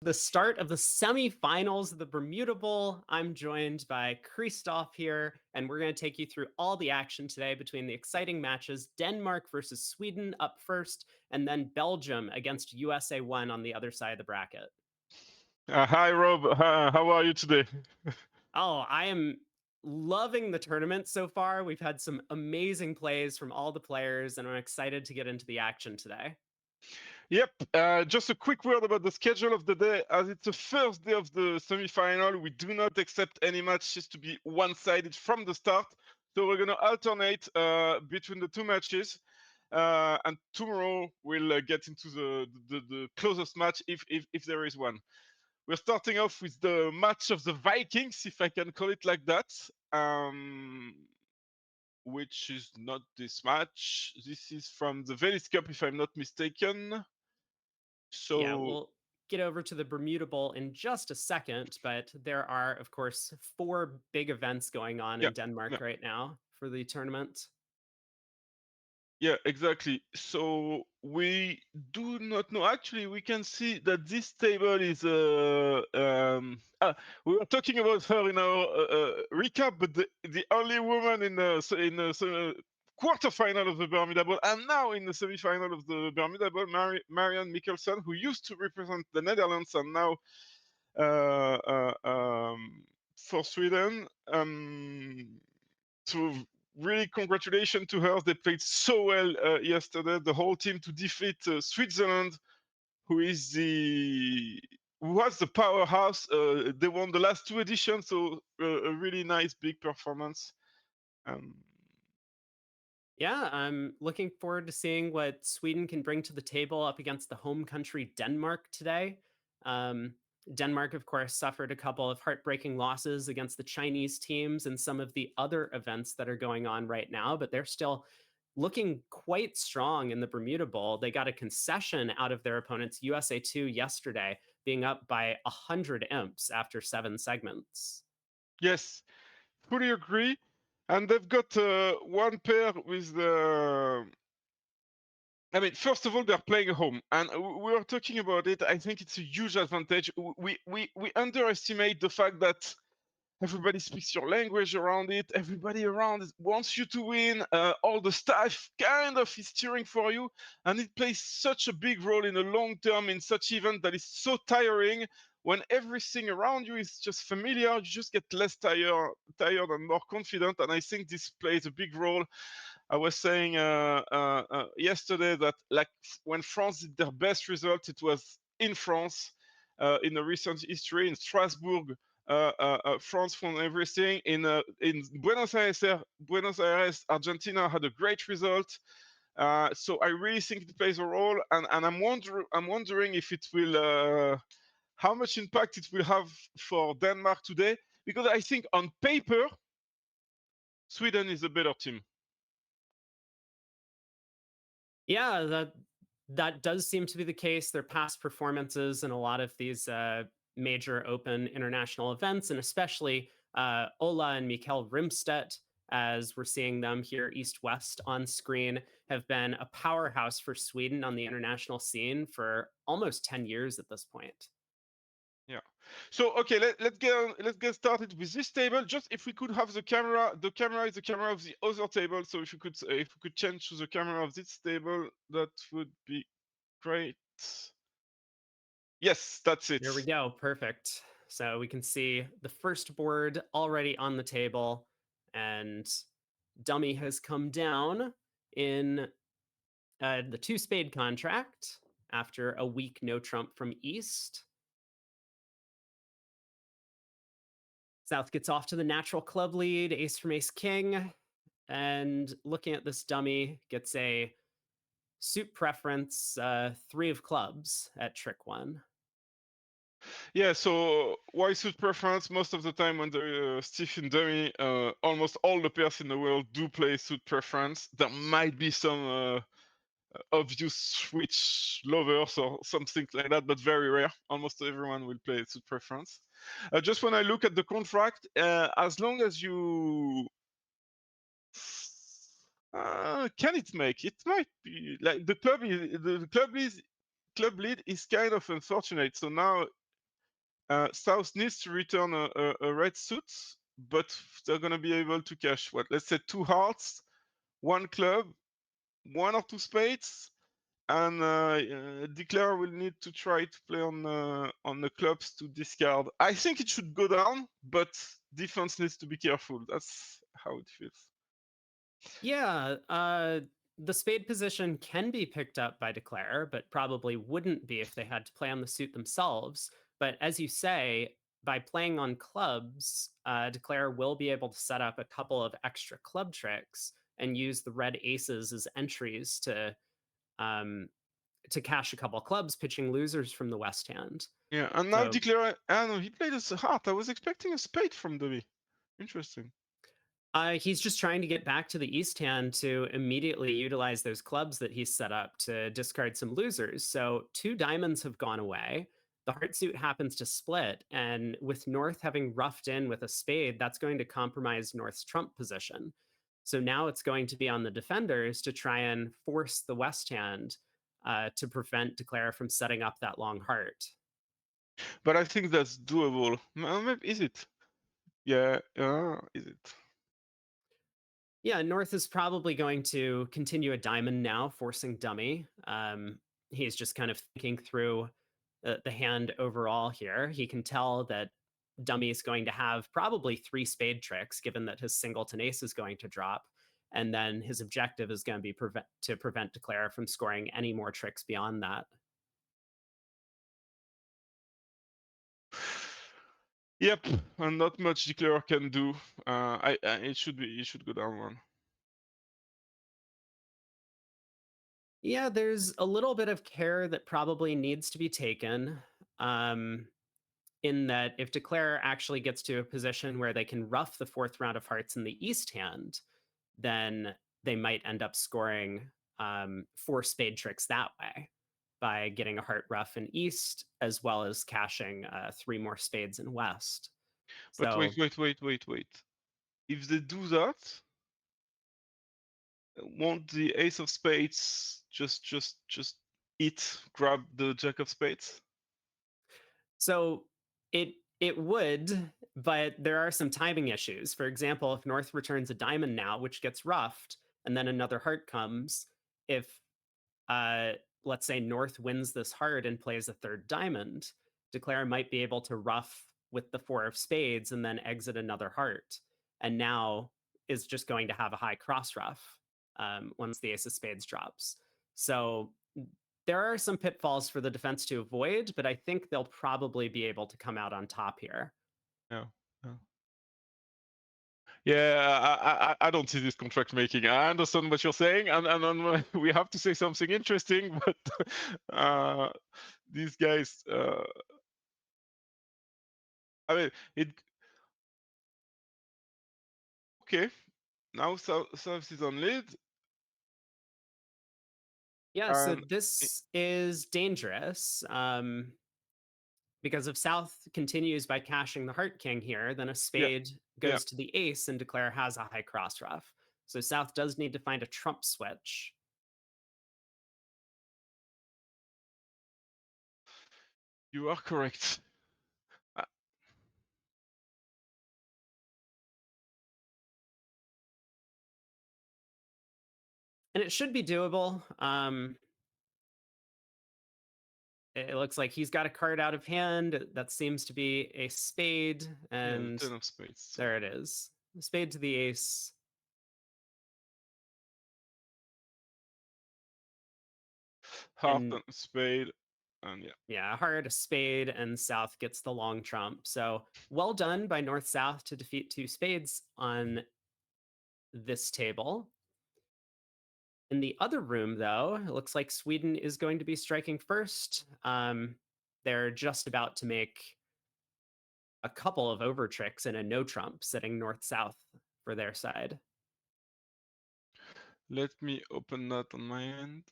the start of the semifinals of the Bermuda Bowl. I'm joined by Christophe here, and we're going to take you through all the action today between the exciting matches Denmark versus Sweden up first, and then Belgium against USA1 on the other side of the bracket. Hi, Rob. How are you today? Oh, I am loving the tournament so far. We've had some amazing plays from all the players, and I'm excited to get into the action today. Yep. Just a quick word about the schedule of the day. As it's the first day of the semi-final, we do not accept any matches to be one-sided from the start. So we're going to alternate between the two matches. And tomorrow we'll get into the closest match if there is one. We're starting off with the match of the Vikings, if I can call it like that. Which is not this match. This is from the Venice Cup, if I'm not mistaken. Yeah, So, we'll get over to the Bermuda Bowl in just a second, but there are, of course, four big events going on yeah, in Denmark yeah, right now for the tournament. yeah, exactly. So we do not know. Actually, we can see that this table is. We were talking about her in our recap, but the only woman in the quarterfinal of the Bermuda Bowl, and now in the semifinal of the Bermuda Bowl, Marianne Mikkelsen, who used to represent the Netherlands and now uh, uh, um, for Sweden. So really congratulations to her. They played so well yesterday. The whole team to defeat Switzerland, who is the who was the powerhouse. They won the last two editions, so a really nice big performance. Um, Yeah, I'm looking forward to seeing what Sweden can bring to the table up against the home country Denmark today. Um, Denmark, of course, suffered a couple of heartbreaking losses against the Chinese teams and some of the other events that are going on right now, but they're still looking quite strong in the Bermuda Bowl. They got a concession out of their opponents, USA2, yesterday, being up by 100 imps after 7 segments. yes, fully agree. And they've got one pair with the I mean, first of all, they're playing at home, and we were talking about it. I think it's a huge advantage. We underestimate the fact that everybody speaks your language around it. Everybody around wants you to win. All the staff kind of is cheering for you, and it plays such a big role in the long term in such event that is so tiring. When everything around you is just familiar, you just get less tired and more confident. And I think this plays a big role. I was saying yesterday that like when France did their best result, it was in France in the recent history in Strasbourg. France won everything. In Buenos Aires, Argentina had a great result. So I really think it plays a role, and I'm wondering if it will, how much impact it will have for Denmark today, because I think on paper, Sweden is a better team. Yeah, that does seem to be the case. Their past performances in a lot of these major open international events, and especially Ola and Mikkel Rimstedt, as we're seeing them here east west on screen, have been a powerhouse for Sweden on the international scene for almost 10 years at this point. Yeah. So okay, let's get started with this table. Just if we could have the camera is the camera of the other table. So if we could change to the camera of this table, that would be great. Yes, that's it. Here we go. Perfect. So we can see the first board already on the table, and dummy has come down in the two spade contract after a weak no trump from East. South gets off to the natural club lead, ace from ace king. And looking at this dummy, gets a suit preference, three of clubs at trick one. Yeah. So why suit preference? Most of the time when the Stephen dummy, almost all the pairs in the world do play suit preference. There might be some obvious switch lovers or something like that, but very rare. Almost everyone will play suit preference. Just when I look at the contract, as long as you can it make it might be like the club lead is kind of unfortunate. So now South needs to return a red suit, but they're gonna be able to cash what? Let's say 2 hearts, 1 club, 1 or 2 spades, and Declare will need to try to play on the clubs to discard. I think it should go down, but defense needs to be careful. That's how it feels. Yeah, the spade position can be picked up by Declare, but probably wouldn't be if they had to play on the suit themselves. But as you say, by playing on clubs, Declare will be able to set up a couple of extra club tricks and use the red aces as entries um, to cash a couple clubs, pitching losers from the West hand. Yeah, and now So Declare, I don't know, he played a heart. I was expecting a spade from Demi. Interesting. he's just trying to get back to the East hand to immediately utilize those clubs that he's set up to discard some losers. So 2 diamonds have gone away. The heart suit happens to split. And with North having roughed in with a spade, that's going to compromise North's trump position. So now it's going to be on the defenders to try and force the West hand to prevent Declare from setting up that long heart. But I think that's doable. Maybe, is it? Yeah, is it? Yeah, North is probably going to continue a diamond now, forcing dummy. He's just kind of thinking through the hand overall here. He can tell that dummy is going to have probably 3 spade tricks, given that his singleton ace is going to drop. And then his objective is going to be to prevent Declare from scoring any more tricks beyond that. Yep, and not much Declare can do. It should go down 1. Yeah, there's a little bit of care that probably needs to be taken. Um, in that if Declare actually gets to a position where they can rough the 4th round of hearts in the East hand, then they might end up scoring 4 spade tricks that way by getting a heart rough in East as well as cashing 3 more spades in West. But So wait. If they do that, won't the ace of spades just grab the jack of spades? So it would, but there are some timing issues. For example, if North returns a diamond now, which gets roughed, and then another heart comes, if uh, let's say North wins this heart and plays a 3rd diamond, Declare might be able to rough with the 4 of spades and then exit another heart. And now is just going to have a high cross rough once the ace of spades drops. So there are some pitfalls for the defense to avoid, but I think they'll probably be able to come out on top here. Yeah. Yeah, I don't see this contract making. I understand what you're saying, and we have to say something interesting, but these guys, I mean, it okay. Now South is on lead, Yeah, so and this is dangerous. Because if South continues by cashing the Heart King here, then a yeah, spade yeah, goes to the ace and Declare has a high cross ruff. So South does need to find a trump switch. you are correct. Uh, And it should be doable. It looks like he's got a card out of hand. That seems to be a spade. yeah, the And 10 of spades. So. there it is. Spade to the ace. Heart And and spade, and yeah. yeah, heart, a spade, and South gets the long trump. So well done by North South to defeat 2 spades on this table. In the other room, though, it looks like Sweden is going to be striking first. They're just about to make a couple of overtricks and a no trump, setting north south for their side. Let me open that on my end.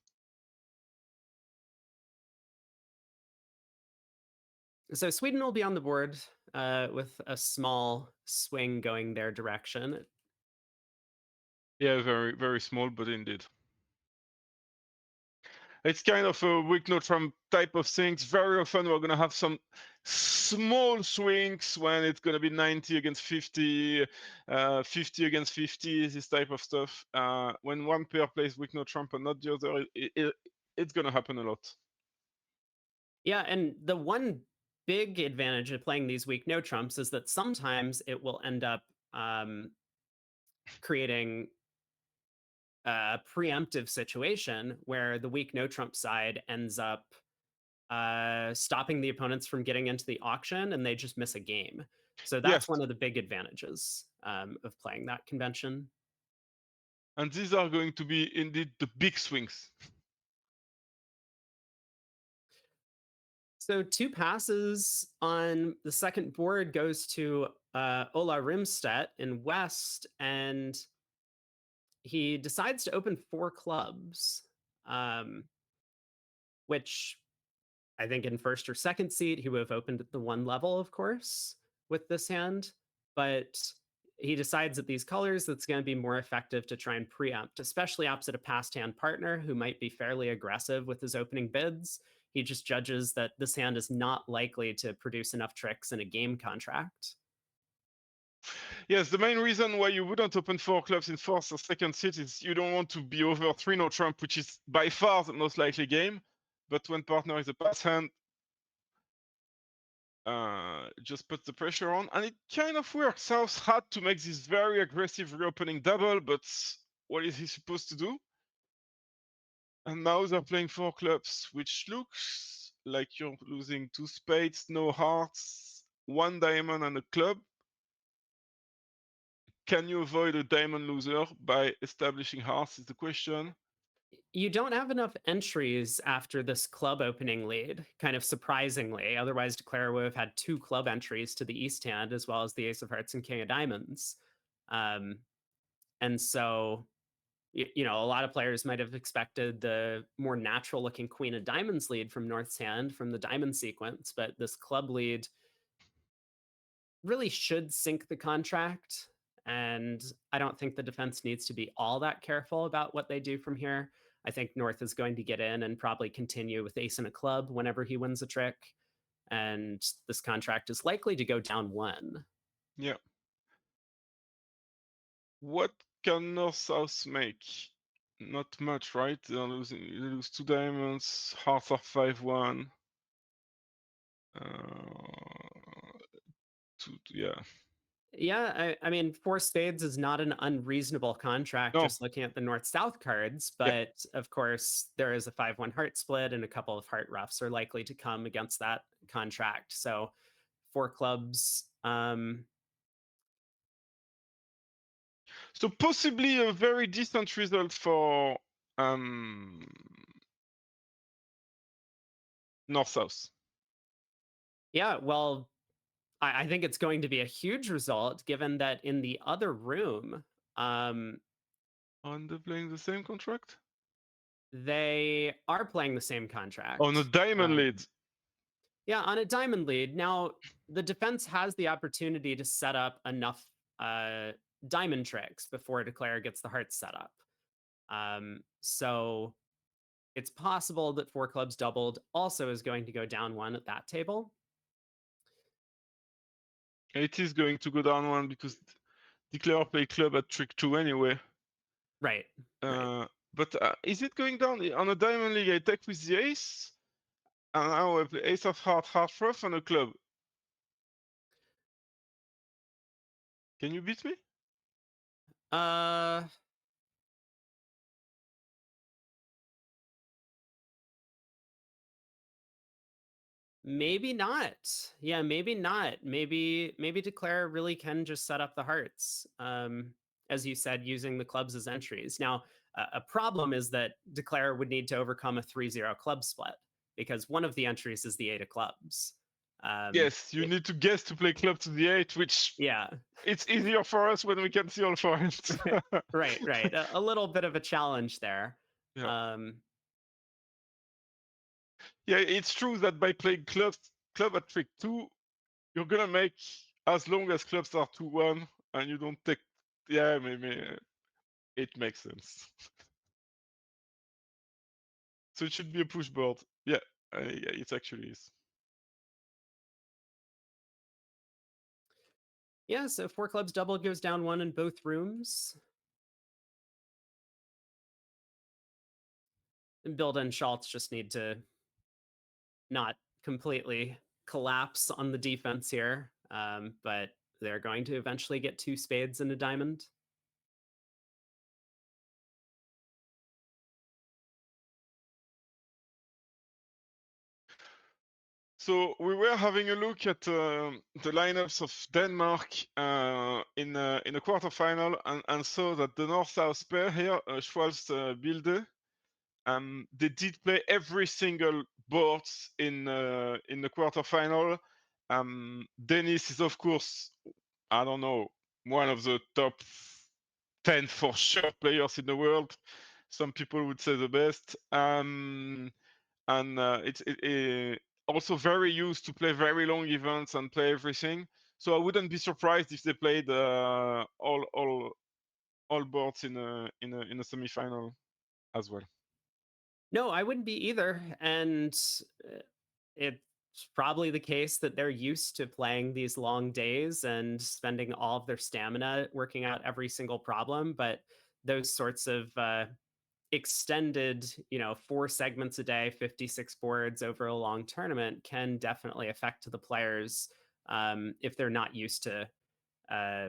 So Sweden will be on the board with a small swing going their direction. Yeah, very small, but indeed. It's kind of a weak no trump type of things. Very often we're gonna have some small swings when it's gonna be 90 against 50, 50 against 50, this type of stuff. When one pair plays weak no trump and not the other, it's gonna happen a lot. Yeah, and the one big advantage of playing these weak no trumps is that sometimes it will end up creating a preemptive situation where the weak no trump side ends up stopping the opponents from getting into the auction and they just miss a game. So Yes, that's one of the big advantages of playing that convention. and these are going to be indeed the big swings. So two passes on the second board goes to Ola Rimstedt in West, and he decides to open four clubs, um, which I think in first or second seat, he would have opened at the one level, of course, with this hand. But he decides that these colors, that's going to be more effective to try and preempt, especially opposite a past hand partner who might be fairly aggressive with his opening bids. He just judges that this hand is not likely to produce enough tricks in a game contract. Yes, the main reason why you wouldn't open four clubs in first or second seat is you don't want to be over 3 no trump, which is by far the most likely game. But when partner is a pass hand, just put the pressure on, and it kind of works. South had to make this very aggressive reopening double, but what is he supposed to do? And now they're playing four clubs, which looks like you're losing two spades, no hearts, one diamond, and a club. Can you avoid a diamond loser by establishing hearts? Is the question. You don't have enough entries after this club opening lead, kind of surprisingly. Otherwise, Declare would have had two club entries to the East hand, as well as the Ace of Hearts and King of Diamonds. Um, and so, a lot of players might have expected the more natural looking Queen of Diamonds lead from North's hand from the Diamond sequence, but this club lead really should sink the contract. And I don't think the defense needs to be all that careful about what they do from here. I think North is going to get in and probably continue with ace in a club whenever he wins a trick. And this contract is likely to go down one. Yeah. What can North South make? Not much, right? They lose two diamonds. Hearts are 5-1. Yeah. Yeah, I mean, four spades is not an unreasonable contract No. just looking at the north south cards. Yeah. But of course, there is a 5-1 heart split, and a couple of heart roughs are likely to come against that contract. So, four clubs, So possibly a very decent result for um, North South. yeah, well, I think it's going to be a huge result given that in the other room, um, On the playing the same contract? they are playing the same On a contract. diamond lead. Yeah, on a diamond lead. Now, the defense has the opportunity to set up enough diamond tricks before Declare gets the hearts set up. So it's possible that four clubs doubled also is going to go down one at that table. It is going to go down one because Declare play club at trick 2 anyway. Right. Right. But is it going down on a diamond league? I take with the ace, and now I play ace of heart, heart rough, and a club. Can you beat me? Uh Maybe not. Yeah, maybe not. Maybe Declare really can just set up the hearts. As you said, using the clubs as entries. Now, a problem is that Declare would need to overcome a 3-0 club split because one of the entries is the 8 of clubs. Yes, you It, need to guess to play club to the 8, which yeah. it's easier for us when we can see all four hands. Right. A little bit of a challenge there. Yeah. Um, Yeah, it's true that by playing club at trick 2, you're gonna make as long as clubs are 2-1 and you don't take. Yeah, maybe it makes sense. So it should be a push board. Yeah, yeah, it actually is. Yeah, so four clubs double goes down one in both rooms. And Bilda and Schultz just need to not completely collapse on the defense here, but they're going to eventually get two spades and a diamond. So we were having a look at the lineups of Denmark in a quarterfinal, and saw that the North-South pair here, Schwarz Bilde, they did play every single boards in the quarterfinal. Dennis is of course, I don't know, one of the top 10 for sure players in the world. Some people would say the best. And it's also very used to play very long events and play everything. So I wouldn't be surprised if they played all boards in a semifinal as well. No, I wouldn't be either. And uh, it's probably the case that they're used to playing these long days and spending all of their stamina working out every single problem. But those sorts of extended, 4 segments a day, 56 boards over a long tournament can definitely affect the players if they're not used to uh,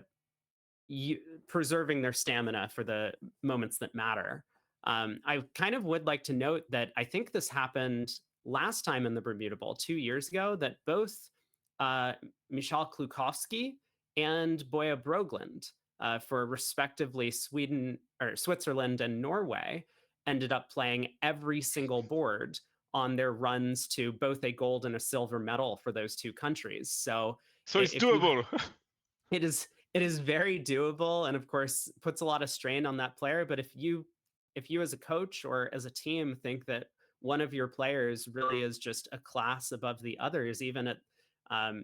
preserving their stamina for the moments that matter. I kind of would like to note that I think this happened last time in the Bermuda Bowl 2 years ago, that both uh, Michal Klukowski and Boya Brogland, for respectively Sweden or Switzerland and Norway, ended up playing every single board on their runs to both a gold and a silver medal for those two countries. So So it's if you doable. it is very doable, and of course puts a lot of strain on that player. But if you as a coach or as a team think that one of your players really is just a class above the others, even at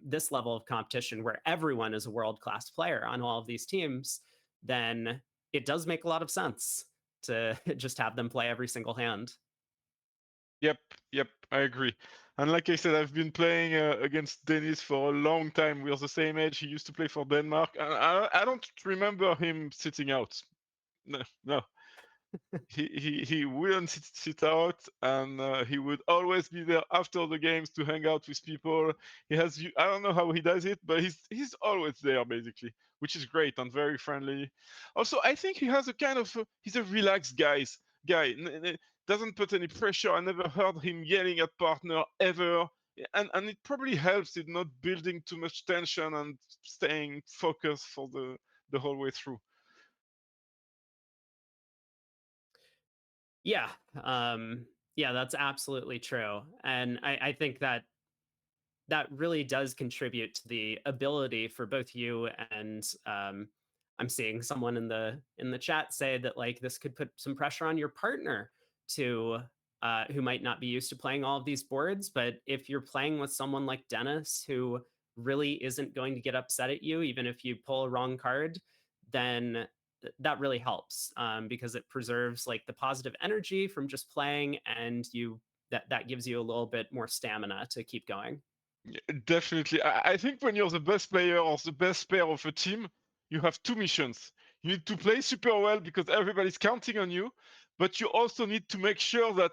this level of competition where everyone is a world class player on all of these teams, then it does make a lot of sense to just have them play every single hand. Yep, yep, I agree. And like I said, I've been playing against Dennis for a long time. We're the same age. He used to play for Denmark, and I don't remember him sitting out. No, no. He wouldn't sit out, and he would always be there after the games to hang out with people. I don't know how he does it, but he's always there basically, which is great and very friendly. Also, I think he has a kind of he's a relaxed guy. Doesn't put any pressure. I never heard him yelling at partner ever. And it probably helps in not building too much tension and staying focused for the whole way through. Yeah, yeah, that's absolutely true, and I think that really does contribute to the ability for both you and I'm seeing someone in the chat say that like this could put some pressure on your partner to who might not be used to playing all of these boards. But if you're playing with someone like Dennis who really isn't going to get upset at you even if you pull a wrong card, then that really helps because it preserves like the positive energy from just playing, and that gives you a little bit more stamina to keep going. Yeah, definitely. I think when you're the best player or the best player of a team, you have two missions. You need to play super well because everybody's counting on you, but you also need to make sure that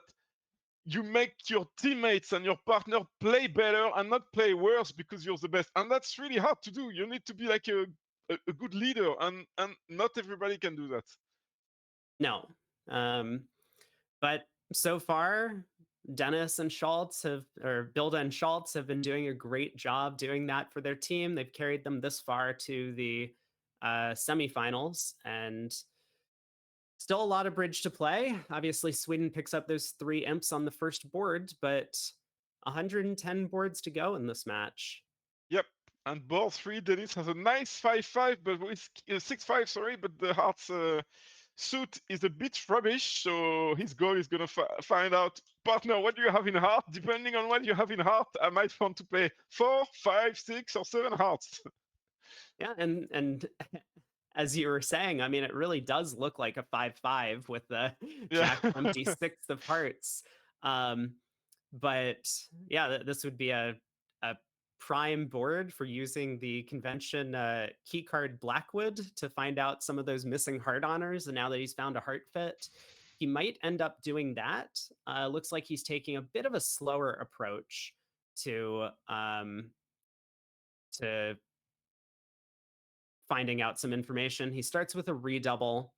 you make your teammates and your partner play better and not play worse because you're the best. And that's really hard to do. You need to be like a good leader, and not everybody can do that. No. Um, but so far, Dennis and Schultz or Bilda and Schultz have been doing a great job doing that for their team. They've carried them this far to the semifinals, and still a lot of bridge to play. Obviously, Sweden picks up those 3 imps on the first board, but 110 boards to go in this match. Yep. And board three, Dennis has a nice 5-5, but with 6-5, sorry, but the hearts suit is a bit rubbish. So his goal is going to find out, partner, what do you have in heart? Depending on what you have in heart, I might want to play 4, 5, 6, or 7 hearts. Yeah, and as you were saying, I mean, it really does look like a 5-5 with the Yeah. Jack empty six of hearts. Um, but yeah, this would be a prime board for using the convention keycard Blackwood to find out some of those missing heart honors. And now that he's found a heart fit, he might end up doing that. Looks like he's taking a bit of a slower approach to finding out some information. He starts with a redouble.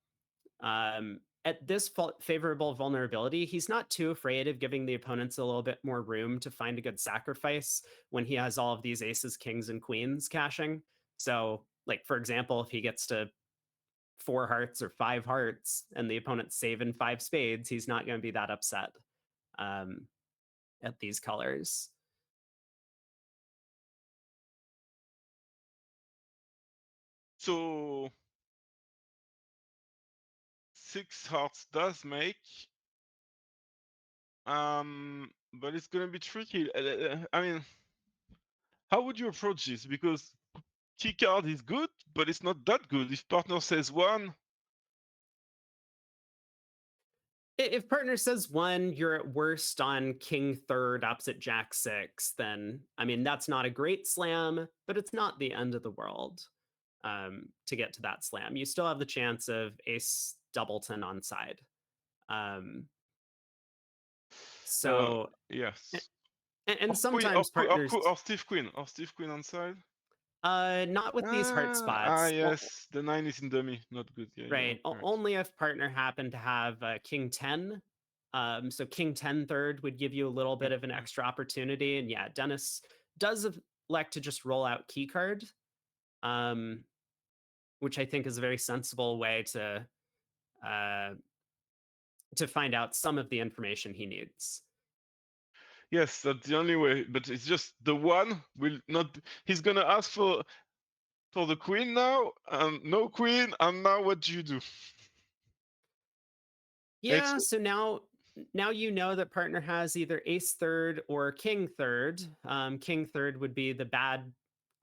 At this favorable vulnerability, he's not too afraid of giving the opponents a little bit more room to find a good sacrifice when he has all of these aces, kings, and queens cashing. So, like, for example, if he gets to four hearts or five hearts and the opponent's saving five spades, he's not going to be that upset um, at these colors. So six hearts does make, but it's gonna be tricky. I mean, how would you approach this? Because key card is good, but it's not that good. If partner says one, If partner says one, you're at worst on king third opposite jack six, then I mean that's not a great slam, but it's not the end of the world to get to that slam. You still have the chance of ace doubleton on side. Um, uh, so yes, and or queen, sometimes partners or Steve Queen on side. not with these heart spots. Yes, the 9 is in dummy, not good. Yeah, you're Right. right. Only if partner happened to have king 10. So king 10 third would give you a little Yeah, bit of an yeah. extra opportunity. And yeah, Dennis does elect to just roll out key card, um, which I think is a very sensible way uh, to find out some of the information he needs. Yes, that's the only way. But it's just the one will not. He's gonna ask for the queen now, and no queen, and now what do you do? It's Yeah, so now you know that partner has either ace third or king third. King third would be the bad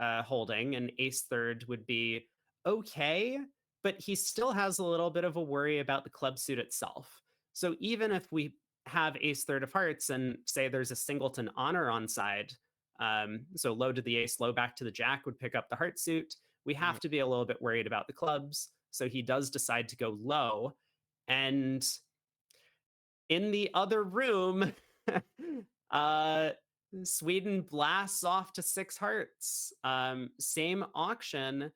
holding, and ace third would be okay, but he still has a little bit of a worry about the club suit itself. So even if we have ace third of hearts and say there's a singleton honor on side, so low to the ace, low back to the jack would pick up the heart suit. We have yeah. to be a little bit worried about the clubs. So he does decide to go low. And in the other room, uh, Sweden blasts off to six hearts. Same auction,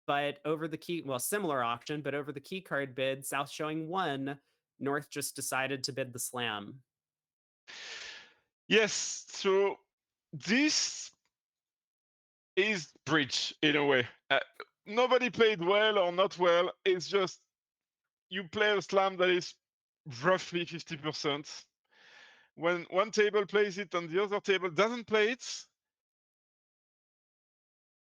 but over the key, well, similar auction, but over the key card bid, South showing one. North just decided to bid the slam. Yes. So this is bridge in a way. Nobody played well or not well. It's just you play a slam that is roughly 50%. When one table plays it and the other table doesn't play it,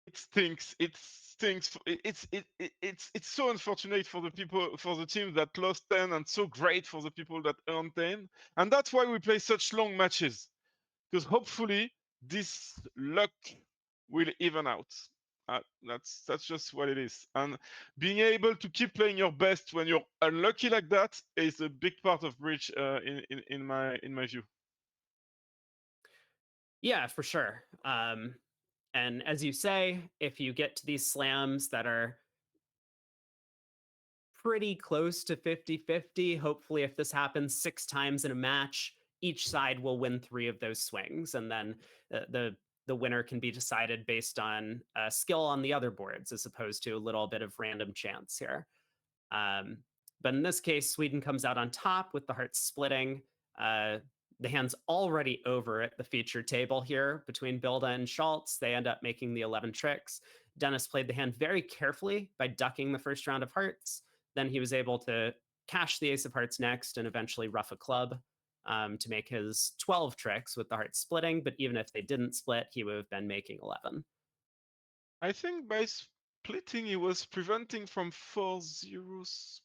it stinks. It stinks. It's so unfortunate for the people, for the team that lost 10, and so great for the people that earned 10. And that's why we play such long matches, because hopefully this luck will even out. That's just what it is. And being able to keep playing your best when you're unlucky like that is a big part of bridge in my view. Yeah, for sure. And as you say, if you get to these slams that are pretty close to 50-50. Hopefully, if this happens six times in a match, each side will win three of those swings. And then the winner can be decided based on skill on the other boards as opposed to a little bit of random chance here. Um, but in this case, Sweden comes out on top with the hearts splitting. Uh, the hand's already over at the feature table here between Bilda and Schultz. They end up making the 11 tricks. Dennis played the hand very carefully by ducking the first round of hearts. Then he was able to cash the ace of hearts next and eventually ruff a club to make his 12 tricks with the hearts splitting. But even if they didn't split, he would have been making 11. I think by splitting, he was preventing from 4-0 splits.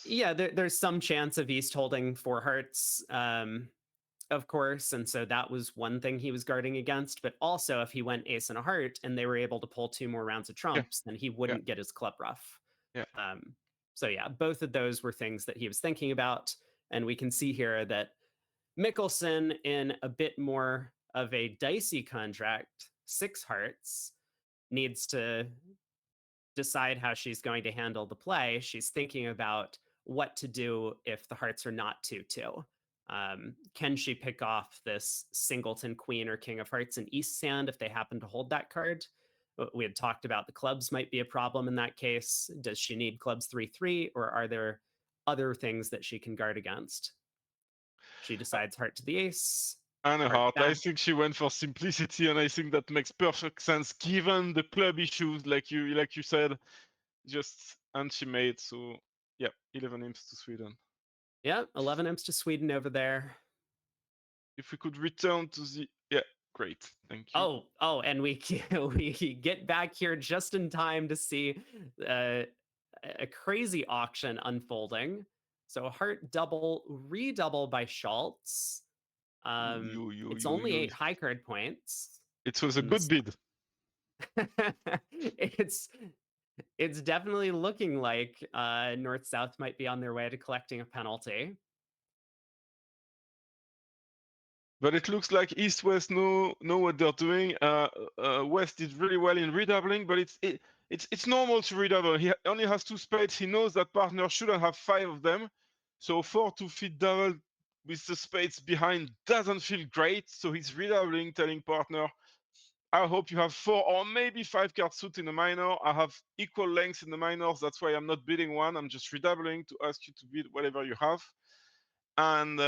Yeah, there's some chance of East holding four hearts, of course. And so that was one thing he was guarding against. But also, if he went ace and a heart and they were able to pull two more rounds of Yeah, trumps, then he yeah, wouldn't get his club ruff. yeah. So yeah, both of those were things that he was thinking about. And we can see here that Mickelson, in a bit more of a dicey contract, six hearts, needs to decide how she's going to handle the play. She's thinking about what to do if the hearts are not 2-2. Can she pick off this singleton queen or king of hearts in East Sand if they happen to hold that card? We had talked about the clubs might be a problem in that case. Does she need clubs 3-3, or are there other things that she can guard against? She decides heart to the ace, And a heart heart. I back. think she went for simplicity, and I think that makes perfect sense given the club issues, like you said. Just and she made so yeah, 11 imps to Sweden. Yep, 11 imps to Sweden over there. If we could return to the yeah, great, thank you. Oh, and we we get back here just in time to see uh, a crazy auction unfolding. So heart double, redouble by Schultz. Ooh, It's only you. 8 high card points. It was a And good bid. it's it's definitely looking like North South might be on their way to collecting a penalty. But it looks like East West know what they're doing. West did really well in redoubling, but it's normal to redouble. He only has 2 spades. He knows that partner shouldn't have 5 of them, so 4 to feed double with the spades behind doesn't feel great. So he's redoubling, telling partner, "I hope you have 4 or maybe 5 card suit in the minor. I have equal lengths in the minors. That's why I'm not bidding one. I'm just redoubling to ask you to bid whatever you have." And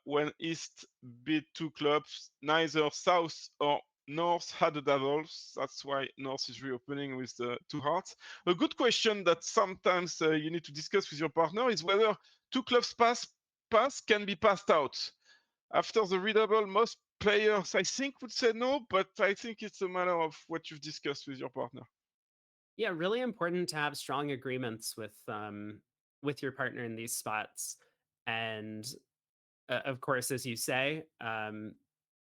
when East bid 2 clubs, neither South or North had the doubles. That's why North is reopening with the 2 hearts. A good question that sometimes you need to discuss with your partner is whether 2 clubs pass can be passed out. After the redouble, most players, I think, would say no, but I think it's a matter of what you've discussed with your partner. Yeah, really important to have strong agreements with your partner in these spots. And of course, as you say,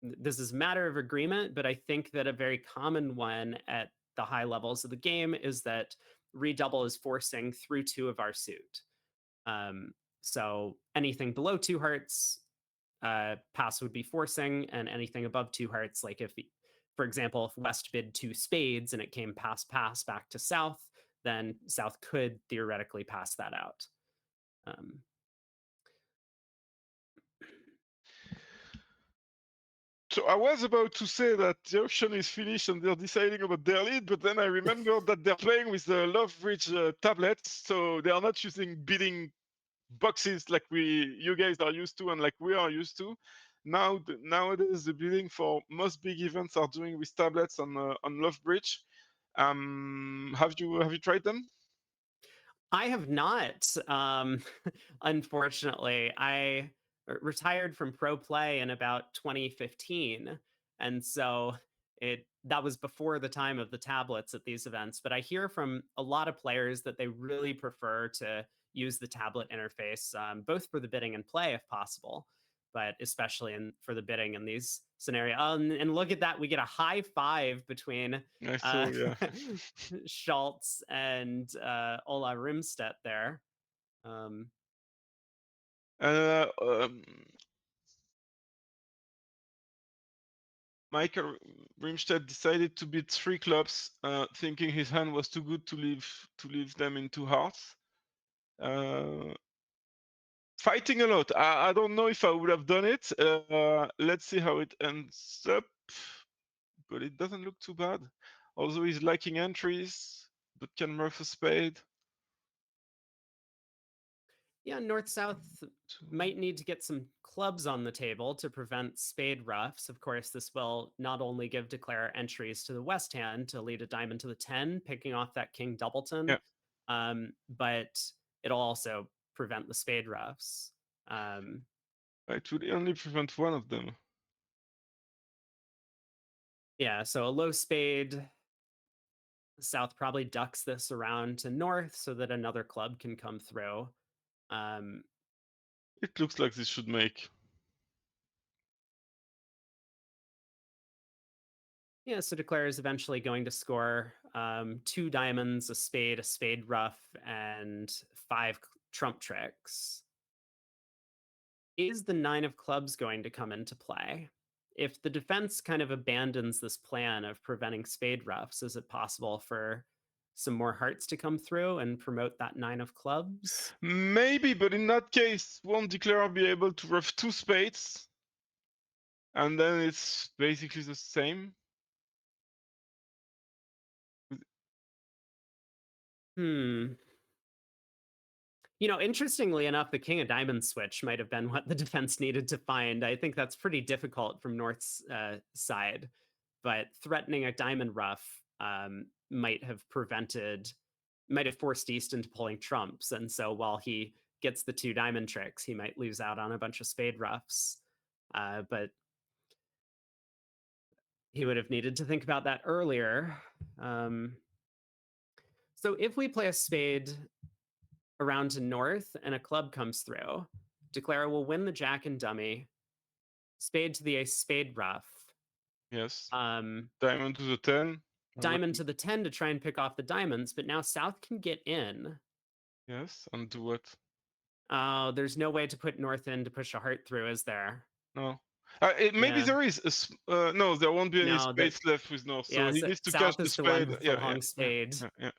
this is a matter of agreement, but I think that a very common one at the high levels of the game is that redouble is forcing through 2 of our suit. Um, so anything below 2 hearts, pass would be forcing, and anything above 2 hearts, like if, for example, if West bid 2 spades and it came pass back to South, then South could theoretically pass that out. Um, So I was about to say that the auction is finished and they're deciding about their lead, but then I remembered that they're playing with the Love Bridge tablets, so they are not using bidding boxes like you guys are used to and like we are used to. Nowadays, the bidding for most big events are doing with tablets on Love Bridge. Have you tried them? I have not, unfortunately. I retired from pro play in about 2015, and so that was before the time of the tablets at these events. But I hear from a lot of players that they really prefer to use the tablet interface, both for the bidding and play, if possible, but especially for the bidding in these scenarios. And look at that, we get a high five between I uh, saw, yeah. Schultz and Ola Rimstedt there. Um, Uh, um, Michael Rimstedt decided to bid 3 clubs, thinking his hand was too good to leave them in 2 hearts. Fighting a lot. I don't know if I would have done it. Let's see how it ends up. But it doesn't look too bad. Although he's lacking entries, but can murph a spade. yeah, North South might need to get some clubs on the table to prevent spade roughs. Of course, this will not only give declare entries to the West hand to lead a diamond to the 10, picking off that King Doubleton, Yeah, but it'll also prevent the spade roughs. Um, it would only prevent one of them. yeah, so a low spade, South probably ducks this around to North so that another club can come through. Um, It looks like this should make. Yeah, so Declare is eventually going to score 2 diamonds, a spade rough, and 5 trump tricks. Is the nine of clubs going to come into play? If the defense kind of abandons this plan of preventing spade roughs, is it possible for some more hearts to come through and promote that nine of clubs? Maybe, but in that case, won't declarer be able to rough two spades? And then it's basically the same. Hmm. Interestingly enough, the king of diamonds switch might have been what the defense needed to find. I think that's pretty difficult from North's side, but threatening a diamond rough might have forced East into pulling trumps. And so while he gets the two diamond tricks, he might lose out on a bunch of spade roughs. But he would have needed to think about that earlier. Um, so if we play a spade around to north and a club comes through, declare will win the jack and dummy, spade to the ace, spade rough, Yes. um, Diamond to the 10. And what? diamond to the 10 to try and pick off the diamonds, but now South can get in. Yes. And do what? There's no way to put north in to push a heart through, is there? No. Maybe Yeah. there is. No, there won't be any No, that spades left with North. So yeah, he needs to cash South the is the one spade. with the Yeah, yeah, long yeah, spade. yeah, yeah.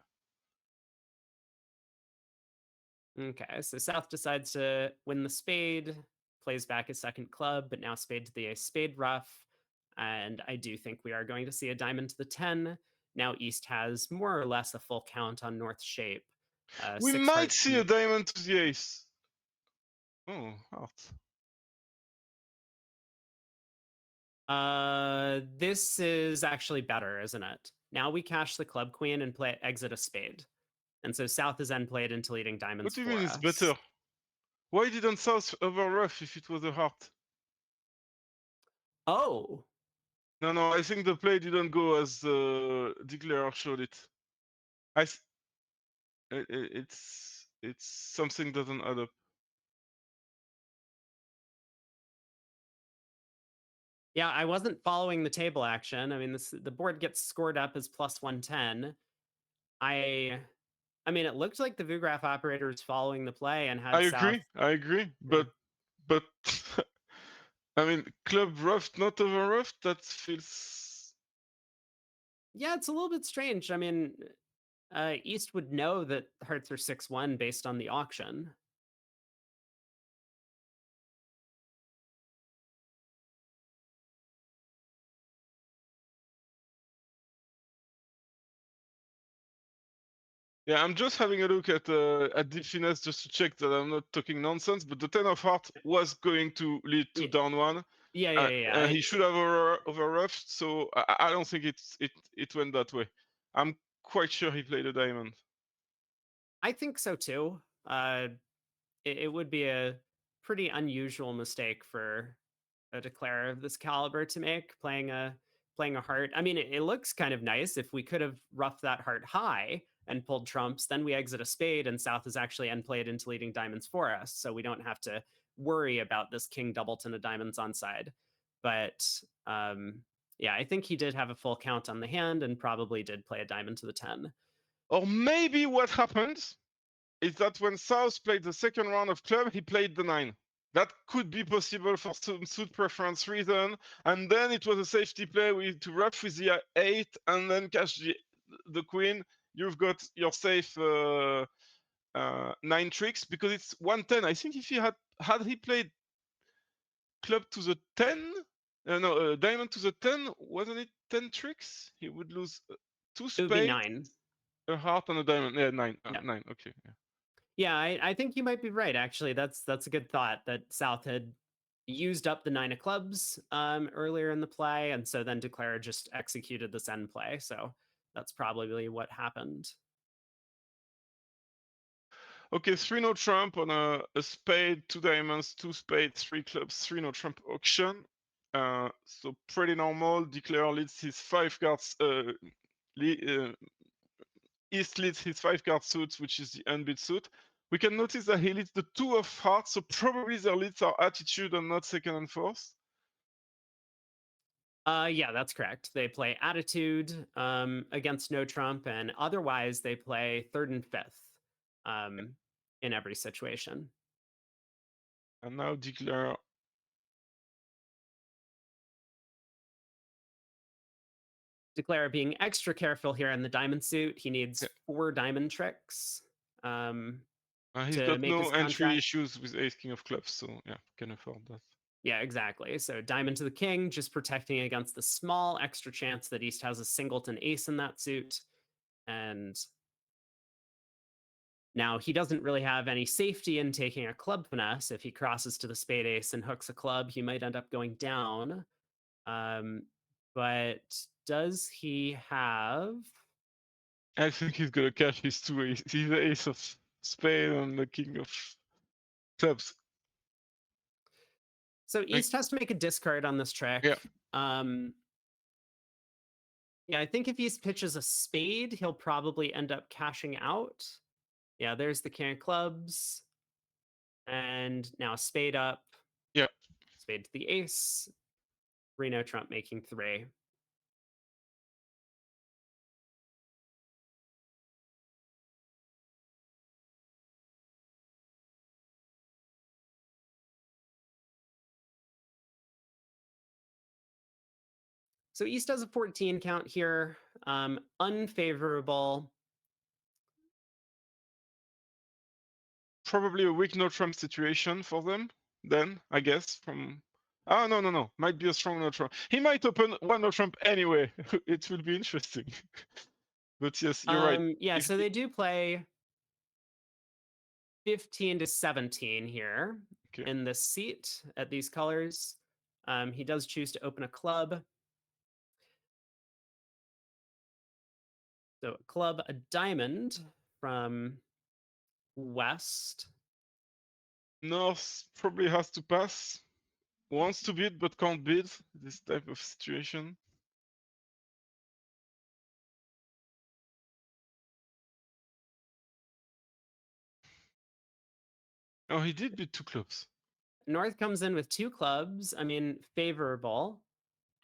Okay, so South decides to win the spade, plays back a second club, but now spade to the ace, spade rough. And I do think we are going to see a diamond to the 10. Now East has more or less a full count on North shape. We Six might hearts see a coming. diamond to the ace. Oh, heart. This is actually better, isn't it? Now we cash the club queen and play exit a spade. And so South is then played into leading What diamonds do you mean for it's better? us. Why didn't South over rough if it was a heart? Oh, No, no, I think the play didn't go as Declarer showed it. I, s- it's something doesn't add up. yeah, I wasn't following the table action. I mean, the board gets scored up as plus 110. I I mean, it looked like the VuGraph operator was following the play and I had South. agree, I agree, Yeah, but I mean, club rough, not over rough. That feels. yeah, it's a little bit strange. I mean, East would know that hearts are 6-1 based on the auction. Yeah, I'm just having a look at deep finesse just to check that I'm not talking nonsense. But the 10 of heart was going to lead to Yeah, down one. yeah, yeah, yeah. He should have over roughed, so I don't think it went that way. I'm quite sure he played a diamond. I think so too. It would be a pretty unusual mistake for a declarer of this caliber to make, playing a heart. I mean, it looks kind of nice. If we could have roughed that heart high and pulled trumps, then we exit a spade, and South is actually end played into leading diamonds for us, so we don't have to worry about this king doubleton of diamonds on side. But um, yeah, I think he did have a full count on the hand and probably did play a diamond to the 10. Or maybe what happened is that when South played the second round of club, he played the 9. That could be possible for some suit preference reason, and then it was a safety play to rough with the 8 and then cash the queen. You've got your safe 9 tricks because it's 110. I think if he had he played club to the 10, no, diamond to the 10, wasn't it 10 tricks? He would lose two It would be spades, 9. a heart, and a diamond. Yeah, 9. Yeah. 9. Okay. Yeah. Yeah, I think you might be right. Actually, that's a good thought that South had used up the 9 of clubs earlier in the play, and so then Declare just executed this end play. So that's probably what happened. Okay, 3 no trump on a spade, 2 diamonds, 2 spades, 3 clubs, 3 no trump auction. So pretty normal. Declare leads his 5 cards. East leads his 5 card suits, which is the unbeat suit. We can notice that he leads the 2 of hearts, so probably their leads are attitude and not second and fourth. Yeah, that's correct. They play attitude against no trump, and otherwise they play third and fifth um, in every situation. And now Declare. Declare being extra careful here in the diamond suit. He Yeah. needs 4 diamond tricks He's to got make no his entry contract. issues with Ace King of Clubs, so yeah, can afford that. Yeah, exactly. So diamond to the king, just protecting against the small extra chance that East has a singleton ace in that suit. And now he doesn't really have any safety in taking a club finesse. If he crosses to the spade ace and hooks a club, he might end up going down. Um, but does he have? I think he's gonna cash his 2 ace. He's the Ace of Spade and the King of Clubs. So Like, East has to make a discard on this yeah. trick. Yeah, I think if East pitches a spade, he'll probably end up cashing out. Yeah, there's the king of clubs. And now spade up, Yeah. spade to the ace. Reno Trump making 3. So East has a 14 count here. Unfavorable. Probably a weak no Trump situation for them, then, I guess, from. Oh, no. Might be a strong no Trump. He might open one no Trump anyway. It will be interesting. But yes, you're right. Yeah, If so they do play 15 to 17 here okay. in this seat at these colors. He does choose to open a club. So a club, a diamond from West. North probably has to pass. Wants to bid but can't bid. This type of situation. Oh, he did bid 2 clubs. North comes in with 2 clubs. I mean, favorable.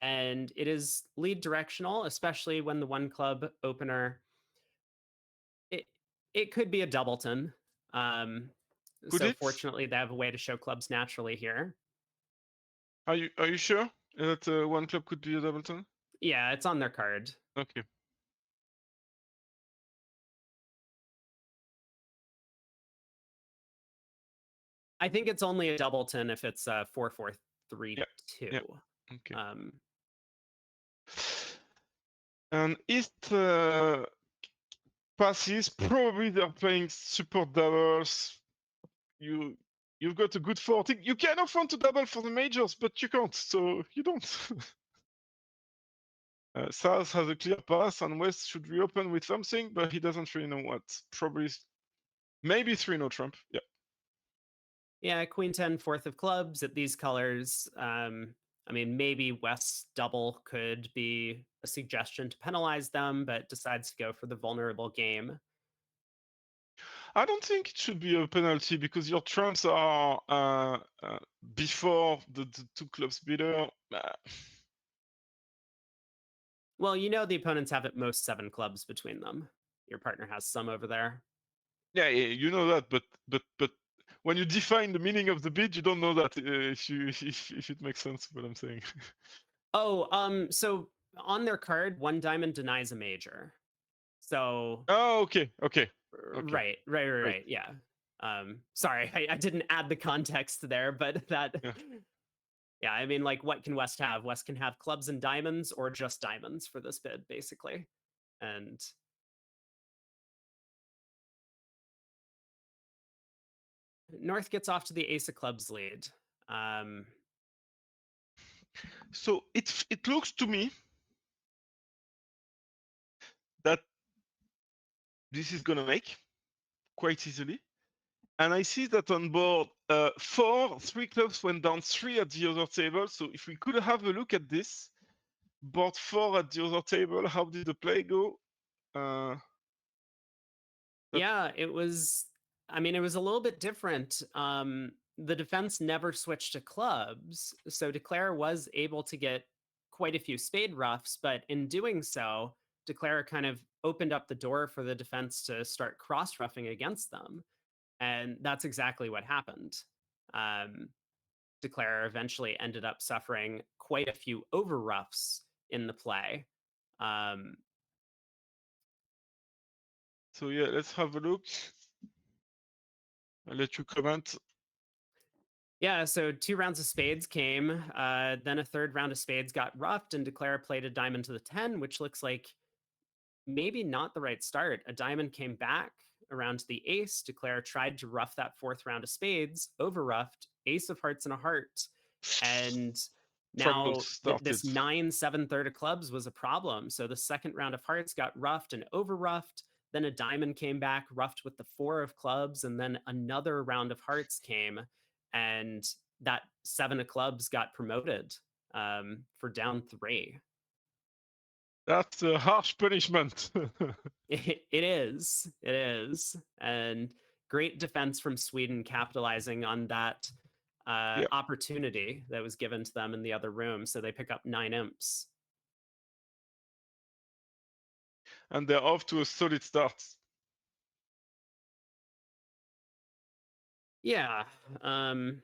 And it is lead directional, especially when the one club opener. It it could be a doubleton. Um, Could so it? fortunately, they have a way to show clubs naturally here. Are you sure that one club could be a doubleton? Yeah, it's on their card. Okay. I think it's only a doubleton if it's 4-4-3-2. Yeah. Yeah. Okay. Um, And East passes. Probably they're playing support doubles. You've got a good 14. You can afford to double for the majors, but you can't, so you don't. South has a clear pass, and West should reopen with something, but he doesn't really know what. Probably, maybe 3 no Trump. Yeah. yeah, Queen 10, fourth of clubs at these colors. I mean, maybe West's double could be a suggestion to penalize them, but decides to go for the vulnerable game. I don't think it should be a penalty because your trumps are before the 2 clubs bidder. Well, you know the opponents have at most 7 clubs between them. Your partner has some over there. Yeah, you know that, but when you define the meaning of the bid, you don't know that if it makes sense what I'm saying. Oh, so on their card, one diamond denies a major. So Oh, okay. Great. right. Yeah. Sorry, I didn't add the context there, but that Yeah. yeah, I mean, like, what can West have? West can have clubs and diamonds or just diamonds for this bid, basically. And North gets off to the ace of clubs lead. Um, So it looks to me that this is gonna make quite easily. And I see that on board 3 clubs went down 3 at the other table. So if we could have a look at this, board 4 at the other table, how did the play go? That, yeah, it was, I mean, it was a little bit different. The defense never switched to clubs. So Declare was able to get quite a few spade roughs, but in doing so, Declare kind of opened up the door for the defense to start cross roughing against them. And that's exactly what happened. Declare eventually ended up suffering quite a few overroughs in the play. Um, So yeah, let's have a look. I'll let you comment. yeah, so 2 rounds of spades came. Then a third round of spades got roughed, and Declare played a diamond to the 10, which looks like maybe not the right start. A diamond came back around to the ace. Declare tried to rough that fourth round of spades, over roughed, ace of hearts and a heart. And Trouble now started. this 9-7 third of clubs was a problem. So the second round of hearts got roughed and over roughed. Then a diamond came back, roughed with the 4 of clubs. And then another round of hearts came. And that 7 of clubs got promoted for down 3. That's a harsh punishment. It is. It is. And great defense from Sweden capitalizing on that Yeah, opportunity that was given to them in the other room. So they pick up 9 imps. and they're off to a solid start. Yeah. And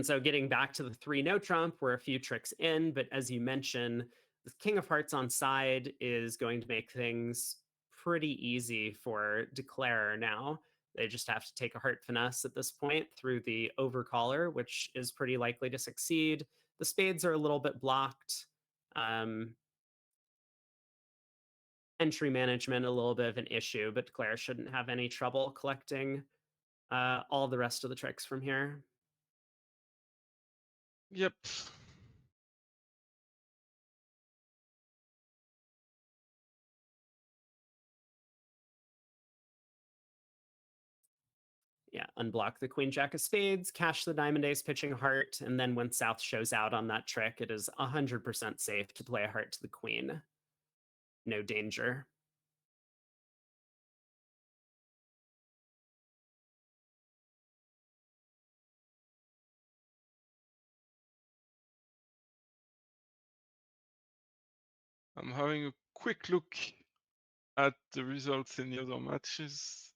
so getting back to the 3 no trump, we're a few tricks in. But as you mentioned, the King of Hearts on side is going to make things pretty easy for Declare now. They just have to take a heart finesse at this point through the overcaller, which is pretty likely to succeed. The spades are a little bit blocked. Um, Entry management, a little bit of an issue, but Declare shouldn't have any trouble collecting all the rest of the tricks from here. Yep. Yeah, unblock the queen jack of spades, cash the diamond ace pitching a heart, and then when South shows out on that trick, it is 100% safe to play a heart to the queen. No danger. I'm having a quick look at the results in the other matches.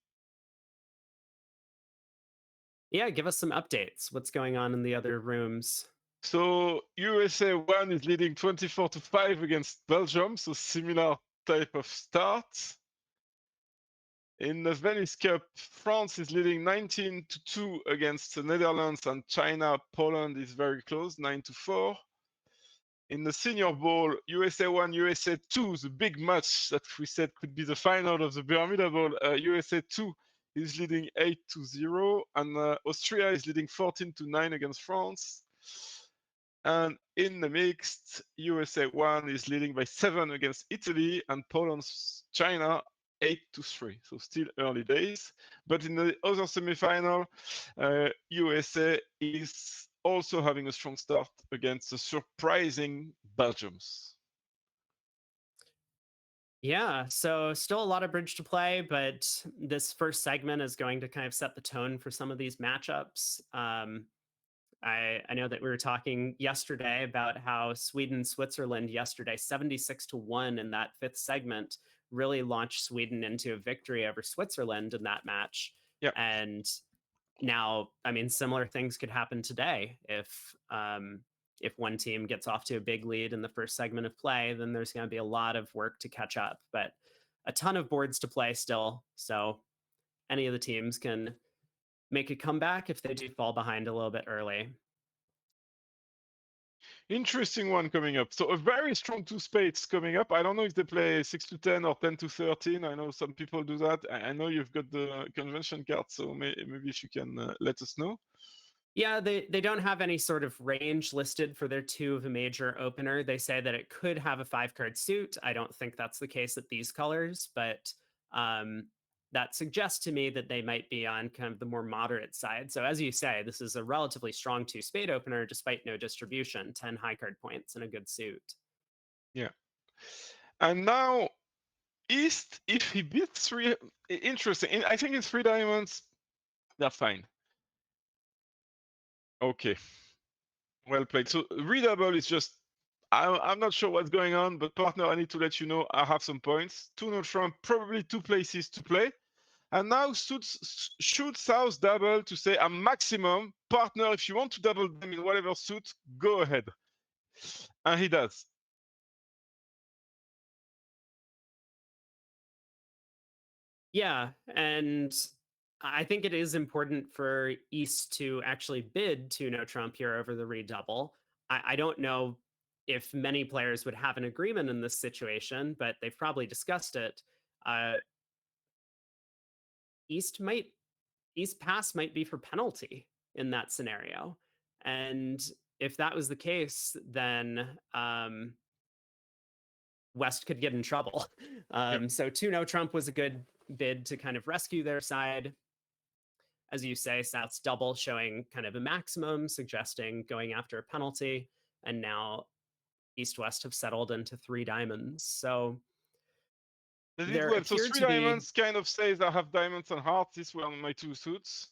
Yeah, give us some updates. What's going on in the other rooms? So USA1 is leading 24-5 against Belgium, so similar type of start. In the Venice Cup, France is leading 19-2 against the Netherlands, and China, Poland is very close, 9-4. In the Senior Bowl, USA1, USA2, the big match that we said could be the final of the Bermuda Bowl, USA2 is leading 8-0, and Austria is leading 14-9 against France. And in the mixed, USA1 is leading by 7 against Italy, and Poland's China 8-3. So still early days. But in the other semifinal, USA is also having a strong start against the surprising Belgiums. Yeah, so still a lot of bridge to play, but this first segment is going to kind of set the tone for some of these matchups. I know that we were talking yesterday about how Sweden Switzerland yesterday 76-1 in that fifth segment really launched Sweden into a victory over Switzerland in that match. Yeah. And now, I mean, similar things could happen today if one team gets off to a big lead in the first segment of play, then there's going to be a lot of work to catch up. But a ton of boards to play still, so any of the teams can make a comeback if they do fall behind a little bit early. Interesting one coming up. So a very strong 2 spades coming up. I don't know if they play 6-10 or 10-13. I know some people do that. I know you've got the convention card, so maybe if you can let us know. Yeah, they don't have any sort of range listed for their 2 of a major opener. They say that it could have a 5-card suit. I don't think that's the case at these colors, but that suggests to me that they might be on kind of the more moderate side. So as you say, this is a relatively strong 2-spade opener despite no distribution, 10 high card points and a good suit. Yeah. And now East, if he beats 3, interesting. I think it's 3 diamonds. They're fine. Okay. Well played. So redouble is just, I'm not sure what's going on, but partner, I need to let you know I have some points. 2 no trump, probably 2 places to play. And now should South double to say a maximum partner. If you want to double them in whatever suit, go ahead. And he does. Yeah, and I think it is important for East to actually bid to no Trump here over the redouble. I don't know if many players would have an agreement in this situation, but they've probably discussed it. Uh, East might East pass might be for penalty in that scenario, and if that was the case, then West could get in trouble. Yeah. So 2 no Trump was a good bid to kind of rescue their side. As you say, South's double showing kind of a maximum, suggesting going after a penalty. And now East West have settled into 3 diamonds. So They did there well. So appeared three to be, diamonds kind of says I have diamonds and hearts. These were my two suits.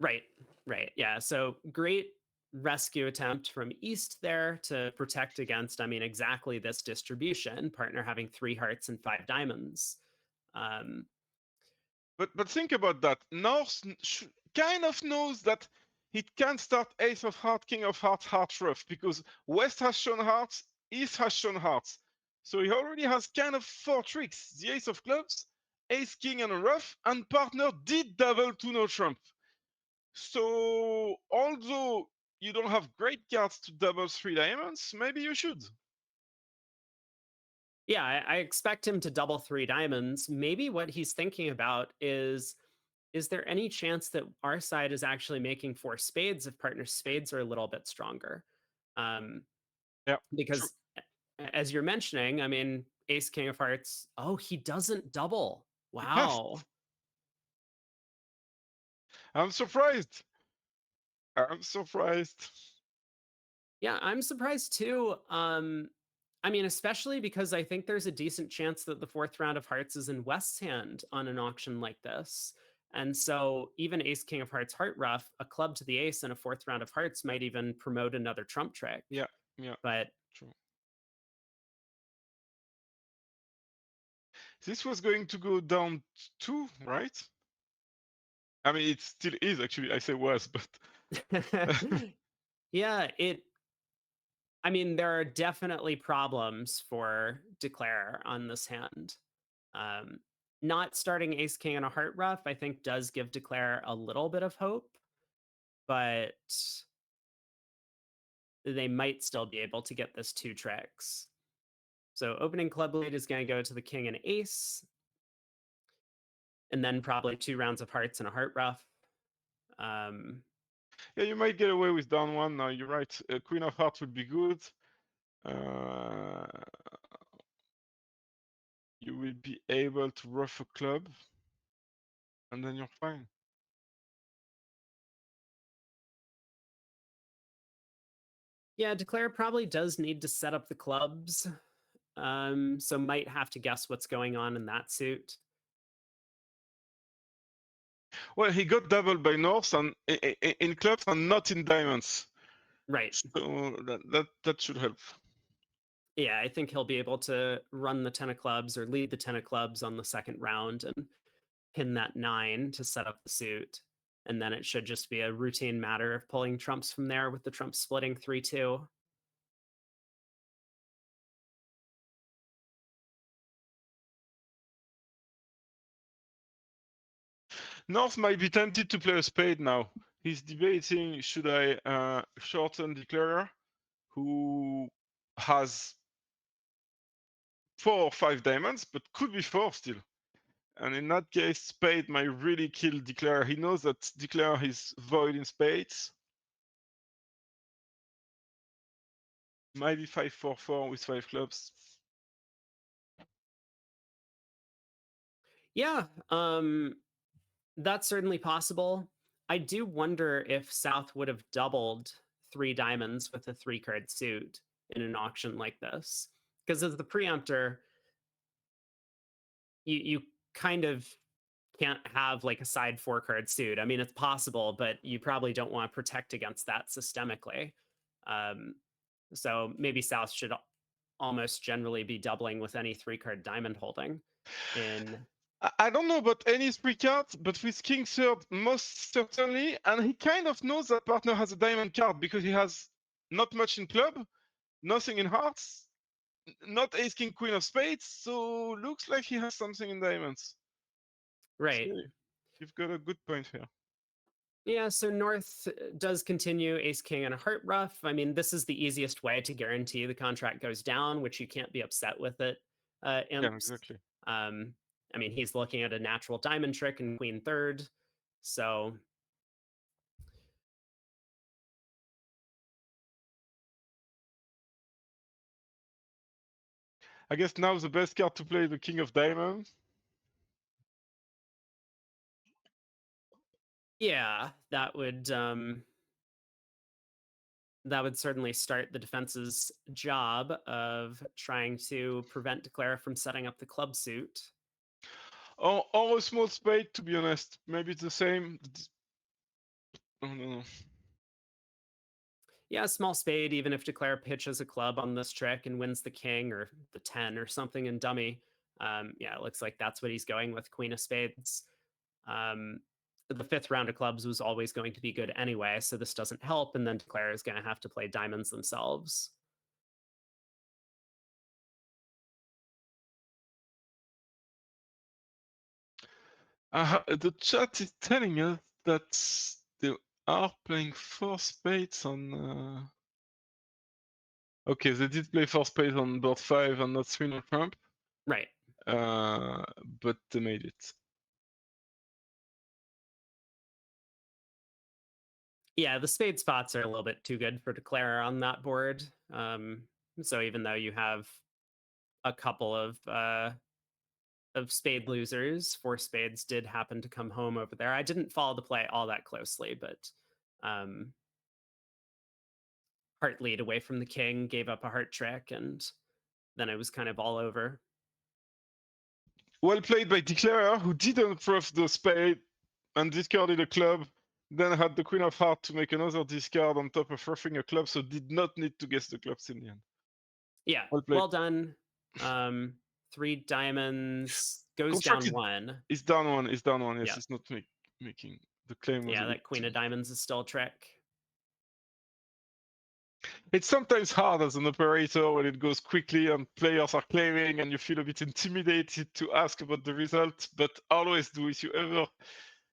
right, right. Yeah. So great rescue attempt from East there to protect against, I mean, exactly this distribution, partner having 3 hearts and 5 diamonds. Um, But think about that. North kind of knows that it can start ace of heart, king of hearts, heart rough, because West has shown hearts, East has shown hearts. So he already has kind of 4 tricks. The ace of clubs, ace, king, and a rough, and partner did double to no trump. So although you don't have great cards to double 3 diamonds, maybe you should. Yeah, I expect him to double 3 diamonds. Maybe what he's thinking about is there any chance that our side is actually making 4 spades if partner's spades are a little bit stronger? Um, Yeah, true. because as you're mentioning, I mean, ace king of hearts, oh, he doesn't double. He passed. Wow. I'm surprised. I'm surprised. Yeah, I'm surprised too. I mean, especially because I think there's a decent chance that the 4th round of hearts is in West's hand on an auction like this. And so even ace king of hearts heart rough, a club to the ace and a 4th round of hearts might even promote another trump trick. Yeah, yeah, But true. This was going to go down 2, right? I mean, it still is actually. I say was, but yeah, I mean, there are definitely problems for declare on this hand. Um, Not starting ace king on a heart rough, I think, does give declare a little bit of hope, but they might still be able to get this 2 tricks. So opening club lead is going to go to the king and ace, and then probably 2 rounds of hearts and a heart rough. Um, yeah, you might get away with down 1 now. You're right. Queen of Hearts would be good. Uh, you will be able to rough a club, and then you're fine. yeah, declare probably does need to set up the clubs, so might have to guess what's going on in that suit. Well, he got doubled by North and in clubs and not in diamonds. Right. So that should help. Yeah, I think he'll be able to run the 10 of clubs or lead the 10 of clubs on the 2nd round and pin that 9 to set up the suit. And then it should just be a routine matter of pulling trumps from there with the trump splitting 3-2. North might be tempted to play a spade now. He's debating, should I shorten Declarer, who has 4 or 5 diamonds, but could be 4 still. And in that case, spade might really kill Declare. He knows that Declare is void in spades. Maybe 5-4-4 with 5 clubs. Yeah, that's certainly possible. I do wonder if South would have doubled 3 diamonds with a 3-card suit in an auction like this. Because as the preemptor, you kind of can't have like a side 4-card suit. I mean, it's possible, but you probably don't want to protect against that systemically. Um, so maybe South should almost generally be doubling with any 3-card diamond holding in. I don't know about any three cards, but with king third, most certainly. And he kind of knows that partner has a diamond card because he has not much in club, nothing in hearts, not ace king queen of spades. So looks like he has something in diamonds. Right. So you've got a good point here. Yeah, so North does continue ace king and a heart ruff. I mean, this is the easiest way to guarantee the contract goes down, which you can't be upset with it. Yeah, Imps. exactly. Um, I mean, he's looking at a natural diamond trick and queen third. So I guess now the best card to play is the king of diamonds. yeah, that would certainly start the defense's job of trying to prevent Declara from setting up the club suit. Or a small spade, to be honest. Maybe it's the same. Oh, no. Yeah, small spade, even if Declare pitches a club on this trick and wins the king or the 10 or something in dummy. Yeah, it looks like that's what he's going with Queen of Spades. Um, the fifth round of clubs was always going to be good anyway, so this doesn't help. And then Declare is going to have to play diamonds themselves. The chat is telling us that they are playing four spades on. Okay, they did play four spades on board 5 and not 3 no trump. Right. But they made it. Yeah, the spade spots are a little bit too good for Declare on that board. So even though you have a couple of spade losers, four spades did happen to come home over there. I didn't follow the play all that closely, but um, heart lead away from the king, gave up a heart trick, and then it was kind of all over. Well played by Declarer, who didn't ruff the spade and discarded a club, then had the queen of heart to make another discard on top of ruffing a club, so did not need to guess the clubs in the end. Yeah, Well played. well done. Three diamonds goes down Constructed one. is down one, is down one. Yes, Yeah, it's not making the claim was yeah, a bit that queen too. of diamonds is still a trick. It's sometimes hard as an operator when it goes quickly and players are claiming and you feel a bit intimidated to ask about the result, but always do, if you ever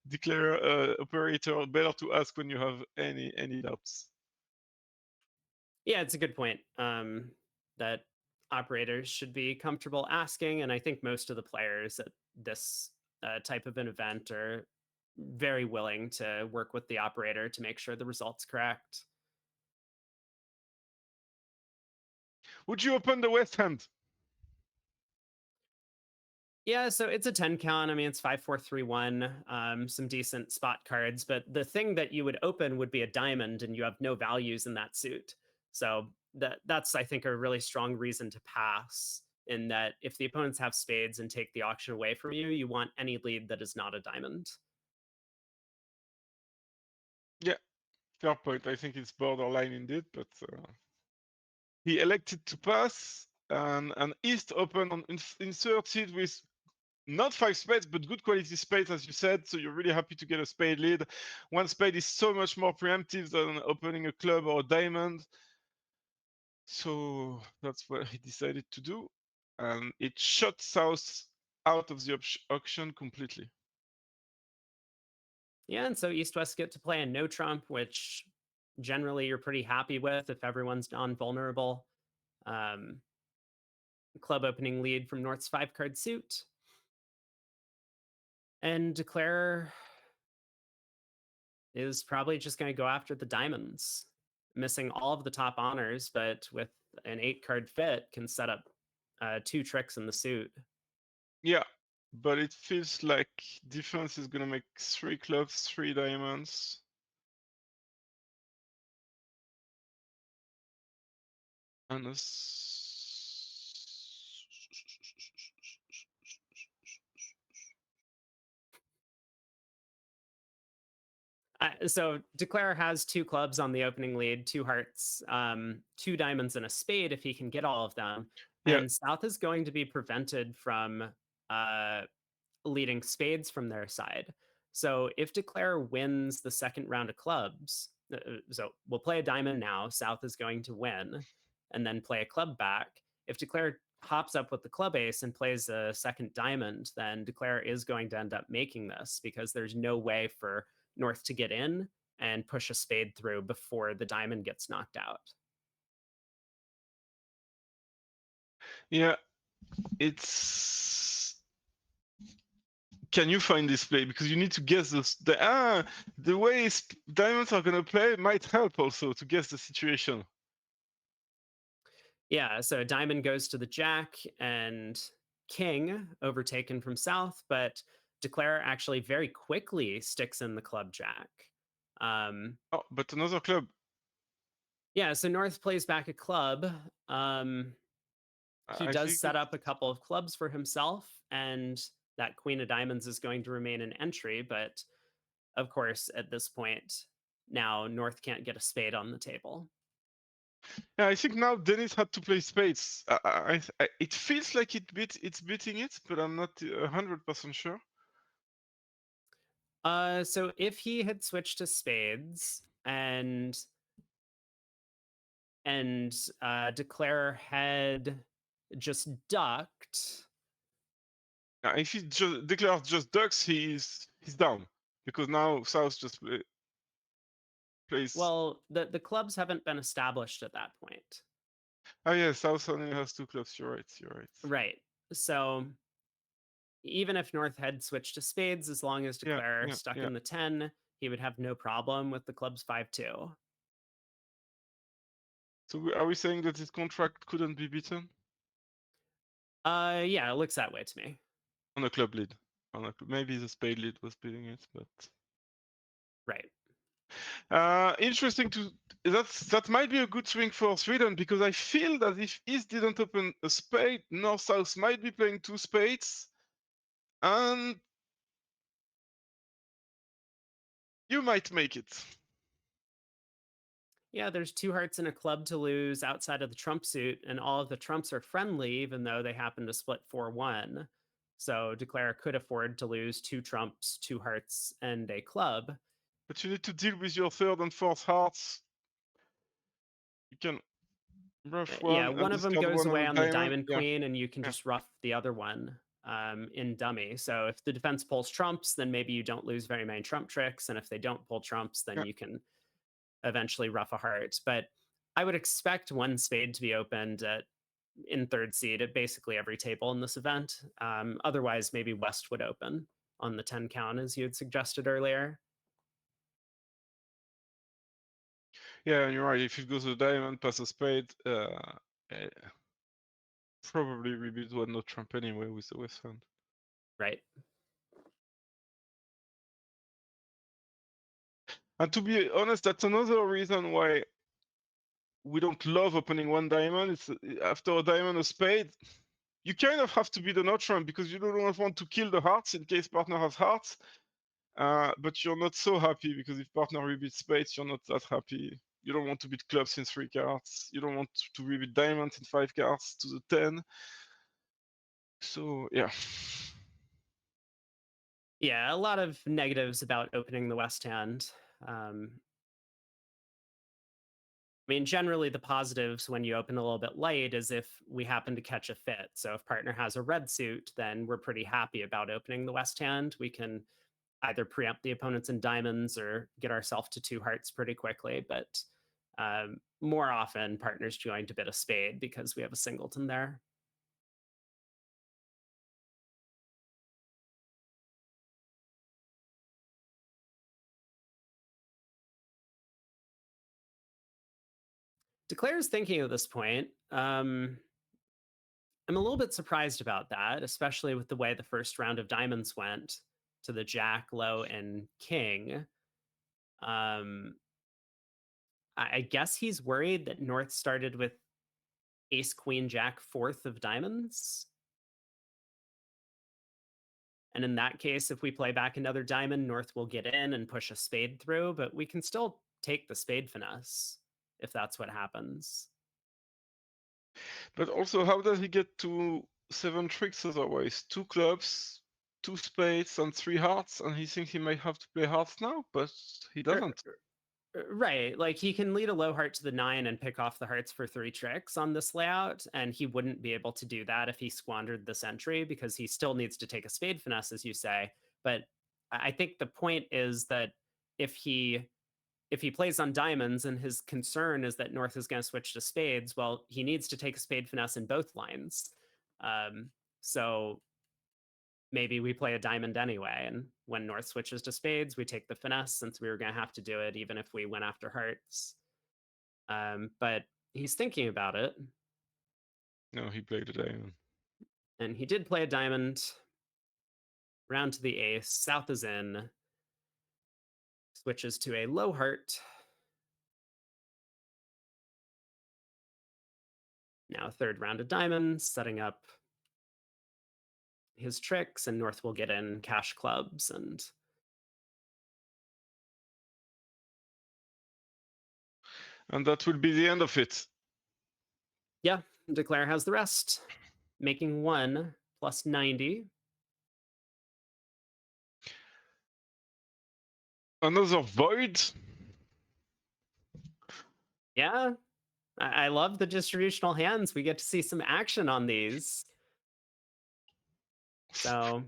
declare operator, better to ask when you have any doubts. Yeah, it's a good point. That operators should be comfortable asking, and I think most of the players at this type of an event are very willing to work with the operator to make sure the result's correct. Would you open the West Hand? Yeah, so it's a 10 count. I mean, it's 5 4 3 1, some decent spot cards, but the thing that you would open would be a diamond, and you have no values in that suit. So that's I think a really strong reason to pass. In that, if the opponents have spades and take the auction away from you, you want any lead that is not a diamond. Yeah, fair point. I think it's borderline indeed, but he elected to pass, and East open on inserted with not 5 spades, but good quality spades, as you said. So you're really happy to get a spade lead. One spade is so much more preemptive than opening a club or a diamond. So that's what he decided to do. And it shut South out of the auction completely. Yeah, and so East West get to play a no trump, which generally you're pretty happy with if everyone's non-vulnerable. Um, Club opening lead from North's 5 card suit. And Declare is probably just going to go after the diamonds, missing all of the top honors, but with an 8 card fit, can set up 2 tricks in the suit. Yeah, but it feels like defense is gonna make 3 clubs, 3 diamonds. And So Declare has 2 clubs on the opening lead, 2 hearts, 2 diamonds, and a spade if he can get all of them. yeah, And South is going to be prevented from leading spades from their side. So if Declare wins the second round of clubs, so we'll play a diamond now, South is going to win, and then play a club back. If Declare hops up with the club ace and plays a second diamond, then Declare is going to end up making this because there's no way for North to get in and push a spade through before the diamond gets knocked out. Yeah, it's. Can you find this play? Because you need to guess the way diamonds are gonna play might help also to guess the situation. Yeah, so diamond goes to the jack and king overtaken from South, but Declare actually very quickly sticks in the club jack. Um, Oh, but another club. yeah, so North plays back a club. Um, he I does think set up a couple of clubs for himself, and that queen of diamonds is going to remain an entry. But of course, at this point, now North can't get a spade on the table. yeah, I think now Dennis had to play spades. It feels like it's beating it, but I'm not 100% sure. So if he had switched to spades and Declare had just ducked. If he just declares just ducks, he's down because now South just plays. Well, the clubs haven't been established at that point. Oh yeah, South only has two clubs. You're right. You're right. Right. So even if North had switched to spades, as long as Yeah, Declare yeah, stuck yeah. in the 10, he would have no problem with the club's 5-2. So are we saying that this contract couldn't be beaten Yeah, it looks that way to me. on a club lead? Maybe the spade lead was beating it, but Right. interesting to that might be a good swing for Sweden because I feel that if East didn't open a spade, North South might be playing two spades, and you might make it. Yeah, there's two hearts and a club to lose outside of the trump suit, and all of the trumps are friendly, even though they happen to split 4-1. So Declare could afford to lose two trumps, two hearts, and a club. But you need to deal with your third and fourth hearts. You can rough Yeah, one and one of them discard goes one on away the on the diamond. diamond Yeah, queen, and you can yeah, just rough the other one in dummy. So if the defense pulls trumps, then maybe you don't lose very many trump tricks. And if they don't pull trumps, then yeah. you can eventually rough a heart. But I would expect one spade to be opened in third seed at basically every table in this event. Otherwise, maybe West would open on the 10 count, as you had suggested earlier. Yeah, and you're right. If it goes a diamond plus a spade, eh, probably rebuild one no trump anyway with the West hand. Right. And to be honest, that's another reason why we don't love opening one diamond. It's after a diamond, a spade. You kind of have to be the no trump because you don't want to kill the hearts in case partner has hearts. But you're not so happy because if partner rebeats spades, you're not that happy. You don't want to beat clubs in 3 cards. You don't want to rebeat diamonds in 5 cards to the 10. So yeah. Yeah, a lot of negatives about opening the West hand. I mean, generally, the positives when you open a little bit late is if we happen to catch a fit. So if partner has a red suit, then we're pretty happy about opening the West hand. We can either preempt the opponents in diamonds or get ourselves to two hearts pretty quickly. But more often, partner's going to bid a spade because we have a singleton there. Declare's thinking at this point. I'm a little bit surprised about that, especially with the way the first round of diamonds went to the jack, low, and king. Um, I guess he's worried that North started with ace, queen, jack, fourth of diamonds. And in that case, if we play back another diamond, North will get in and push a spade through, but we can still take the spade finesse if that's what happens. But also, how does he get to 7 tricks otherwise? 2 clubs, two spades and three hearts, and he thinks he might have to play hearts now, but he doesn't. Right. Like he can lead a low heart to the 9 and pick off the hearts for 3 tricks on this layout. And he wouldn't be able to do that if he squandered this entry because he still needs to take a spade finesse, as you say. But I think the point is that if he if he plays on diamonds and his concern is that North is going to switch to spades, well, he needs to take a spade finesse in both lines. So maybe we play a diamond anyway. And when North switches to spades, we take the finesse since we were going to have to do it even if we went after hearts. But he's thinking about it. No, he played a diamond. And he did play a diamond. Round to the ace. South is in. Switches to a low heart. Now third round of diamonds, setting up his tricks, and North will get in cash clubs and that will be the end of it. yeah, Declare has the rest, making 1 plus 90. Another void. Yeah, I love the distributional hands. We get to see some action on these. So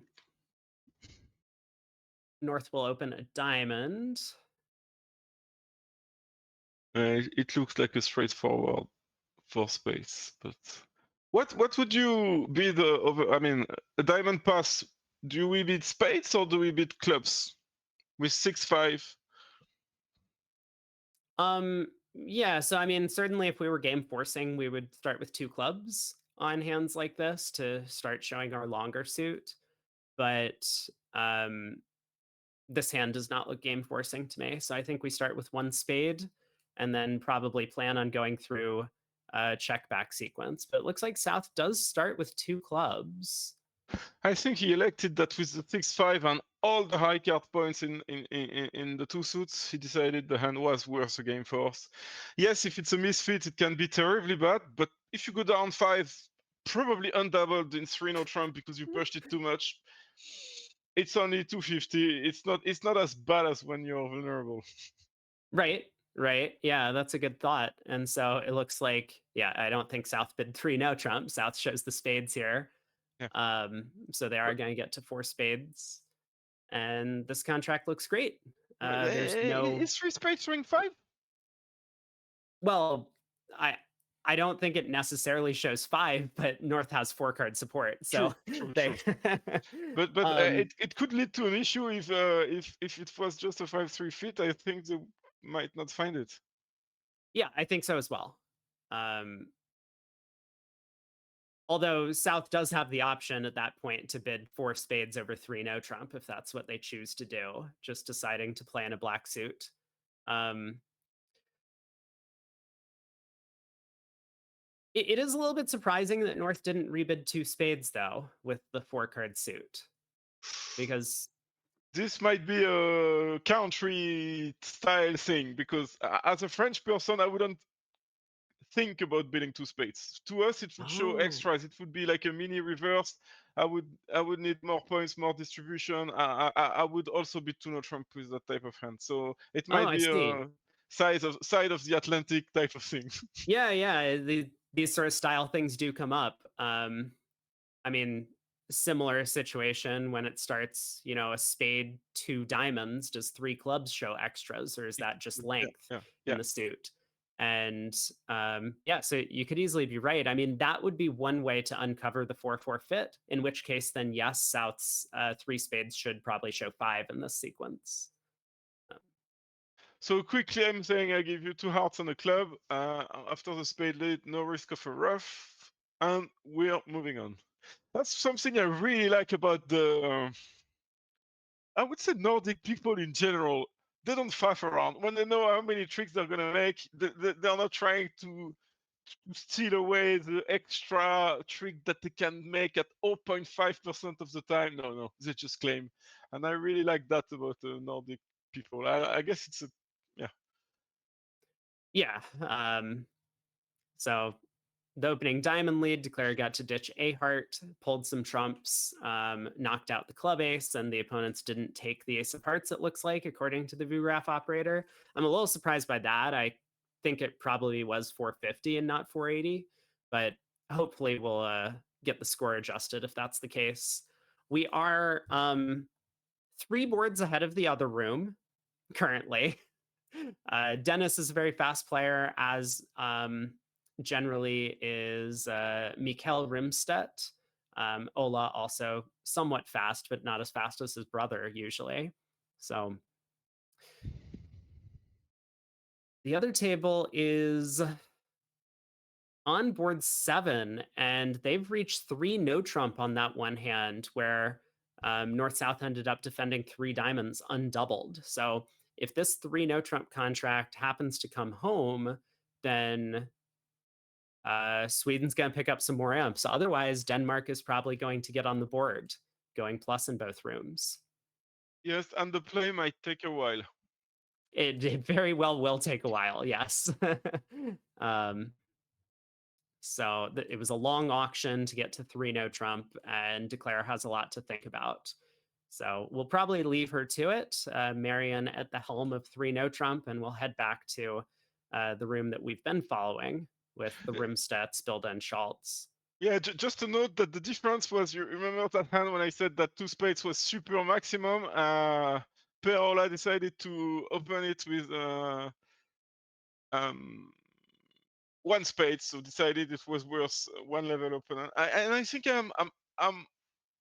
North will open a diamond. It looks like a straightforward 4 space, but what would you be the over? I mean, a diamond pass. Do we beat spades or do we beat clubs with 6-5? Yeah, so I mean, certainly if we were game forcing, we would start with 2 clubs on hands like this to start showing our longer suit. But um, this hand does not look game forcing to me. So I think we start with 1 spade and then probably plan on going through a check back sequence. But it looks like South does start with 2 clubs. I think he elected that with the 6-5 and all the high card points in the 2 suits, he decided the hand was worth a game force. Yes, if it's a misfit, it can be terribly bad, but if you go down 5, probably undoubled in 3-no trump because you pushed it too much, it's only 250. It's not as bad as when you're vulnerable. Right. Right. Yeah, that's a good thought. And so it looks like, yeah, I don't think South bid 3 no trump. South shows the spades here. Yeah. So they are going to get to 4 spades. And this contract looks great. There's no Is 3 spades ring 5? well, I don't think it necessarily shows 5, but North has 4 card support. So True. they But it could lead to an issue if it was just a 5-3 fit. I think they might not find it. yeah, I think so as well. Um, although South does have the option at that point to bid 4 spades over 3 no trump if that's what they choose to do, just deciding to play in a black suit. Um, it is a little bit surprising that North didn't rebid 2 spades though with the 4 card suit, because This might be a country style thing because as a French person, I wouldn't think about bidding 2 spades. To us, it would show oh, extras. It would be like a mini reverse. I would need more points, more distribution. I would also be 2-no trump with that type of hand. So it oh, might I be see. a side of the Atlantic type of thing. Yeah, yeah. These sort of style things do come up. I mean, similar situation when it starts, a spade, 2 diamonds. Does 3 clubs show extras, or is that just Yeah, length yeah, in yeah. the suit? And yeah, so you could easily be right. I mean, that would be one way to uncover the 4-4 fit, in which case, then yes, South's 3 spades should probably show 5 in this sequence. So quickly, I'm saying I give you 2 hearts and a club. After the spade lead, no risk of a rough, and we're moving on. That's something I really like about the, I would say Nordic people in general. They don't faff around. When they know how many tricks they're gonna make, they're not trying to steal away the extra trick that they can make at 0.5% of the time. No, they just claim. And I really like that about the Nordic people. I guess it's a, yeah. Yeah. So the opening diamond lead, Declare got to ditch a heart, pulled some trumps, knocked out the club ace, and the opponents didn't take the ace of hearts, it looks like, according to the VuGraph operator. I'm a little surprised by that. I think it probably was 450 and not 480, but hopefully we'll get the score adjusted if that's the case. We are 3 boards ahead of the other room currently. Dennis is a very fast player, as generally is Mikkel Rimstedt. Ola also somewhat fast, but not as fast as his brother usually. So the other table is on board 7, and they've reached 3 no trump on that one hand, where North South ended up defending 3 diamonds undoubled. So if this 3 no trump contract happens to come home, then Sweden's going to pick up some more amps. Otherwise, Denmark is probably going to get on the board, going plus in both rooms. Yes, and the play might take a while. It very well will take a while, yes. um, so it was a long auction to get to 3 no trump, and Declare has a lot to think about. So we'll probably leave her to it, Marion at the helm of 3 no trump, and we'll head back to the room that we've been following with the Rimstedts, Bilda, and Schultz. Yeah, just to note that the difference was, you remember that hand when I said that 2 spades was super maximum? Perola decided to open it with 1 spade, so decided it was worth 1 level open. And I think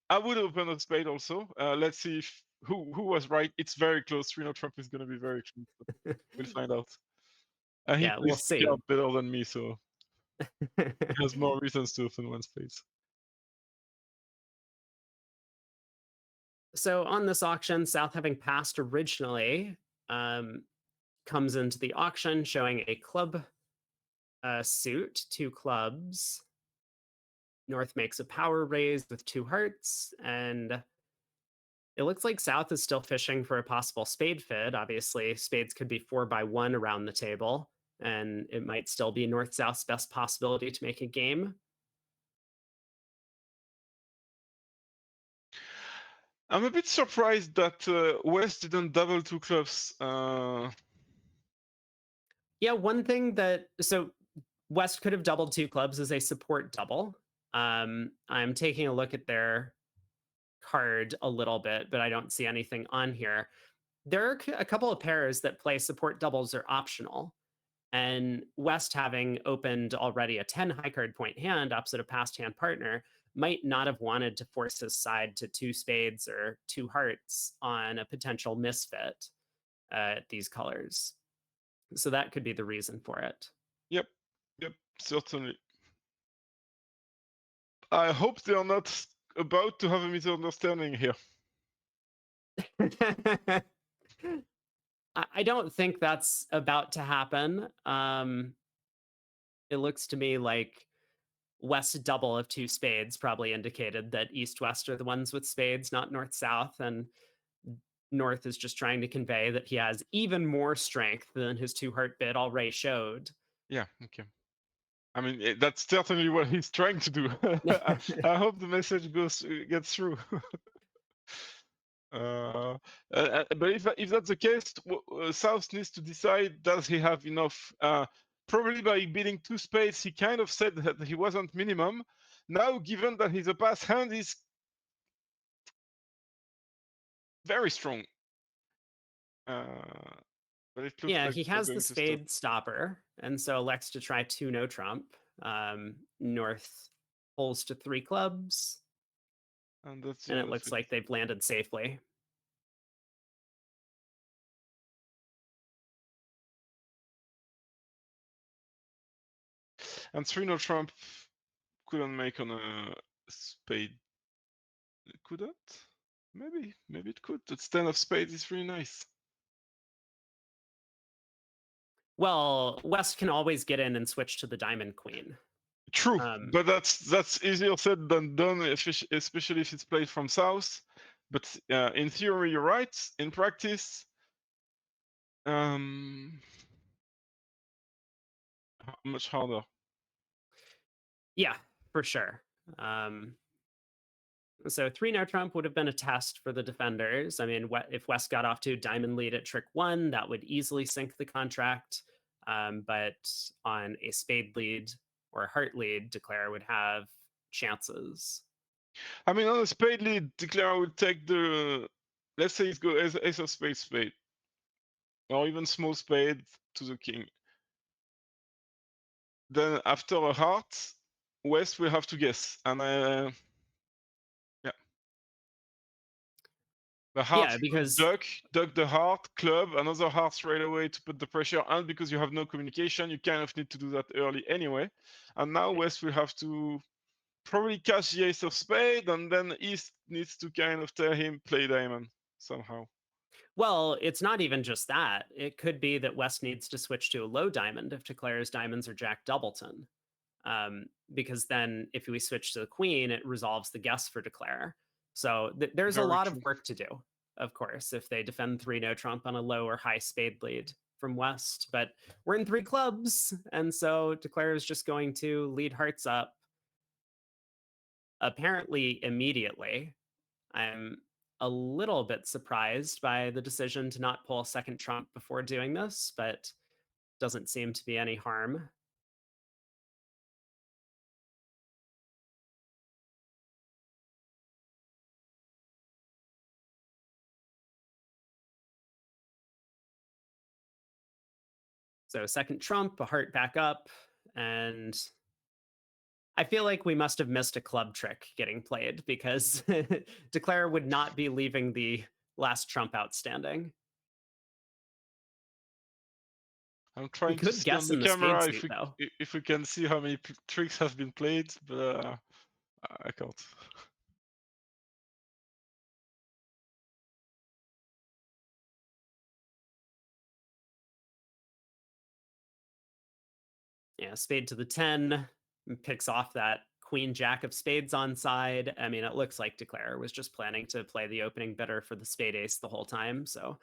I would open a spade also. Let's see if who was right. It's very close. 3 Trump is going to be very close. We'll find out. He Yeah, we'll plays the see. card better than me, so he has more reasons to open 1 spade. So on this auction, South, having passed originally, comes into the auction showing a club suit, 2 clubs. North makes a power raise with 2 hearts, and it looks like South is still fishing for a possible spade fid. Obviously, spades could be 4x1 around the table, and it might still be North South's best possibility to make a game. I'm a bit surprised that West didn't double 2 clubs. Yeah, one thing that so West could have doubled 2 clubs as a support double. I'm taking a look at their card a little bit, but I don't see anything on here. There are a couple of pairs that play support doubles are optional. And West, having opened already a 10 high card point hand opposite a past hand partner, might not have wanted to force his side to 2 spades or 2 hearts on a potential misfit at these colors. So that could be the reason for it. Yep, certainly. I hope they are not about to have a misunderstanding here. I don't think that's about to happen. It looks to me like West double of 2 spades probably indicated that East West are the ones with spades, not North South, and North is just trying to convey that he has even more strength than his 2 heart bid already showed. Yeah, okay. I mean, that's certainly what he's trying to do. I hope the message gets through. But if that's the case, South needs to decide, does he have enough? Probably by bidding 2 spades, he kind of said that he wasn't minimum. Now, given that he's a pass hand, he's very strong. But it looks Yeah, like he they're has the going to stop. spade stopper, and so elects to try 2 no trump. North pulls to 3 clubs, And that's and it looks like they've landed safely. And 3 no trump couldn't make on a spade. Could it? Maybe it could. The 10 of spades is really nice. Well, West can always get in and switch to the diamond queen. True, but that's easier said than done, especially if it's played from South. But in theory, you're right. In practice, much harder. Yeah, for sure. So 3 no trump would have been a test for the defenders. I mean, if West got off to a diamond lead at trick one, that would easily sink the contract. But on a spade lead or a heart lead, Declare would have chances. I mean, on a spade lead, Declare will take the, let's say it goes ace of spade, spade, or even small spade to the king. Then after a heart, West will have to guess, and yeah, the heart Yeah, he could because duck the heart, club, another heart straight away to put the pressure, and because you have no communication, you kind of need to do that early anyway. And now West will have to probably catch the ace of spade, and then East needs to kind of tell him play diamond somehow. well, it's not even just that. It could be that West needs to switch to a low diamond if Declare's diamonds are Jack Doubleton. Because then if we switch to the queen, it resolves the guess for Declare. So there's a Very lot of true. work to do, of course, if they defend 3 no trump on a low or high spade lead from West. But we're in 3 clubs, and so Declare is just going to lead hearts up apparently immediately. I'm a little bit surprised by the decision to not pull a second trump before doing this, but doesn't seem to be any harm. So second trump, a heart back up, and I feel like we must have missed a club trick getting played because Declare would not be leaving the last trump outstanding. I'm He trying to could see on guess the in the spade camera suit though. if we can see how many tricks have been played, but I can't. Yeah, spade to the 10, picks off that queen jack of spades on side. I mean, it looks like Declare was just planning to play the opening bidder for the spade ace the whole time, so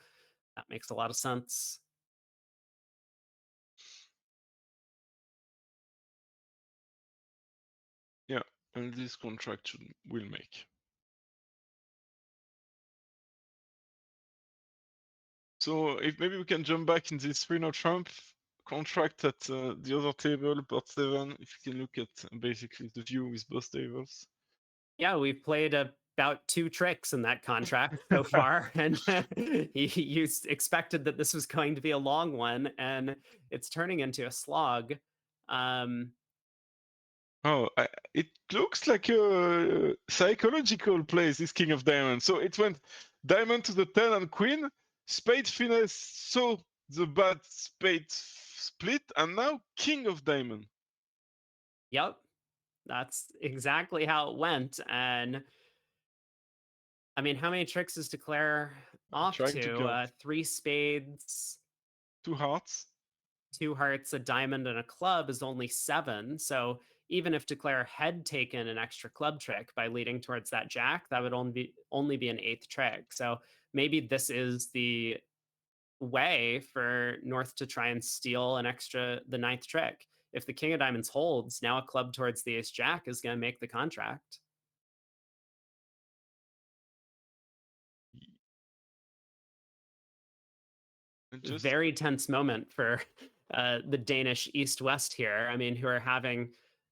that makes a lot of sense. Yeah, and this contract will make. So if maybe we can jump back in this 3 no trump contract at the other table, board 7, if you can look at basically the view with both tables. Yeah, we've played about 2 tricks in that contract so far, and you expected that this was going to be a long one, and it's turning into a slog. Um, Oh, it looks like a psychological play, this King of Diamonds. So it went diamond to the 10 and queen, spade finesse, so the bad spade split, and now King of Diamond. yep, that's exactly how it went, and I mean, how many tricks is Declare off Trying to to? count. 3 spades, Two hearts. 2 hearts, a diamond, and a club is only 7. So even if Declare had taken an extra club trick by leading towards that jack, that would only be an 8th trick. So maybe this is the way for North to try and steal the 9th trick. If the king of diamonds holds, now a club towards the ace jack is going to make the contract. Just Very tense moment for the Danish East West here. I mean, who are having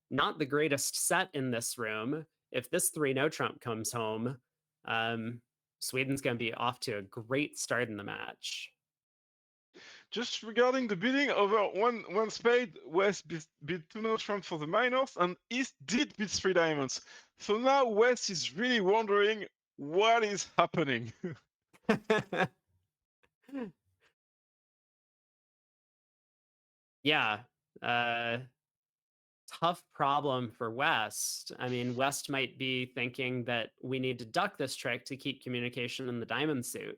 not the greatest set in this room. If this 3 no trump comes home, um, Sweden's going to be off to a great start in the match. just regarding the bidding over one spade, West bid 2 no trump for the minors, and East did bid 3 diamonds. So now West is really wondering what is happening. Yeah. Uh, Tough problem for West. I mean, West might be thinking that we need to duck this trick to keep communication in the diamond suit.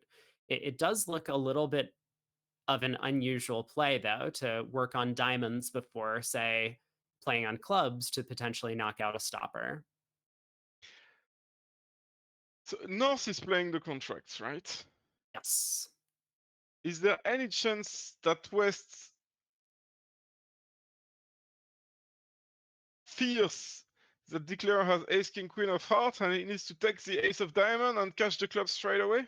It does look a little bit of an unusual play, though, to work on diamonds before, say, playing on clubs to potentially knock out a stopper. So North is playing the contracts, right? Yes. Is there any chance that West fears that declarer has ace king queen of hearts and he needs to take the ace of diamond and cash the clubs straight away?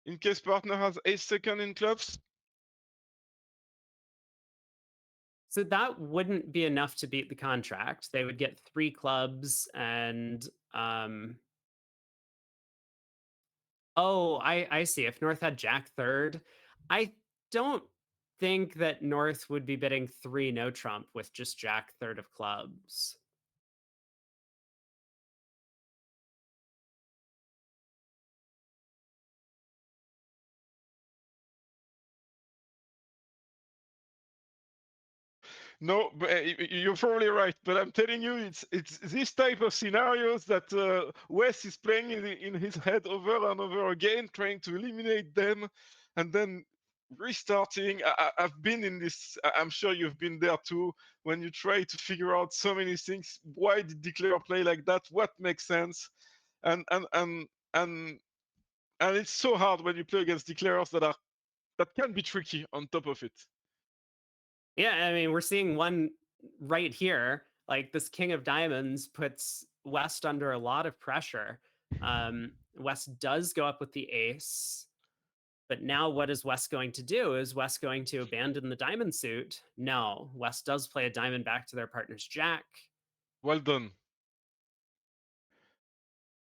In case partner has ace second in clubs? So that wouldn't be enough to beat the contract. They would get 3 clubs and, oh, I see. If North had jack third, I don't think that North would be bidding 3 no trump with just jack third of clubs. No, but you're probably right. But I'm telling you, it's this type of scenarios that Wes is playing in his head over and over again, trying to eliminate them, and then restarting. I've been in this. I'm sure you've been there too. When you try to figure out so many things, why did Declare play like that? What makes sense? And and and and and it's so hard when you play against declarers that can be tricky. On top of it. Yeah, I mean, we're seeing one right here. Like this king of diamonds puts West under a lot of pressure. West does go up with the ace, but now what is West going to do? Is West going to abandon the diamond suit? No, West does play a diamond back to their partner's jack. Well done.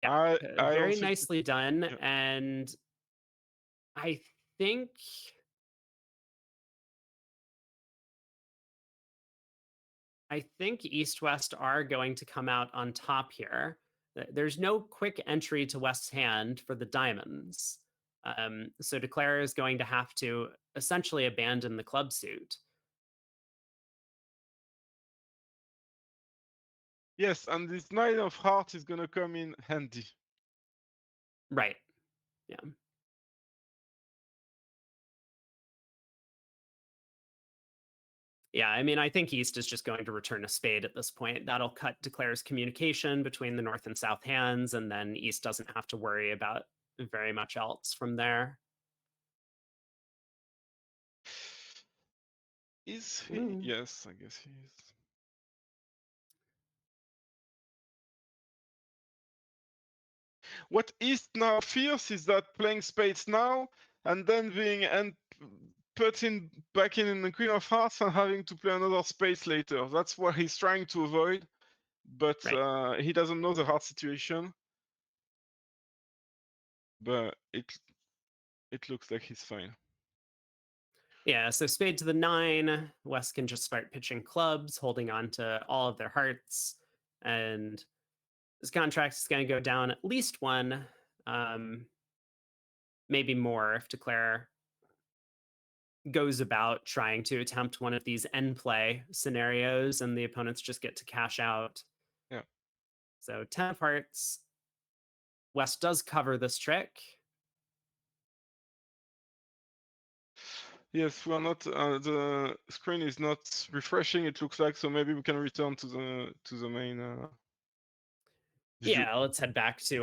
Yeah, I very also nicely done. yeah. And I think I think East West are going to come out on top here. There's no quick entry to West's hand for the diamonds. So Declare is going to have to essentially abandon the club suit. Yes, and this nine of hearts is gonna come in handy. Right. Yeah. Yeah, I mean, I think East is just going to return a spade at this point. That'll cut Declare's communication between the North and South hands, and then East doesn't have to worry about very much else from there. Is he? Mm. Yes, I guess he is. What East now fears is that playing spades now and then being put in back in the Queen of Hearts and having to play another spades later. That's what he's trying to avoid, but Right. he doesn't know the heart situation. But it looks like he's fine. Yeah, so spade to the 9. West can just start pitching clubs, holding on to all of their hearts. And this contract is going to go down at least 1, um, maybe more if Declare goes about trying to attempt one of these end play scenarios and the opponents just get to cash out. Yeah. So 10 of hearts. West does cover this trick. Yes, we are not. The screen is not refreshing. It looks like so. Maybe we can return to the main view. Yeah, let's head back to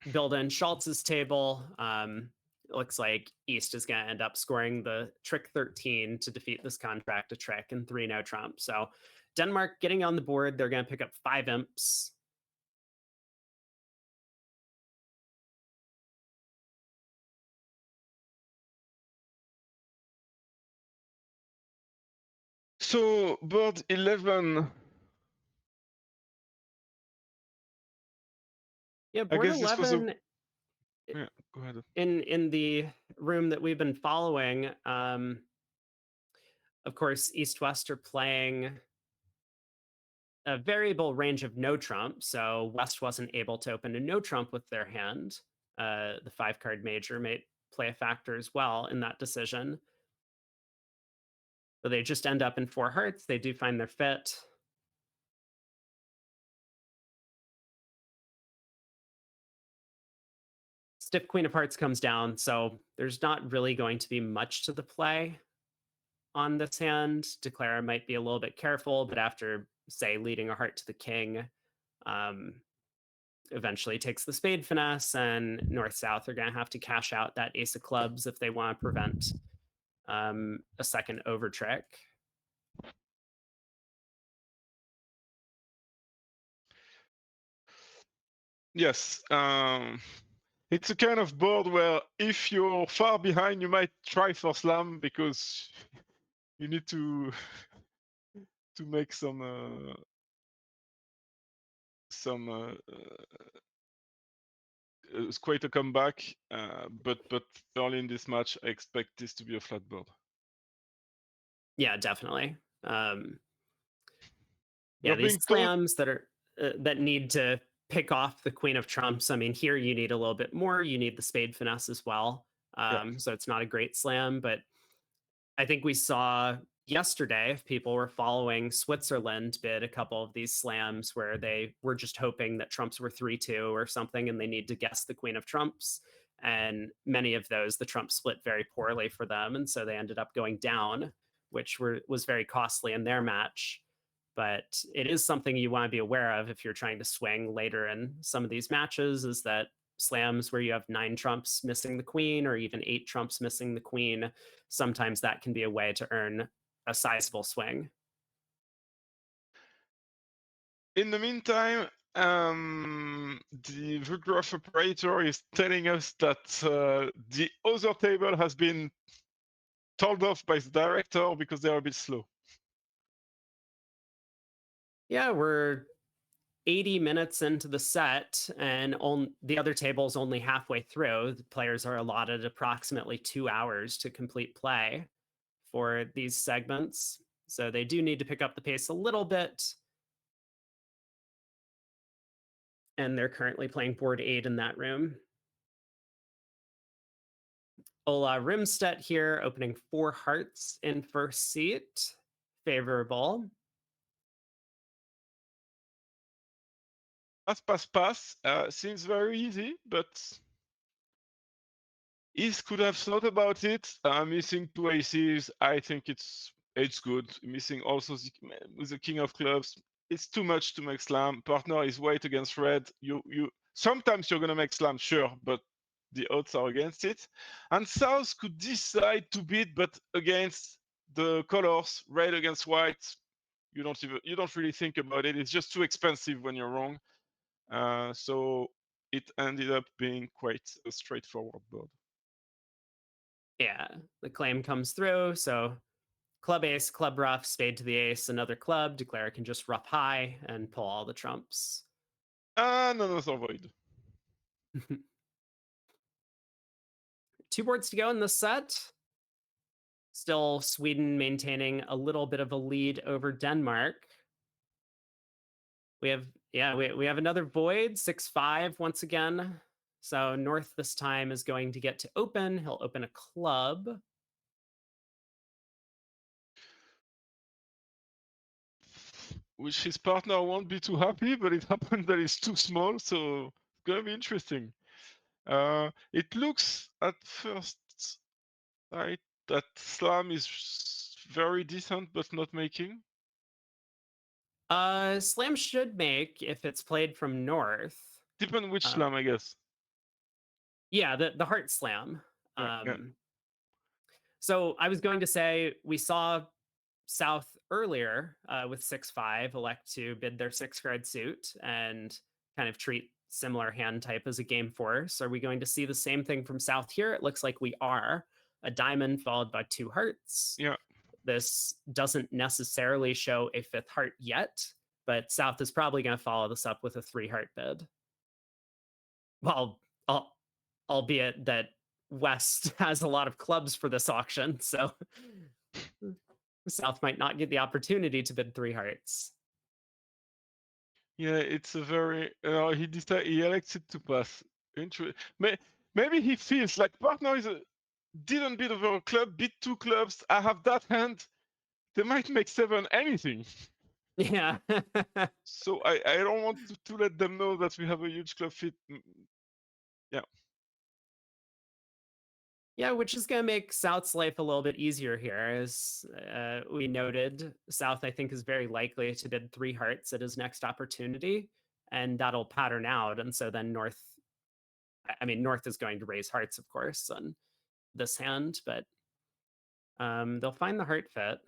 Bilda and Schultz's table. It looks like East is going to end up scoring the trick 13 to defeat this contract a trick and 3 no trump. So Denmark getting on the board, they're going to pick up 5 imps. So board 11. Yeah, I board guess this was a 11 yeah. Go ahead. in the room that we've been following. Of course, East West are playing a variable range of no trump, so West wasn't able to open a no trump with their hand. The 5-card major may play a factor as well in that decision. But they just end up in 4 hearts. They do find their fit. Stiff Queen of Hearts comes down, so there's not really going to be much to the play on this hand. Declare might be a little bit careful, but after, say, leading a heart to the king, um, eventually takes the spade finesse, and North-South are going to have to cash out that ace of clubs if they want to prevent a second overtrick. Yes. It's a kind of board where if you're far behind, you might try for slam because you need to make it's quite a comeback. But early in this match, I expect this to be a flat board. Yeah, definitely. Yeah, We're these being told, slams that need to pick off the queen of trumps. I mean, here you need a little bit more. You need the spade finesse as well. yeah. So it's not a great slam, but I think we saw yesterday, if people were following, Switzerland bid a couple of these slams where they were just hoping that trumps were 3-2 or something, and they need to guess the queen of trumps. And many of those, the trumps split very poorly for them, and so they ended up going down, which was very costly in their match. But it is something you want to be aware of if you're trying to swing later in some of these matches, is that slams where you have 9 trumps missing the queen or even 8 trumps missing the queen, sometimes that can be a way to earn a sizable swing. In the meantime, the graph operator is telling us that the other table has been told off by the director because they are a bit slow. Yeah, we're 80 minutes into the set, and the other table is only halfway through. The players are allotted approximately 2 hours to complete play for these segments. So they do need to pick up the pace a little bit. And they're currently playing board 8 in that room. Ola Rimstedt here, opening 4 hearts in first seat. Favorable. Pass. Seems very easy, but East could have thought about it. Missing 2 aces, I think it's good. Missing also with the king of clubs, it's too much to make slam. Partner is white against red. You sometimes you're gonna make slam, sure, but the odds are against it. And South could decide to beat, but against the colors, red against white, you don't really think about it. It's just too expensive when you're wrong. So it ended up being quite a straightforward board. Yeah, the claim comes through. So club ace, club ruff, spade to the ace, another club. Declare can just ruff high and pull all the trumps. Another void. 2 boards to go in this set. Still Sweden maintaining a little bit of a lead over Denmark. We have, yeah, we have another void, 6-5 once again. So North this time is going to get to open. He'll open a club. Which his partner won't be too happy, but it happened that it's too small, so it's gonna be interesting. It looks at first sight that slam is very decent, but not making. Slam should make if it's played from North. Depend which Uh, slam, I guess. yeah, the heart slam. Yeah. So I was going to say we saw South earlier with 6-5 elect to bid their 6 card suit and kind of treat similar hand type as a game force. Are we going to see the same thing from South here? It looks like we are. A diamond followed by 2 hearts. Yeah. This doesn't necessarily show a 5th heart yet, but South is probably going to follow this up with a 3 heart bid. Well, albeit that West has a lot of clubs for this auction, so South might not get the opportunity to bid 3 hearts. Yeah, it's a very he elected to pass. Maybe he feels like partner didn't bid over a club, bid 2 clubs. I have that hand. They might make 7 anything. Yeah. So I don't want to let them know that we have a huge club fit. Yeah. Yeah, which is going to make South's life a little bit easier here. As we noted, South, I think, is very likely to bid 3 hearts at his next opportunity, and that'll pattern out. And so then North, I mean, North is going to raise hearts, of course, on this hand, but they'll find the heart fit.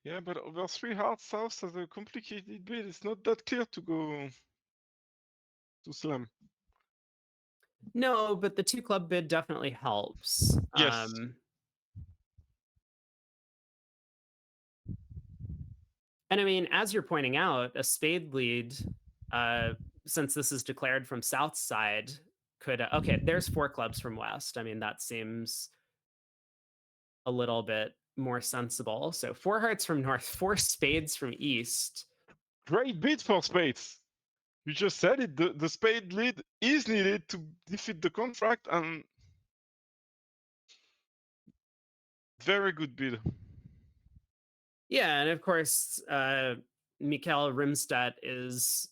Yeah, but over 3 hearts South has a complicated bid. It's not that clear to go. to slam. No, but the two club bid definitely helps. Yes. And I mean, as you're pointing out, a spade lead, uh, since this is declared from south side, could okay. There's four clubs from west. I mean, that seems a little bit more sensible. So four hearts from north, four spades from east. Great bid for spades. You just said it. The spade lead is needed to defeat the contract, and very good bid. Yeah, and of course, Mikael Rimstedt is,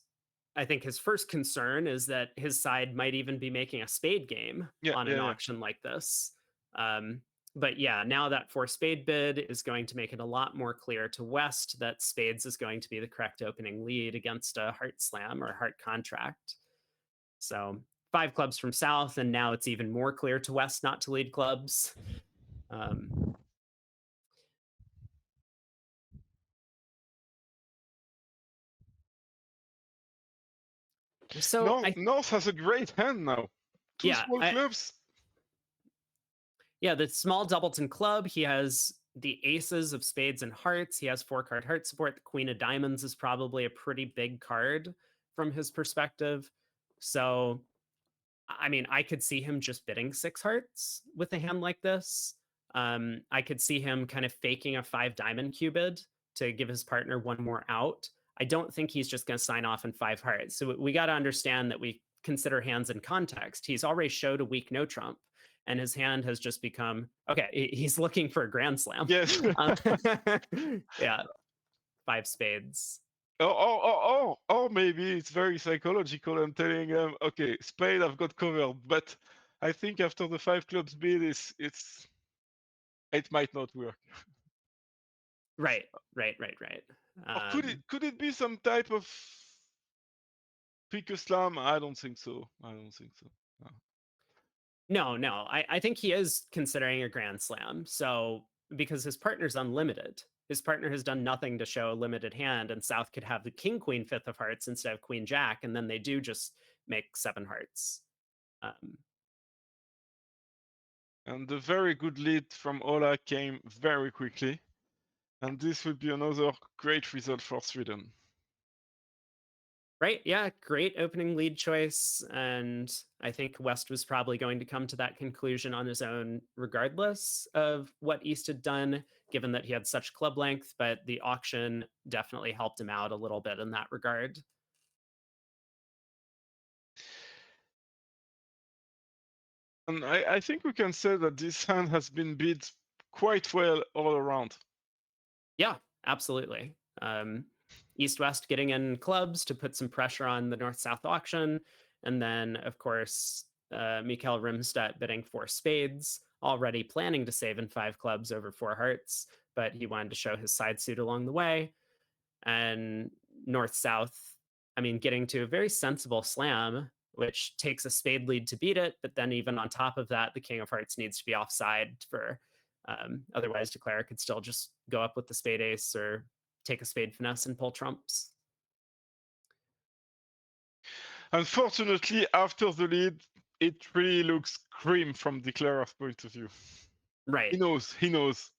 I think his first concern is that his side might even be making a spade game Yeah, on yeah, an yeah. auction like this. Um, but yeah, now that four spade bid is going to make it a lot more clear to West that spades is going to be the correct opening lead against a heart slam or heart contract. So five clubs from South, and now it's even more clear to West not to lead clubs. Um, so North, I North has a great hand now. Two yeah, small clubs. Yeah, the small Doubleton club, he has the aces of spades and hearts. He has four card heart support. The queen of diamonds is probably a pretty big card from his perspective. So, I mean, I could see him just bidding six hearts with a hand like this. I could see him kind of faking a five diamond cubid to give his partner one more out. I don't think he's just going to sign off in five hearts. So we got to understand that we consider hands in context. He's already showed a weak no trump, and his hand has just become okay. He's looking for a grand slam. Yes. Um, yeah, five spades. Or maybe it's very psychological. I'm telling them, okay, spade I've got covered, but I think after the five clubs bid, it might not work. Right, right. Or Um, could it be some type of pick a slam? I don't think so. No. No. I think he is considering a grand slam. So because his partner's unlimited, his partner has done nothing to show a limited hand, and South could have the king queen fifth of hearts instead of queen jack, and then they do just make seven hearts. Um, And the very good lead from Ola came very quickly. And this would be another great result for Sweden. right? Yeah, great opening lead choice, and I think West was probably going to come to that conclusion on his own, regardless of what East had done, given that he had such club length. But the auction definitely helped him out a little bit in that regard. And I think we can say that this hand has been bid quite well all around. Yeah, absolutely. East West getting in clubs to put some pressure on the North South auction. And then, of course, Mikael Rimstedt bidding four spades, already planning to save in five clubs over four hearts, but he wanted to show his side suit along the way. And North South, I mean, getting to a very sensible slam, which takes a spade lead to beat it. But then, even on top of that, the King of Hearts needs to be offside for otherwise, Declare could still just go up with the spade ace or take a spade finesse and pull trumps. Unfortunately, after the lead, it really looks grim from Declarer's point of view. Right. He knows.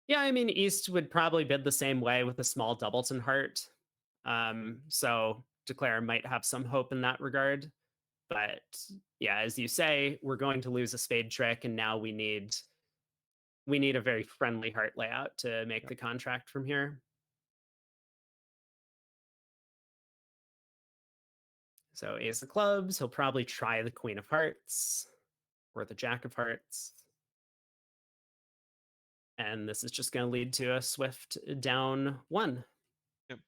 Yeah, I mean, East would probably bid the same way with a small Doubleton heart. So Declare might have some hope in that regard. But yeah, as you say, we're going to lose a spade trick, and now we need a very friendly heart layout to make Yeah. the contract from here. So ace of clubs, he'll probably try the queen of hearts or the jack of hearts. And this is just going to lead to a swift down one. Yep.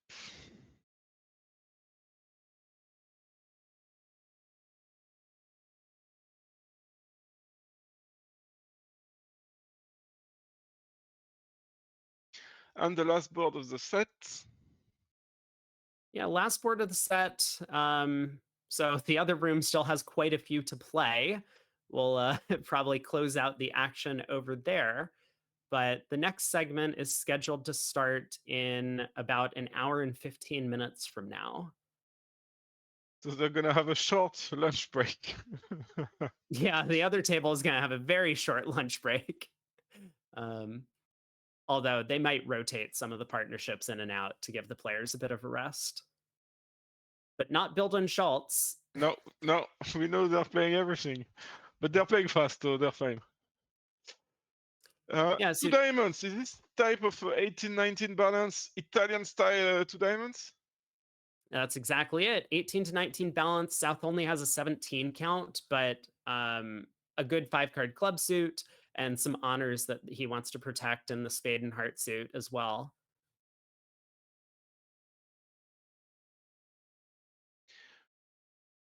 And the last board of the set. Yeah, last board of the set. So the other room still has quite a few to play. We'll probably close out the action over there. but the next segment is scheduled to start in about an hour and 15 minutes from now. So they're gonna have a short lunch break. Yeah, the other table is going to have a very short lunch break. Um, Although they might rotate some of the partnerships in and out to give the players a bit of a rest, but not Bilda and Schultz. No, no, we know they're playing everything, but they're playing fast, so they're fine. Yeah, Two so diamonds. Is this type of 18-19 balance Italian style two diamonds? that's exactly it. 18 to 19 balance. South only has a 17 count, but a good 5 card club suit and some honors that he wants to protect in the spade and heart suit as well.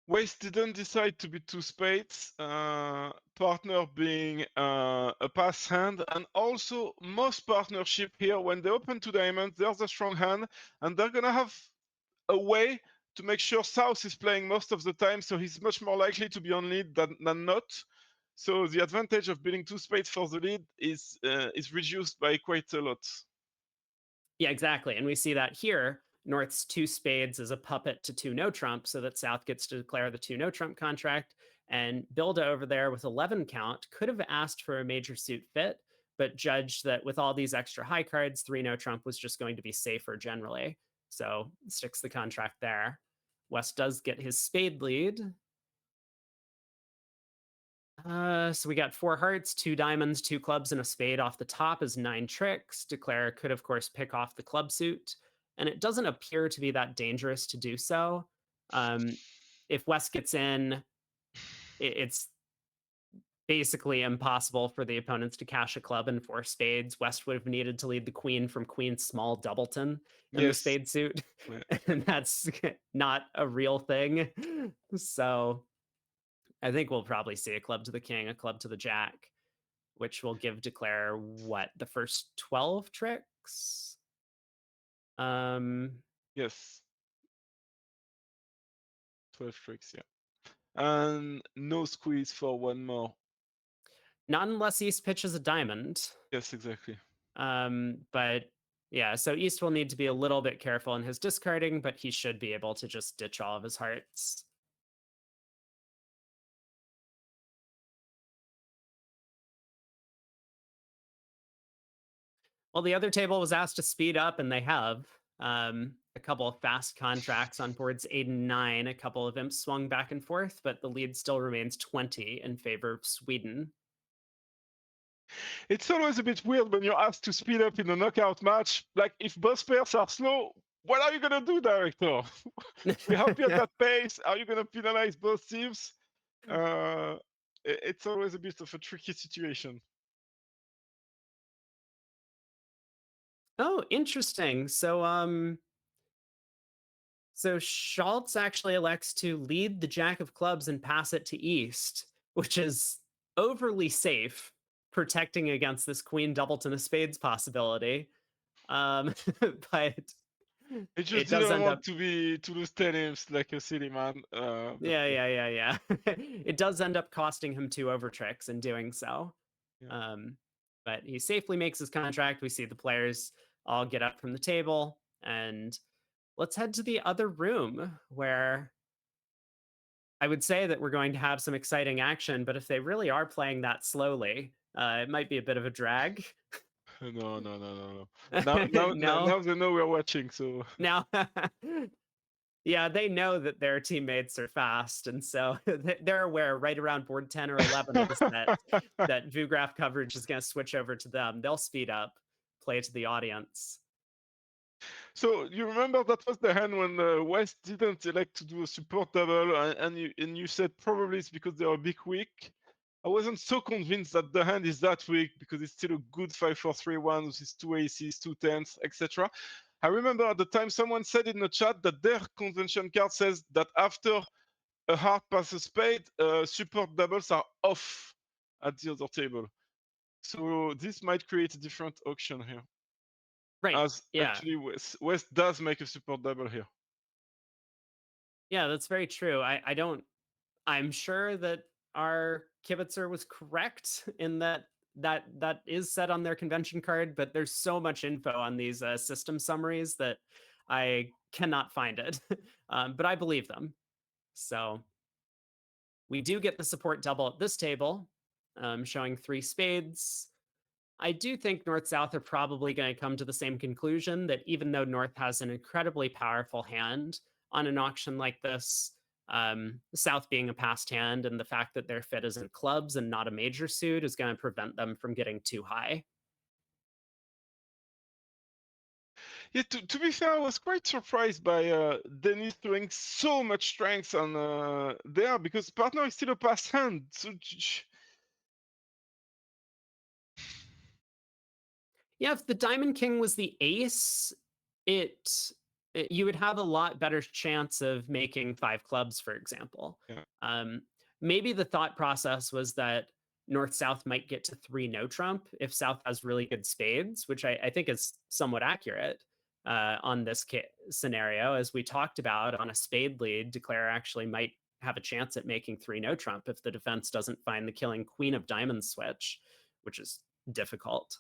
West didn't decide to be two spades, partner being a pass hand, and also most partnership here, when they open two diamonds, there's a strong hand, and they're gonna have a way to make sure South is playing most of the time, so he's much more likely to be on lead than not. So the advantage of beating two spades for the lead is reduced by quite a lot. Yeah, exactly. And we see that here. North's 2 spades is a puppet to 2 no trump, so that South gets to declare the 2 no trump contract. And Bilda over there with 11 count could have asked for a major suit fit, but judged that with all these extra high cards, 3 no trump was just going to be safer generally. So sticks the contract there. West does get his spade lead. So we got 4 hearts, 2 diamonds, 2 clubs, and a spade off the top is 9 tricks. Declare could, of course, pick off the club suit, and it doesn't appear to be that dangerous to do so. Um, if West gets in, it's basically impossible for the opponents to cash a club and 4 spades. West would have needed to lead the queen from queen small doubleton in the Yes. spade suit, Yeah. and that's not a real thing. So I think we'll probably see a club to the king, a club to the jack, which will give declare what the first 12 tricks. Yes. 12 tricks, yeah. And no squeeze for one more. Not unless East pitches a diamond. Yes, exactly. But yeah, so East will need to be a little bit careful in his discarding, but he should be able to just ditch all of his hearts. Well, the other table was asked to speed up, and they have. A couple of fast contracts on boards 8 and 9. A couple of imps swung back and forth, but the lead still remains 20 in favor of Sweden. It's always a bit weird when you're asked to speed up in a knockout match. Like, if both pairs are slow, what are you gonna do, director? We have you at that pace. Are you gonna penalize both teams? It's always a bit of a tricky situation. Oh, interesting. So Schultz actually elects to lead the jack of clubs and pass it to East, which is overly safe, protecting against this queen doubleton of spades possibility. Um, but He just it does didn't end want up, to lose 10 imps like a silly man. But yeah. It does end up costing him 2 overtricks in doing so. yeah. Um, but he safely makes his contract. We see the players all get up from the table, and let's head to the other room where I would say that we're going to have some exciting action, but if they really are playing that slowly, it might be a bit of a drag. No. No, Now they know we're watching, so now, yeah, they know that their teammates are fast, and so they're aware right around board 10 or 11 of the set that VuGraph coverage is going to switch over to them. They'll speed up, play to the audience. So you remember that was the hand when West didn't elect to do a support double, and you said probably it's because they are a bit weak. I wasn't so convinced that the hand is that weak because it's still a good 5-4-3-1 with his 2 aces, 2 10s, etc. I remember at the time someone said in the chat that their convention card says that after a heart passes spade, support doubles are off at the other table. So this might create a different auction here. Right. As Yeah. actually West does make a support double here. Yeah, that's very true. I'm sure that our kibitzer was correct in that that is said on their convention card, but there's so much info on these system summaries that I cannot find it. But I believe them. So we do get the support double at this table, showing three spades. I do think North South are probably going to come to the same conclusion that even though North has an incredibly powerful hand on an auction like this, South being a passed hand and the fact that their fit is in clubs and not a major suit is going to prevent them from getting too high. Yeah, to be fair, I was quite surprised by Denis throwing so much strength on there because partner is still a pass hand. So Yeah, if the Diamond King was the ace, it, you would have a lot better chance of making five clubs, for example. yeah. Um, Maybe the thought process was that North South might get to three no trump if South has really good spades, which I think is somewhat accurate on this scenario. As we talked about, on a spade lead, Declare actually might have a chance at making three no trump if the defense doesn't find the killing Queen of Diamonds switch, which is difficult.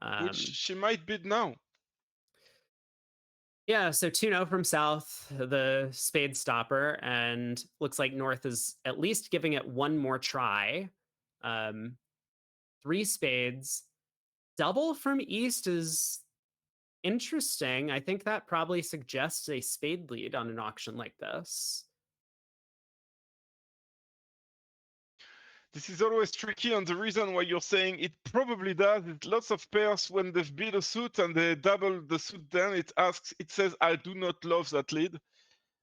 Which Um, she might bid now. yeah, so 2-0 from South, the spade stopper, and looks like North is at least giving it one more try. Um, Three spades. Double from East is interesting. I think that probably suggests a spade lead on an auction like this. This is always tricky, and the reason why you're saying it probably does is lots of pairs when they've bid a suit and they double the suit, then it says I do not love that lead.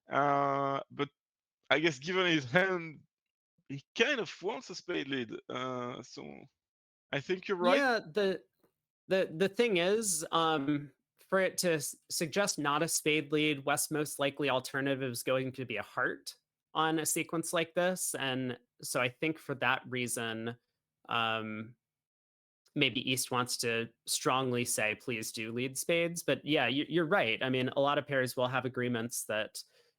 But I guess given his hand, he kind of wants a spade lead. So I think you're right. Yeah, the thing is, for it to suggest not a spade lead, West's most likely alternative is going to be a heart on a sequence like this, and so I think for that reason, um, maybe East wants to strongly say, please do lead spades. But yeah, you're right. I mean, a lot of pairs will have agreements that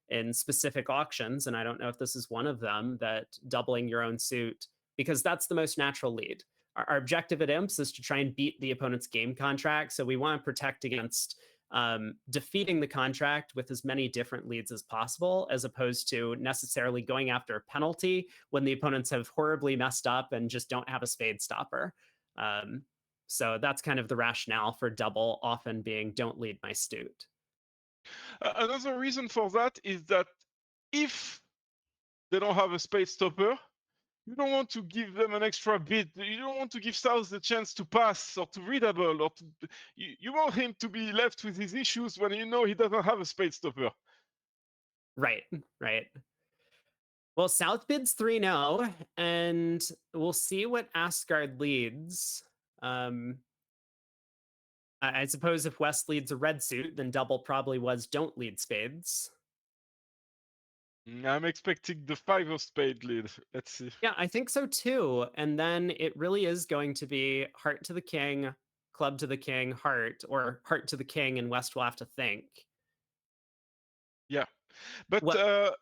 in specific auctions, and I don't know if this is one of them, that doubling your own suit, because that's the most natural lead. Our objective at imps is to try and beat the opponent's game contract. So we want to protect against defeating the contract with as many different leads as possible, as opposed to necessarily going after a penalty when the opponents have horribly messed up and just don't have a spade stopper. Um, so that's kind of the rationale for double often being don't lead my suit. Another reason for that is that if they don't have a spade stopper, you don't want to give them an extra bid. You don't want to give South the chance to pass or to redouble, or you want him to be left with his issues when you know he doesn't have a spade stopper. Right, right. Well, South bids 3-0, and we'll see what Asgard leads. I suppose if West leads a red suit, then double probably was don't lead spades. I'm expecting the five of spade lead. Let's see. Yeah, I think so too. And then it really is going to be heart to the king, club to the king, heart, or heart to the king, and West will have to think. Yeah, but What?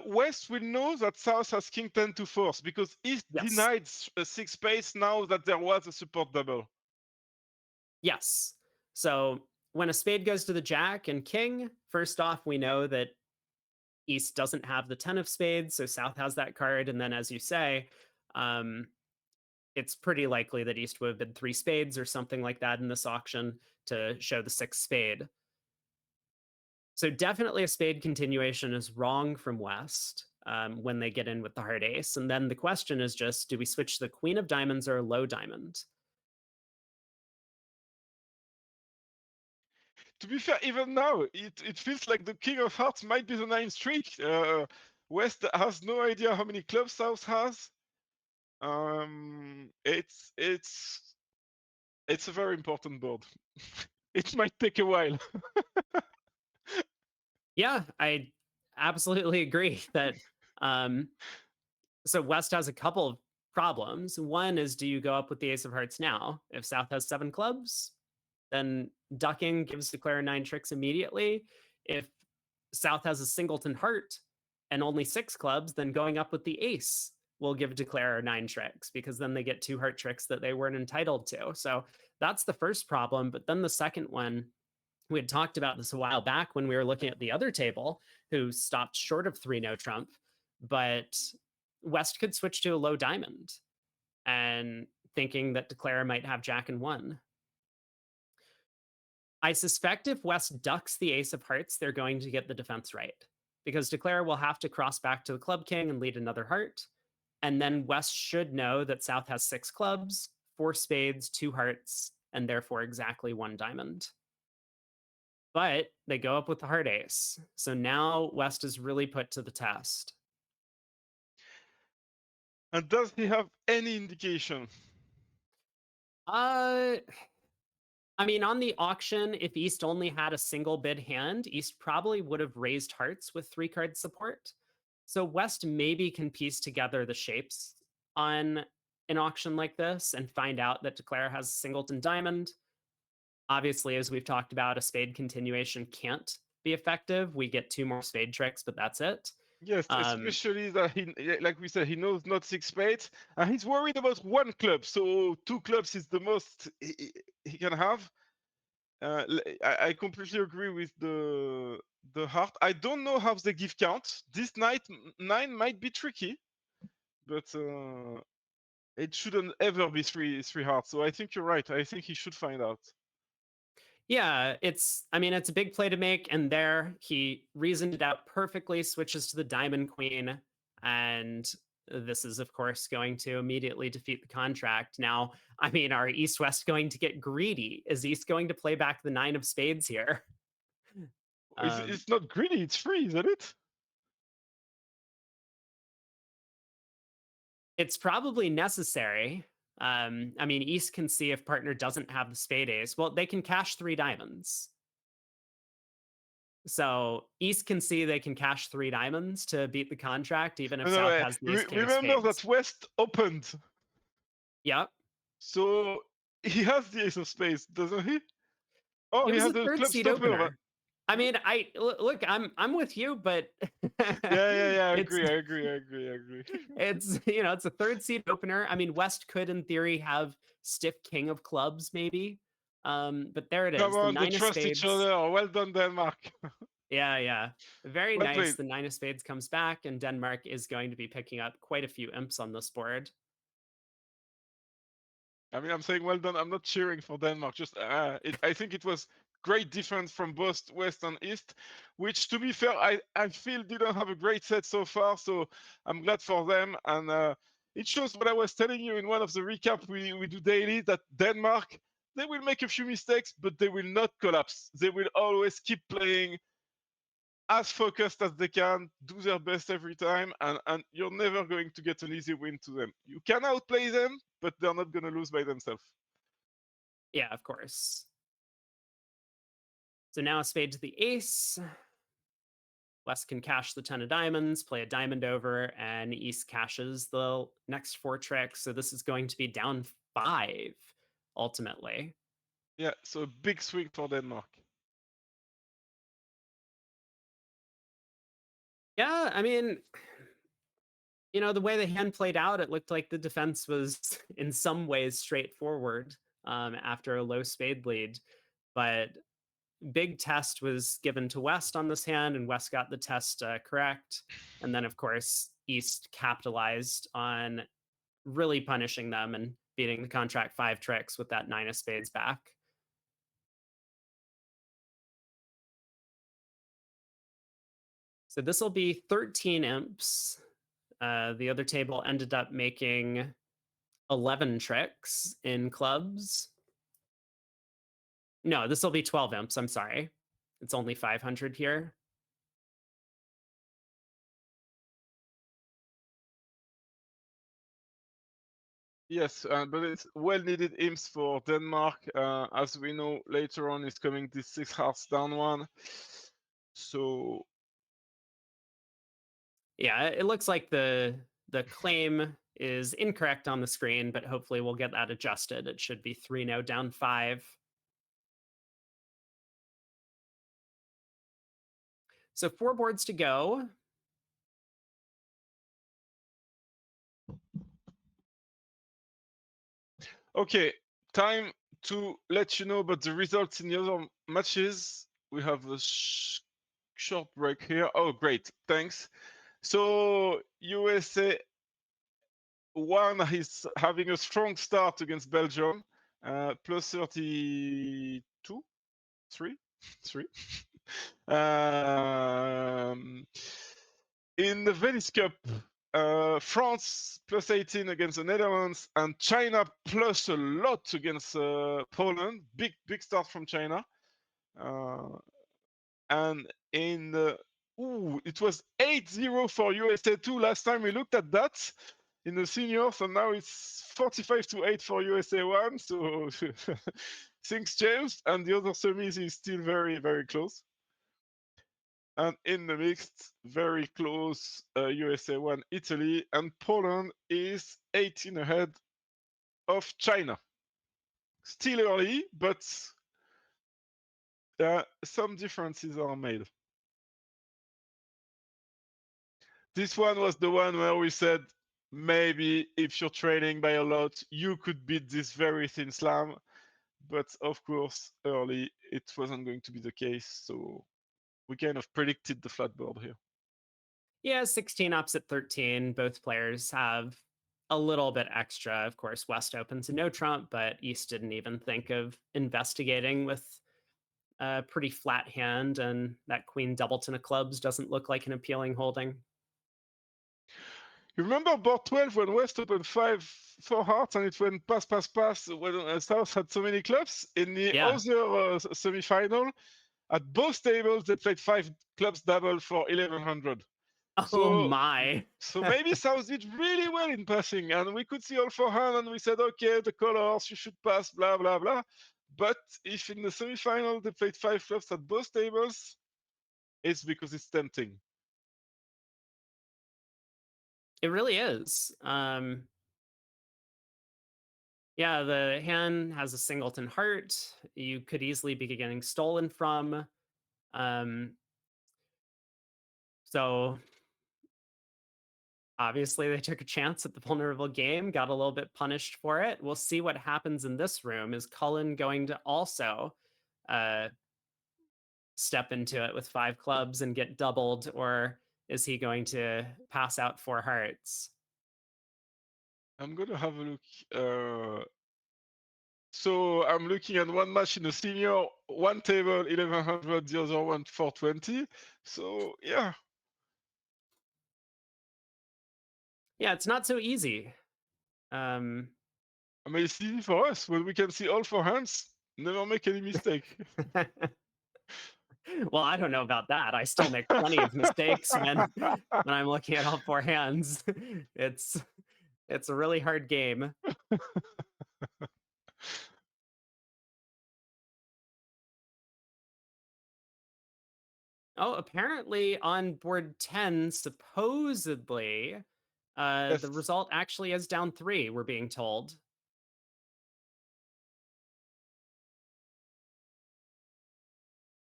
West will know that South has king 10 to force because East Yes. denied a six space now that there was a support double. Yes. So when a spade goes to the jack and king, first off, we know that East doesn't have the 10 of spades, so South has that card. And then, as you say, um, it's pretty likely that East would have been three spades or something like that in this auction to show the sixth spade. So definitely a spade continuation is wrong from West when they get in with the hard ace. And then the question is just, do we switch the queen of diamonds or a low diamond? To be fair, even now, it feels like the king of hearts might be the 9th streak. West has no idea how many clubs South has. It's a very important board. It might take a while. Yeah, I absolutely agree that um, so West has a couple of problems. One is, do you go up with the ace of hearts now? If South has seven clubs, then ducking gives Declare nine tricks immediately. If South has a singleton heart and only six clubs, then going up with the ace will give Declare 9 tricks because then they get 2 heart tricks that they weren't entitled to. So that's the first problem. But then the second one, we had talked about this a while back when we were looking at the other table, who stopped short of 3 no trump, but West could switch to a low diamond and thinking that Declare might have Jack and 1. I suspect if West ducks the ace of hearts, they're going to get the defense right because Declare will have to cross back to the club king and lead another heart. And then West should know that South has 6 clubs, 4 spades, 2 hearts, and therefore exactly 1 diamond. But they go up with the heart ace. So now West is really put to the test. And does he have any indication? Uh, I mean, on the auction, if East only had a single bid hand, East probably would have raised hearts with 3 card support. So West maybe can piece together the shapes on an auction like this and find out that Declare has singleton diamond. Obviously, as we've talked about, a spade continuation can't be effective. We get 2 more spade tricks, but that's it. Yes, especially that like we said, he knows not 6 spades, and he's worried about 1 club. So 2 clubs is the most he can have. I completely agree with the heart. I don't know how they give count. This night 9 might be tricky, but it shouldn't ever be three hearts. So I think you're right. I think he should find out. Yeah, I mean, it's a big play to make. And there he reasoned it out perfectly, switches to the diamond queen. And this is, of course, going to immediately defeat the contract. Now, I mean, are East West going to get greedy? Is East going to play back the 9 of spades here? It's not greedy. It's free, isn't it? It's probably necessary. I mean, East can see if partner doesn't have the spade ace. Well, they can cash 3 diamonds. So East can see they can cash 3 diamonds to beat the contract, even if No, no, South has the ace king of remember spades. that West opened. Yep. So he has the ace of spades, doesn't he? Oh, It he was has a the third club seed stopper. opener. I mean, look, I'm with you, but Yeah. I it's agree. it's it's a third seed opener. I mean, West could in theory have stiff king of clubs maybe. But there it Come is, the on, they 9 of trust each spades. other. Well done, Denmark. Yeah. Very Well nice. played. The 9 of spades comes back, and Denmark is going to be picking up quite a few imps on this board. I mean, I'm saying well done. I'm not cheering for Denmark. Just I think it was great defense from both West and East, which, to be fair, I feel didn't have a great set so far. So I'm glad for them, and it shows what I was telling you in one of the recap we do daily, that Denmark, they will make a few mistakes, but they will not collapse. They will always keep playing as focused as they can, do their best every time, and you're never going to get an easy win to them. You can outplay them, but they're not going to lose by themselves. Yeah, of course. So now a spade to the ace. West can cash the 10 of diamonds, play a diamond over, and East cashes the next 4 tricks. So this is going to be down 5 ultimately. Yeah, so a big swing for Denmark. Yeah, I mean, the way the hand played out, it looked like the defense was in some ways straightforward after a low spade lead. But big test was given to West on this hand, and West got the test correct. And then, of course, East capitalized on really punishing them and beating the contract 5 tricks with that 9 of spades back. So this will be 13 imps. The other table ended up making 11 tricks in clubs. No, this will be 12 imps. I'm sorry. It's only 500 here. Yes, but it's well-needed imps for Denmark. As we know, later on is coming this 6 hearts down one. So yeah, it looks like the claim is incorrect on the screen, but hopefully we'll get that adjusted. It should be 3-0 down 5. So 4 boards to go. Okay, time to let you know about the results in the other matches. We have a short break here. Oh, great, thanks. So USA1 is having a strong start against Belgium, plus 32, 3, 3. In the Venice Cup, France plus 18 against the Netherlands, and China plus a lot against Poland. Big start from China. And in the it was 8-0 for USA2 last time we looked at that in the seniors, and now it's 45-8 for USA1. So things changed, and the other semis is still very close. And in the mixed, very close, USA1 Italy, and Poland is 18 ahead of China. Still early, but some differences are made. This one was the one where we said, maybe if you're trailing by a lot, you could beat this very thin slam. But of course, early, it wasn't going to be the case. So we kind of predicted the flat board here. Yeah, 16 ups at 13. Both players have a little bit extra. Of course, West opens a no trump, but East didn't even think of investigating with a pretty flat hand, and that Queen Doubleton of clubs doesn't look like an appealing holding. You remember board 12 when West opened 4 hearts and it went pass when South had so many clubs? In the Yeah. other semi-final, at both tables, they played 5 clubs double for 1100. Oh So my. so maybe South did really well in passing, and we could see all forehand, and we said, okay, the colors, you should pass, blah, blah, blah. But if in the semi-final they played 5 clubs at both tables, it's because it's tempting. It really is. Yeah, the hand has a singleton heart. You could easily be getting stolen from. Um, so obviously they took a chance at the vulnerable game, got a little bit punished for it. We'll see what happens in this room. Is Cullen going to also uh, step into it with 5 clubs and get doubled, or is he going to pass out 4 hearts? I'm going to have a look. So I'm looking at one match in the senior, one table 1100, the other one 420. So yeah. Yeah, it's not so easy. I mean, it's easy for us when we can see all 4 hands, never make any mistake. Well, I don't know about that. I still make plenty of mistakes when I'm looking at all 4 hands. It's it's a really hard game. Oh, apparently on board 10, supposedly, the Yes. result actually is down 3, we're being told.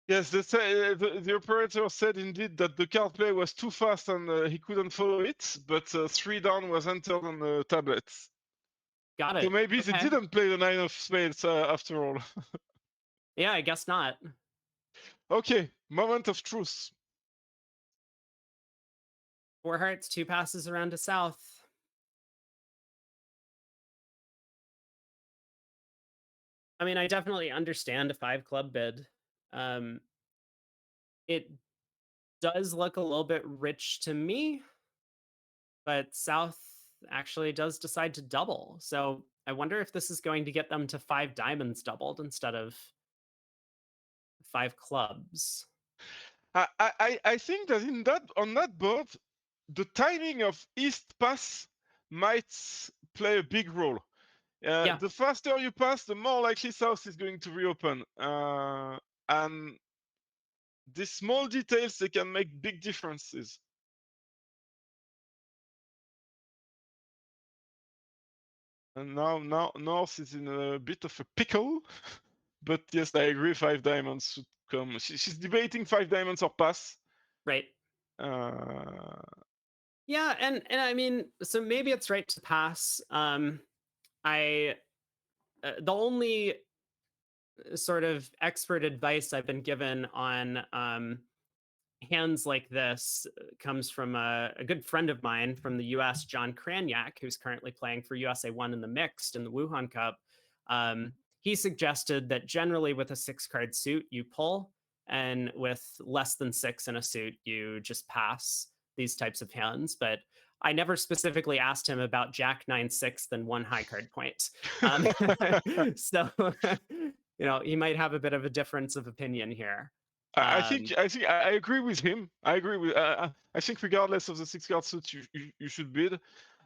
Yes, the operator said indeed that the card play was too fast and he couldn't follow it, but 3 down was entered on the tablets. Got So it. maybe they Okay. didn't play the 9 of spades after all. Yeah, I guess not. Okay, moment of truth. 4 hearts, 2 passes around to south. I mean, I definitely understand a 5 club bid. Um, it does look a little bit rich to me, but South actually does decide to double. So I wonder if this is going to get them to 5 diamonds doubled instead of 5 clubs. I think that on that board, the timing of East pass might play a big role. Yeah, The faster you pass, the more likely South is going to reopen. And these small details, they can make big differences. And now North is in a bit of a pickle. But yes, I agree, 5 diamonds should come. She's debating 5 diamonds or pass. right. Uh, Yeah, and I mean, so maybe it's right to pass. I the only sort of expert advice I've been given on hands like this comes from a good friend of mine from the US, John Kraniak, who's currently playing for USA1 in the mixed in the Wuhan Cup. He suggested that generally with a 6 card suit, you pull, and with less than 6 in a suit, you just pass these types of hands. But I never specifically asked him about Jack 9 6 then one high card point. Um, so, he might have a bit of a difference of opinion here. Um, I agree with him. I agree with. I think regardless of the 6 card suit, you should bid.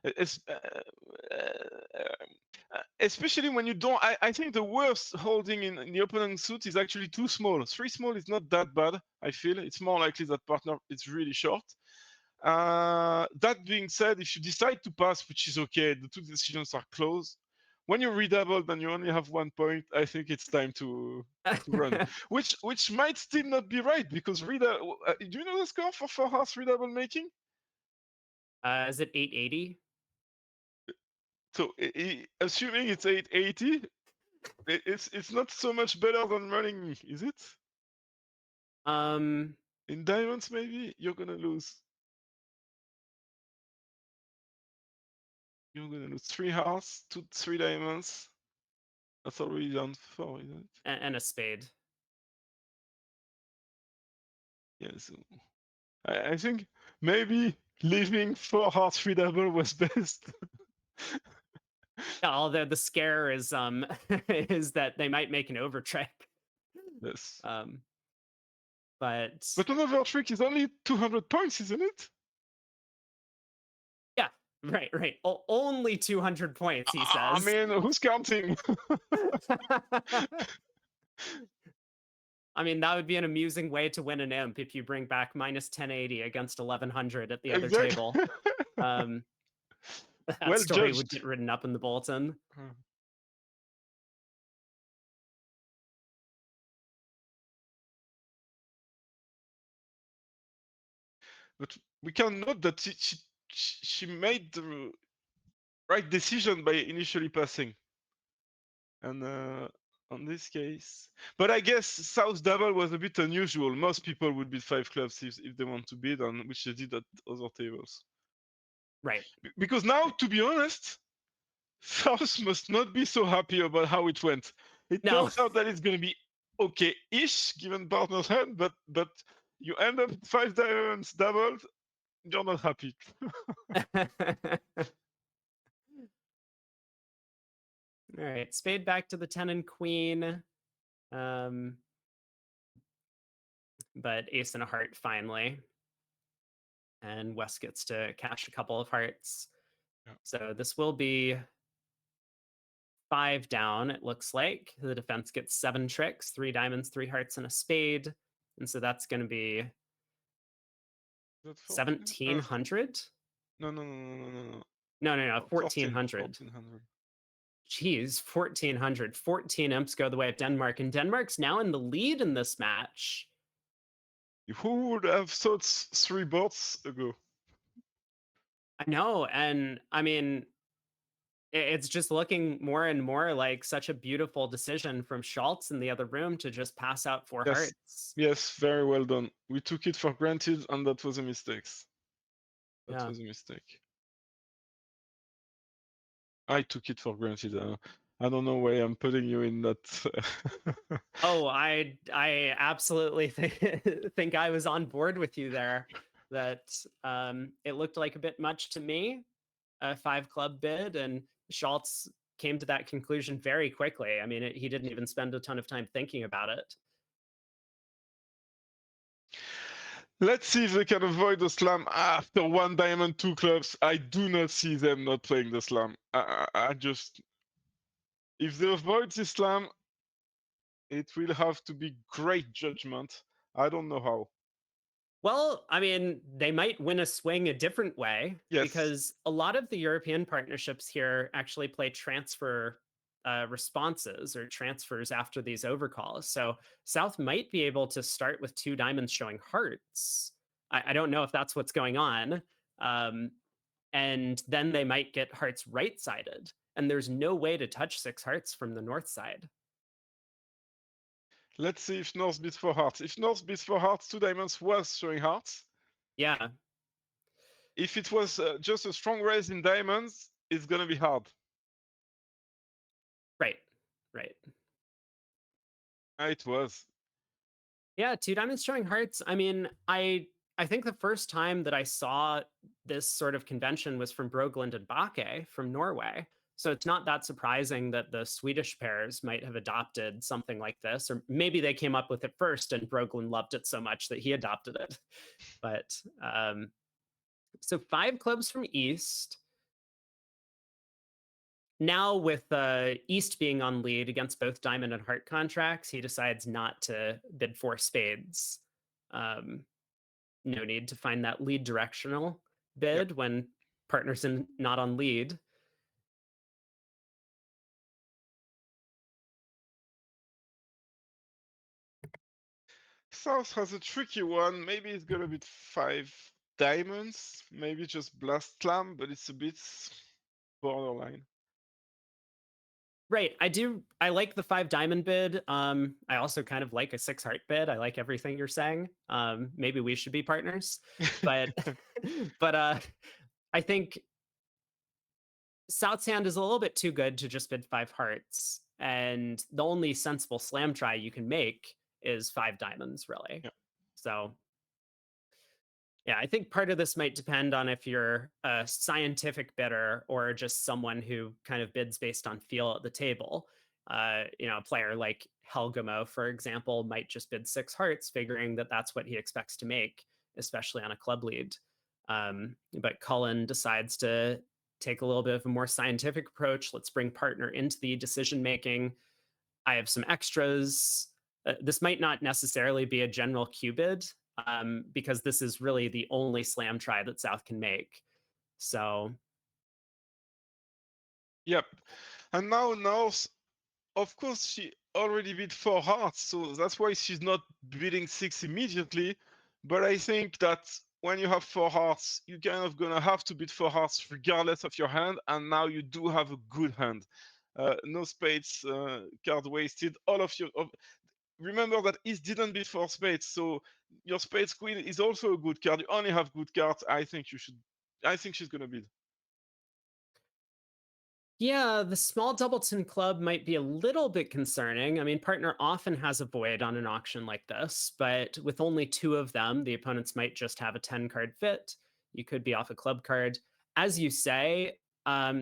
It's, especially when you don't. I think the worst holding in the opponent suit is actually too small. 3 small is not that bad. I feel it's more likely that partner is really short. That being said, if you decide to pass, which is okay, the two decisions are close. When you redouble and you only have 1 point, I think it's time to run. Which might still not be right because do you know the score for 4 hearts redouble making? is it 880? So assuming it's 880, it's not so much better than running, is it? Um, In diamonds, maybe you're gonna lose. You're gonna lose 3 hearts, 3 diamonds. That's already done 4, isn't it? and a spade. Yeah, so I think maybe leaving 4 hearts free double was best. Yeah, although the scare is is that they might make an overtrick. Yes. Um, but But an overtrick is only 200 points, isn't it? yeah, right. Only 200 points, he I says. mean, who's counting? I mean, that would be an amusing way to win an imp if you bring back minus 1080 against 1100 at the other table. Exactly. Um, that Well story would get judged. written up in the bulletin. But we can note that she made the right decision by initially passing. And on this case, but I guess South double was a bit unusual. Most people would bid 5 clubs if they want to bid, and which they did at other tables. Right. Because now, to be honest, South must not be so happy about how it went. It No. turns out that it's going to be okay-ish given partner's hand, but you end up 5 diamonds doubled, you're not happy. All right, spade back to the 10 and queen. But ace and a heart finally. And West gets to cash a couple of hearts. Yeah. So this will be 5 down, it looks like. The defense gets 7 tricks, 3 diamonds, 3 hearts, and a spade. And so that's going to be 1700? No. No, 14, 1400. 1400. Geez, 1400. 14 imps go the way of Denmark. And Denmark's now in the lead in this match. Who would have thought 3 boards ago? I know. And I mean, it's just looking more and more like such a beautiful decision from Schultz in the other room to just pass out 4 Yes. hearts. Yes, very well done. We took it for granted, and that was a mistake. That Yeah. was a mistake. I took it for granted. I don't know why I'm putting you in that. Oh, I absolutely think I was on board with you there. That it looked like a bit much to me, a 5 club bid, and Schultz came to that conclusion very quickly. I mean, he didn't even spend a ton of time thinking about it. Let's see if they can avoid the slam after 1 diamond, 2 clubs. I do not see them not playing the slam. I just, if they avoid the slam, it will have to be great judgment. I don't know how. Well, I mean, they might win a swing a different way Yes. because a lot of the European partnerships here actually play transfer responses or transfers after these overcalls. So South might be able to start with 2 diamonds showing hearts. I don't know if that's what's going on. And then they might get hearts right sided. and there's no way to touch six hearts from the north side. Let's see if North beats four hearts. If North beats four hearts, two diamonds was showing hearts. Yeah, If it was just a strong raise in diamonds, it's gonna be hard. right, right. It was. Yeah, two diamonds showing hearts. I mean, I think the first time that I saw this sort of convention was from Brogland and Bake from Norway. So it's not that surprising that the Swedish pairs might have adopted something like this, or maybe they came up with it first and Brogland loved it so much that he adopted it. But so five clubs from East. Now with East being on lead against both diamond and heart contracts, he decides not to bid four spades. Um, no need to find that lead directional Yep. bid when partners in not on lead. South has a tricky one. Maybe it's gonna be five diamonds. Maybe just blast slam, but it's a bit borderline. Right. I like the five diamond bid. I also kind of like a six heart bid. I like everything you're saying. Maybe we should be partners. But but I think South Sand is a little bit too good to just bid five hearts. And the only sensible slam try you can make is five diamonds, really. Yeah. So yeah, I think part of this might depend on if you're a scientific bidder or just someone who kind of bids based on feel at the table. A player like Helgamo, for example, might just bid six hearts, figuring that that's what he expects to make, especially on a club lead. But Cullen decides to take a little bit of a more scientific approach. Let's bring partner into the decision making. I have some extras. This might not necessarily be a general Q bid, because this is really the only slam try that South can make. So Yep. And now North, of course, she already bid four hearts, so that's why she's not bidding six immediately. But I think that when you have four hearts, you're kind of gonna have to bid four hearts regardless of your hand. And now you do have a good hand. No spades, card wasted. All of your remember that East didn't bid four spades, so your spades queen is also a good card. You only have good cards. I think you should. I think she's gonna bid. yeah, the small Doubleton club might be a little bit concerning. I mean, partner often has a void on an auction like this, but with only two of them, the opponents might just have a 10 card fit. You could be off a club card. As you say,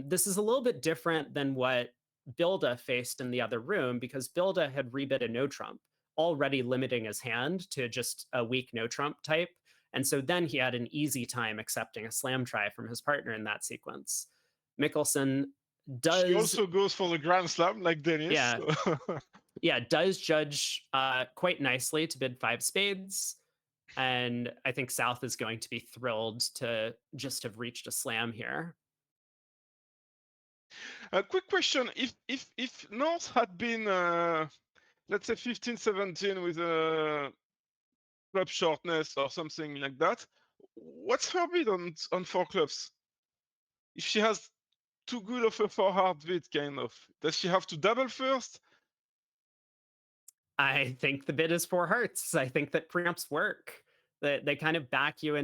this is a little bit different than what Bilda faced in the other room because Bilda had rebid a no trump, already limiting his hand to just a weak no trump type. And so then he had an easy time accepting a slam try from his partner in that sequence. Mickelson She does also goes for the Grand Slam like Dennis. yeah yeah does judge quite nicely to bid five spades, and I think South is going to be thrilled to just have reached a slam here. A quick question: if North had been let's say 15, 17 with a club shortness or something like that, what's her bid on four clubs? If she has too good of a four hard bid, kind of, does she have to double first? I think the bid is four hearts. I think that preamps work, that they kind of back you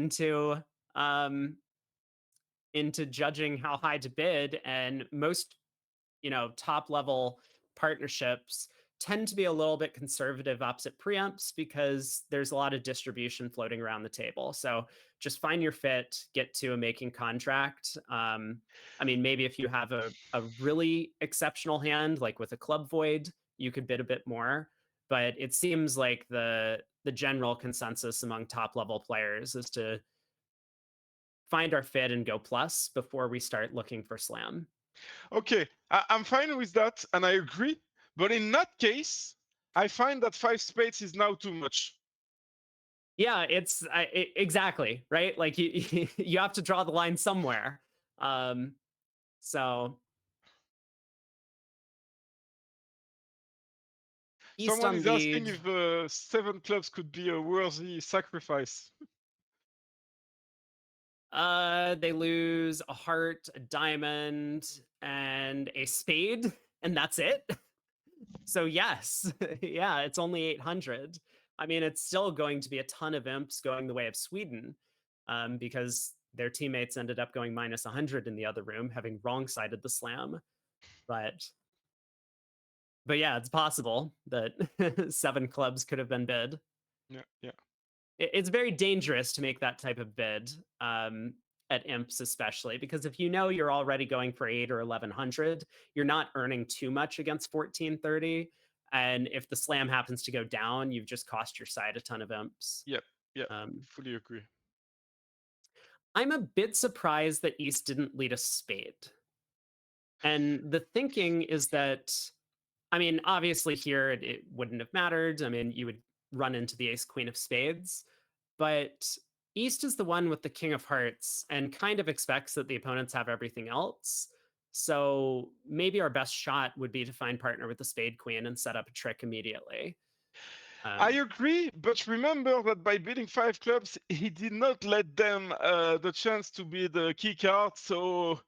um into judging how high to bid, and most top level partnerships tend to be a little bit conservative opposite preamps because there's a lot of distribution floating around the table. So just find your fit, get to a making contract. I mean, maybe if you have a really exceptional hand, like with a club void, you could bid a bit more. But it seems like the general consensus among top level players is to find our fit and go plus before we start looking for slam. Okay, I'm fine with that, and I agree. But in that case, I find that five spades is now too much. Yeah, exactly right. Like you, you have to draw the line somewhere. Um, so East Someone on is asking lead. if seven clubs could be a worthy sacrifice. They lose a heart, a diamond, and a spade, and that's it. So yes, yeah, it's only 800. I mean, it's still going to be a ton of imps going the way of Sweden, because their teammates ended up going minus 100 in the other room, having wrong-sided the slam. But but yeah, it's possible that 7 clubs could have been bid. Yeah, yeah. It's very dangerous to make that type of bid, at imps especially, because if you know you're already going for 8 or 1100, you're not earning too much against 1430. And if the slam happens to go down, you've just cost your side a ton of imps. Yep, yep. Um, Fully agree. I'm a bit surprised that East didn't lead a spade. And the thinking is that, I mean, obviously here it wouldn't have mattered. I mean, you would run into the ace queen of spades, but East is the one with the king of hearts and kind of expects that the opponents have everything else. So maybe our best shot would be to find partner with the spade queen and set up a trick immediately. I Um, agree, but remember that by bidding 5 clubs, he did not let them the chance to bid the key card. So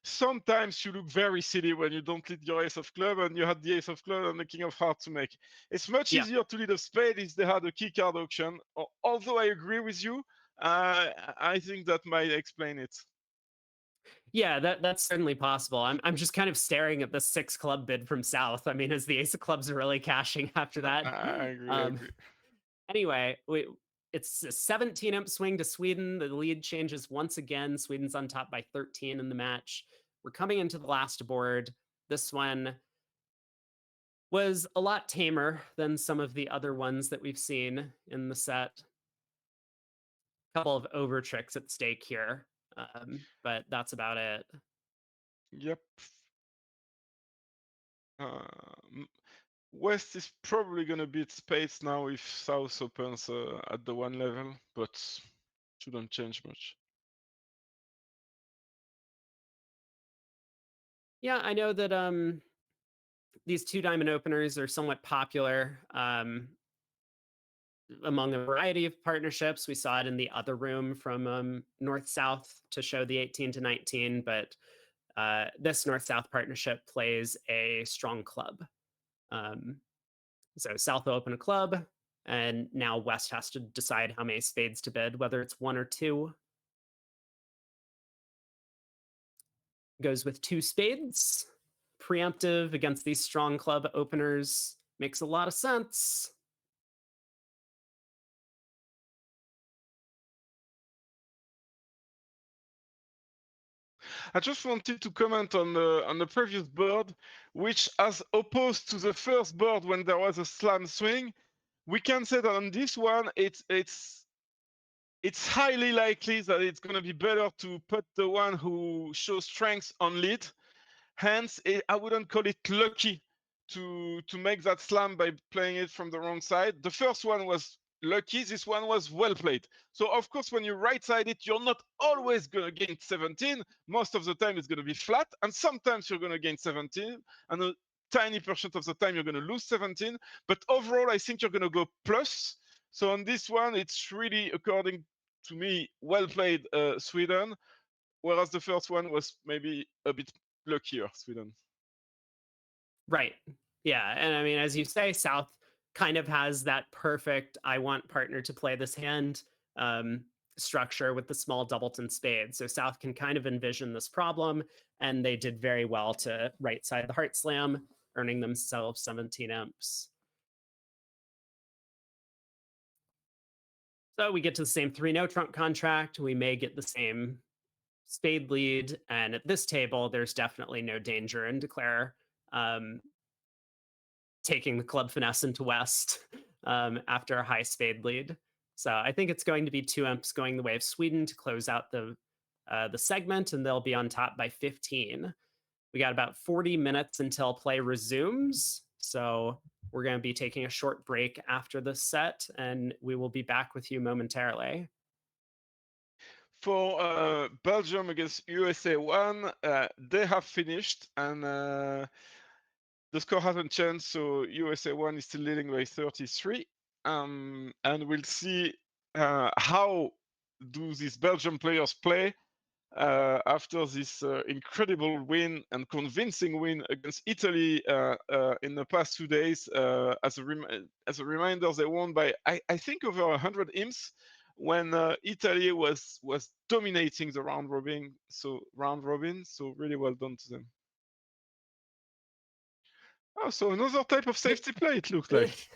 sometimes you look very silly when you don't lead your ace of club and you had the ace of club and the king of hearts to make. It's much yeah, easier to lead a spade if they had a key card auction. Although I agree with you, I think that might explain it. yeah, that's certainly possible. I'm just kind of staring at the 6 club bid from South. I mean, is the ace of clubs really cashing after that? I agree. I Um, agree. Anyway, it's a 17 imp swing to Sweden. The lead changes once again. Sweden's on top by 13 in the match. We're coming into the last board. This one was a lot tamer than some of the other ones that we've seen in the set. A couple of over tricks at stake here, but that's about it. Yep. Um, West is probably going to beat Spades now if South opens at the 1 level, but shouldn't change much. Yeah, I know that these 2 diamond openers are somewhat popular. Among a variety of partnerships. We saw it in the other room from North South to show the 18 to 19, but this North South partnership plays a strong club. Um, so South will open a club, and now West has to decide how many spades to bid, whether it's 1 or 2. Goes with 2 spades. Preemptive against these strong club openers makes a lot of sense. I just wanted to comment on the previous board, which as opposed to the first board when there was a slam swing, we can say that on this one it's highly likely that it's going to be better to put the one who shows strength on lead. Hence, I wouldn't call it lucky to make that slam by playing it from the wrong side. The first one was lucky. This one was well played. So of course, when you right side it, you're not always going to gain 17. Most of the time, it's going to be flat, and sometimes you're going to gain 17, and a tiny percent of the time you're going to lose 17. But overall, I think you're going to go plus. So on this one, it's really, according to me, well played, Sweden. Whereas the first one was maybe a bit luckier, Sweden. Right. Yeah. And I mean, as you say, South kind of has that perfect I want partner to play this hand structure with the small doubleton spade. So South can kind of envision this problem, and they did very well to right side the heart slam, earning themselves 17 imps. So we get to the same 3-no trump contract. We may get the same spade lead. And at this table, there's definitely no danger in declare um, taking the club finesse into West after a high spade lead. So I think it's going to be 2 imps going the way of Sweden to close out the segment, and they'll be on top by 15. We got about 40 minutes until play resumes. So we're going to be taking a short break after this set, and we will be back with you momentarily. For Belgium against USA1, they have finished, and the score hasn't changed, so USA1 is still leading by 33. And we'll see how do these Belgian players play after this incredible win and convincing win against Italy in the past 2 days. As a reminder, they won by I think over 100 imps when Italy was dominating the round robin. So really well done to them. Oh, so another type of safety play, it looks like.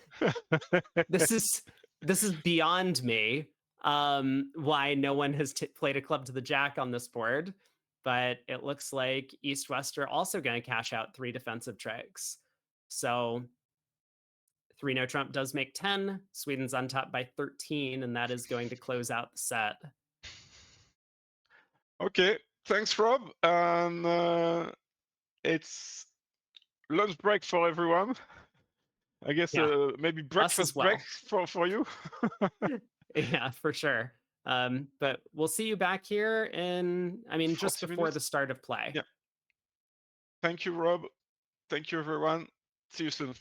this is beyond me. Why no one has played a club to the jack on this board, but it looks like East West are also going to cash out 3 defensive tricks. So 3 no trump does make 10. Sweden's on top by 13, and that is going to close out the set. Okay, thanks, Rob. And it's lunch break for everyone. I guess Yeah, maybe us as breakfast break well. for you. Yeah, for sure. But we'll see you back here in, I mean, just 40 before the minutes. start of play. Yeah. Thank you, Rob. Thank you, everyone. See you soon.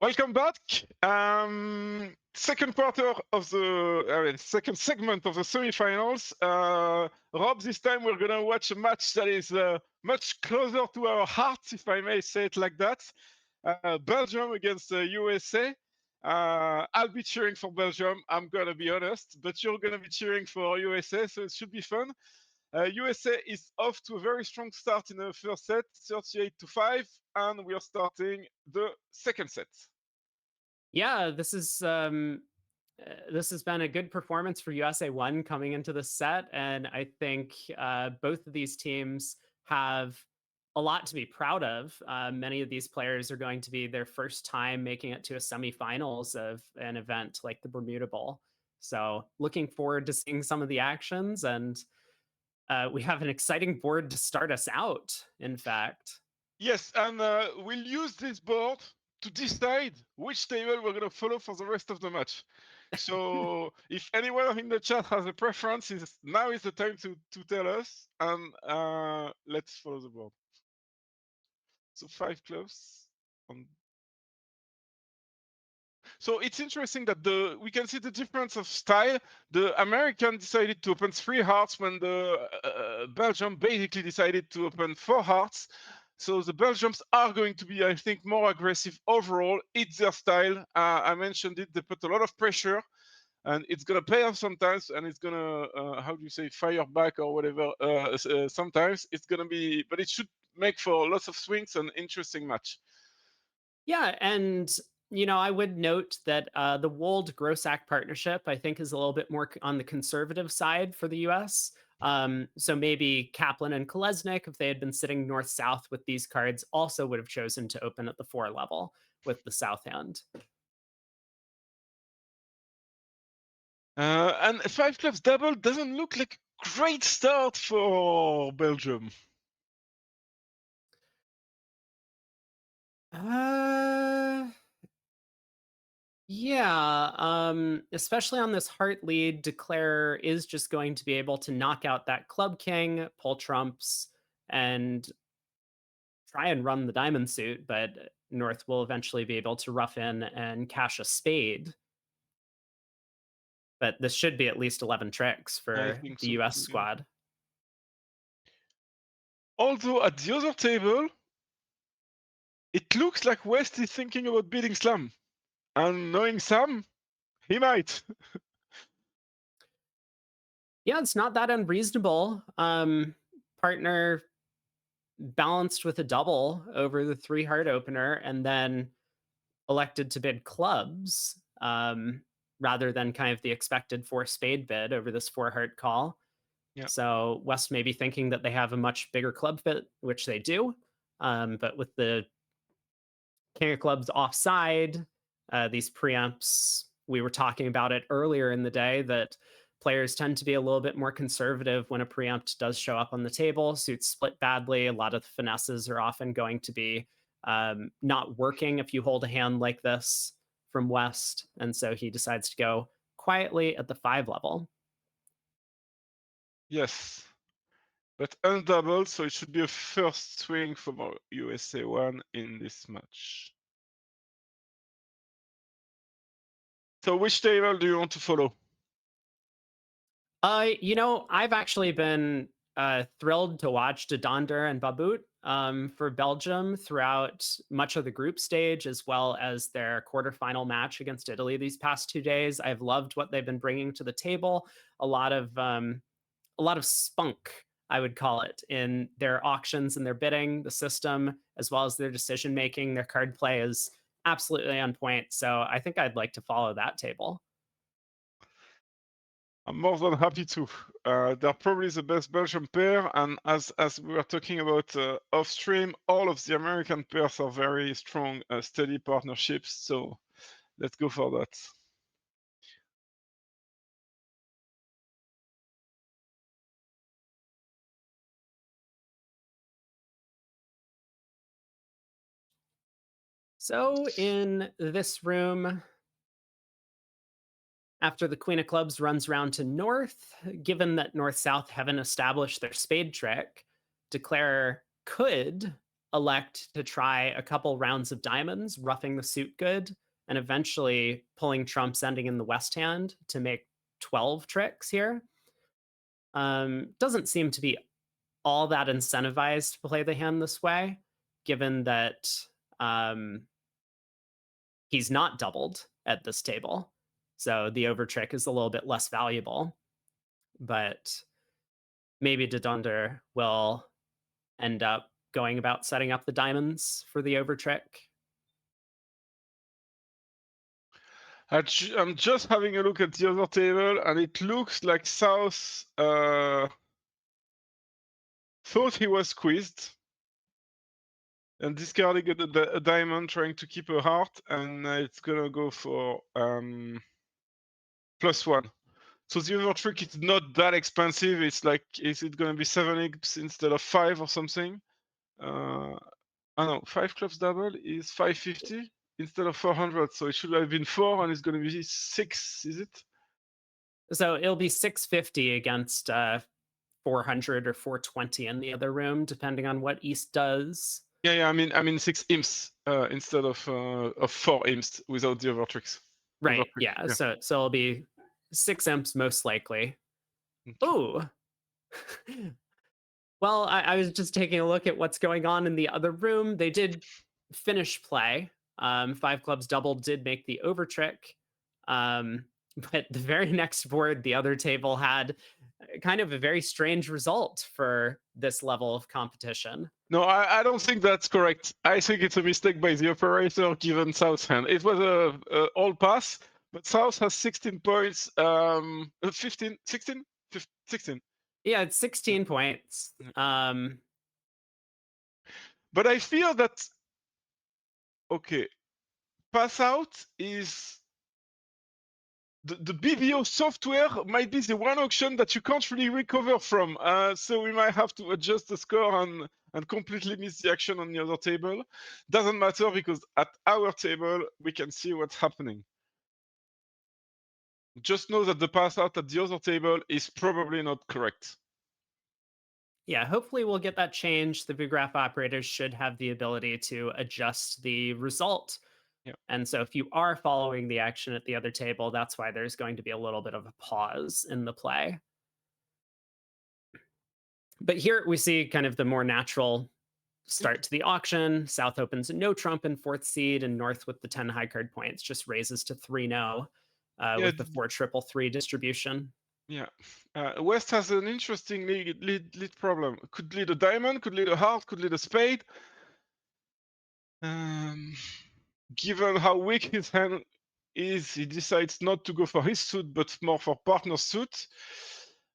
Welcome back. Second quarter of the second segment of the semifinals. Rob, this time we're gonna watch a match that is much closer to our hearts, if I may say it like that. Belgium against the USA. I'll be cheering for Belgium. I'm gonna be honest, but you're gonna be cheering for USA, so it should be fun. USA is off to a very strong start in the first set, 38-5, and we are starting the second set. Yeah, this has been a good performance for USA1 coming into the set, and I think both of these teams have a lot to be proud of. Many of these players are going to be their first time making it to a semifinals of an event like the Bermuda Bowl. So, looking forward to seeing some of the actions, and we have an exciting board to start us out. In fact, Yes, and we'll use this board to decide which table we're going to follow for the rest of the match. So if anyone in the chat has a preference, now is the time to tell us, and let's follow the board. So 5 clubs. So it's interesting that we can see the difference of style. The American decided to open 3 hearts when the Belgium basically decided to open 4 hearts. So the Belgians are going to be, I think, more aggressive overall. It's their style. I mentioned it. They put a lot of pressure, and it's gonna pay off sometimes, and it's gonna how do you say, fire back or whatever. Sometimes it's gonna be, but it should make for lots of swings and interesting match. yeah, and I would note that the Wold Grossack partnership, I think, is a little bit more on the conservative side for the U.S. So maybe Kaplan and Kolesnik, if they had been sitting north south with these cards, also would have chosen to open at the 4 level with the south hand. And 5 clubs double doesn't look like a great start for Belgium. Uh, yeah, especially on this heart lead, Declare is just going to be able to knock out that club king, pull trumps, and try and run the diamond suit, but North will eventually be able to rough in and cash a spade. But this should be at least 11 tricks I for think the so US too, yeah. squad. Although at the other table, it looks like West is thinking about beating Slam. And knowing Sam, he might. Yeah, it's not that unreasonable. Partner balanced with a double over the 3 heart opener and then elected to bid clubs rather than kind of the expected 4 spade bid over this 4 heart call. Yeah. So West may be thinking that they have a much bigger club fit, which they do. But with the King of Clubs offside, these preempts, we were talking about it earlier in the day that players tend to be a little bit more conservative when a preempt does show up on the table. Suits split badly. A lot of the finesses are often going to be not working if you hold a hand like this from West. And so he decides to go quietly at the 5 level. Yes. But undoubled, so it should be a first swing for USA1 in this match. So which table do you want to follow? I've actually been thrilled to watch De Donder and Babut for Belgium throughout much of the group stage, as well as their quarterfinal match against Italy these past 2 days. I've loved what they've been bringing to the table. A lot of spunk, I would call it, in their auctions and their bidding, the system, as well as their decision making. Their card play is absolutely on point. So I think I'd like to follow that table. I'm more than happy to. They're probably the best Belgian pair, and as we were talking about off stream, all of the American pairs are very strong, steady partnerships. So let's go for that. So in this room, after the Queen of Clubs runs round to North, given that North South haven't established their spade trick, Declare could elect to try a couple rounds of diamonds, roughing the suit good, and eventually pulling trumps ending in the west hand to make 12 tricks here. Doesn't seem to be all that incentivized to play the hand this way, given that um, he's not doubled at this table. So the overtrick is a little bit less valuable, but maybe Dodonder will end up going about setting up the diamonds for the overtrick. I'm just having a look at the other table, and it looks like South thought he was squeezed and discarding a diamond, trying to keep a heart, and it's gonna go for +1. So the other trick is not that expensive. It's like, is it gonna be 7x instead of 5 or something? I know 5 clubs double is 550 instead of 400, so it should have been 4, and it's gonna be 6. Is it? So it'll be 650 against 400 or 420 in the other room, depending on what East does. Yeah. I mean 6 imps instead of 4 imps without the overtricks. Right. Overtrick. Yeah. Yeah. So it'll be 6 imps most likely. Okay. Oh. Well, I was just taking a look at what's going on in the other room. They did finish play. Five clubs double did make the overtrick. Um, but the very next board, the other table had kind of a very strange result for this level of competition. No, I don't think that's correct. I think it's a mistake by the operator given South's hand. It was a all pass, but South has 16 points. 15, 16? 16. Yeah, it's 16 points. Yeah. But I feel that, okay, pass out is the BBO software might be the one auction that you can't really recover from. So we might have to adjust the score and completely miss the action on the other table. Doesn't matter, because at our table we can see what's happening. Just know that the pass out at the other table is probably not correct. Yeah, hopefully we'll get that changed. The VGraph operators should have the ability to adjust the result. Yeah. And so if you are following the action at the other table, that's why there's going to be a little bit of a pause in the play. But here we see kind of the more natural start to the auction. South opens no trump in fourth seed, and North with the 10 high card points just raises to 3-0 Yeah, with the 4-3-3 distribution. yeah. West has an interesting lead problem. Could lead a diamond, could lead a heart, could lead a spade. Given how weak his hand is, he decides not to go for his suit, but more for partner suit.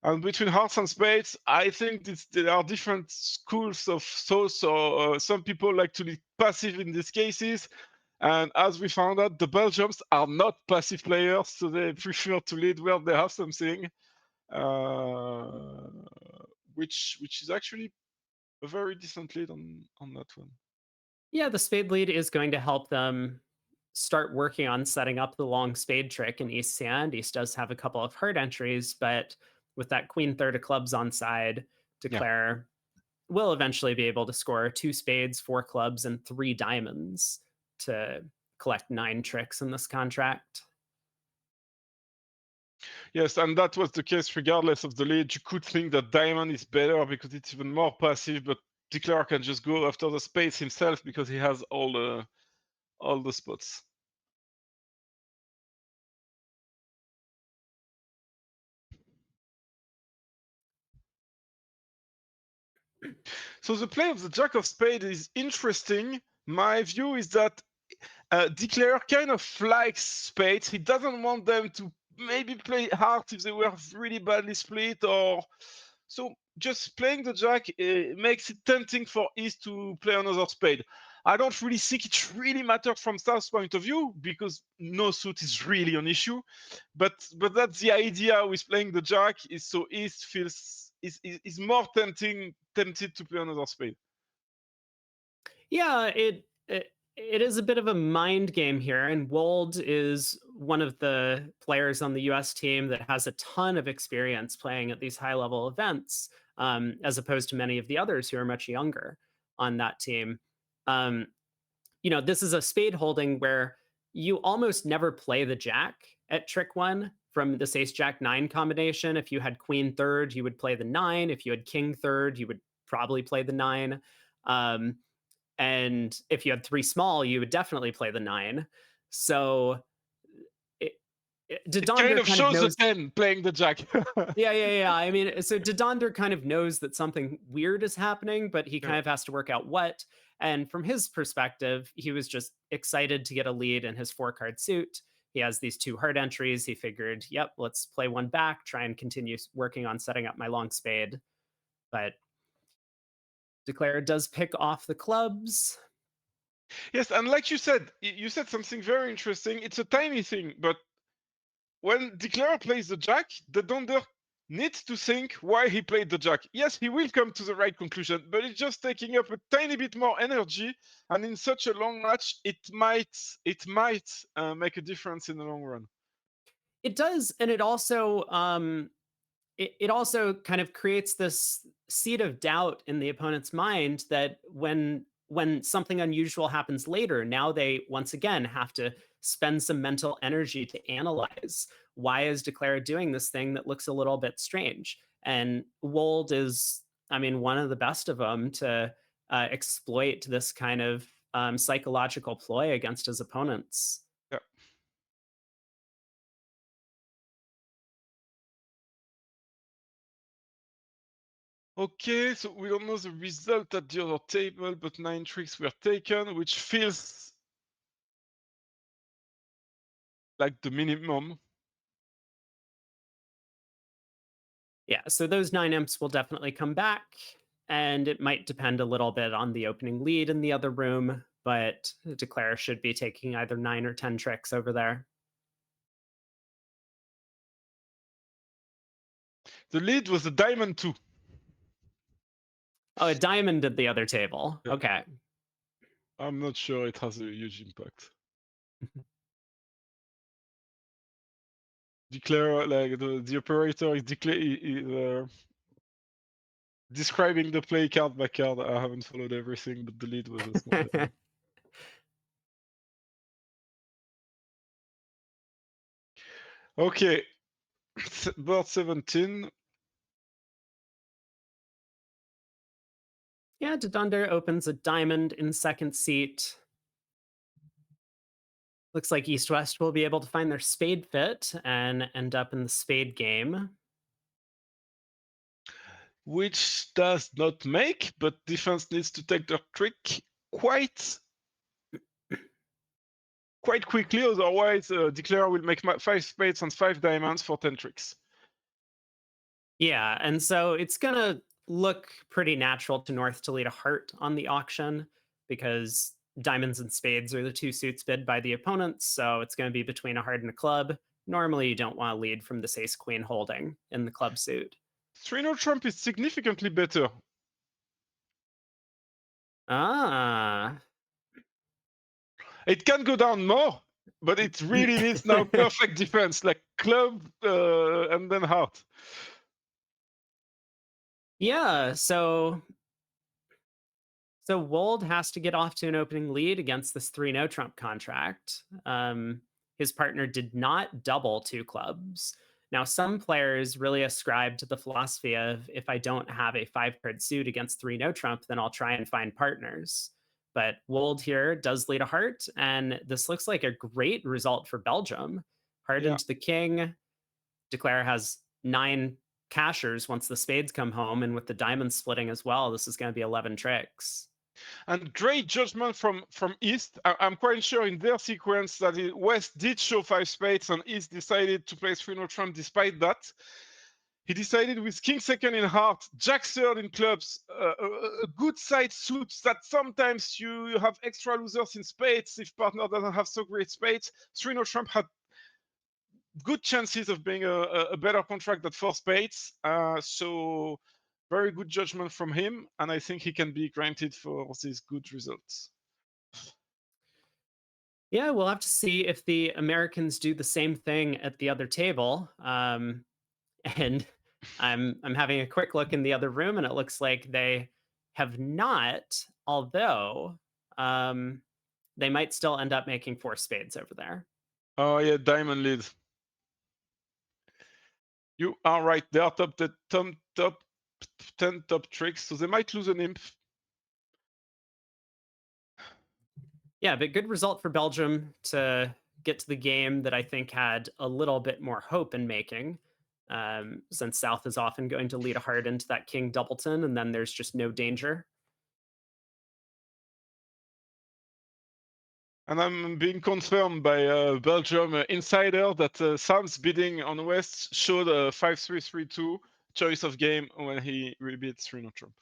And between hearts and spades, I think there are different schools of thought. So some people like to lead passive in these cases. And as we found out, the Belgians are not passive players, so they prefer to lead where they have something, which is actually a very decent lead on that one. Yeah, the spade lead is going to help them start working on setting up the long spade trick in East's hand. East does have a couple of hard entries, but with that queen third of clubs on side, Yeah. Declare will eventually be able to score 2 spades, 4 clubs, and 3 diamonds to collect 9 tricks in this contract. Yes, and that was the case regardless of the lead. You could think that diamond is better because it's even more passive, but Declare can just go after the spades himself because he has all the spots. So the play of the Jack of Spades is interesting. My view is that Declare kind of likes spades. He doesn't want them to maybe play heart if they were really badly split, or so just playing the Jack makes it tempting for East to play another spade. I don't really think it really matters from South's point of view because no suit is really an issue, but that's the idea with playing the Jack, is so East feels is more tempted to play another spade. Yeah, it is a bit of a mind game here, and Wold is one of the players on the US team that has a ton of experience playing at these high level events, as opposed to many of the others who are much younger. on that team. Um, this is a spade holding where you almost never play the jack at trick one from this ace jack nine combination. If you had queen third, you would play the nine. If you had king third, you would probably play the nine. Um, and if you had three small, you would definitely play the nine. So it, It kind Dodonder of kind of shows the knows. 10 playing the jack. Yeah, yeah, yeah. I mean, so Dodonder kind of knows that something weird is happening, but he Yeah. kind of has to work out what. And from his perspective, he was just excited to get a lead in his four card suit. He has these two hard entries. He figured, yep, let's play one back, try and continue working on setting up my long spade. But Declare does pick off the clubs. Yes, and like you said, you said something very interesting. It's a tiny thing, but when Declarer plays the jack, the Donder needs to think why he played the jack. Yes, he will come to the right conclusion, but it's just taking up a tiny bit more energy. And in such a long match, it might make a difference in the long run. It does, and it also kind of creates this seed of doubt in the opponent's mind that when something unusual happens later, now they once again have to spend some mental energy to analyze why is Declara doing this thing that looks a little bit strange. And Wold is, I mean, one of the best of them to exploit this kind of psychological ploy against his opponents. Yeah. Okay, so we don't know the result at the other table, but 9 tricks were taken, which feels like the minimum. Yeah, so those nine imps will definitely come back, and it might depend a little bit on the opening lead in the other room, but Declare should be taking either 9 or 10 tricks over there. The lead was a diamond 2. Oh, a diamond at the other table. Yeah. Okay. I'm not sure it has a huge impact. Declare, like the operator is describing the play card by card. I haven't followed everything, but the lead was a small diamond. Okay, board 17. Yeah, Dedunder opens a diamond in second seat. Looks like East West will be able to find their spade fit and end up in the spade game. Which does not make, but defense needs to take their trick quite quickly, otherwise Declare will make 5 spades and 5 diamonds for 10 tricks. Yeah, and so it's going to look pretty natural to North to lead a heart on the auction because diamonds and spades are the two suits bid by the opponents. So it's going to be between a heart and a club. Normally, you don't want to lead from this ace queen holding in the club suit. 3-0 Trump is significantly better. Ah. It can go down more, but it really needs now perfect defense, like club and then heart. Yeah, so Wold has to get off to an opening lead against this 3-no trump contract. His partner did not double two clubs. Now, some players really ascribe to the philosophy of if I don't have a 5 card suit against 3-no trump, then I'll try and find partners. But Wold here does lead a heart, and this looks like a great result for Belgium. Heart Yeah. into the king. Declare has 9 cashers once the spades come home, and with the diamonds splitting as well, this is going to be 11 tricks. And great judgment from East. I'm quite sure in their sequence that West did show 5 spades and East decided to play 3-0 Trump despite that. He decided with king second in heart, jack third in clubs, a good side suits that sometimes you have extra losers in spades if partner doesn't have so great spades. 3-0 Trump had good chances of being a better contract than 4 spades. So very good judgment from him, and I think he can be granted for these good results. Yeah, we'll have to see if the Americans do the same thing at the other table. And I'm having a quick look in the other room, and it looks like they have not. Although, um, they might still end up making four spades over there. Oh yeah, diamond lead. You are right. They are top 10 top tricks, so they might lose an imp. Yeah, but good result for Belgium to get to the game that I think had a little bit more hope in making, since South is often going to lead a hard into that king doubleton, and then there's just no danger. And I'm being confirmed by a Belgium insider that Sam's bidding on West showed a 5-3-3-2 choice of game when he rebid 3-0 Trump.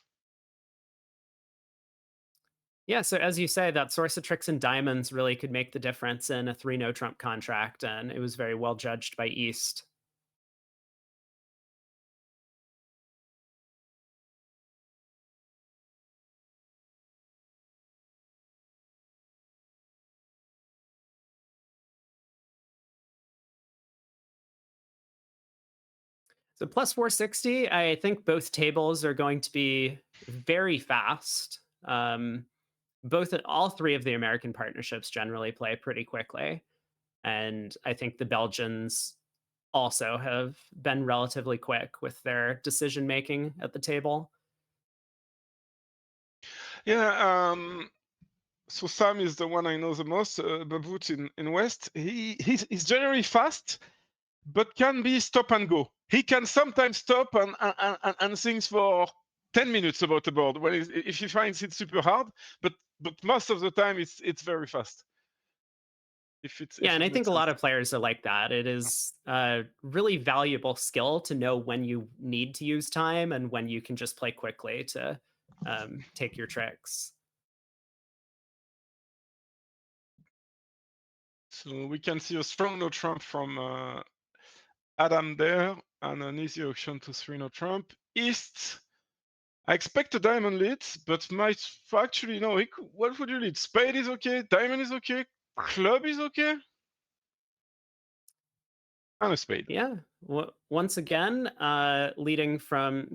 Yeah, so as you say, that source of tricks and diamonds really could make the difference in a 3 no trump contract, and it was very well judged by East. So plus 460, I think both tables are going to be very fast. All three of the American partnerships generally play pretty quickly. And I think the Belgians also have been relatively quick with their decision making at the table. Yeah, so Sam is the one I know the most, Babut in West. He's generally fast, but can be stop and go. He can sometimes stop and things for 10 minutes about the board when if he finds it super hard, but most of the time it's very fast. Yeah, If and it I think makes a lot sense. of players are like that. It is a really valuable skill to know when you need to use time and when you can just play quickly to take your tricks. So we can see a strong no trump from Adam there and an easy auction to 3 no trump. East, I expect a diamond lead, but might actually no. What would you lead? Spade is okay, diamond is okay, club is okay, and a spade. Yeah. Once again, leading from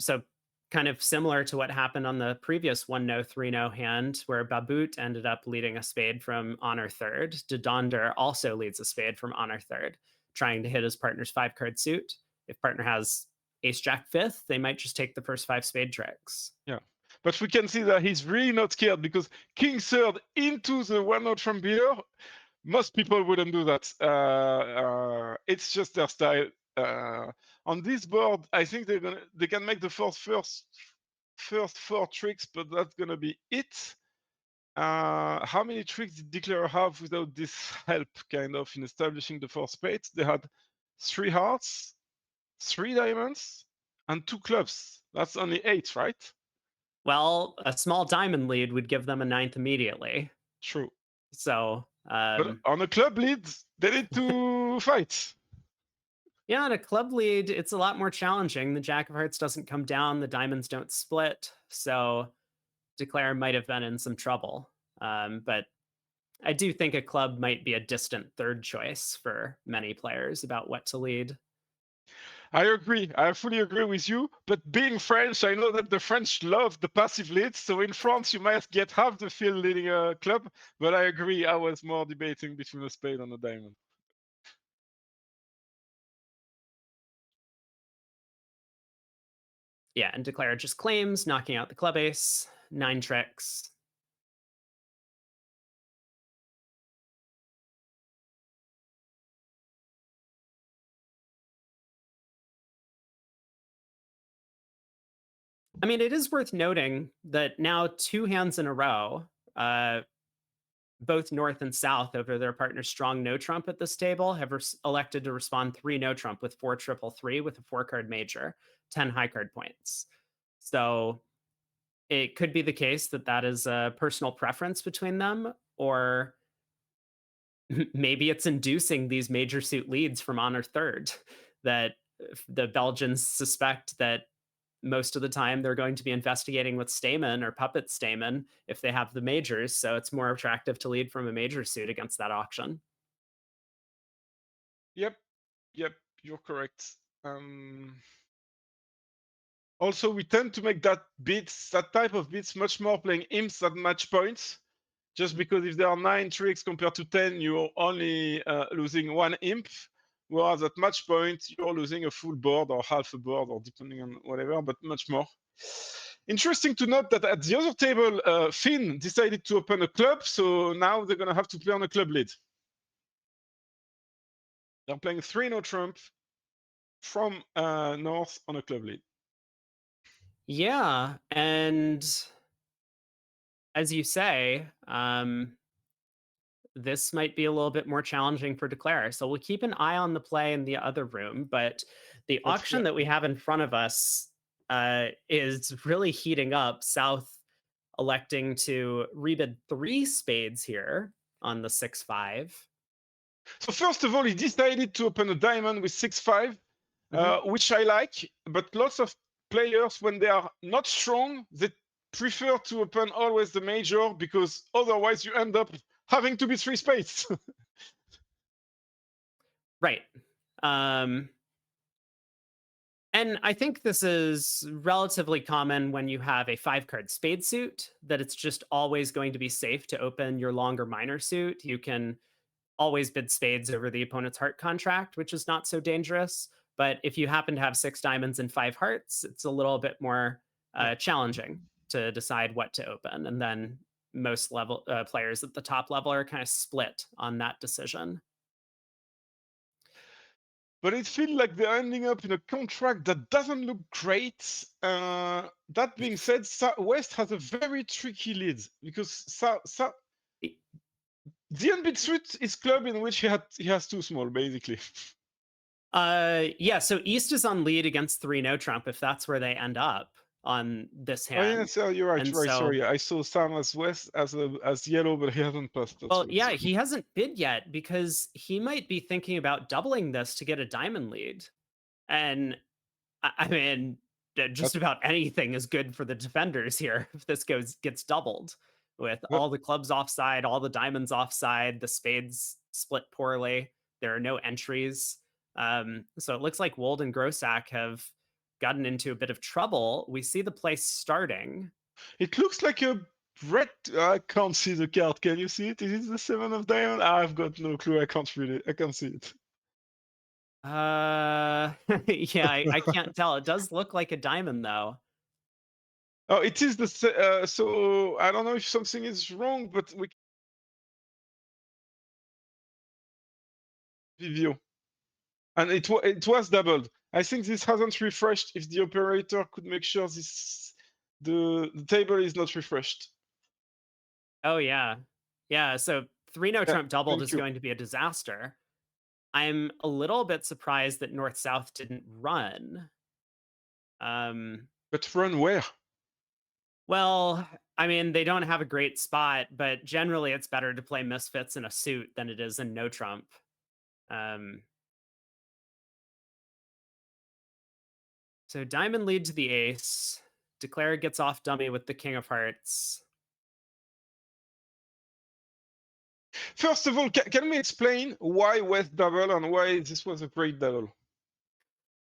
kind of similar to what happened on the previous 1 no 3 no hand, where Babut ended up leading a spade from honor third. De Donder also leads a spade from honor third, trying to hit his partner's 5 card suit. If partner has ace jack fifth, they might just take the first 5 spade tricks. Yeah. But we can see that he's really not scared because king third into the 1 trump beater, most people wouldn't do that. It's just their style. On this board, I think they can make the first 4 tricks, but that's gonna be it. How many tricks did Declare have without this help, kind of, in establishing the 4 spades? They had 3 hearts, 3 diamonds, and 2 clubs. That's only 8, right? Well, a small diamond lead would give them a ninth immediately. True. So, But on a club lead, they need to fight. yeah, in a club lead, it's a lot more challenging. The Jack of Hearts doesn't come down, the diamonds don't split. So Declare might have been in some trouble. But I do think a club might be a distant third choice for many players about what to lead. I agree. I fully agree with you. But being French, I know that the French love the passive leads. So in France, you might get half the field leading a club. But I agree. I was more debating between a spade and a diamond. Yeah, and Declare just claims, knocking out the club ace, 9 tricks. I mean, it is worth noting that now 2 hands in a row, uh, both North and South, over their partner's strong no trump at this table, have elected to respond 3 no trump with 4-3-3 with a 4 card major, 10 high card points. So it could be the case that that is a personal preference between them, or maybe it's inducing these major suit leads from honor third that the Belgians suspect that most of the time they're going to be investigating with Stamen or puppet Stamen if they have the majors. So it's more attractive to lead from a major suit against that auction. Yep. Yep. You're correct. Also, we tend to make that type of beats much more playing imps than match points. Just because if there are 9 tricks compared to 10, you're only losing 1 imp. Whereas at match point, you're losing a full board or half a board, or depending on whatever, but much more. Interesting to note that at the other table, Finn decided to open a club, so now they're going to have to play on a club lead. They're playing 3-no trump from north on a club lead. Yeah, and as you say, this might be a little bit more challenging for Declare. So we'll keep an eye on the play in the other room. But the But auction that we have in front of us is really heating up. South electing to rebid 3 spades here on the 6-5. so first of all, he decided to open a diamond with 6-5, Mhm. which I like. But lots of players, when they are not strong, they prefer to open always the major, because otherwise you end up having to be 3 spades. Right. Um, and I think this is relatively common when you have a 5 card spade suit, that it's just always going to be safe to open your longer minor suit. You can always bid spades over the opponent's heart contract, which is not so dangerous. But if you happen to have 6 diamonds and 5 hearts, it's a little bit more Yeah. challenging to decide what to open. And then most level players at the top level are kind of split on that decision. But it feels like they're ending up in a contract that doesn't look great. That being said, West has a very tricky lead, because the unbeat suit is club in which he has 2 small, basically. Yeah, so East is on lead against 3-no trump if that's where they end up on this Oh hand. yes, you're right. And Right, so, sorry. I saw Sam as West as yellow, but he hasn't passed. That's well, right. yeah, Sorry. he hasn't bid yet because he might be thinking about doubling this to get a diamond lead. And I mean, That, just about anything is good for the defenders here if this gets doubled with that, all the clubs offside, all the diamonds offside, the spades split poorly. There are no entries. So it looks like Wold and Grossack have gotten into a bit of trouble. We see the play starting. it looks like a red. I can't see the card. Can you see it? Is it the 7 of diamond? I've got no clue. I can't read it. I can't see it. Yeah, I can't tell. It does look like a diamond though. Oh, it is the. So I don't know if something is wrong, but we Vivio, and it was doubled. I think this hasn't refreshed. If the operator could make sure the table is not refreshed. Oh yeah. Yeah, so 3-no Yeah, trump doubled thank is you. going to be a disaster. I'm a little bit surprised that North South didn't run. Um, But run where? well, I mean, they don't have a great spot, but generally it's better to play misfits in a suit than it is in no trump. Um, so diamond lead to the ace. Declare gets off dummy with the king of hearts. First of all, can we explain why West double and why this was a great double?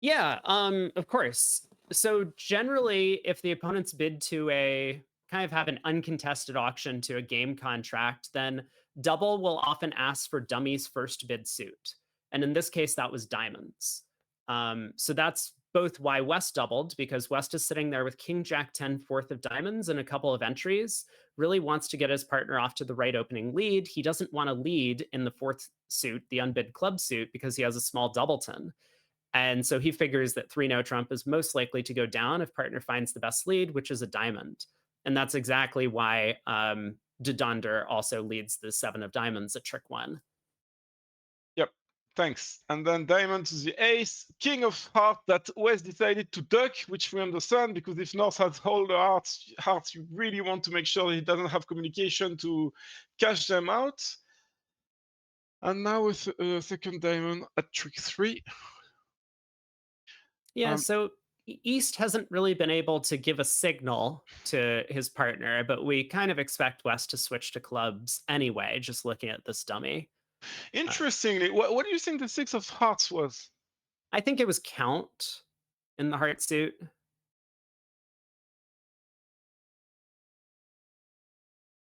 Yeah, of course. So generally, if the opponent's bid to a kind of have an uncontested auction to a game contract, then double will often ask for dummy's first bid suit. And in this case, that was diamonds. So that's both why West doubled, because West is sitting there with King Jack 10 fourth of diamonds and a couple of entries, really wants to get his partner off to the right opening lead. He doesn't want to lead in the fourth suit, the unbid club suit, because he has a small doubleton. And so he figures that 3-no trump is most likely to go down if partner finds the best lead, which is a diamond. And that's exactly why De Donder also leads the 7 of diamonds at trick 1. Yep, thanks. And then diamond to the ace, king of heart that West decided to duck, which we understand, because if North has all the hearts, you really want to make sure he doesn't have communication to cash them out. And now with a second diamond at trick 3. Yeah, so East hasn't really been able to give a signal to his partner, but we kind of expect West to switch to clubs anyway, just looking at this dummy. Uh, Interestingly, what do you think the 6 of hearts was? I think it was count in the heart suit.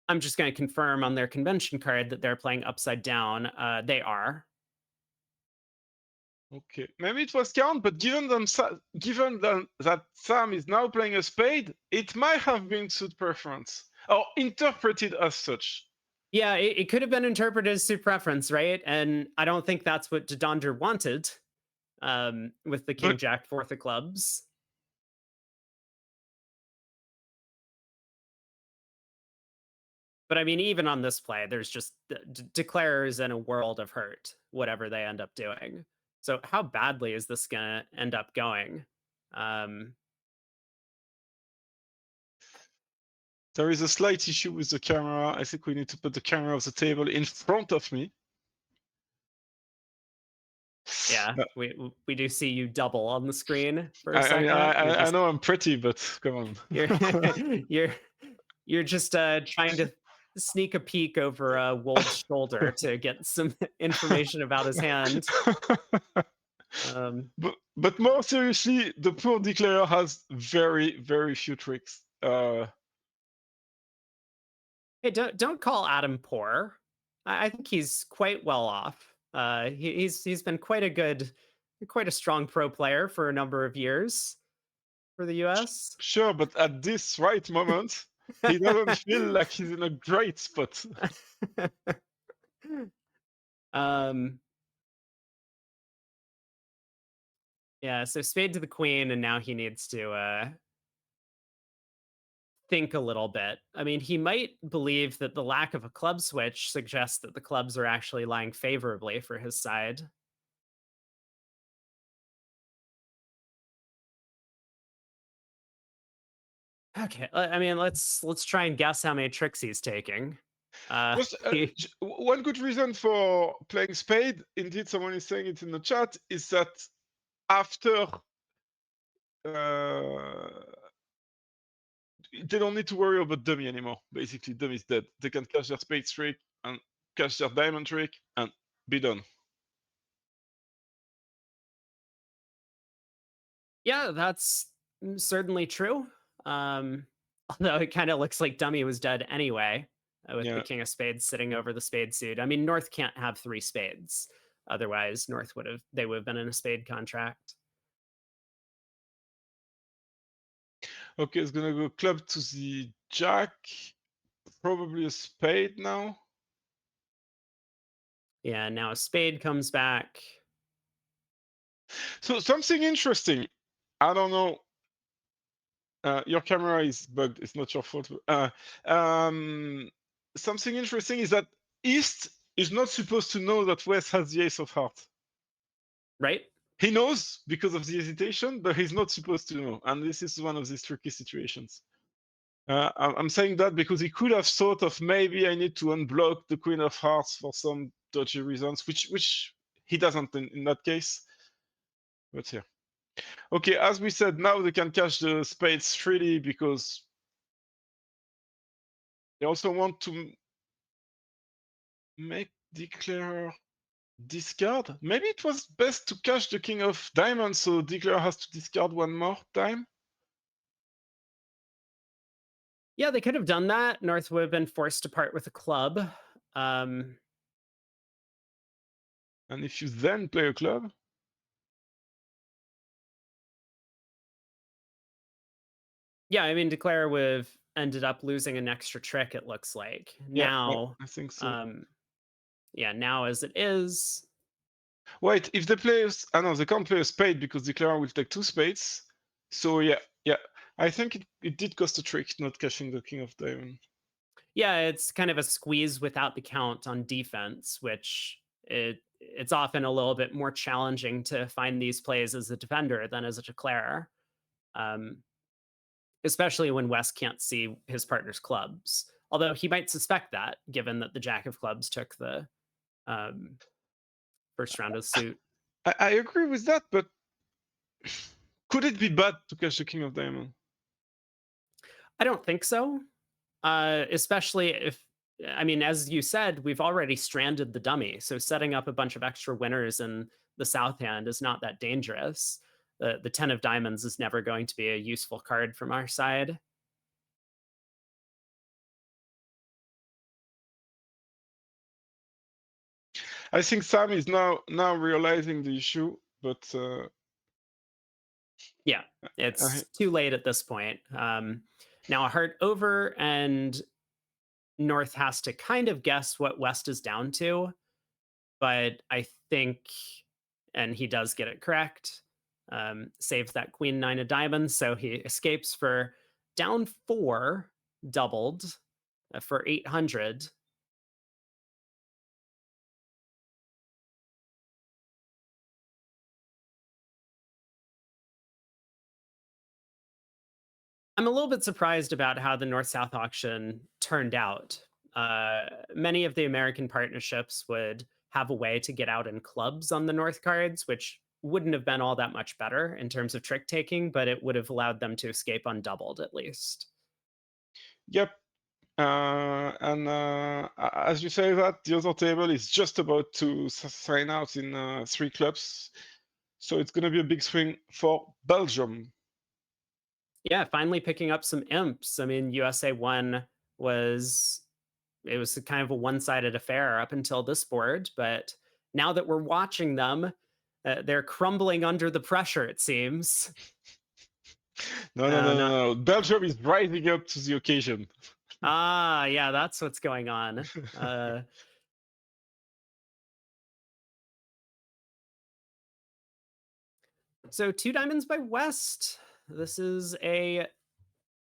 I'm just going to confirm on their convention card that they're playing upside down. They are. Okay, maybe it was count, but given that Sam is now playing a spade, it might have been suit preference or interpreted as such. Yeah, it could have been interpreted as suit preference, right? And I don't think that's what Dodonder wanted with the King But Jack fourth of clubs. But I mean, even on this play, there's just declarers in a world of hurt, whatever they end up doing. So how badly is this gonna end up going? Um, there is a slight issue with the camera. I think we need to put the camera of the table in front of me. yeah, Uh, we do see you double on the screen for a I mean, second. You're I just know I'm pretty, but come on. you're you're you're just trying to sneak a peek over Wold's shoulder to get some information about his hand. Um, but more seriously, the poor declarer has very, very few tricks. Hey, don't call Adam poor. I think he's quite well off. He's been quite a strong pro player for a number of years for the U.S. Sure, but at this right moment, he doesn't feel like he's in a great spot. um, yeah. So spade to the queen, and now he needs to think a little bit. I mean, he might believe that the lack of a club switch suggests that the clubs are actually lying favorably for his side. Okay, I mean, let's try and guess how many tricks he's taking. Just He, one good reason for playing spade, indeed, someone is saying it in the chat, is that after they don't need to worry about dummy anymore. Basically, dummy is dead. They can cash their spade trick and cash their diamond trick and be done. yeah, that's certainly true. Although it kind of looks like Dummy was dead anyway, with the Yeah. King of Spades sitting over the spade suit. I mean, North can't have three spades, otherwise North would have been in a spade contract. Okay, it's gonna go club to the jack. Probably a spade now. Yeah, now a spade comes back. So something interesting. I don't know. Your camera is bugged. It's not your fault. Um, something interesting is that East is not supposed to know that West has the ace of heart. Right? He knows because of the hesitation, but he's not supposed to know. And this is one of these tricky situations. I'm saying that because he could have thought of maybe I need to unblock the Queen of Hearts for some dodgy reasons, which he doesn't in that case. But yeah. Okay, as we said, now they can cash the spades freely because they also want to make declare discard. Maybe it was best to cash the king of diamonds, so declare has to discard one more time. Yeah, they could have done that. North would have been forced to part with a club. Um, And if you then play a club, yeah, I mean, Declare would have ended up losing an extra trick, it looks like. yeah, Now, I think so. um, yeah, now as it is, Wait, if they play, I know they can't play a spade because declare will take two spades. So yeah, yeah, I think it did cost a trick not cashing the king of diamond. yeah, it's kind of a squeeze without the count on defense, which it's often a little bit more challenging to find these plays as a defender than as a declarer. Um, Especially when West can't see his partner's clubs. Although he might suspect that, given that the Jack of Clubs took the um, first round of the suit. I agree with that, but could it be bad to cash the king of diamond? I don't think so. Especially if, I mean, as you said, we've already stranded the dummy. So setting up a bunch of extra winners in the south hand is not that dangerous. The 10 of diamonds is never going to be a useful card from our side. I think Sam is now realizing the issue, but Yeah, I, it's too late at this point. Now a heart over, and North has to kind of guess what West is down to, but I think, and he does get it correct, saves that queen nine of diamonds, so he escapes for down four, doubled for 800. I'm a little bit surprised about how the North South auction turned out. Many of the American partnerships would have a way to get out in clubs on the North cards, which wouldn't have been all that much better in terms of trick taking, but it would have allowed them to escape undoubled at least. yep. And as you say that, the other table is just about to sign out in 3 clubs. So it's going to be a big swing for Belgium. Yeah, finally picking up some imps. I mean, USA1 was it was a kind of a one-sided affair up until this board, but now that we're watching them, they're crumbling under the pressure, it seems. No, no, no, no, Not no. Belgium is rising up to the occasion. yeah, that's what's going on. Uh, so two diamonds by West. This is a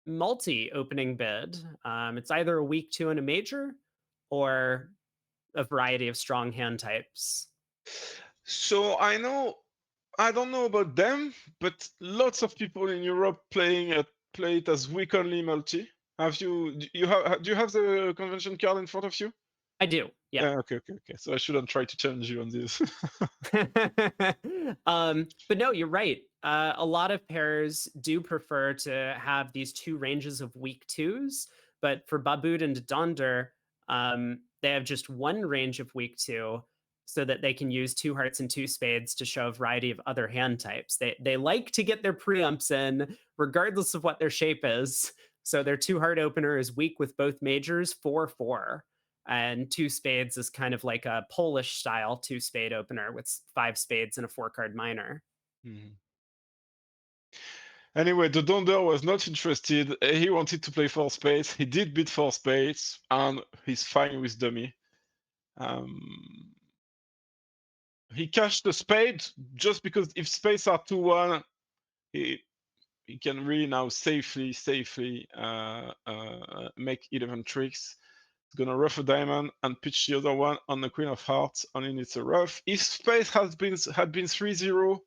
multi-opening bid. It's either a weak two and a major, or a variety of strong hand types. So I don't know about them, but lots of people in Europe play it as week only multi. Do you have the convention card in front of you? I do, yeah. Okay, okay, okay. So I shouldn't try to challenge you on this. But no, you're right. A lot of pairs do prefer to have these two ranges of weak twos, but for Babud and Donder, they have just one range of weak two, so that they can use two hearts and two spades to show a variety of other hand types. They like to get their preumps in, regardless of what their shape is. So their two heart opener is weak with both majors, 4-4, and two spades is kind of like a Polish style two spade opener with five spades and a four card minor. Mhm. Anyway, the Donder was not interested. He wanted to play 4 spades. He did beat 4 spades, and he's fine with dummy. Um, he cashed the spade just because if spades are 2-1, he can really now safely make 11 tricks. He's gonna ruff a diamond and pitch the other one on the queen of hearts. Only it's a ruff. If spade had been 3-0,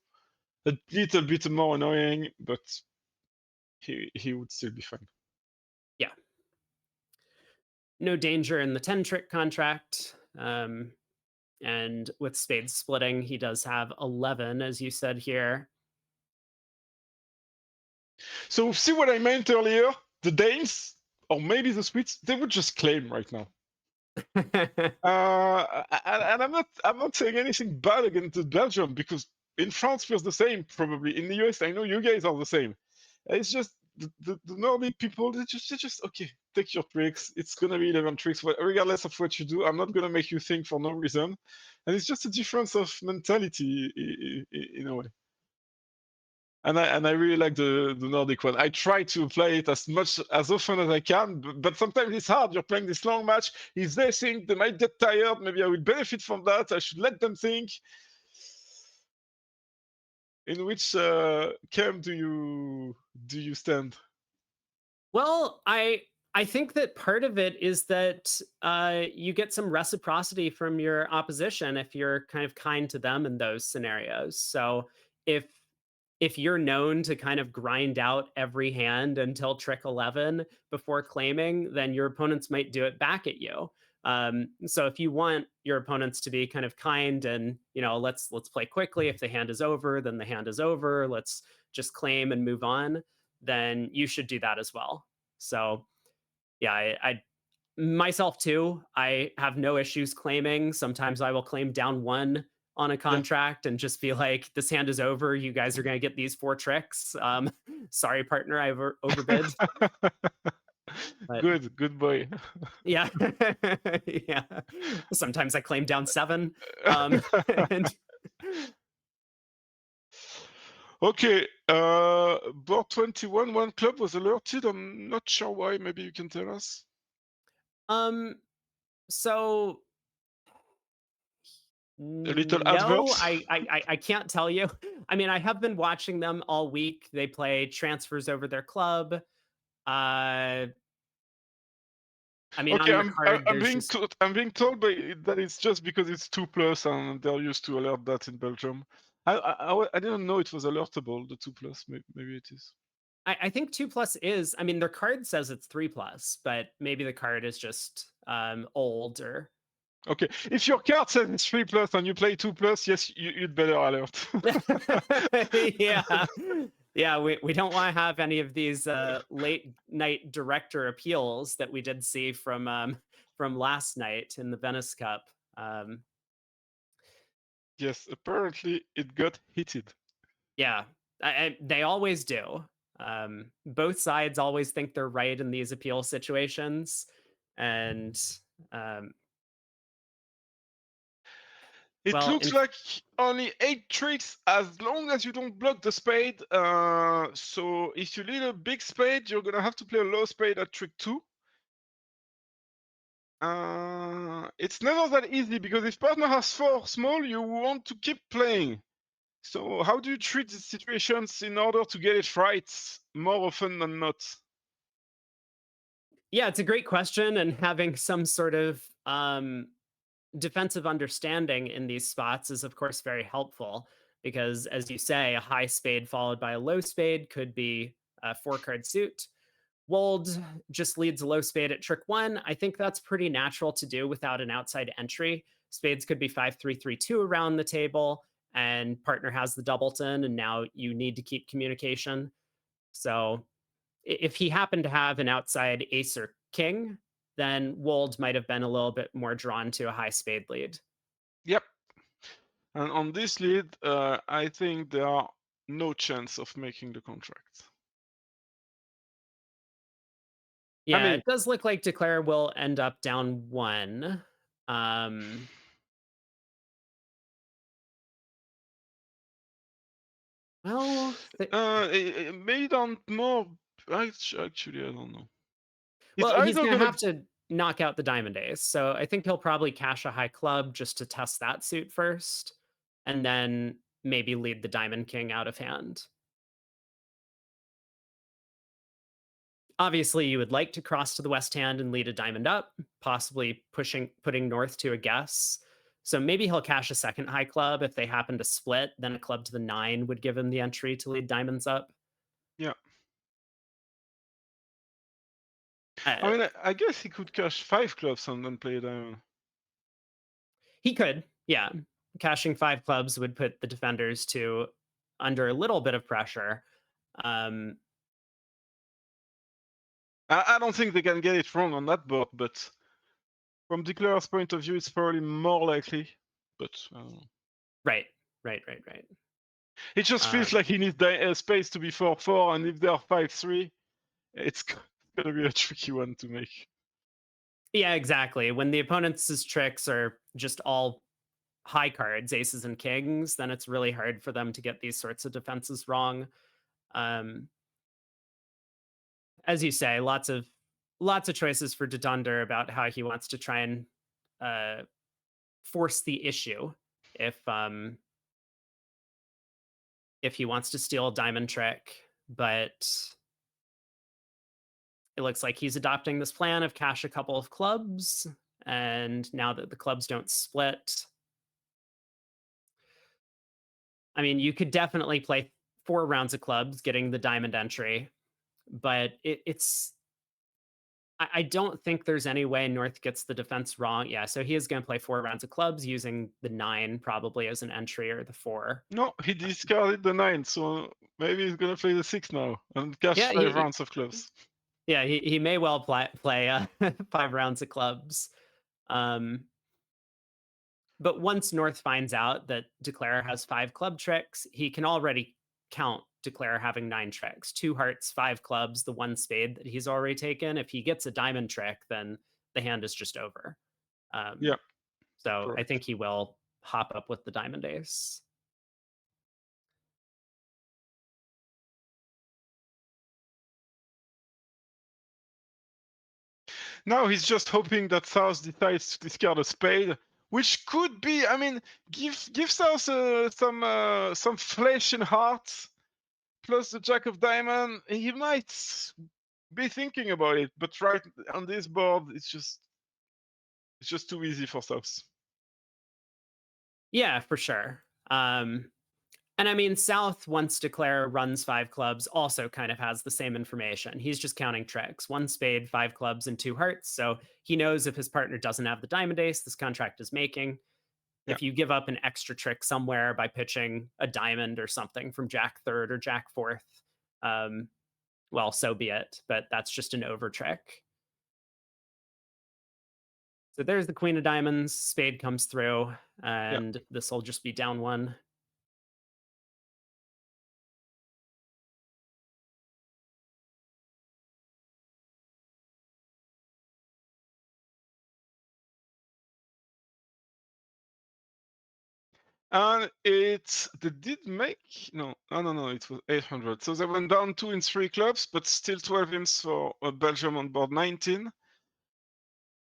a little bit more annoying, but he would still be fine. Yeah. No danger in the 10 trick contract. And with spades splitting, he does have 11, as you said here. So see what I meant earlier? The Danes, or maybe the Swedes, they would just claim right now. And I'm not saying anything bad against Belgium, because in France we're the same probably. In the US, I know you guys are the same. It's just the Nordic people, they just okay, take your tricks. It's gonna be 11 tricks, regardless of what you do. I'm not gonna make you think for no reason, and it's just a difference of mentality in a way. And I really like the Nordic one. I try to play it as often as I can, but sometimes it's hard. You're playing this long match. If they think they might get tired, maybe I will benefit from that. I should let them think. In which camp do you stand? Well, I think that part of it is that you get some reciprocity from your opposition if you're kind of kind to them in those scenarios. So if if you're known to kind of grind out every hand until trick 11 before claiming, then your opponents might do it back at you. So if you want your opponents to be kind of kind and, let's play quickly. If the hand is over, then the hand is over. Let's just claim and move on. Then you should do that as well. So yeah, I myself too, I have no issues claiming. Sometimes I will claim down one on a Yeah. contract and just be like, this hand is over. You guys are going to get these four tricks. Sorry, partner, I overbid. But Good boy. yeah, yeah. Sometimes I claim down 7. And Okay, board 21, one club was alerted. I'm not sure why. Maybe you can tell us. um, so A little no, adverse. I can't tell you. I mean, I have been watching them all week. They play transfers over their club. I mean, Okay, on their card, there's just I'm being told that it's just because it's 2+ and they're used to alert that in Belgium. I didn't know it was alertable, the 2+. Maybe it is. I think 2 plus is. I mean, their card says it's 3 plus, but maybe the card is just old or Okay, if your card says it's 3+ and you play 2+, yes, you'd better alert. yeah. Yeah, we don't want to have any of these late night director appeals that we did see from last night in the Venice Cup. Um, Yes, apparently it got heated. yeah, they always do. Both sides always think they're right in these appeal situations, and um, It well, looks like only 8 tricks as long as you don't block the spade. So if you lead a big spade, you're gonna have to play a low spade at trick 2. It's never that easy because if partner has 4 small, you want to keep playing. So how do you treat these situations in order to get it right more often than not? yeah, it's a great question, and having some sort of defensive understanding in these spots is, of course, very helpful because, as you say, a high spade followed by a low spade could be a 4 card suit. Wold just leads a low spade at trick 1. I think that's pretty natural to do without an outside entry. Spades could be 5-3-3-2 around the table, and partner has the doubleton, and now you need to keep communication. So if he happened to have an outside ace or king, then Wold might have been a little bit more drawn to a high spade lead. Yep. And on this lead, I think there are no chance of making the contract. I Yeah, mean, it does look like Declare will end up down 1. Um, well, maybe don't more. Actually, I don't know. It's he's either gonna gonna have to knock out the diamond ace, so I think he'll probably cash a high club just to test that suit first, and then maybe lead the diamond king out of hand. Obviously, you would like to cross to the west hand and lead a diamond up, possibly putting north to a guess. So maybe he'll cash a second high club if they happen to split. Then a club to the 9 would give him the entry to lead diamonds up. yeah. I Uh, mean, I guess he could cash 5 clubs and then play a diamond. he could, yeah. Cashing 5 clubs would put the defenders to under a little bit of pressure. Um, I don't think they can get it wrong on that board, but from Declarer's point of view, it's probably more likely. But I don't know. right, right. It just feels like he needs space to be 4-4, and if they're 5-3, it's gonna be a tricky one to make. Yeah, exactly. When the opponent's tricks are just all high cards, aces and kings, then it's really hard for them to get these sorts of defenses wrong. Um, as you say, lots of choices for Dedunder about how he wants to try and uh, force the issue if he wants to steal a diamond trick, but it looks like he's adopting this plan of cash a couple of clubs, and now that the clubs don't split, I mean, you could definitely play 4 rounds of clubs, getting the diamond entry, but it's. I don't think there's any way North gets the defense wrong. Yeah, so he is going to play 4 rounds of clubs using the 9 probably as an entry or the 4. No, he discarded the 9, so maybe he's gonna play the 6 now and cash Yeah, 5 rounds of clubs. yeah, he may well play 5 rounds of clubs. Um, but once North finds out that Declare has 5 club tricks, he can already count declare having 9 tricks, 2 hearts, 5 clubs, the 1 spade that he's already taken. If he gets a diamond trick, then the hand is just over. Um, Yeah, so I correct. think he will hop up with the diamond ace. Now he's just hoping that South decides to discard a spade, which could be, I mean, give South some flesh and heart, plus the Jack of Diamond. He might be thinking about it, but right on this board, it's just too easy for South. Yeah, for sure. And I mean, South, once declare runs 5 clubs, also kind of has the same information. He's just counting tricks, 1 spade, 5 clubs, and 2 hearts. So he knows if his partner doesn't have the diamond ace, this contract is making. Yeah. If you give up an extra trick somewhere by pitching a diamond or something from Jack third or Jack fourth, um, well, so be it. But that's just an over trick. So there's the queen of diamonds. Spade comes through, Yeah. and this will just be down 1. And they did make no, it was 800. So they went down 2 in 3 clubs, but still 12 imps for Belgium on board 19,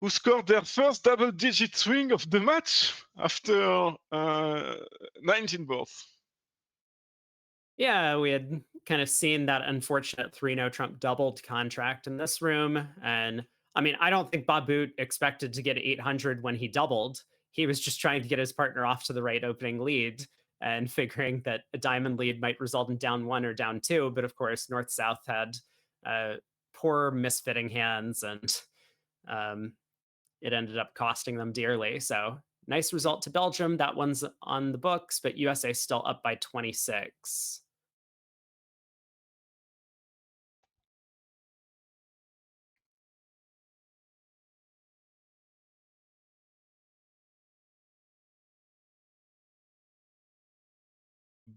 who scored their first double-digit swing of the match after 19 balls. Yeah, we had kind of seen that unfortunate 3-no Trump doubled contract in this room. And I mean, I don't think Bob Boot expected to get 800 when he doubled. He was just trying to get his partner off to the right opening lead and figuring that a diamond lead might result in down 1 or down 2. But of course, North South had poor misfitting hands, and um, it ended up costing them dearly. So nice result to Belgium. That one's on the books, but USA still up by 26.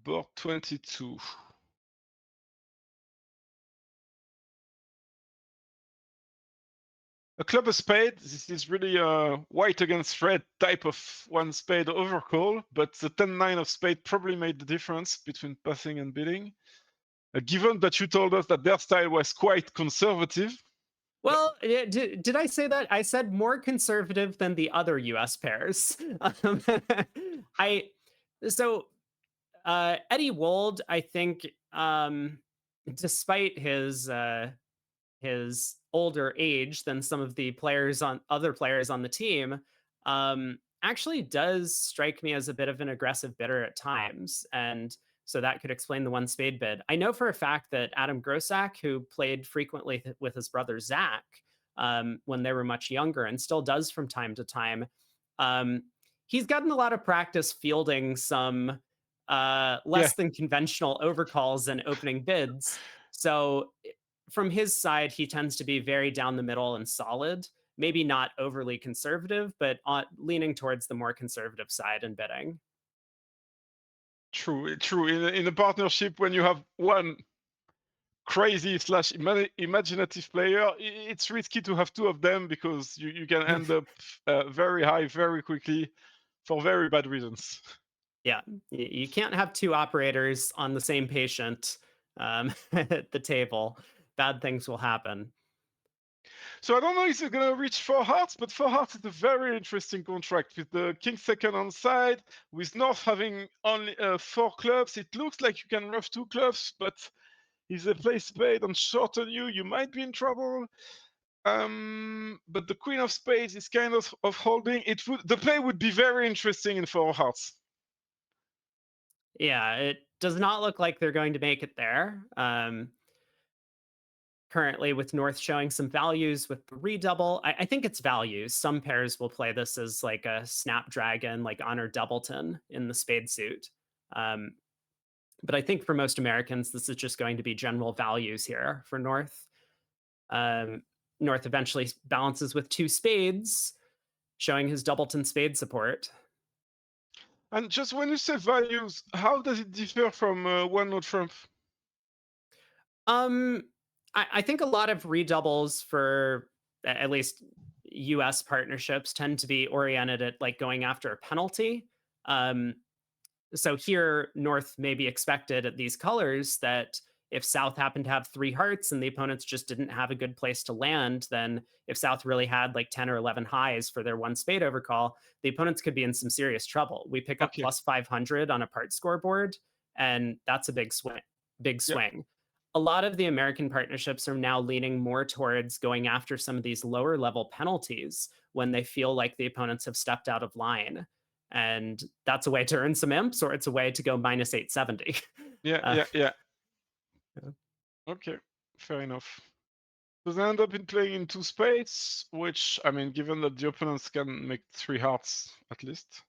Board 22. A club of spade, this is really a white against red type of 1 spade overcall, but the 10-9 of spade probably made the difference between passing and bidding. Given that you told us that their style was quite conservative. Well, did I say that? I said more conservative than the other US pairs. Um, I so Eddie Wold, I think, despite his older age than some of the other players on the team, actually does strike me as a bit of an aggressive bidder at times, and so that could explain the 1 spade bid. I know for a fact that Adam Grosak, who played frequently with his brother Zach when they were much younger, and still does from time to time, um, he's gotten a lot of practice fielding some Yeah, less than conventional overcalls and opening bids. So from his side, he tends to be very down the middle and solid. Maybe not overly conservative, but leaning towards the more conservative side in bidding. true. In a partnership, when you have one crazy slash imaginative player, it's risky to have 2 of them because you can end up very high very quickly for very bad reasons. Yeah, you can't have 2 operators on the same patient at the table. Bad things will happen. So I don't know if it's going to reach 4 hearts, but 4 hearts is a very interesting contract with the king second on side, with North having only 4 clubs. It looks like you can rough 2 clubs, but if they play spade and shorten you might be in trouble. But the queen of spades is kind of holding. The play would be very interesting in 4 hearts. Yeah, it does not look like they're going to make it there. Currently, with North showing some values with the redouble. I think it's values. Some pairs will play this as like a Snapdragon, like Honor Doubleton in the spade suit. Um, but I think for most Americans, this is just going to be general values here for North. Um, North eventually balances with 2 spades, showing his Doubleton spade support. And just when you say values, how does it differ from 1 no Trump? Um, I think a lot of redoubles for at least US partnerships tend to be oriented at like going after a penalty. Um, so here, North may be expected at these colors that if South happened to have three hearts and the opponents just didn't have a good place to land, then if South really had like 10 or 11 highs for their one spade overcall, the opponents could be in some serious trouble. We pick up Okay. plus 500 on a part scoreboard, and that's a big swing. Big Yeah. swing. A lot of the American partnerships are now leaning more towards going after some of these lower level penalties when they feel like the opponents have stepped out of line, and that's a way to earn some imps, or it's a way to go minus 870. Yeah. uh, Yeah. Yeah. yeah. Okay. Fair enough. So they end up in playing in two spades, which I mean, given that the opponents can make three hearts at least,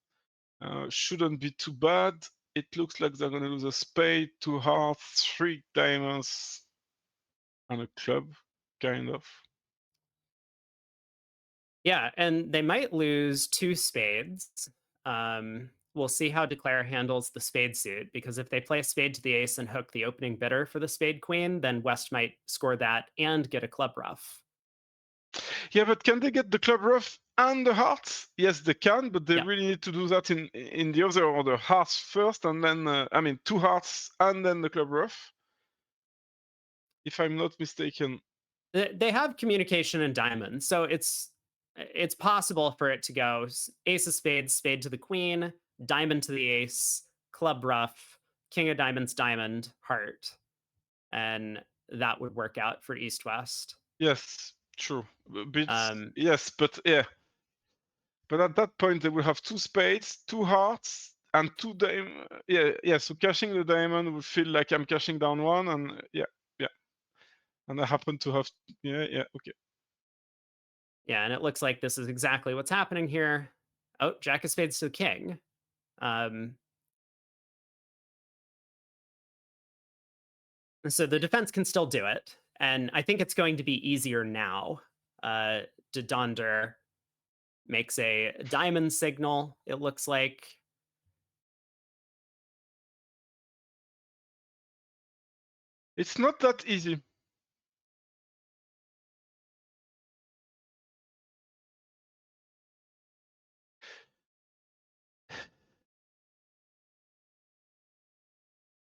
shouldn't be too bad. It looks like they're gonna lose a spade, two hearts, three diamonds, and a club, kind of. Yeah, and they might lose two spades. We'll see how Declare handles the spade suit, because if they play a spade to the ace and hook the opening bidder for the spade queen, then West might score that and get a club ruff. Yeah, but can they get the club rough and the hearts? Yes, they can, but they Yeah. really need to do that in the other order: hearts first, and then I mean two hearts and then the club rough, if I'm not mistaken. They have communication in diamonds, so it's possible for it to go ace of spades, spade to the queen, diamond to the ace, club ruff, king of diamonds, diamond, heart, and that would work out for East West. Yes, true. Bits, Um, yes, but yeah, but at that point they will have two spades, two hearts, and two diamond. Yeah, yeah. So cashing the diamond will feel like I'm cashing down one, and yeah, yeah. And I happen to have, yeah, yeah. Okay. yeah, and it looks like this is exactly what's happening here. Oh, jack of spades to the king. Um, so the defense can still do it, and I think it's going to be easier now. De Donder makes a diamond signal, it looks like. It's not that easy.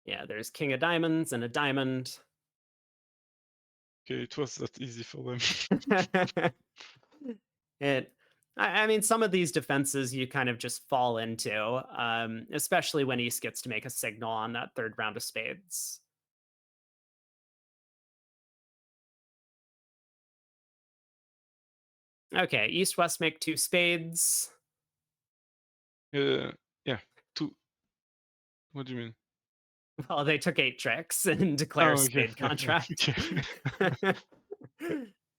Yeah, there's king of diamonds and a diamond. Okay, it was that easy for them. it I mean, some of these defenses you kind of just fall into, especially when East gets to make a signal on that third round of spades. Okay, East West make two spades. Yeah. Two. What do you mean? Well, they took eight tricks and declare a Oh, okay. spade Okay. contract. Okay.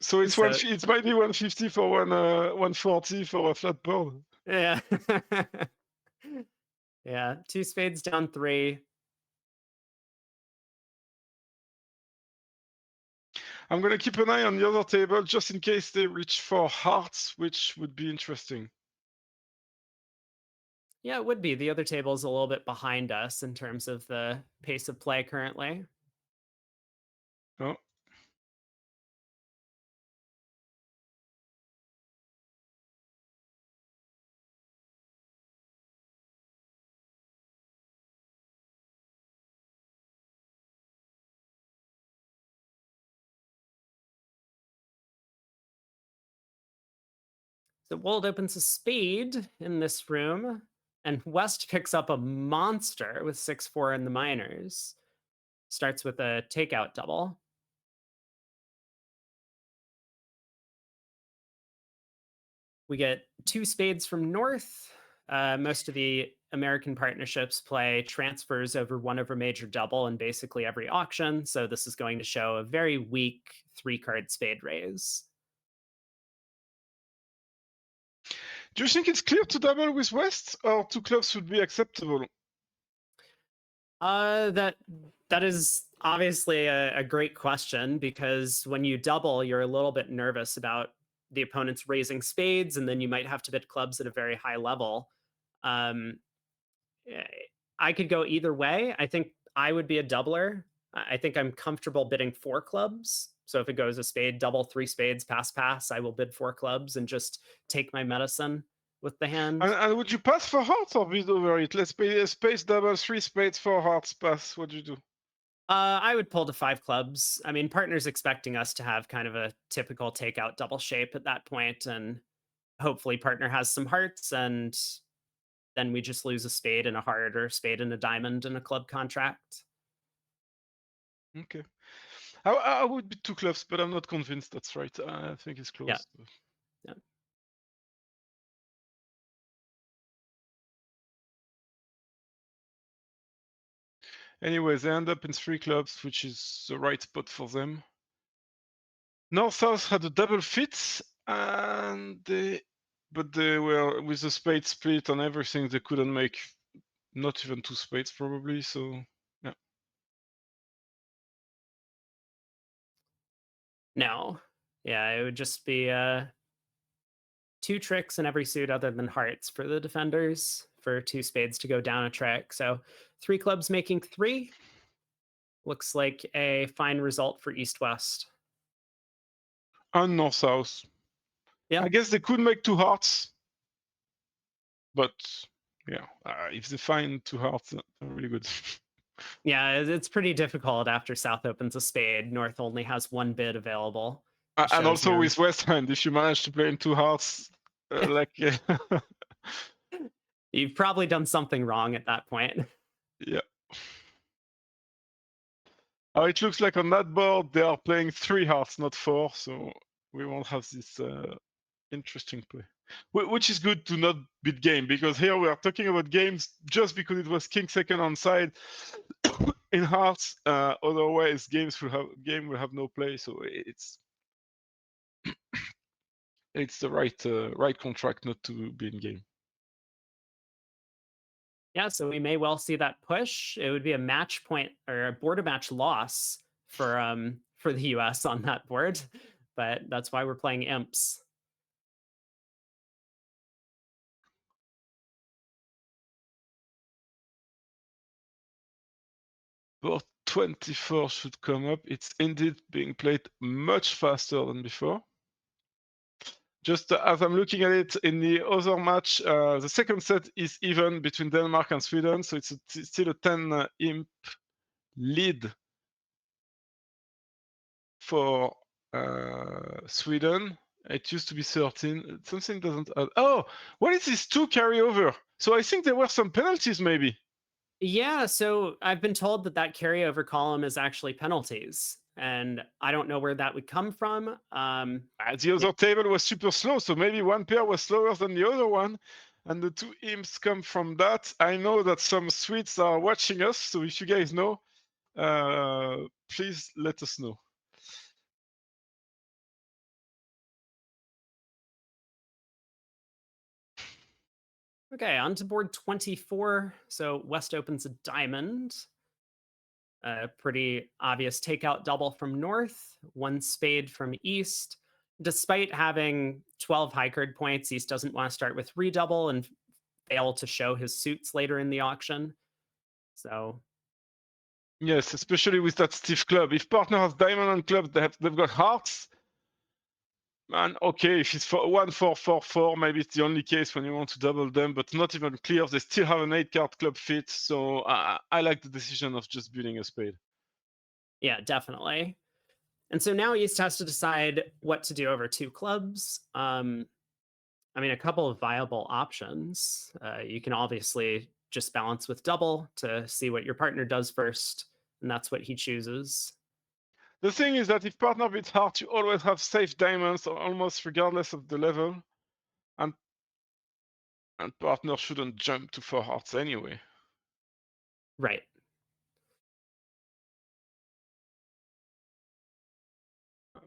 So it's So it might be 150 for 140 for a flat board. yeah. Yeah, two spades down three. I'm gonna keep an eye on the other table just in case they reach four hearts, which would be interesting. Yeah, it would be. The other table is a little bit behind us in terms of the pace of play currently. Oh, So Wold opens a spade in this room, and West picks up a monster with 6-4 in the minors. Starts with a takeout double. We get two spades from North. Most of the American partnerships play transfers over one over major double in basically every auction. So this is going to show a very weak three-card spade raise. do you think it's clear to double with West, or two clubs would be acceptable? That is obviously a great question, because when you double, you're a little bit nervous about the opponents raising spades, and then you might have to bid clubs at a very high level. Um, eh, I could go either way. I think I would be a doubler. I think I'm comfortable bidding 4 clubs. So if it goes a spade, double, 3 spades, pass, pass, I will bid 4 clubs and just take my medicine with the hand. And would you pass for hearts or bid over it? Let's play a spades double, 3 spades, 4 hearts, pass. What do you do? I would pull to 5 clubs. I mean, partner's expecting us to have kind of a typical takeout double shape at that point, and hopefully partner has some hearts, and then we just lose a spade and a heart, or a spade and a diamond in a club contract. Okay. I would bid 2 clubs, but I'm not convinced that's right. I think it's Yeah, close. yeah. Anyways, they end up in 3 clubs, which is the right spot for them. North-South had a double fit, and but they were with the spade split and everything. They couldn't make not even 2 spades probably. So yeah. No. Yeah, it would just be 2 tricks in every suit other than hearts for the defenders for 2 spades to go down a trick. So 3 clubs making 3 looks like a fine result for East West. And North-South. Yeah. I guess they could make 2 hearts, but yeah, if they find 2 hearts, they're really good. Yeah, it's pretty difficult after South opens a spade. North only has 1 bid available. It And shows also no. with West Hand, if you manage to play in 2 hearts, like You've probably done something wrong at that point. yeah. Oh, it looks like on that board they are playing 3 hearts, not 4, so we won't have this interesting play. Which is good to not beat game, because here we are talking about games just because it was king second on side in hearts. Otherwise, game will have no play. So it's the right contract not to be in game. Yeah, so we may well see that push. It would be a match point or a border match loss for the US on that board, but that's why we're playing imps. Board 24 should come up. It's indeed being played much faster than before. Just as I'm looking at it in the other match, the second set is even between Denmark and Sweden, so it's still a 10 imp lead for Sweden. It used to be 13. Something doesn't add. Oh, what is this 2 carryover? So I think there were some penalties, maybe. Yeah, so I've been told that that carryover column is actually penalties, and I don't know where that would come from. The other table was super slow, so maybe one pair was slower than the other one, and the 2 imps come from that. I know that some Swedes are watching us, so if you guys know, please let us know. Okay, on to board 24. So West opens a diamond. A pretty obvious takeout double from North, 1 spade from East. Despite having 12 high card points, East doesn't want to start with redouble and fail to show his suits later in the auction. So Yes, especially with that stiff club. If partner has diamond and club, they've got hearts. And okay, if it's for 1-4-4-4, maybe it's the only case when you want to double them, but not even clear. They still have an 8-card club fit, so I like the decision of just building a spade. yeah, definitely. And so now East has to decide what to do over 2 clubs. I mean, a couple of viable options. You can obviously just balance with double to see what your partner does first, and that's what he chooses. The thing is that if partner beats heart, you always have safe diamonds, almost regardless of the level, and partner shouldn't jump to 4 hearts anyway. Right.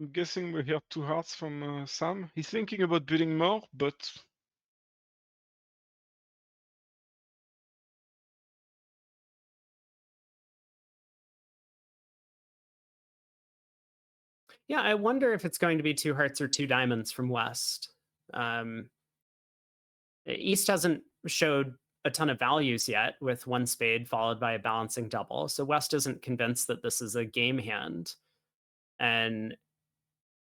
I'm guessing we hear 2 hearts from Sam. He's thinking about bidding more, but Yeah, I wonder if it's going to be 2 hearts or 2 diamonds from West. Um, East hasn't showed a ton of values yet with one spade followed by a balancing double. So West isn't convinced that this is a game hand. And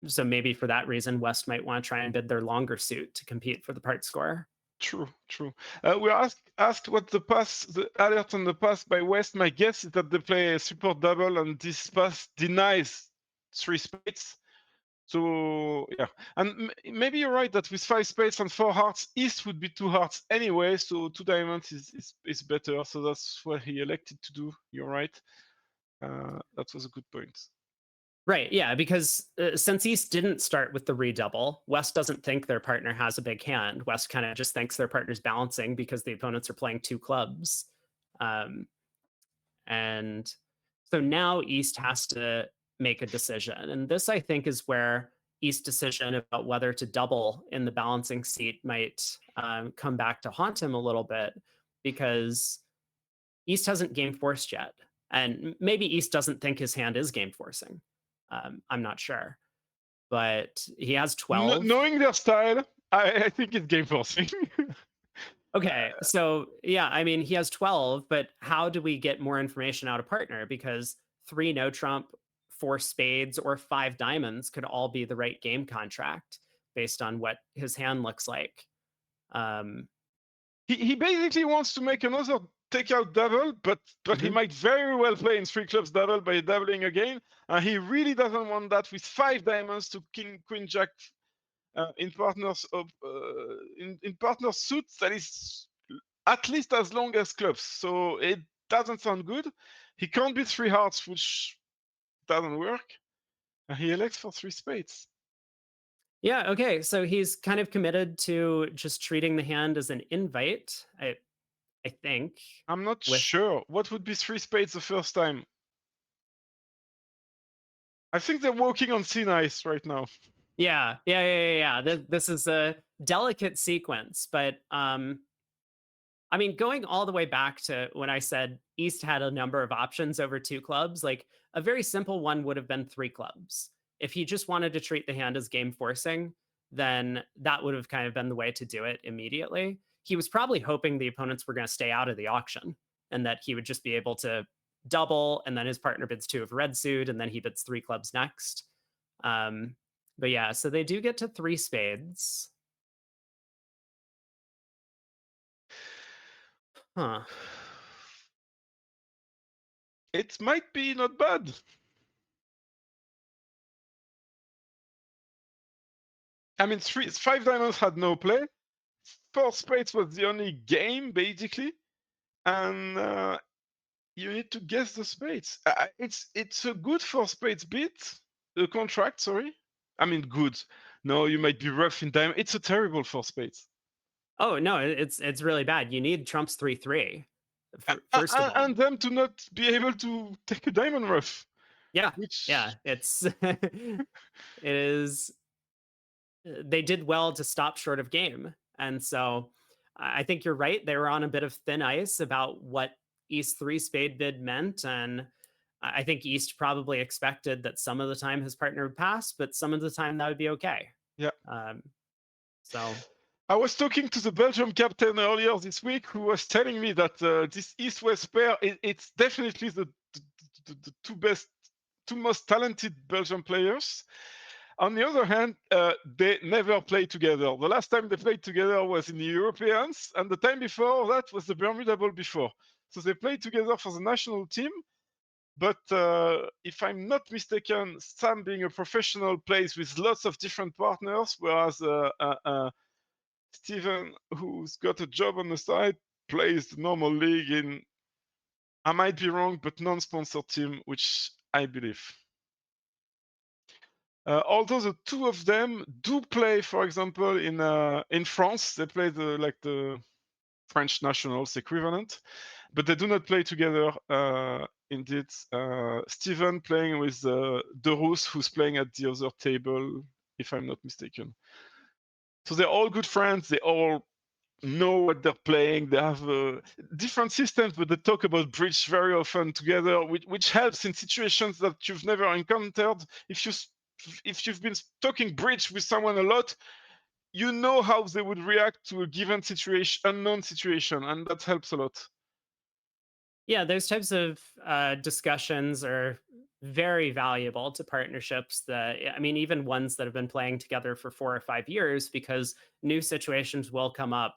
so maybe for that reason, West might want to try and bid their longer suit to compete for the part score. True, true. We are asked what the alert on the pass by West. My guess is that they play a support double, and this pass denies three spades. So yeah, and maybe you're right that with five spades and four hearts, East would be two hearts anyway. So two diamonds is better. So that's what he elected to do. You're right. That was a good point. Right. Yeah. Because since East didn't start with the redouble, West doesn't think their partner has a big hand. West kind of just thinks their partner's balancing because the opponents are playing two clubs. Um, and so now East has to make a decision. And this, I think, is where East's decision about whether to double in the balancing seat might come back to haunt him a little bit because East hasn't game forced yet. And maybe East doesn't think his hand is game forcing. I'm not sure. But he has 12. Knowing their style, I think it's game forcing. Okay, so yeah, I mean, he has 12, but how do we get more information out of partner? Because three no trump, four spades, or five diamonds could all be the right game contract based on what his hand looks like. Um, he basically wants to make another takeout double, but he might very well play in three clubs double by doubling again. And he really doesn't want that with five diamonds to king, queen, jack in partners of in partner suits that is at least as long as clubs. So it doesn't sound good. He can't beat three hearts, which doesn't work. And he elects for three spades. yeah, okay, so he's kind of committed to just treating the hand as an invite. I think. I'm not With sure. What would be three spades the first time? I think they're walking on thin ice right now. yeah. This is a delicate sequence, but I mean, going all the way back to when I said East had a number of options over two clubs, like a very simple one would have been three clubs. If he just wanted to treat the hand as game forcing, then that would have kind of been the way to do it immediately. He was probably hoping the opponents were going to stay out of the auction and that he would just be able to double and then his partner bids two of red suit and then he bids three clubs next. But yeah, so they do get to three spades. Huh. It might be not bad. I mean, five diamonds had no play. Four spades was the only game, basically. And you need to guess the spades. It's a good four spades bid. The contract, sorry. I mean, good. No, you might be rough in diamond. It's a terrible four spades. Oh no, it's really bad. You need Trump's 3-3 first of all. And them to not be able to take a diamond rough. Yeah, Which yeah. It's it is. They did well to stop short of game, and so I think you're right. They were on a bit of thin ice about what East three spade bid meant, and I think East probably expected that some of the time his partner would pass, but some of the time that would be okay. yeah. So I was talking to the Belgium captain earlier this week, who was telling me that this East-West pair, it's definitely the two most talented Belgian players. On the other hand, they never play together. The last time they played together was in the Europeans, and the time before that was the Bermuda Bowl before. So they played together for the national team. But if I'm not mistaken, Sam, being a professional, plays with lots of different partners, whereas Steven, who's got a job on the side, plays the normal league in, I might be wrong, but non-sponsored team, which I believe. Although the two of them do play, for example, in France, they play the French nationals equivalent, but they do not play together. Indeed, Steven playing with De Roos, who's playing at the other table, if I'm not mistaken. So they're all good friends. They all know what they're playing. They have different systems, but they talk about bridge very often together, which helps in situations that you've never encountered. If you've been talking bridge with someone a lot, you know how they would react to a given situation, unknown situation, and that helps a lot. Yeah, those types of discussions are very valuable to partnerships that, I mean, even ones that have been playing together for 4 or 5 years, because new situations will come up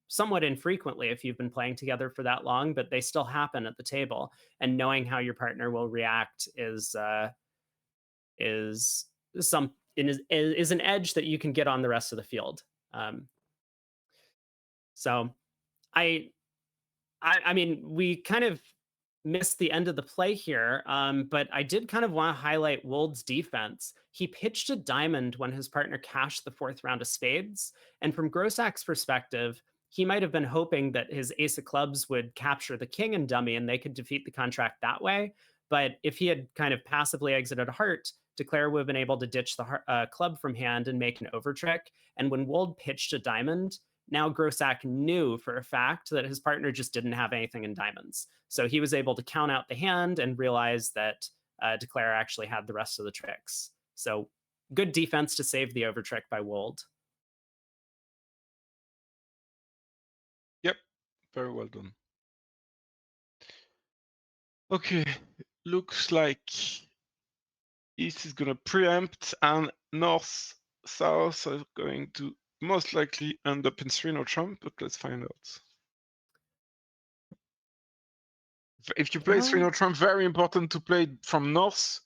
somewhat infrequently if you've been playing together for that long, but they still happen at the table. And knowing how your partner will react is is an edge that you can get on the rest of the field. Um, so I I mean, we kind of missed the end of the play here, but I did kind of want to highlight Wold's defense. He pitched a diamond when his partner cashed the fourth round of spades. And from Grosak's perspective, he might have been hoping that his ace of clubs would capture the king and dummy and they could defeat the contract that way. But if he had kind of passively exited a heart, Declare would have been able to ditch the club from hand and make an overtrick. And when Wold pitched a diamond, now Grossack knew for a fact that his partner just didn't have anything in diamonds. So he was able to count out the hand and realize that Declare actually had the rest of the tricks. So good defense to save the overtrick by Wold. Yep, very well done. Okay, looks like East is gonna preempt, and North, South are going to most likely end up in 3-no trump, but let's find out. If you play 3-no Well, trump, very important to play from North,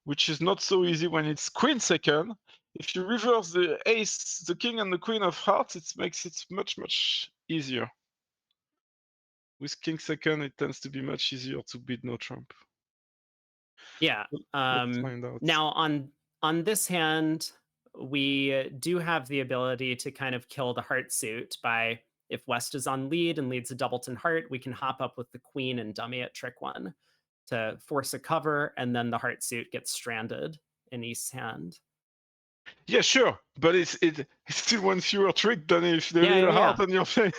which is not so easy when it's Queen second. If you reverse the ace, the king and the queen of hearts, it makes it much easier. With king second, it tends to be much easier to beat no trump. yeah. Let's find out. Now on this hand, we do have the ability to kind of kill the heart suit by, if West is on lead and leads a doubleton heart, we can hop up with the queen and dummy at trick one to force a cover, and then the heart suit gets stranded in East's hand. Yeah, sure, but it's still one fewer trick than if they Yeah, lead yeah, a yeah. heart on your play.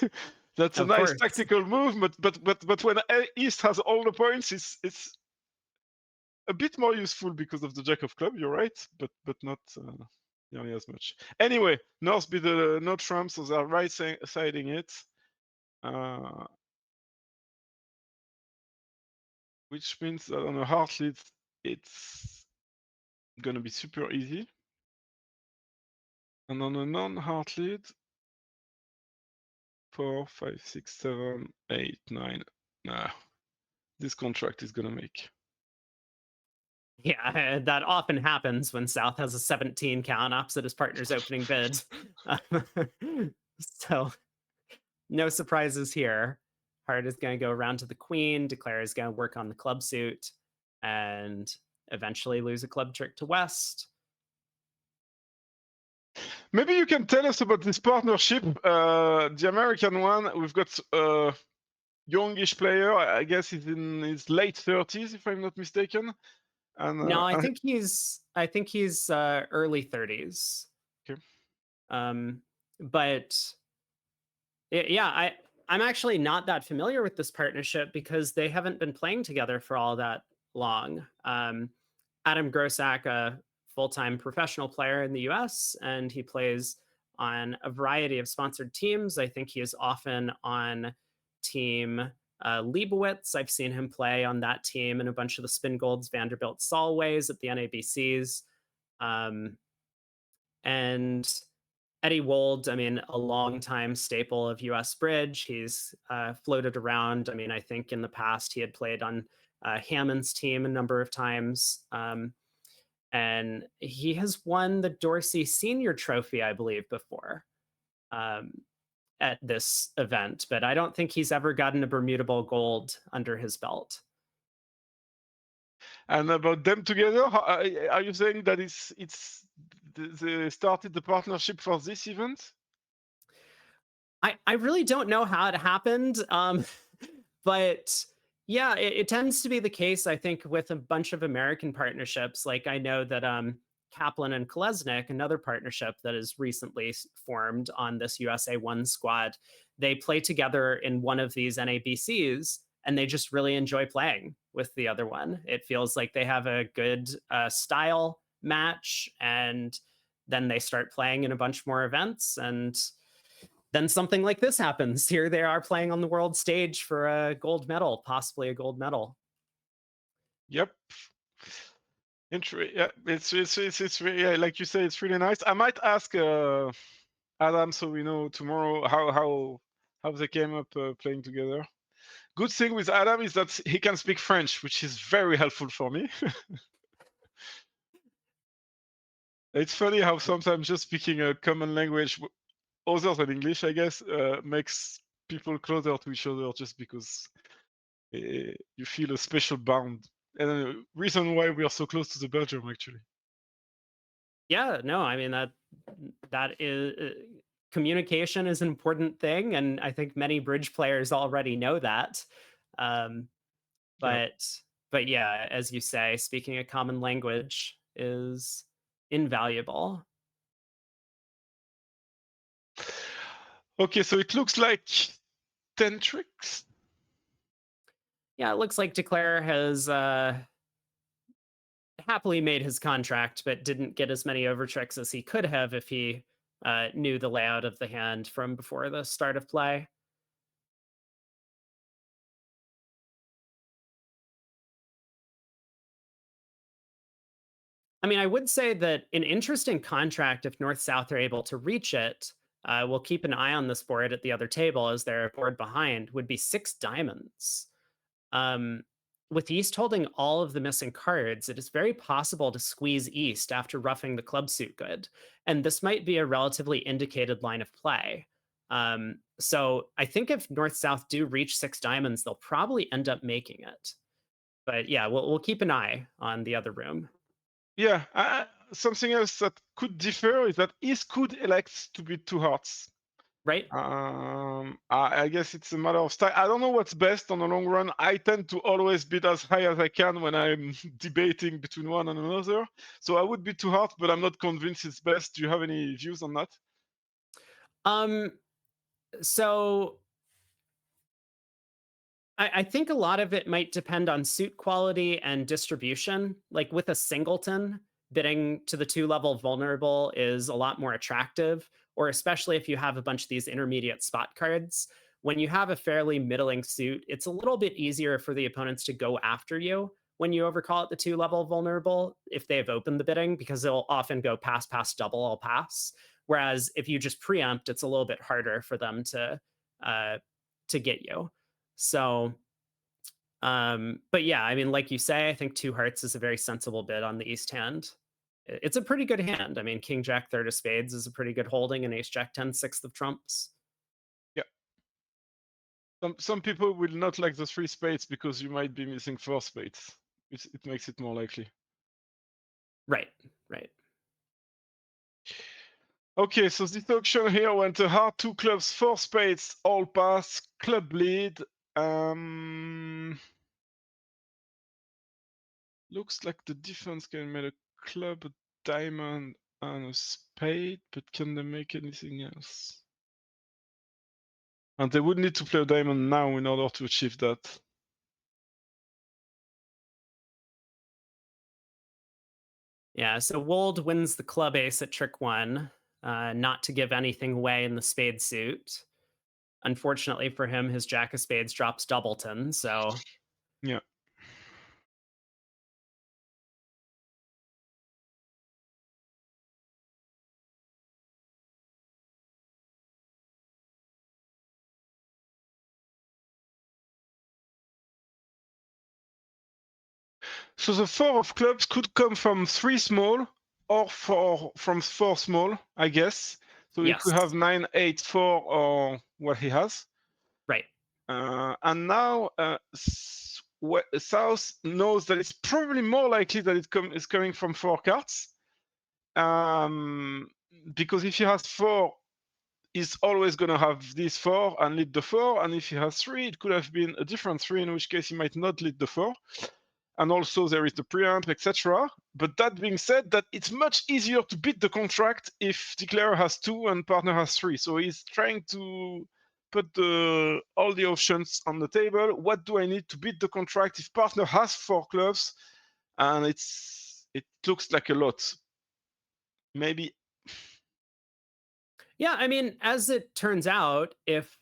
That's a Of nice course. tactical move, but when East has all the points, it's a bit more useful because of the jack of club. You're right, but not nearly as much. Anyway, North beat the no trump, so they're right siding it, uh, which means that on a heart lead, it's gonna be super easy, and on a non-heart lead, 4, 5, 6, 7, 8, 9. Nah, this contract is gonna make. Yeah, that often happens when South has a 17 count opposite his partner's opening bid. So no surprises here. Hart is going to go around to the queen. Declare is going to work on the club suit and eventually lose a club trick to West. Maybe you can tell us about this partnership, the American one. We've got a youngish player. I guess he's in his late 30s, if I'm not mistaken. And No, I think he's early 30s. okay. But yeah, I'm actually not that familiar with this partnership because they haven't been playing together for all that long. Adam Grossack, a full-time professional player in the US, and he plays on a variety of sponsored teams. I think he is often on team Leibowitz. I've seen him play on that team and a bunch of the Spin Golds, Vanderbilt Solways at the NABCs. Um, and Eddie Wold, I mean, a longtime staple of US Bridge. He's floated around. I mean, I think in the past he had played on Hammond's team a number of times. And he has won the Dorsey Senior Trophy, I believe, before um, at this event. But I don't think he's ever gotten a Bermuda Bowl gold under his belt. And about them together, are you saying that they started the partnership for this event? I really don't know how it happened. But yeah, it tends to be the case, I think, with a bunch of American partnerships. Like I know that Kaplan and Kolesnik, another partnership that is recently formed on this USA1 squad, they play together in one of these NABCs and they just really enjoy playing with the other one. It feels like they have a good style match and then they start playing in a bunch more events, and then something like this happens. Here they are playing on the world stage for a gold medal, possibly a gold medal. Yep. Yeah, it's really, yeah, like you say, it's really nice. I might ask Adam, so we know tomorrow how they came up playing together. Good thing with Adam is that he can speak French, which is very helpful for me. It's funny how sometimes just speaking a common language, other than English, I guess, makes people closer to each other just because you feel a special bond. And the reason why we are so close to the Belgium, actually. Yeah, no, I mean that is communication is an important thing, and I think many bridge players already know that. Um, Yeah. but but yeah, as you say, speaking a common language is invaluable. Okay, so it looks like 10 tricks. Yeah, it looks like Declare has happily made his contract, but didn't get as many overtricks as he could have if he knew the layout of the hand from before the start of play. I mean, I would say that an interesting contract, if North South are able to reach it, we'll keep an eye on this board at the other table as they're a board behind, would be six diamonds. Um, with East holding all of the missing cards, it is very possible to squeeze East after roughing the club suit good. And this might be a relatively indicated line of play. So I think if North South do reach six diamonds, they'll probably end up making it. But yeah, we'll keep an eye on the other room. Yeah, something else that could differ is that East could elect to beat two hearts. Right? I guess it's a matter of style. I don't know what's best on the long run. I tend to always bid as high as I can when I'm debating between one and another. So I would bid two hearts, but I'm not convinced it's best. Do you have any views on that? Um, so I think a lot of it might depend on suit quality and distribution. Like with a singleton, bidding to the two level vulnerable is a lot more attractive, or especially if you have a bunch of these intermediate spot cards. When you have a fairly middling suit, it's a little bit easier for the opponents to go after you when you overcall it the two level vulnerable if they've opened the bidding, because they'll often go pass, pass, double, all pass. Whereas if you just preempt, it's a little bit harder for them uh, to get you. So, but yeah, I mean, like you say, I think two hearts is a very sensible bid on the East hand. It's a pretty good hand. I mean, King Jack third of spades is a pretty good holding, and Ace Jack 10 sixth of trumps. Yeah. Some people will not like the three spades because you might be missing four spades. It makes it more likely. Right, right. Okay, so this auction here went a heart, two clubs, four spades, all pass, club lead. Looks like the defense can make a club, a diamond, and a spade, but can they make anything else? And they would need to play a diamond now in order to achieve that. Yeah, so Wold wins the club ace at trick one, not to give anything away in the spade suit. Unfortunately for him, his Jack of spades drops doubleton, so Yeah. So the four of clubs could come from three small or from four small, I guess. So he could yes, have 9, 8, 4, or what he has. right. And now South knows that it's probably more likely that is coming from four cards. Because if he has four, he's always going to have this four and lead the four. And if he has three, it could have been a different three, in which case he might not lead the four. And also there is the preamp, etc. But that being said, that it's much easier to beat the contract if declarer has two and partner has three. So he's trying to put all the options on the table. What do I need to beat the contract if partner has four clubs? And it looks like a lot. Maybe Yeah, I mean, as it turns out, if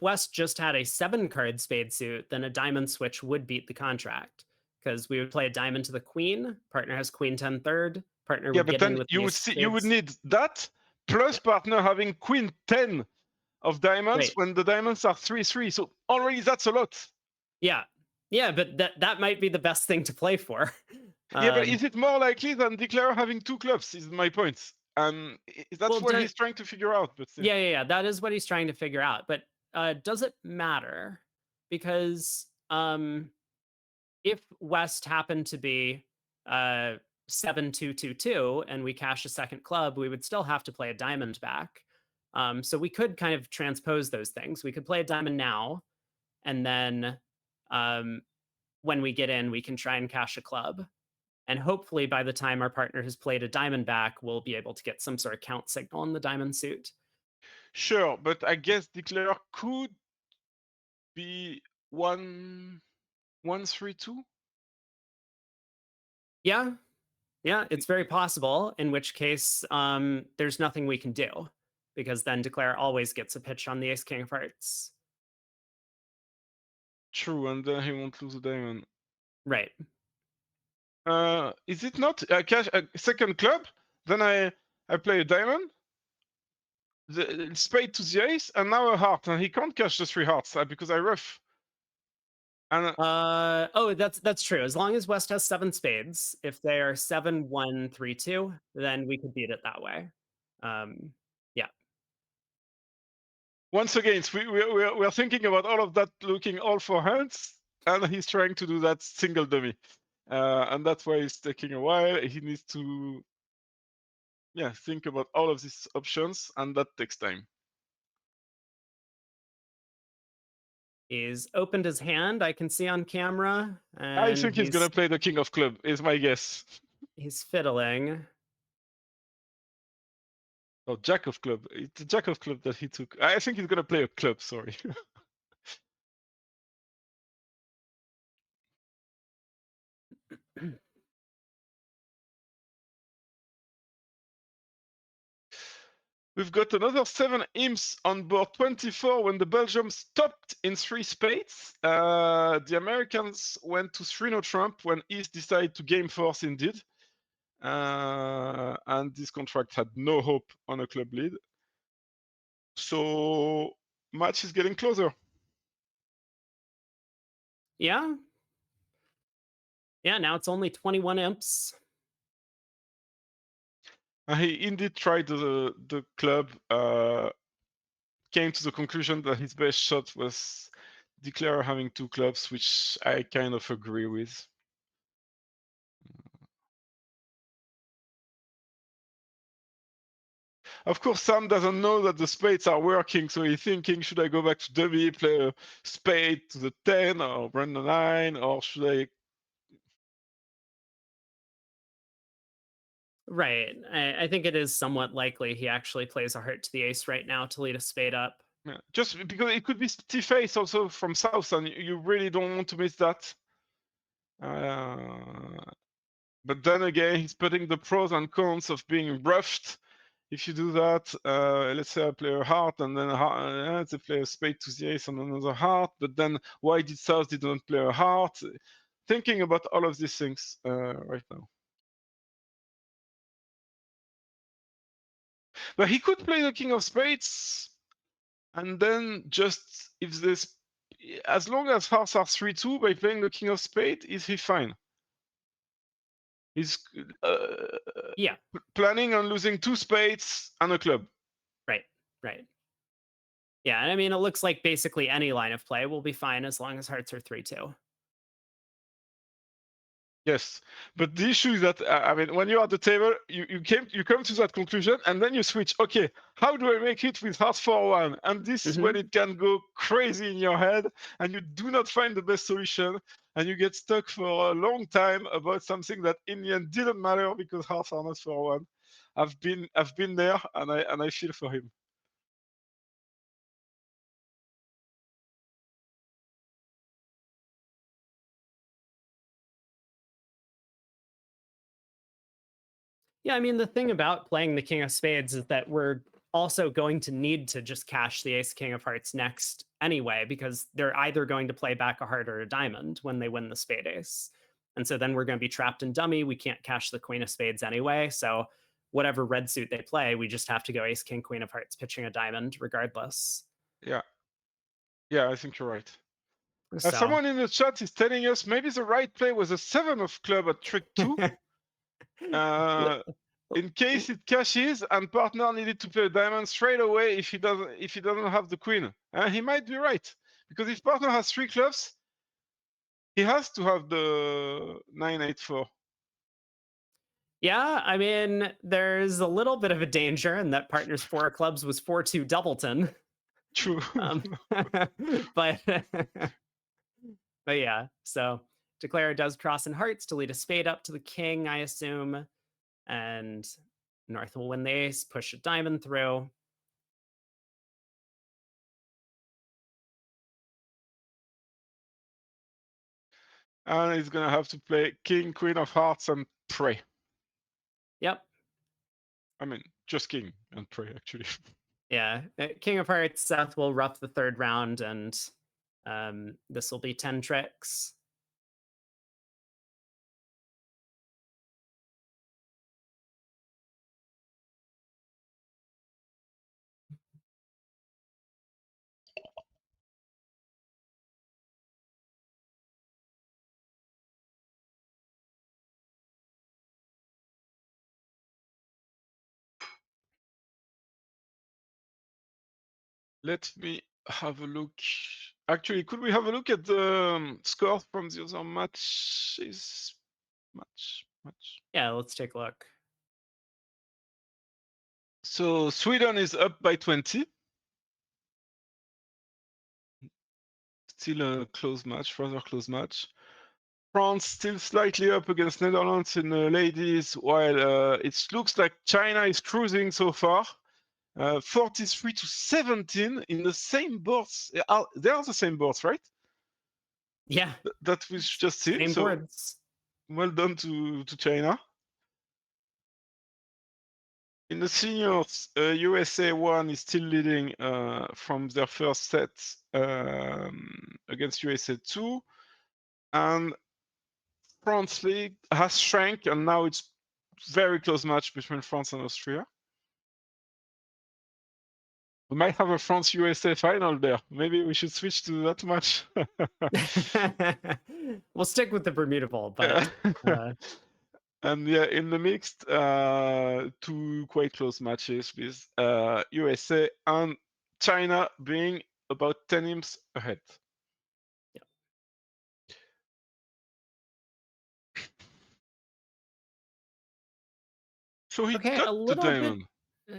West just had a 7-card spade suit, then a diamond switch would beat the contract because we would play a diamond to the queen, partner has queen 10 third, partner Yeah, would but get in then with you the would ace of see you would spades. need that plus Yeah, partner having queen 10 of diamonds right. when the diamonds are 3-3. So already that's a lot. Yeah. Yeah, but that might be the best thing to play for. Yeah, but Um, is it more likely than declare having two clubs? Is my point. That's well, what he's trying to figure out. But still. yeah, that is what he's trying to figure out. But does it matter? Because if West happened to be uh, 7-2-2-2 and we cash a second club, we would still have to play a diamond back. So we could kind of transpose those things. We could play a diamond now, and then um, when we get in, we can try and cash a club. And hopefully, by the time our partner has played a diamond back, we'll be able to get some sort of count signal in the diamond suit. Sure, but I guess declare could be 1-1-3-2. Yeah, yeah, it's very possible. In which case, there's nothing we can do because then declare always gets a pitch on the ace king of hearts. True, and then he won't lose a diamond. Right. Is it not? I cash a second club, then I play a diamond, the spade to the ace, and now a heart, and he can't cash the three hearts because I rough. And Oh, that's true. As long as West has 7 spades, if they are 7-1-3-2, then we could beat it that way. Um, yeah. once again, we're thinking about all of that, looking all for hands, and he's trying to do that single dummy, and that's why it's taking a while. He needs to, yeah, think about all of these options, and that takes time. He's opened his hand, I can see on camera, I and think he's gonna play the king of club, is my guess. he's fiddling. Oh, jack of club. It's the jack of club that he took. I think he's gonna play a club. Sorry. We've got another 7 imps on board 24 when the Belgium stopped in 3 spades. The Americans went to 3-no trump when East decided to game force indeed. And this contract had no hope on a club lead. So match is getting closer. Yeah. Yeah, now it's only 21 imps. And he indeed tried the club, came to the conclusion that his best shot was declare having 2 clubs, which I kind of agree with. Of course, Sam doesn't know that the spades are working, so he's thinking, should I go back to dummy, play a spade to the 10 or run the 9, or should I? Right. I think it is somewhat likely he actually plays a heart to the ace right now to lead a spade up. Yeah, just because it could be stiff ace also from South, and you really don't want to miss that. Uh, but then again, he's putting the pros and cons of being roughed. If you do that, let's say I play a heart and then they play a spade to the ace and another heart, but then why did South didn't play a heart? Thinking about all of these things right now. But he could play the king of spades, and then just if this, as long as hearts are 3-2 by playing the king of spades, is he fine? He's Yeah. planning on losing 2 spades and a club. Right. Right. Yeah, and I mean, it looks like basically any line of play will be fine as long as hearts are 3-2. Yes, but the issue is that I mean, when you're at the table, you come to that conclusion, and then you switch. Okay, how do I make it with heart 4-1? And this is when Hmm. it can go crazy in your head, and you do not find the best solution, and you get stuck for a long time about something that in the end didn't matter because hearts are not 4-1. I've been there, and I feel for him. Yeah, I mean, the thing about playing the king of spades is that we're also going to need to just cash the ace king of hearts next anyway, because they're either going to play back a heart or a diamond when they win the spade ace. And so then we're going to be trapped in dummy. We can't cash the queen of spades anyway. So whatever red suit they play, we just have to go ace king queen of hearts, pitching a diamond regardless. Yeah, yeah, I think you're right. So Someone in the chat is telling us maybe the right play was a seven of club at trick two. In case it cashes and partner needed to play a diamond straight away if he doesn't have the queen. He might be right, because if partner has three clubs, he has to have the 9-8-4. yeah, I mean, there's a little bit of a danger in that partner's four of clubs was 4-2 Doubleton. True. Um, but but yeah, so Declare does cross in hearts to lead a spade up to the king, I assume, and North will win the ace, push a diamond through. And he's gonna have to play king, queen of hearts, and pray. Yep, I mean, just king and pray, actually. yeah. King of Hearts, Seth will rough the third round, and this will be 10 tricks. Let me have a look. Actually, could we have a look at the score from the other matches? Match. Yeah, let's take a look. So Sweden is up by 20. Still a close match, rather close match. France still slightly up against Netherlands in the ladies, while it looks like China is cruising so far. 43-17 in the same boards. They are the same boards, right? Yeah, That we just see. same So boards. well done to China. In the seniors, USA1 is still leading from their first set against USA2, and France League has shrank, and now it's very close match between France and Austria. We might have a France USA final there. Maybe we should switch to that match. We'll stick with the Bermuda Bowl, but And yeah, in the mixed, two quite close matches with USA and China being about 10 imps ahead. yeah. So he Okay, got a the little bit, diamond.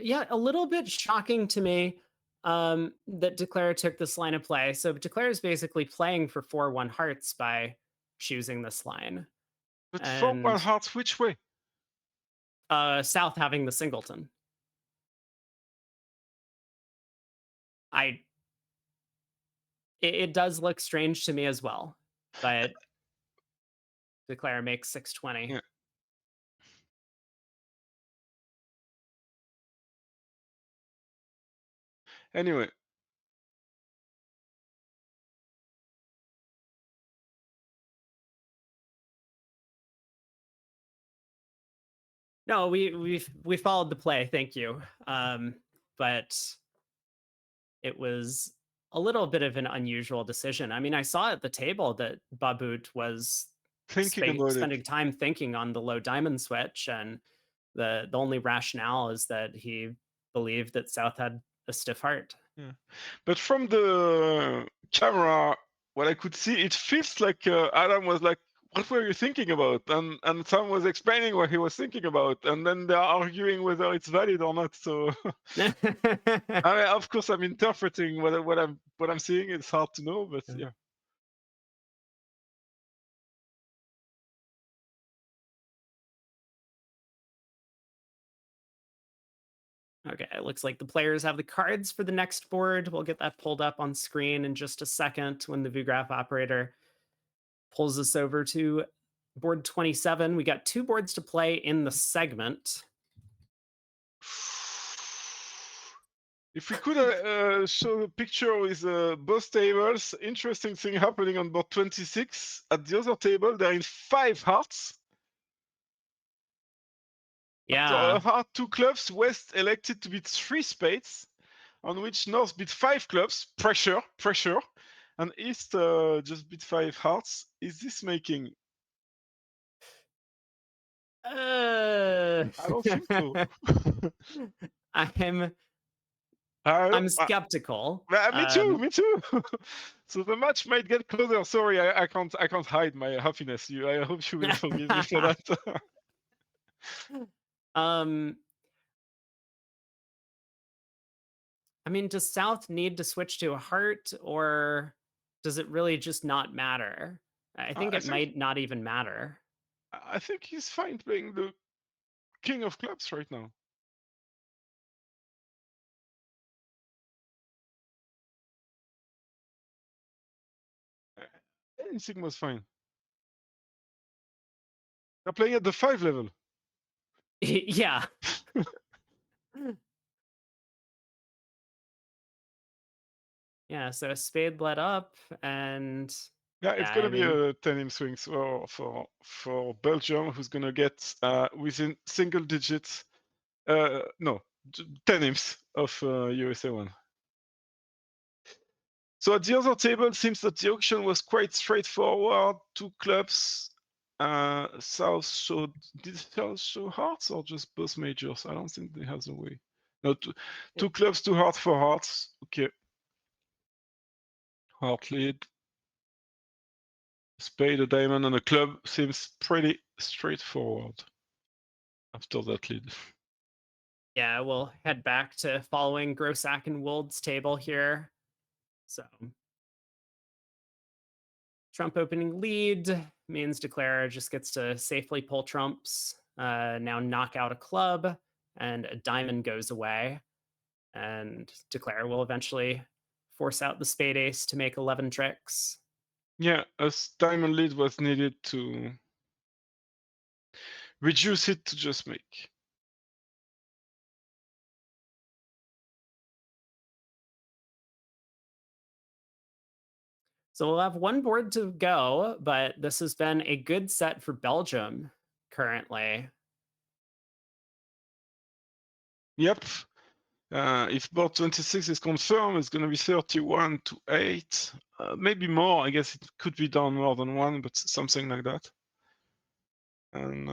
yeah, a little bit shocking to me that Declare took this line of play. So Declare is basically playing for 4-1 hearts by choosing this line, But 4-1 and hearts, which way? South having the singleton. I it does look strange to me as well, but Declare makes 620. Yeah. Anyway, No, we followed the play. Thank you. But it was a little bit of an unusual decision. I mean, I saw at the table that Babut was thinking about it. spending time thinking on the low diamond switch, and the only rationale is that he believed that South had a stiff heart. Yeah. But from the camera, what I could see, it feels like Adam was like, "What were you thinking about?" And Sam was explaining what he was thinking about, and then they're arguing whether it's valid or not. So, I mean, of course, I'm interpreting what I'm seeing. It's hard to know, but yeah. Okay, it looks like the players have the cards for the next board. We'll get that pulled up on screen in just a second when the ViewGraph operator pulls us over to board 27. We got two boards to play in the segment. If we could show a picture with both tables, interesting thing happening on board 26. At the other table, there are 5 hearts. After a Yeah. heart, 2 clubs, West elected to beat 3 spades, on which North beat 5 clubs. Pressure, pressure. And East just beat 5 hearts. Is this making? Uh, I don't think so. I'm I don't, I'm skeptical. me too, me too. So the match might get closer. Sorry, I can't hide my happiness. I hope you will forgive me for that. um, I mean, does South need to switch to a heart, or does it really just not matter? I think I it think might not even matter. I think he's fine playing the king of clubs right now. Anything was fine. They're playing at the 5 level. Yeah. Yeah, so spade let up, and Yeah, it's yeah, gonna I be mean, a 10 swings for Belgium, who's gonna get within single digits. No, 10 imps of USA1. So at the other table, it seems that the auction was quite straightforward. 2 clubs. South showed. Did South show hearts or just both majors? I don't think they have the way. No, two clubs, 2 hearts, 4 hearts. Okay. Heart lead. Spade, a diamond, and a club seems pretty straightforward after that lead. yeah, we'll head back to following Grossack and Wold's table here. So Trump opening lead means declarer just gets to safely pull trumps. Now knock out a club, and a diamond goes away, and declarer will eventually force out the spade ace to make 11 tricks. Yeah, a diamond lead was needed to reduce it to just make. So we'll have one board to go, but this has been a good set for Belgium currently. Yep. If board 26 is confirmed, it's going to be 31 to 8. Maybe more. I guess it could be down more than 1, but something like that. And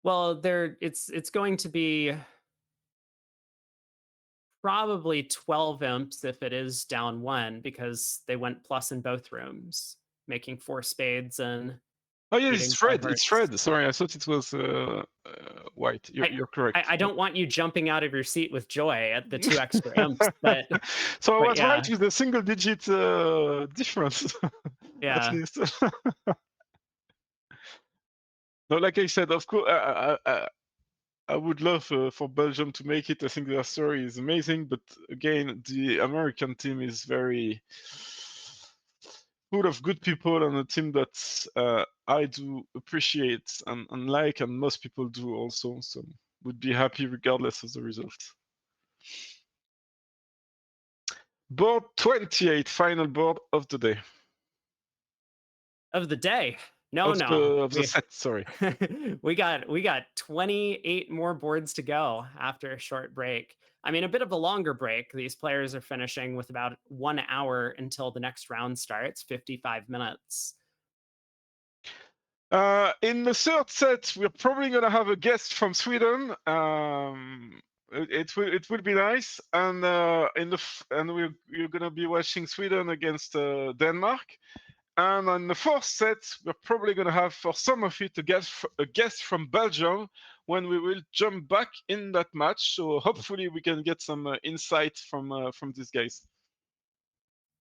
Well, it's going to be probably 12 imps if it is down 1, because they went plus in both rooms, making 4 spades and oh yeah, beating 5 It's hearts. red. Sorry, I thought it was white. I You're correct. I don't want you jumping out of your seat with joy at the 2 extra imps, but So I but was right yeah, with the single digit difference, at yeah. least. No, like I said, of course, I would love for Belgium to make it. I think their story is amazing, but again, the American team is very full of good people, and a team that I do appreciate and like, and most people do also. So would be happy regardless of the result. Board 28, final board of the day. Of the day. No, no. Of the set, sorry. We got 28 more boards to go after a short break. I mean, a bit of a longer break. These players are finishing with about 1 hour until the next round starts, 55 minutes. In the third set, we're probably gonna have a guest from Sweden. It will be nice, and we're gonna be watching Sweden against Denmark. And on the fourth set, we're probably gonna have, for some of it, a guest from Belgium when we will jump back in that match. So hopefully we can get some insight from these guys.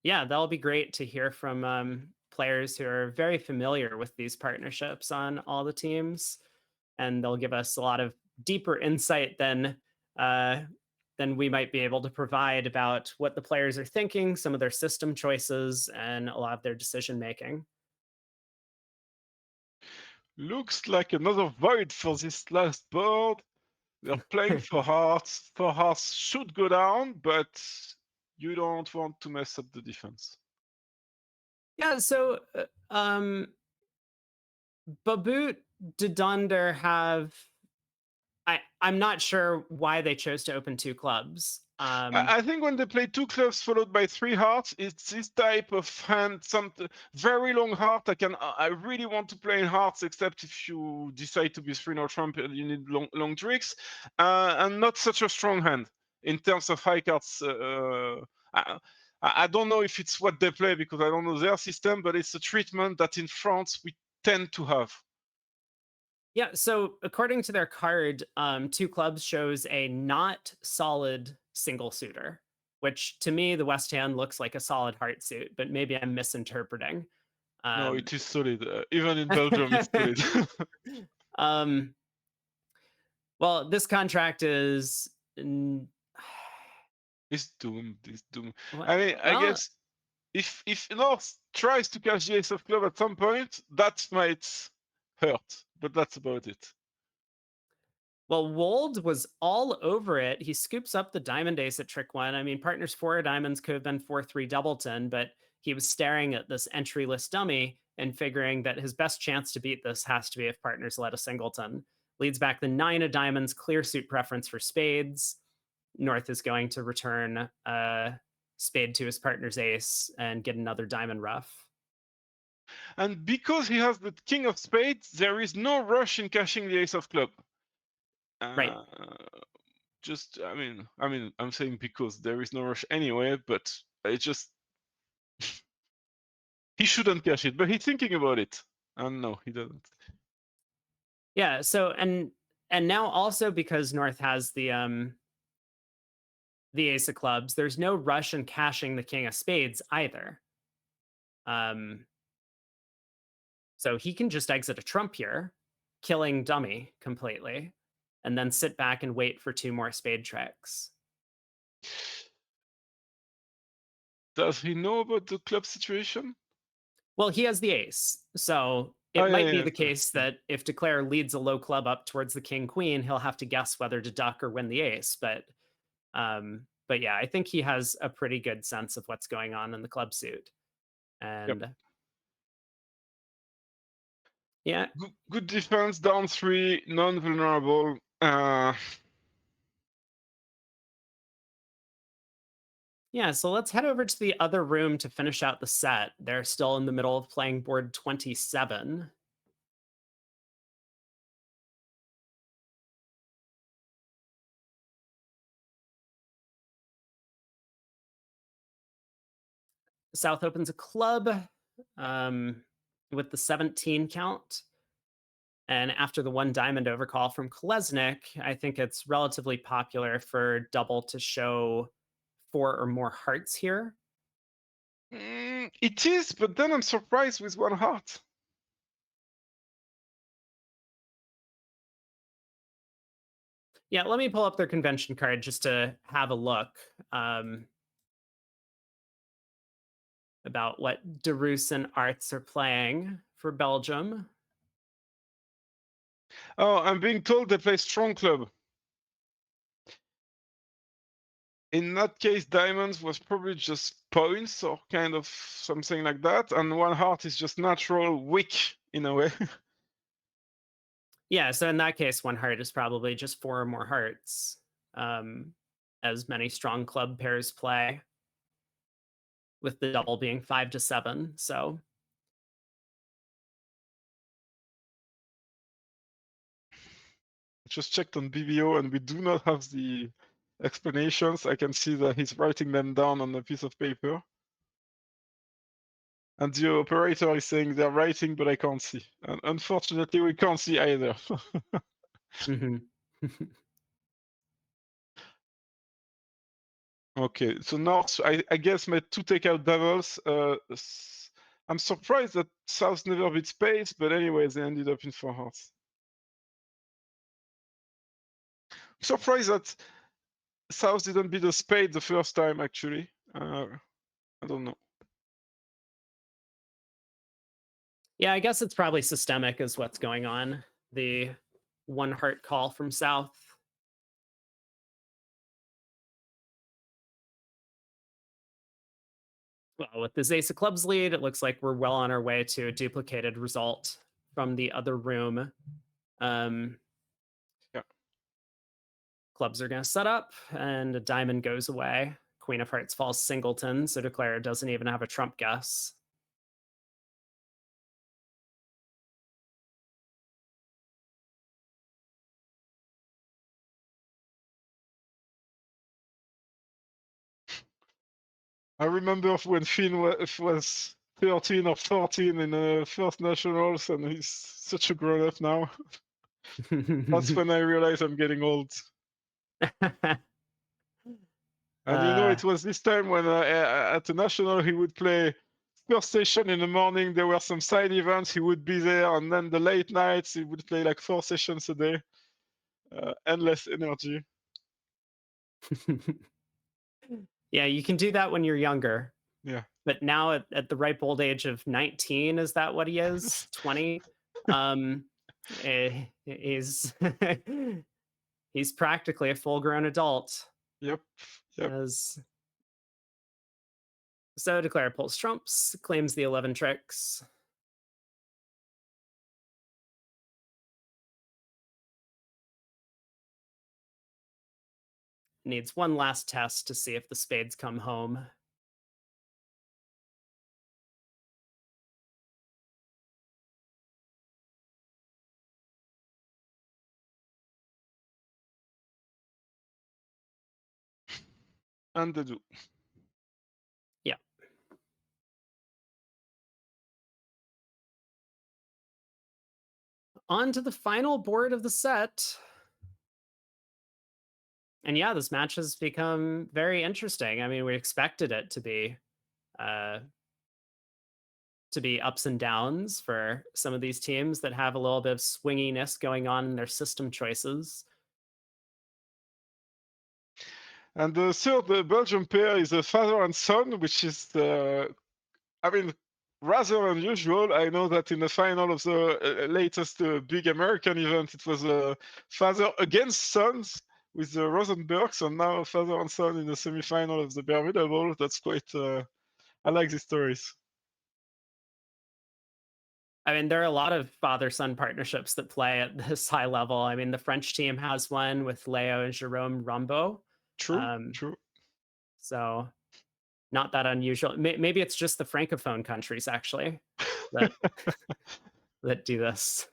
Yeah, that'll be great to hear from players who are very familiar with these partnerships on all the teams, and they'll give us a lot of deeper insight uh, than we might be able to provide about what the players are thinking, some of their system choices, and a lot of their decision making. Looks like another void for this last board. They're playing for hearts. For hearts should go down, but you don't want to mess up the defense. Yeah, so Babut Dunder have I'm not sure why they chose to open two clubs. I think when they play two clubs followed by three hearts, it's this type of hand, some very long heart. I really want to play in hearts, except if you decide to be 3-0 trump, you need long tricks, and not such a strong hand in terms of high cards. I, I don't know if it's what they play because I don't know their system, but it's a treatment that in France we tend to have. Yeah, so according to their card, two clubs shows a not solid single suitor, which to me, the West hand looks like a solid heart suit, but maybe I'm misinterpreting. No, Um, it is solid. Even in Belgium, it's solid. um, well, this contract is. n- It's doomed. It's doomed. what- I mean, I Well, guess if North tries to catch the ace of club at some point, that might hurt, but that's about it. Well, Wold was all over it. He scoops up the diamond ace at trick one. I mean, partners four diamonds could have been 4-3 doubleton, but he was staring at this entryless dummy and figuring that his best chance to beat this has to be if partners let a singleton. Leads back the nine of diamonds, clear suit preference for spades. North is going to return spade to his partner's ace and get another diamond rough. And because he has the king of spades, there is no rush in cashing the ace of club. Right. Uh, I'm saying because there is no rush anyway, but it just he shouldn't cash it, but he's thinking about it, and no, he doesn't. Yeah. So and now also because North has the ace of clubs, there's no rush in cashing the king of spades either. Um, so he can just exit a trump here, killing dummy completely, and then sit back and wait for two more spade tricks. Does he know about the club situation? Well, he has the ace, so Oh it yeah, might be yeah, the sorry. case that if Declare leads a low club up towards the king queen, he'll have to guess whether to duck or win the ace. But yeah, I think he has a pretty good sense of what's going on in the club suit, Yep. and yeah, Good defense, down three, non-vulnerable. yeah, so let's head over to the other room to finish out the set. They're still in the middle of playing board 27. South opens a club um, with the 17 count. And after the one diamond overcall from Kolesnik, I think it's relatively popular for double to show four or more hearts here. It is, but then I'm surprised with one heart. Yeah, let me pull up their convention card just to have a look about what Deroos and Arts are playing for Belgium. Oh, I'm being told they play strong club. In that case, diamonds was probably just points or kind of something like that, and one heart is just natural weak in a way. Yeah, so in that case, one heart is probably just four or more hearts, um, as many strong club pairs play, with the double being 5 to 7. So Just checked on BBO, and we do not have the explanations. I can see that he's writing them down on a piece of paper. And the operator is saying they're writing, but I can't see. And unfortunately, we can't see either. mhm. Okay, so now I guess my two takeout doubles. I'm surprised that South never beat Space, but anyway, they ended up in four hearts. Surprised that South didn't beat a spade the first time, actually. I don't know. Yeah, I guess it's probably systemic, is what's going on. The one heart call from South. Well, with this ace of clubs lead, it looks like we're well on our way to a duplicated result from the other room. Um, Yeah. Clubs are going to set up, and a diamond goes away. Queen of Hearts falls singleton, so declare doesn't even have a trump guess. I remember when Finn was 13 or 14 in the first nationals, and he's such a grown up now. That's when I realized I'm getting old. And uh, it was this time when at the national he would play first session in the morning. There were some side events. He would be there, and then the late nights he would play like 4 sessions a day. Endless energy. yeah, you can do that when you're younger. Yeah. But now at the ripe old age of 19, is that what he is? 20? Um, he's he's practically a full-grown adult. Yep. Yep. As so declare pulls trumps, claims the 11 tricks. Needs one last test to see if the spades come home. And they do. Yeah. On to the final board of the set. And yeah, this match has become very interesting. I mean, we expected it uh, to be ups and downs for some of these teams that have a little bit of swinginess going on in their system choices. And the third Belgian pair is a father and son, which is I mean, rather unusual. I know that in the final of the latest big American event, it was father against sons with the Rosenbergs, and now father and son in the semifinal of the Bermuda Bowl. That's quite. I like these stories. I mean, there are a lot of father-son partnerships that play at this high level. I mean, the French team has one with Leo and Jerome Rambeau. True, Um, true. so not that unusual. Maybe it's just the francophone countries actually that that do this.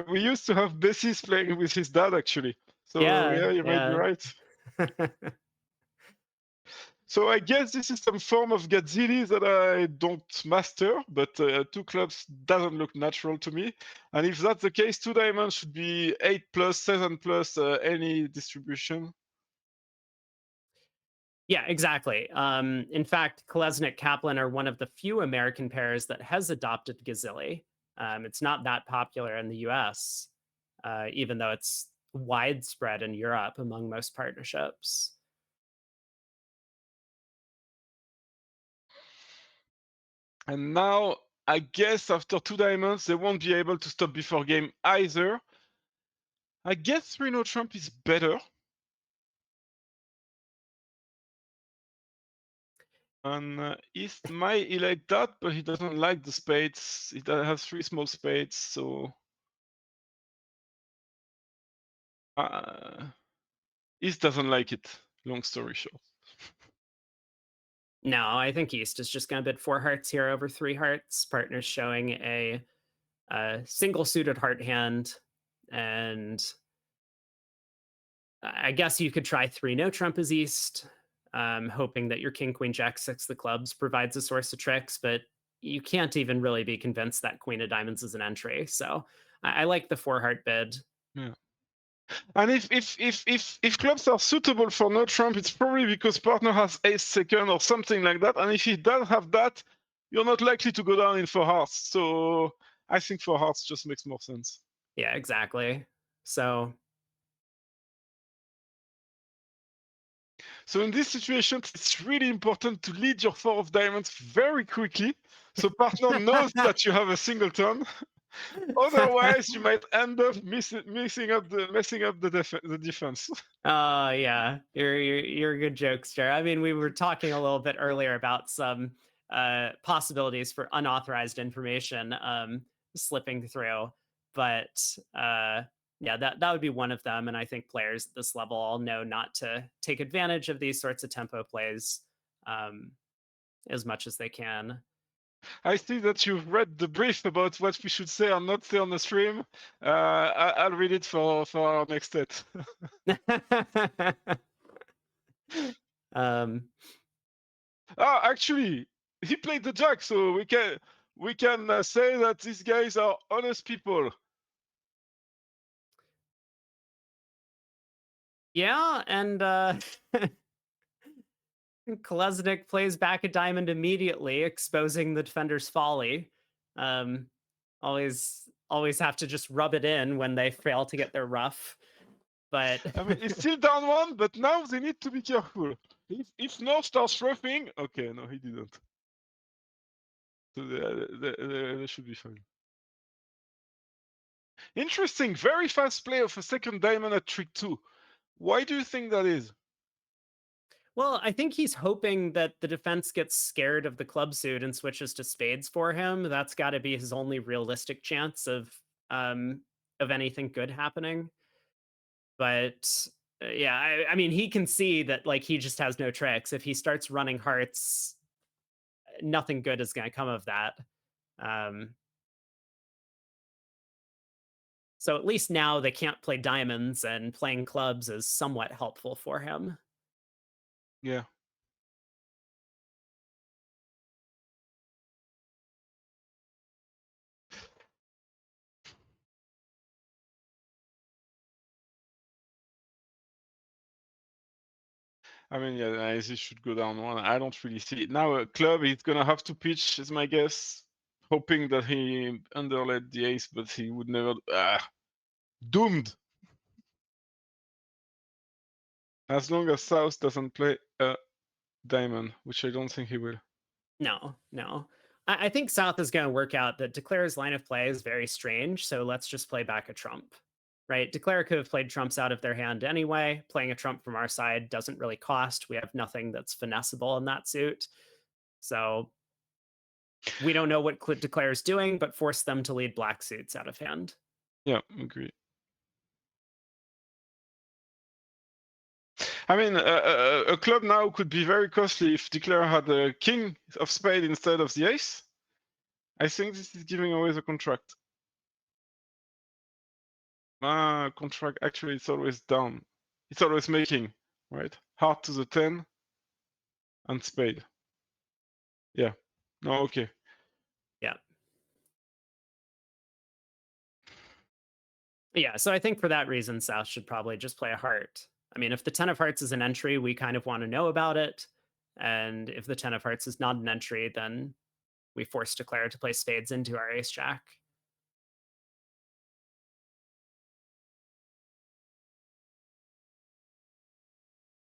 We used to have Bessis playing with his dad actually. So Yeah, yeah, you might be yeah. right. So I guess this is some form of Gazzini that I don't master, but two clubs doesn't look natural to me. And if that's the case, two diamonds should be 8 plus, 7 plus, any distribution. Yeah, exactly. In fact, Kolesnik Kaplan are one of the few American pairs that has adopted Gazilli. It's not that popular in the US, even though it's widespread in Europe among most partnerships. And now, I guess after two diamonds, they won't be able to stop before game either. I guess Reno Trump is better. And East might he like that, but he doesn't like the spades. He has three small spades, so uh, East doesn't like it. Long story short. No, I think East is just going to bid 4 hearts here over 3 hearts. Partners showing a single suited heart hand, and I guess you could try 3 no trump as East, hoping that your king queen jack six the clubs provides a source of tricks, but you can't even really be convinced that queen of diamonds is an entry. So I like the 4 heart bid. Yeah. And if clubs are suitable for no trump, it's probably because partner has ace second or something like that. And if he does have that, you're not likely to go down in 4 hearts. So I think 4 hearts just makes more sense. Yeah, exactly. So So in this situation, it's really important to lead your 4 of diamonds very quickly, so partner knows that you have a singleton. Otherwise, you might end up messing up the defense. yeah, you're a good jokester. I mean, we were talking a little bit earlier about some possibilities for unauthorized information slipping through. But yeah, that would be one of them. And I think players at this level all know not to take advantage of these sorts of tempo plays um, as much as they can. I see that you've read the brief about what we should say or not say on the stream. I'll read it for our next set. um, Actually, he played the jack, so we can say that these guys are honest people. yeah, and Kolesnik plays back a diamond immediately, exposing the defender's folly. Um, always have to just rub it in when they fail to get their ruff. But I mean, it's still down one, but now they need to be careful. If North starts roughing, okay, no, he didn't. So they should be fine. Interesting, very fast play of a second diamond at trick 2. Why do you think that is? well, I think he's hoping that the defense gets scared of the club suit and switches to spades for him. That's got to be his only realistic chance um of anything good happening. But yeah, I mean, he can see that like he just has no tricks. If he starts running hearts, nothing good is going to come of that. Um, so at least now they can't play diamonds, and playing clubs is somewhat helpful for him. Yeah. I mean, yeah, this should go down one. I don't really see it. Now, a club, he's gonna have to pitch, is my guess. Hoping that he underlaid the ace, but he would never. Doomed! As long as South doesn't play a diamond, which I don't think he will. No. I think South is going to work out that Declare's line of play is very strange, so let's just play back a trump. Right? Declare could have played trumps out of their hand anyway. Playing a trump from our side doesn't really cost. We have nothing that's finessable in that suit. So we don't know what Declare is doing, but force them to lead black suits out of hand. Yeah, agree. I mean, a club now could be very costly if Declare had a king of spade instead of the ace. I think this is giving away the contract. Contract, actually, it's always down. It's always making, right? Heart to the 10 and spade. Yeah. No, okay. Yeah. Yeah, so I think for that reason, South should probably just play a heart. I mean, if the 10 of hearts is an entry, we kind of want to know about it. And if the 10 of hearts is not an entry, then we force Declare to play spades into our ace jack.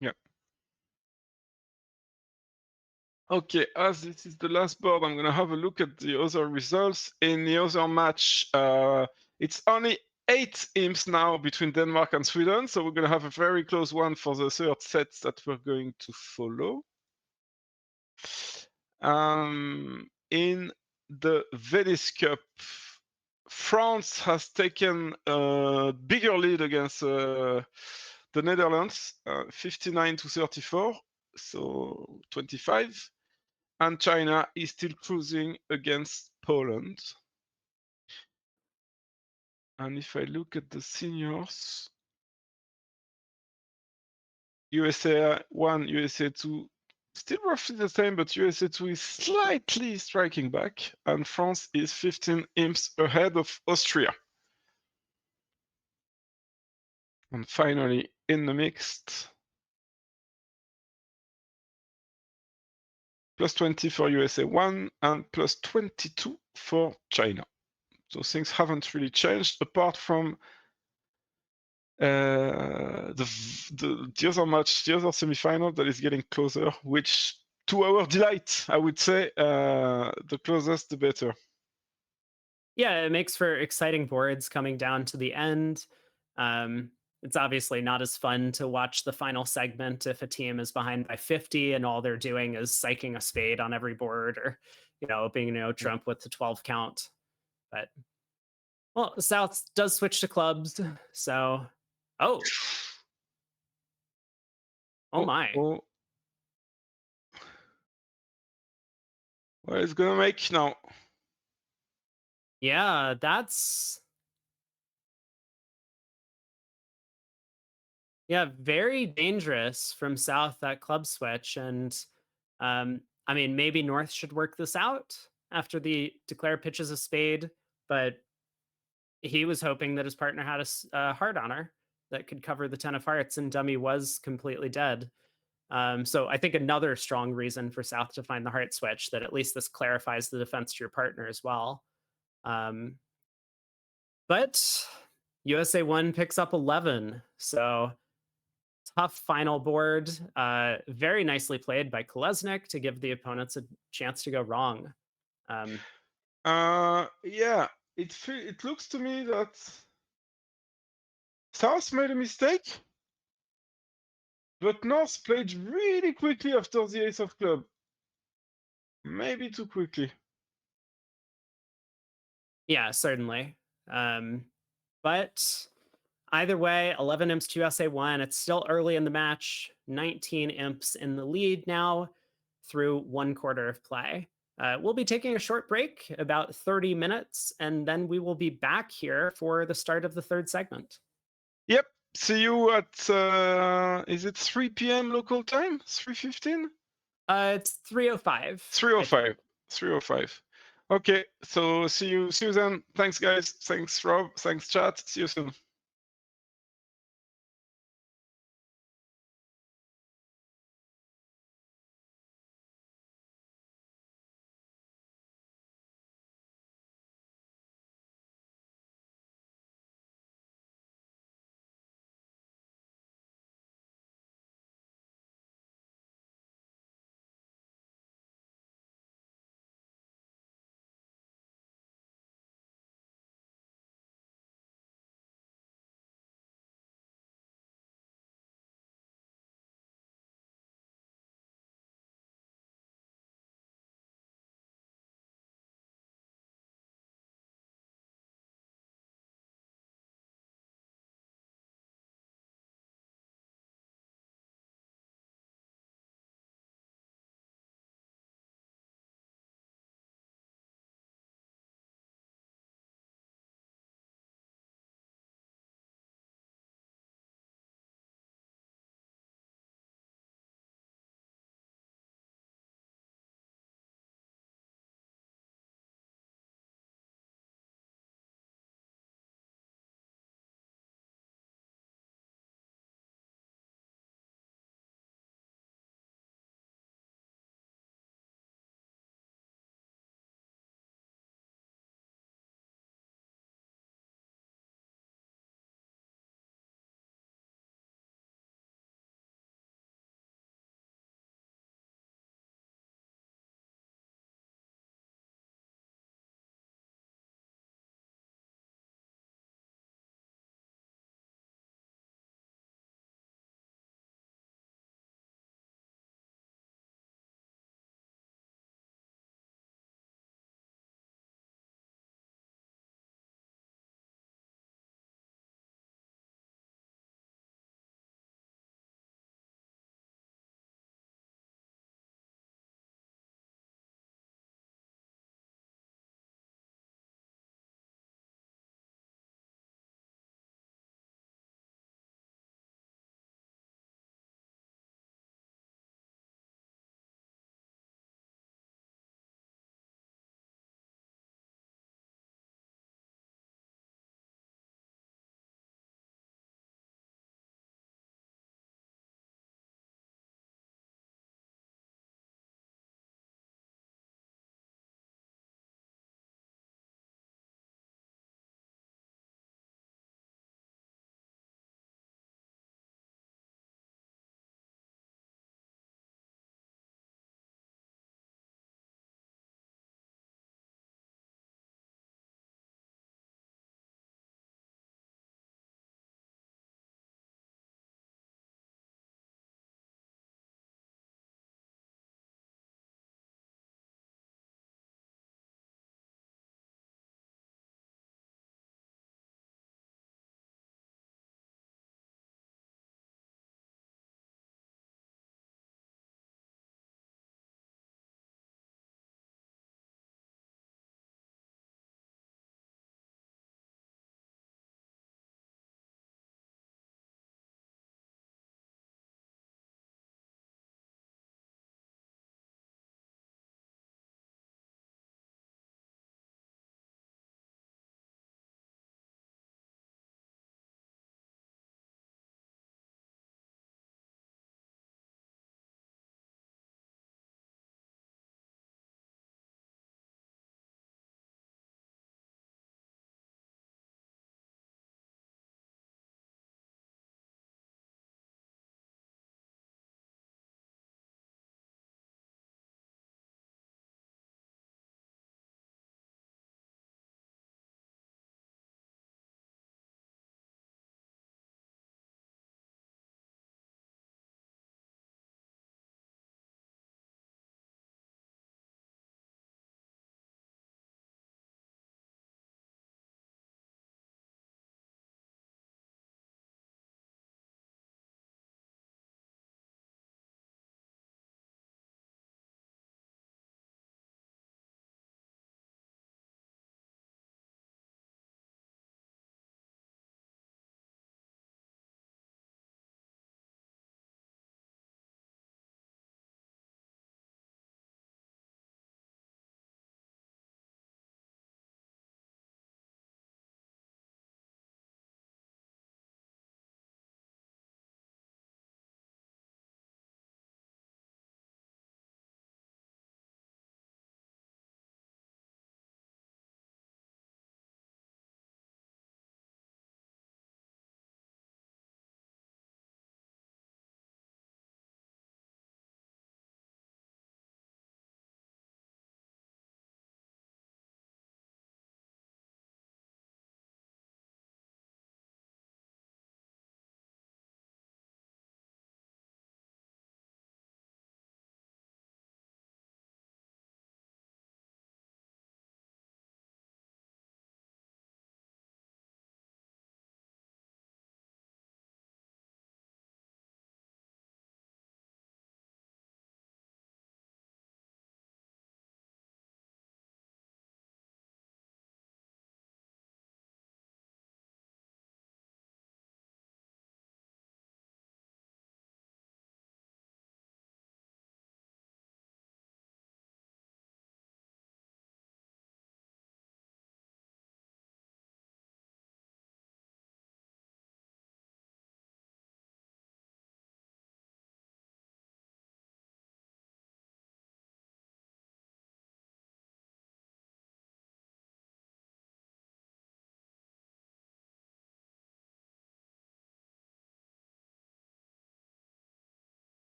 Yeah. Okay, as this is the last board, I'm gonna have a look at the other results. In the other match, it's only 8 imps now between Denmark and Sweden, so we're gonna have a very close one for the third set that we're going to follow. In the Velis Cup, France has taken a bigger lead against the Netherlands, 59 to 34, so 25. And China is still cruising against Poland. And if I look at the seniors, USA1, USA2, still roughly the same, but USA2 is slightly striking back, and France is 15 imps ahead of Austria. And finally, in the mixed, plus 20 for USA1 and plus 22 for China. So things haven't really changed apart from the other match, the other semifinal that is getting closer, which to our delight, I would say, the closest the better. Yeah, it makes for exciting boards coming down to the end. It's obviously not as fun to watch the final segment if a team is behind by 50 and all they're doing is psyching a spade on every board or, opening no trump with the 12 count. But, well, the South does switch to clubs. So, oh, oh Oh, my. oh, what is gonna make now? Yeah, that's, yeah, very dangerous from South, that club switch. And, I mean, maybe North should work this out after the declare pitches a spade. But he was hoping that his partner had a heart on her that could cover the 10 of hearts, and dummy was completely dead. So I think another strong reason for South to find the heart switch, that at least this clarifies the defense to your partner as well. Um, but USA1 picks up 11. So tough final board. Very nicely played by Kolesnik to give the opponents a chance to go wrong. Um, Yeah, it looks to me that South made a mistake, but North played really quickly after the ace of club. Maybe too quickly. yeah, certainly. But either way, 11 imps to USA1. It's still early in the match. 19 imps in the lead now through one quarter of play. We'll be taking a short break, about 30 minutes, and then we will be back here for the start of the third segment. Yep. See you at is it 3 p.m. local time? 3:15? It's 3:05, I think. 3:05. 3:05. Okay, so see you then. Thanks guys. Thanks Rob. Thanks chat. See you soon.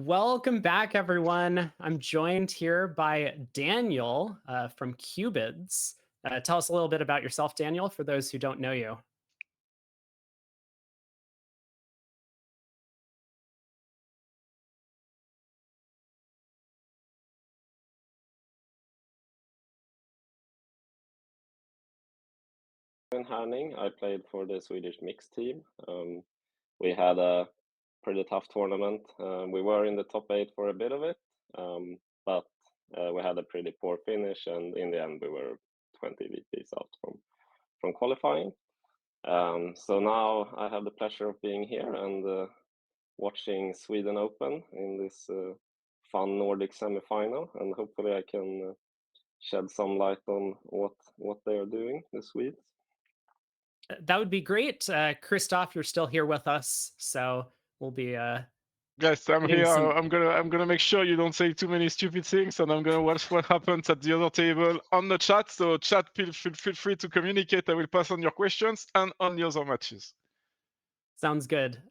Welcome back, everyone. I'm joined here by Daniel from Cubids. Tell us a little bit about yourself, Daniel, for those who don't know you. In HERNING, I played for the Swedish mixed team. We had a pretty tough tournament. We were in the top 8 for a bit of it, but we had a pretty poor finish, and in the end, we were 20 VPs out from qualifying. So now I have the pleasure of being here and watching Sweden Open in this fun Nordic semifinal, and hopefully I can shed some light on what they are doing, the Swedes. That would be great. Christophe, you're still here with us, so we'll be Yes, I'm getting here. some. I'm gonna make sure you don't say too many stupid things, and I'm gonna watch what happens at the other table on the chat. So chat, feel free to communicate. I will pass on your questions and on the other matches. Sounds good.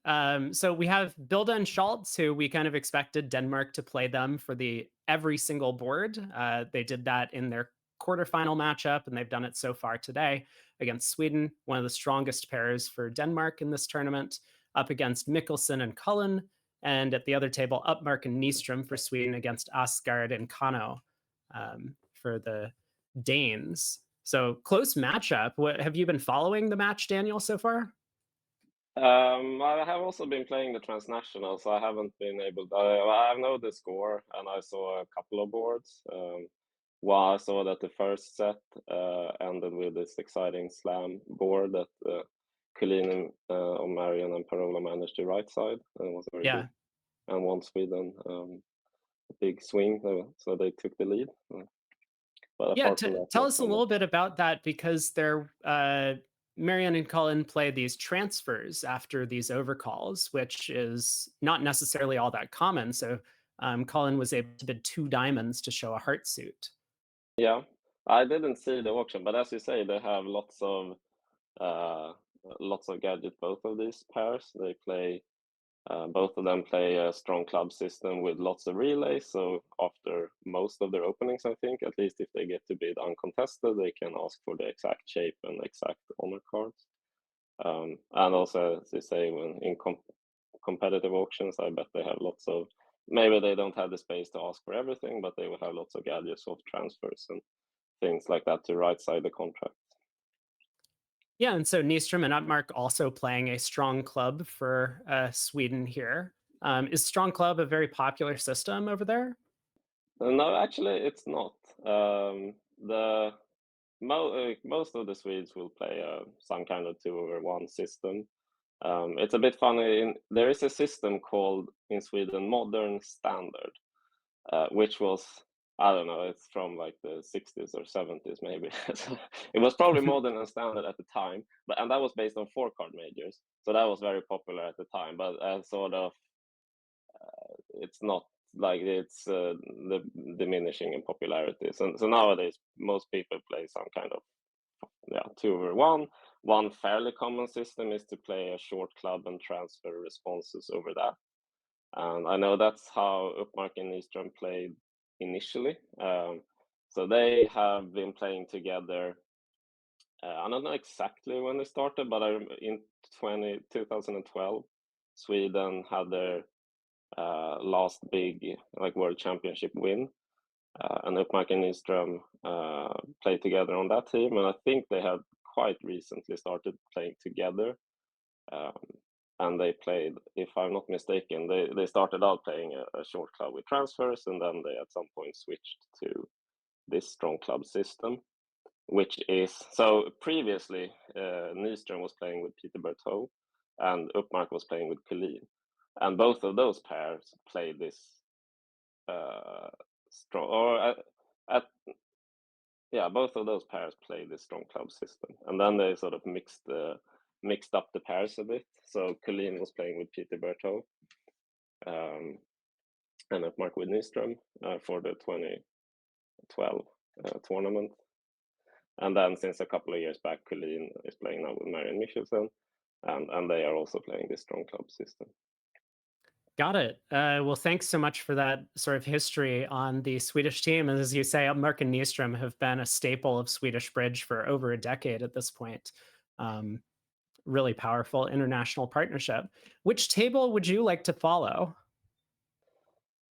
So we have Bilda and Schultz, who we kind of expected Denmark to play them for the every single board. They did that in their quarterfinal matchup, and they've done it so far today against Sweden, one of the strongest pairs for Denmark in this tournament, up against Mikkelsen and Cullen, and at the other table, Upmark and Nystrom for Sweden against Asgard and Kano for the Danes. So close matchup. What have you been following the match, Daniel, so far? I have also been playing the transnational, so I haven't been able to. I know the score, and I saw a couple of boards. Well, I saw that the first set ended with this exciting slam board that Colleen, Marion, and Parola managed the right side, and it was very good, Yeah. and won Sweden a big swing, so they took the lead. But Yeah, apart from that, tell not us a so little much. bit about that because they're Marianne and Cullen play these transfers after these overcalls, which is not necessarily all that common. So Cullen was able to bid 2 diamonds to show a heart suit. Yeah, I didn't see the auction, but as you say, they have uh, lots of gadgets. Both of these pairs, they play. Both of them play a strong club system with lots of relays. So after most of their openings, I think, at least if they get to bid uncontested, they can ask for the exact shape and exact honor cards. And also, as you say, when in competitive auctions, I bet they have lots of. Maybe they don't have the space to ask for everything, but they will have lots of gadgets of transfers and things like that to right side the contract. Yeah, and so Nystrom and Upmark also playing a strong club for Sweden here. Is strong club a very popular system over there? No, actually, it's not. The most of the Swedes will play some kind of 2-over-1 system. It's a bit funny. There is a system called in Sweden Modern Standard, which was, I don't know, it's from like the 60s or 70s maybe. So it was probably modern and standard at the time, and that was based on 4-card majors. So that was very popular at the time, but sort of it's not like it's the diminishing in popularity. So nowadays most people play some kind of 2-over-1. One fairly common system is to play a short club and transfer responses over that. And I know that's how Upmark and Nystrom played initially. So they have been playing together. I don't know exactly when they started, but in 2012, Sweden had their last big like world championship win, and Upmark and Nystrom played together on that team, and I think they have quite recently started playing together. Um, and they played, if I'm not mistaken, they started out playing a short club with transfers, and then they at some point switched to this strong club system, which is so previously Nystrom was playing with Peter Berthaud, and Upmark was playing with Colleen, and both of those pairs played this uh, strong, or at yeah, both of those pairs play this strong club system, and then they sort of mixed up the pairs a bit. So Colleen was playing with Peter Berthaud, um, and at Mark with Nystrom for the 2012 tournament. And then since a couple of years back, Colleen is playing now with Marion Michelsen, and they are also playing this strong club system. Got it. Well, thanks so much for that sort of history on the Swedish team. As you say, Mark and Nyström have been a staple of Swedish bridge for over a decade at this point. Um, really powerful international partnership. Which table would you like to follow?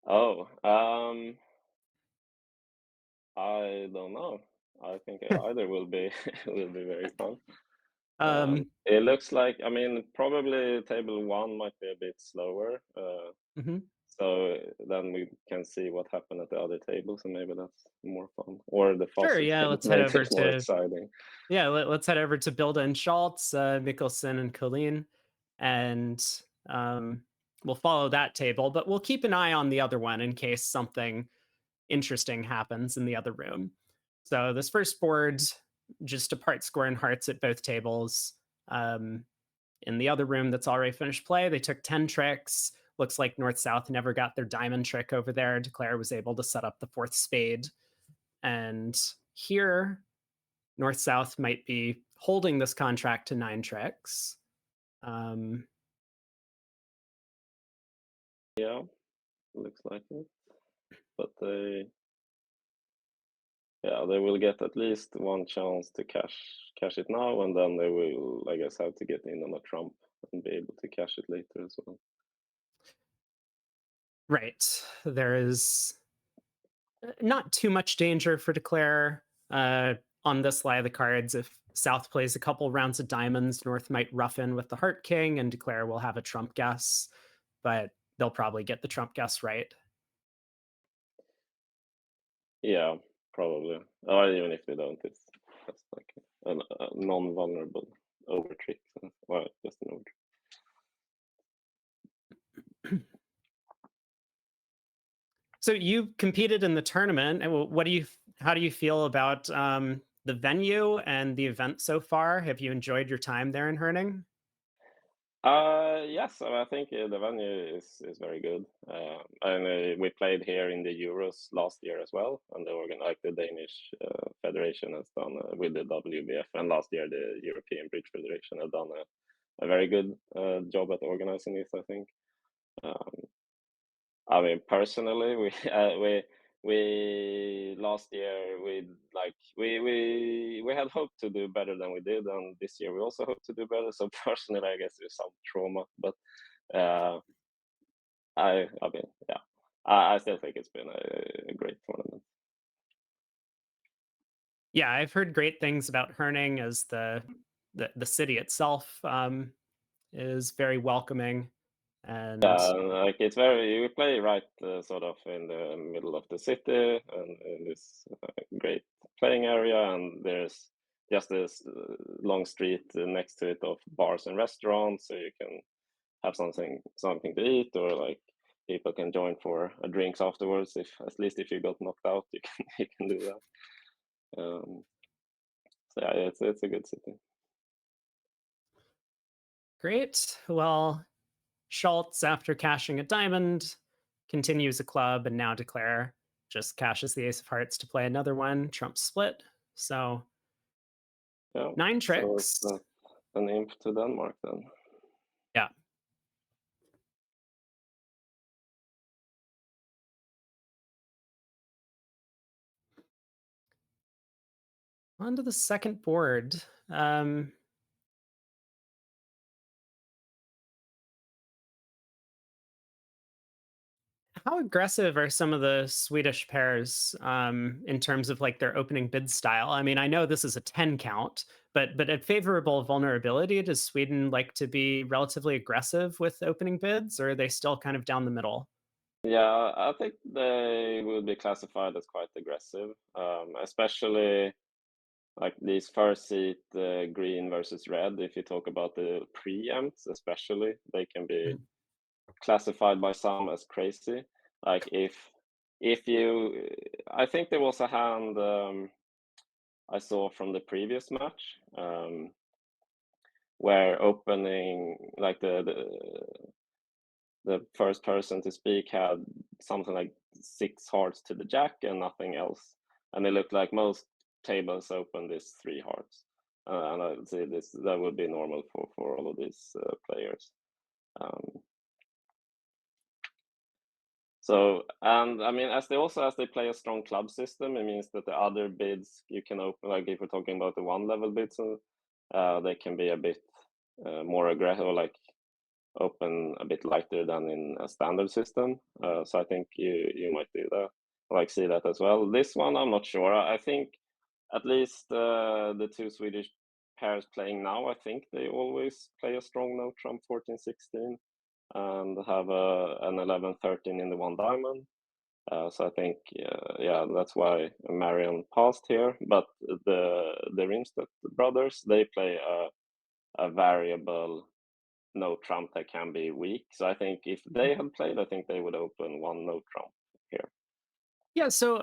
Oh, I don't know. I think either will be will be very fun. um, It looks like, I mean, probably table one might be a bit slower. mhm. So then we can see what happened at the other tables, and maybe that's more fun. Or the Sure. fossil Yeah. table, Let's head maybe over it's more to exciting. let's head over to Bilda and Schultz, Mikkelsen and Colleen, and um, we'll follow that table. But we'll keep an eye on the other one in case something interesting happens in the other room. So this first board, just a part score in hearts at both tables. Um, in the other room that's already finished play, they took 10 tricks. Looks like North South never got their diamond trick over there. Declare was able to set up the fourth spade. And here, North South might be holding this contract to 9 tricks. Um, Yeah, looks like it. But they will get at least one chance to cash it now, and then they will, I guess, have to get in on a trump and be able to cash it later as well. right. There is not too much danger for Declare on this lie of the cards. If South plays a couple rounds of diamonds, North might rough in with the Heart King, and Declare will have a trump guess, but they'll probably get the trump guess right. Yeah, probably. Or even if they don't, it's just like a non-vulnerable overtrick. Well, just an overtrick. So you competed in the tournament, and how do you feel about the venue and the event so far? Have you enjoyed your time there in Herning? Yes, I think the venue is very good. And we played here in the Euros last year as well, and like the Danish Federation has done with the WBF, and last year the European Bridge Federation had done a very good job at organizing this, I think. Um, I mean, personally, we we last year we had hoped to do better than we did, and this year we also hope to do better. So personally, I guess there's some trauma, but uh, I mean, yeah, I still think it's been a great tournament. Yeah, I've heard great things about Herning as the city itself is very welcoming, and Yeah, like it's very we play right sort of in the middle of the city and in this great playing area, and there's just this long street next to it of bars and restaurants, so you can have something to eat, or like people can join for a drinks afterwards. If at least if you got knocked out, you can you can do that. So yeah, it's a good city. great. Well, Schultz, after cashing a diamond, continues a club, and now Declare just cashes the ace of hearts to play another one. Trump split. So Yeah, 9 so tricks. it's an imp to Denmark then. Yeah. On to the second board. How aggressive are some of the Swedish pairs in terms of like their opening bid style? I mean, I know this is a 10 count, but at favorable vulnerability, does Sweden like to be relatively aggressive with opening bids, or are they still kind of down the middle? Yeah, I think they will be classified as quite aggressive, especially like these first seat green versus red. If you talk about the preempts, especially, they can be Mhm. classified by some as crazy. Like if you, I think there was a hand I saw from the previous match where opening like the first person to speak had something like 6 hearts to the jack and nothing else, and it looked like most tables open this 3 hearts, and I would say this that would be normal for all of these players. Um, So, and I mean, as they play a strong club system, it means that the other bids you can open, like if we're talking about the one level bids, they can be a bit more aggressive, or like open a bit lighter than in a standard system. So I think you might do that, like see that as well. This one, I'm not sure. I think at least the two Swedish pairs playing now, I think they always play a strong no trump 14-16 and have an 11-13 in the one diamond. So I think, yeah, that's why Marion passed here. But the Rimstedt brothers, they play a variable no trump that can be weak. So I think if they had played, I think they would open one no trump here. Yeah, so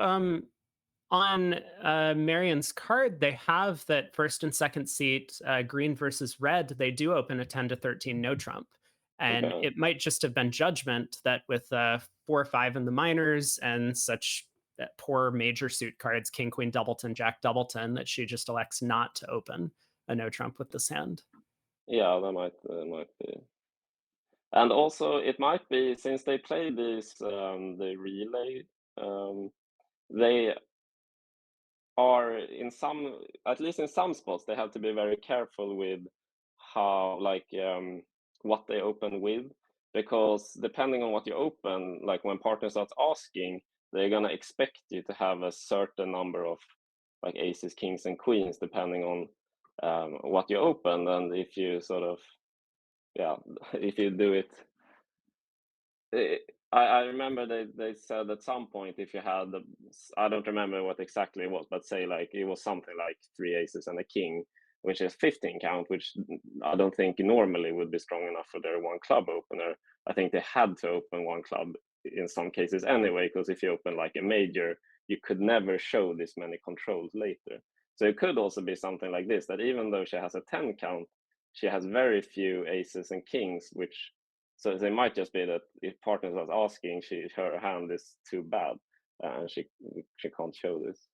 on Marion's card, they have that first and second seat, green versus red. They do open a 10-13 no trump. And Okay. it might just have been judgment that with 4-5 in the minors and such poor major suit cards, King, Queen, Doubleton, Jack, Doubleton, that she just elects not to open a no trump with this hand. Yeah, that might be. And also, it might be since they play this the relay, they are in some, at least in some spots, they have to be very careful with how, like, what they open with, because depending on what you open, like when partner starts asking, they're gonna expect you to have a certain number of like aces, kings, and queens, depending on what you open, and if you sort of, yeah, if you do it. Eh, I remember they said at some point if you had I don't remember what exactly it was, but say like it was something like three aces and a king, which is 15 count, which I don't think normally would be strong enough for their one club opener. I think they had to open one club in some cases anyway, because if you open like a major, you could never show this many controls later. So it could also be something like this, that even though she has a 10 count, she has very few aces and kings, which, so it might just be that if partners are asking, her hand is too bad, and she can't show this.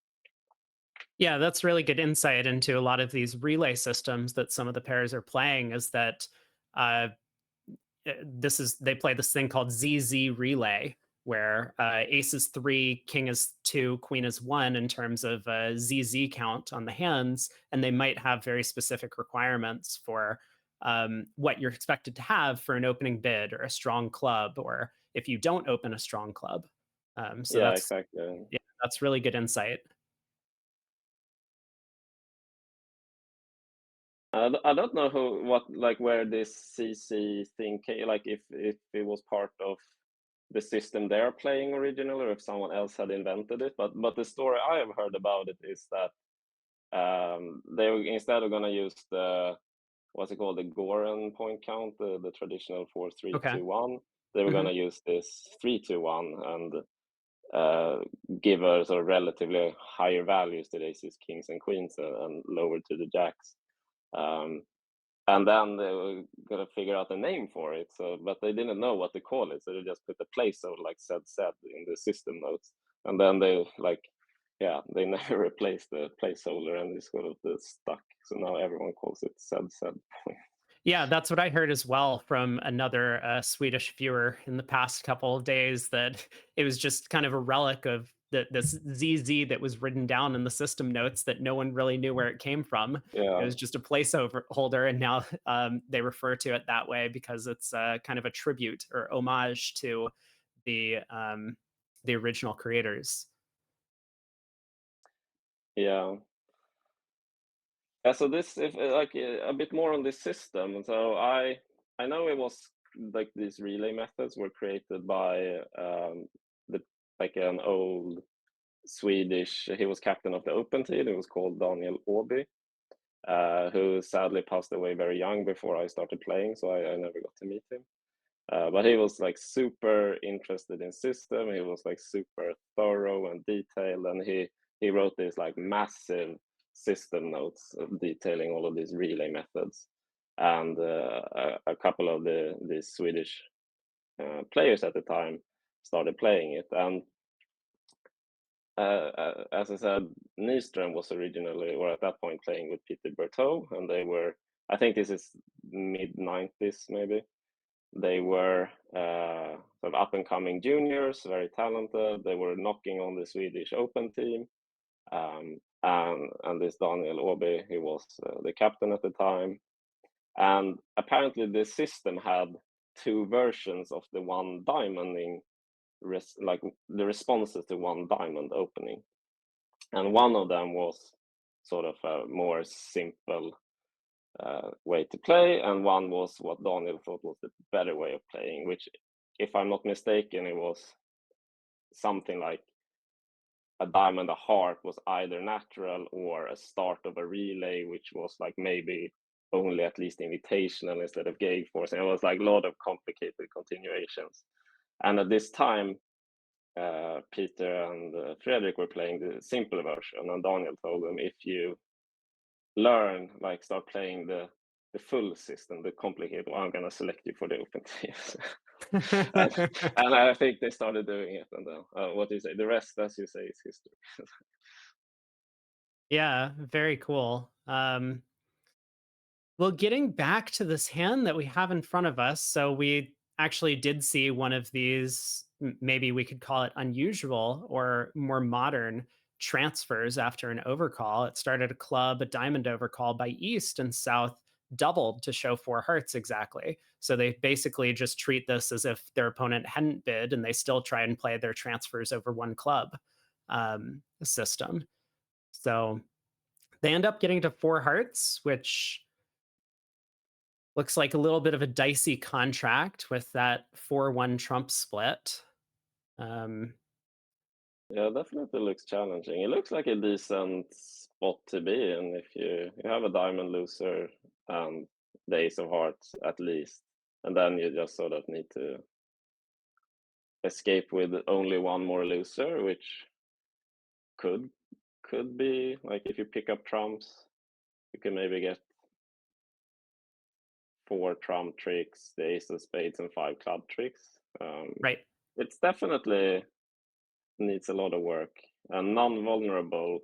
Yeah, that's really good insight into a lot of these relay systems that some of the pairs are playing. Is that uh, they play this thing called ZZ relay, where ace is 3, king is 2, queen is 1 in terms of ZZ count on the hands, and they might have very specific requirements for what you're expected to have for an opening bid or a strong club, or if you don't open a strong club. So Yeah, that's, exactly. yeah, that's really good insight. I don't know where this CC thing came, like if it was part of the system they're playing originally, or if someone else had invented it. But the story I have heard about it is that they were, instead of gonna use the, what's it called, the Goran point count, the traditional 4-3-2-1, Okay. they were Mhm. gonna use this 3-2-1 and give a sort of relatively higher values to the aces, kings, and queens, and lower to the jacks. Um, and then they were gonna figure out a name for it. So, but they didn't know what to call it, so they just put a placeholder like said in the system notes, and then they like, yeah, they never replaced the placeholder, and it's sort of stuck. So now everyone calls it said. Yeah, that's what I heard as well from another Swedish viewer in the past couple of days, that it was just kind of a relic of this ZZ that was written down in the system notes that no one really knew where it came from. It Yeah, was just a placeholder holder, and now they refer to it that way because it's kind of a tribute or homage to the original creators. yeah. Yeah, so this, if like a bit more on this system. So I know it was like these relay methods were created by the like an old Swedish. He was captain of the Open team. It was called Daniel Gullberg, who sadly passed away very young before I started playing, so I never got to meet him. But he was like super interested in system. He was like super thorough and detailed, and he wrote these like massive system notes detailing all of these relay methods. And a couple of the Swedish players at the time started playing it. And as I said, Nyström was originally, or at that point, playing with Peter Berthaud, and they were, I think this is mid 90s maybe. They were sort of up and coming juniors, very talented. They were knocking on the Swedish Open team. And this Daniel Obi, he was the captain at the time. And apparently, the system had two versions of the one diamonding, like the responses to one diamond opening. And one of them was sort of a more simple way to play, and one was what Daniel thought was the better way of playing, which, if I'm not mistaken, it was something like a diamond, a heart was either natural or a start of a relay, which was like maybe only at least invitational instead of gate force. And it was like a lot of complicated continuations. And at this time, Peter and Frederick were playing the simple version, and Daniel told them, if you learn, like start playing the full system, the complicated one, I'm gonna select you for the open teams. and I think they started doing it, and what do you say? The rest, as you say, is history. Yeah, very cool. Well, getting back to this hand that we have in front of us, so we actually did see one of these, maybe we could call it unusual or more modern transfers after an overcall. It started a club, a diamond overcall by East, and South doubled to show four hearts exactly. So they basically just treat this as if their opponent hadn't bid, and they still try and play their transfers over one club system. So they end up getting to four hearts, which looks like a little bit of a dicey contract with that 4-1 Trump split. Um, Yeah, definitely looks challenging. It looks like a decent spot to be in if you have a diamond loser and the ace of hearts at least, and then you just sort of need to escape with only one more loser, which could be like if you pick up trumps, you can maybe get four trump tricks, the ace of spades, and five club tricks. right. It's definitely needs a lot of work, and non-vulnerable,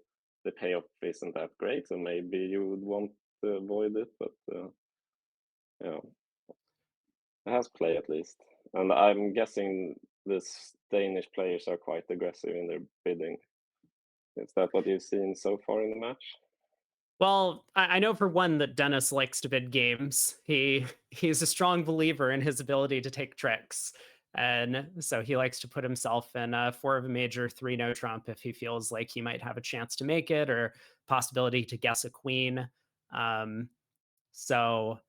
the payoff isn't that great, so maybe you would want to avoid it, but yeah, it has play at least. And I'm guessing the Danish players are quite aggressive in their bidding. Is that what you've seen so far in the match? Well, I know for one that Dennis likes to bid games. He's a strong believer in his ability to take tricks. And so he likes to put himself in four of a major, three no trump if he feels like he might have a chance to make it or possibility to guess a queen. Um, so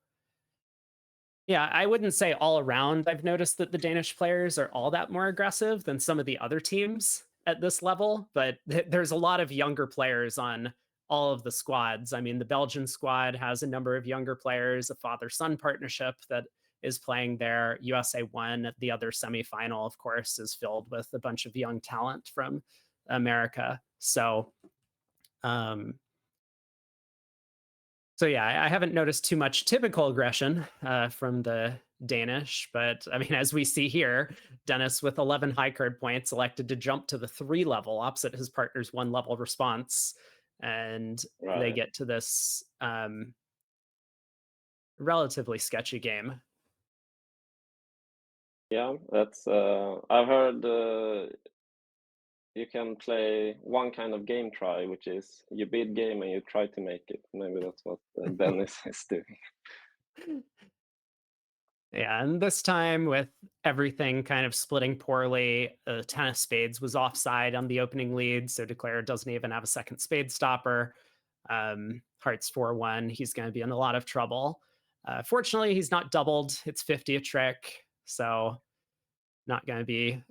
Yeah, I wouldn't say all around I've noticed that the Danish players are all that more aggressive than some of the other teams at this level, but there's a lot of younger players on all of the squads. I mean, the Belgian squad has a number of younger players, a father-son partnership that is playing there. USA1, the other semifinal, of course, is filled with a bunch of young talent from America. Um, so yeah, I haven't noticed too much typical aggression from the Danish, but I mean, as we see here, Dennis with 11 high card points elected to jump to the 3 level opposite his partner's 1 level response, and they Right. get to this relatively sketchy game. Yeah, that's I've heard you can play one kind of game try, which is you bid game and you try to make it. Maybe that's what Dennis is doing. Yeah, and this time with everything kind of splitting poorly, 10 of spades was offside on the opening lead, so Declare doesn't even have a second spade stopper. Hearts 4-1, he's going to be in a lot of trouble. Fortunately, he's not doubled. It's 50 a trick, so not going to be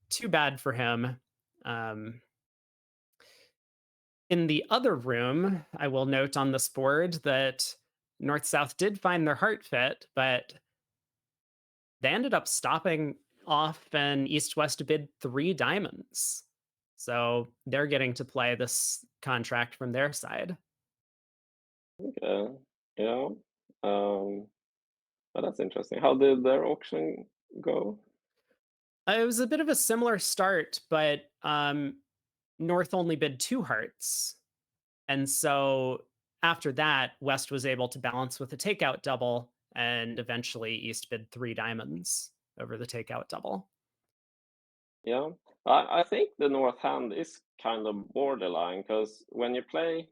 too bad for him. In the other room, I will note on this board that North-South did find their heart fit, but they ended up stopping off an East-West to bid 3 diamonds. So they're getting to play this contract from their side. Okay. Yeah. But that's interesting. How did their auction go? It was a bit of a similar start, but North only bid 2 hearts. And so after that, West was able to balance with a takeout double and eventually East bid 3 diamonds over the takeout double. Yeah, I think the North hand is kind of borderline because when you play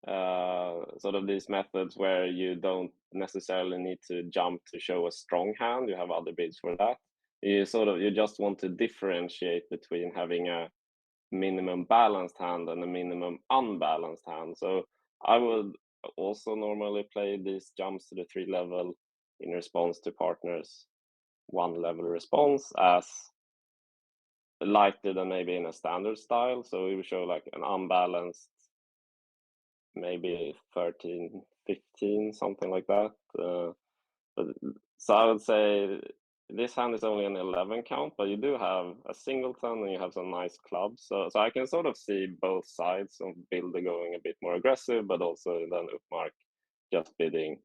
sort of these methods where you don't necessarily need to jump to show a strong hand, you have other bids for that. You just want to differentiate between having a minimum balanced hand and a minimum unbalanced hand. So I would also normally play these jumps to the 3 level in response to partners 1 level response as lighter than maybe in a standard style. So we would show like an unbalanced, maybe 13, 15, something like that. But so I would say this hand is only an 11 count, but you do have a singleton and you have some nice clubs. So I can sort of see both sides of Builder going a bit more aggressive, but also then Upmark just bidding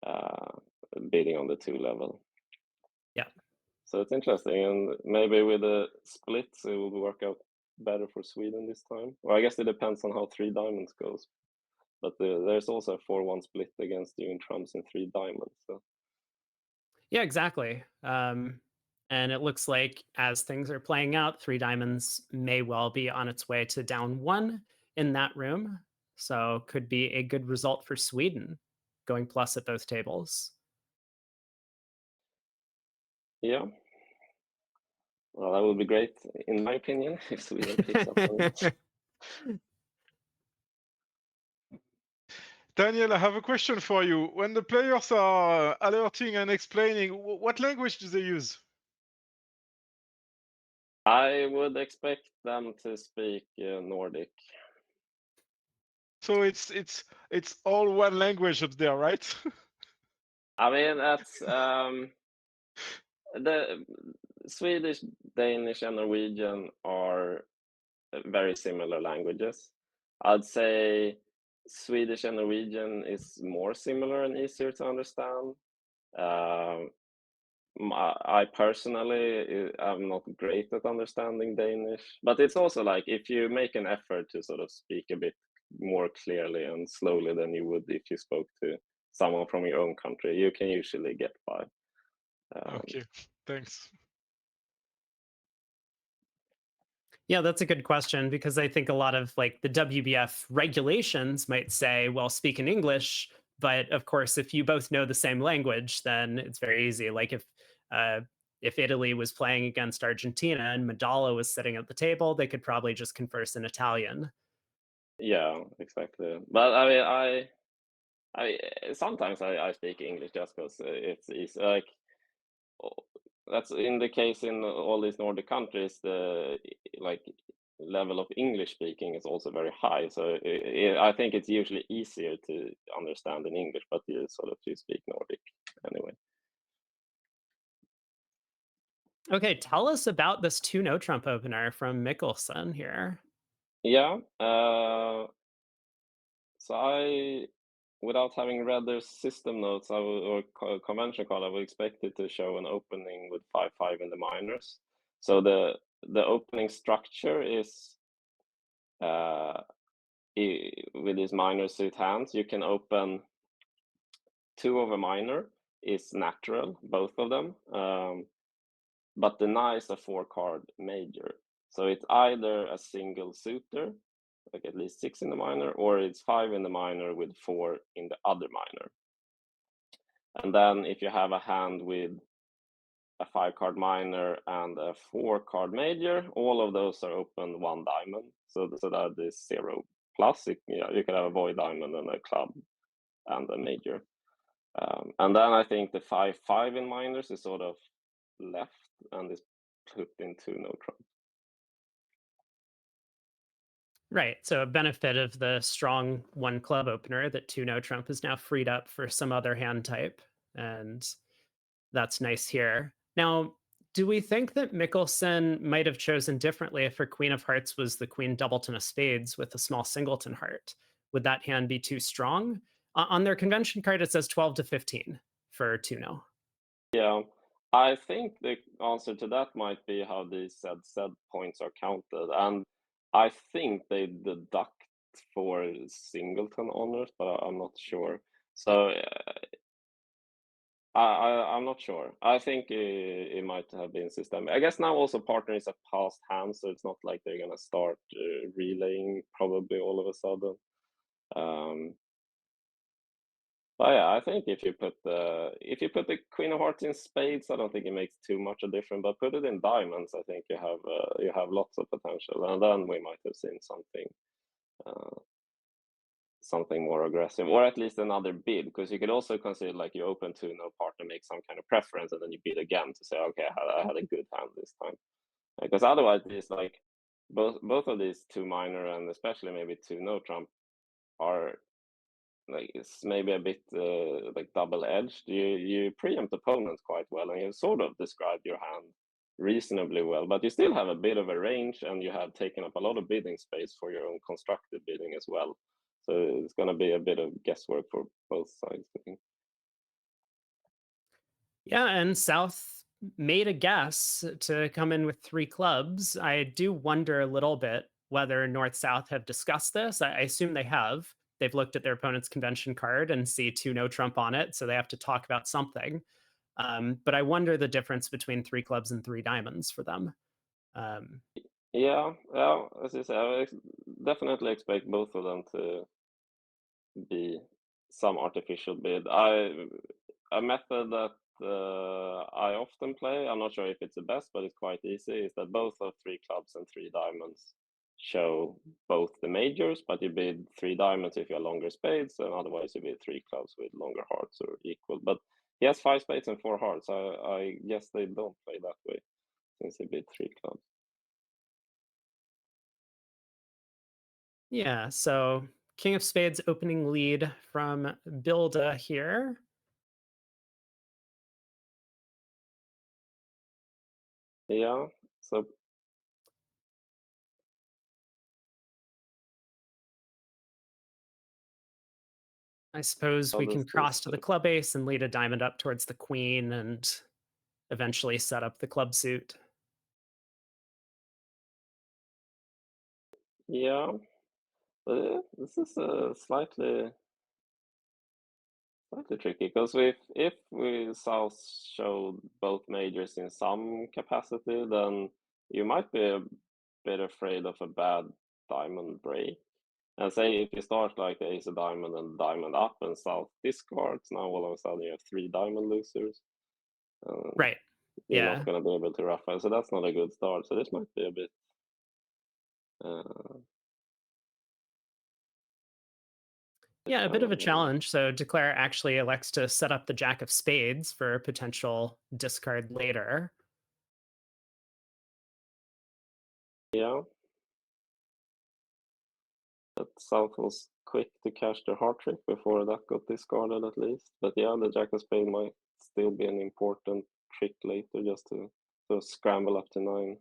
on the 2 level. Yeah. So it's interesting, and maybe with the splits, it will work out better for Sweden this time. Well, I guess it depends on how 3 diamonds goes. But there's also a 4-1 split against you in trumps and 3 diamonds. So. Yeah, exactly. And it looks like as things are playing out, 3 diamonds may well be on its way to down 1 in that room. So could be a good result for Sweden going plus at both tables. Yeah. Well, that would be great, in my opinion, if Sweden picks up on it. Daniel, I have a question for you. When the players are alerting and explaining, what language do they use? I would expect them to speak Nordic. So it's all one language up there, right? I mean, that's the Swedish, Danish, and Norwegian are very similar languages. I'd say Swedish and Norwegian is more similar and easier to understand. I personally, I'm not great at understanding Danish, but it's also like if you make an effort to sort of speak a bit more clearly and slowly than you would if you spoke to someone from your own country, you can usually get by. Okay, thanks. Yeah, that's a good question because I think a lot of like the WBF regulations might say, well, speak in English. But of course, if you both know the same language, then it's very easy. Like if Italy was playing against Argentina and Madala was sitting at the table, they could probably just converse in Italian. Yeah, exactly. But I mean, I sometimes I speak English just because it's easy. Like that's in the case in all these Nordic countries, the like level of English speaking is also very high. So I think it's usually easier to understand in English, but you sort of do speak Nordic anyway. Okay, tell us about this 2 no trump opener from Mikkelsen here. Yeah. So without having read their system notes, or convention card, I would expect it to show an opening with 5-5 in the minors. So the opening structure is with these minor suit hands, you can open 2 of a minor is natural, both of them, but denies a 4-card major. So it's either a single suitor, like at least 6 in the minor, or it's 5 in the minor with 4 in the other minor. And then if you have a hand with a 5-card minor and a 4-card major, all of those are open 1 diamond. So that is 0 plus. You could have a void diamond and a club and a major. And then I think the 5-5 in minors is sort of left and is put into no trump. Right. So a benefit of the strong 1 club opener that 2 no trump is now freed up for some other hand type. And that's nice here. Now, do we think that Mikkelsen might have chosen differently if her Queen of Hearts was the Queen Doubleton of Spades with a small singleton heart? Would that hand be too strong? On their convention card, it says 12 to 15 for 2 no. Yeah, I think the answer to that might be how these said points are counted. And I think they deduct for singleton honors, but I'm not sure. So I'm not sure. I think it might have been systemic. I guess now also partner is a passed hand, so it's not like they're gonna start relaying probably all of a sudden. Um, but yeah, I think if you put the Queen of Hearts in spades, I don't think it makes too much a difference. But put it in diamonds, I think you have lots of potential, and then we might have seen uh, something more aggressive, or at least another bid, because you could also consider like you open to no partner, make some kind of preference, and then you bid again to say, okay, I had a good hand this time. Because otherwise, it's like both of these two minor and especially maybe two no trump are like it's maybe a bit like double edged. You preempt opponents quite well, and you sort of described your hand reasonably well, but you still have a bit of a range, and you have taken up a lot of bidding space for your own constructed bidding as well. So it's going to be a bit of guesswork for both sides, I think. Yeah, and South made a guess to come in with three clubs. I do wonder a little bit whether North South have discussed this. I assume they have. They've looked at their opponent's convention card and see two no trump on it, so they have to talk about something. But I wonder the difference between three clubs and three diamonds for them. Um, Yeah, yeah. As you say, definitely expect both of them to be some artificial bid. A method that I often play, I'm not sure if it's the best, but it's quite easy, is that both of three clubs and three diamonds show both the majors, but you bid three diamonds if you have longer spades, and otherwise you bid three clubs with longer hearts or equal. But he has five spades and four hearts. I guess they don't play that way since he bid three clubs. yeah, so King of Spades opening lead from Bilda here. Yeah. So I suppose how we can does this cross to the look? club ace and lead a diamond up towards the queen and eventually set up the club suit. Yeah, but this is slightly tricky because if we South showed both majors in some capacity, then you might be a bit afraid of a bad diamond break. And say if you start like the ace of diamond and diamond up and South discards, now all of a sudden you have three diamond losers. Uh, Right. you're not Yeah. going to be able to rough it, so that's not a good start. So this might be a bit. Uh, Yeah, a bit of a challenging. challenge. So Declare actually elects to set up the Jack of Spades for a potential discard later. Yeah. That South was quick to catch the heart trick before that got discarded at least. But yeah, the Jack of Spade might still be an important trick later just to scramble up to nine.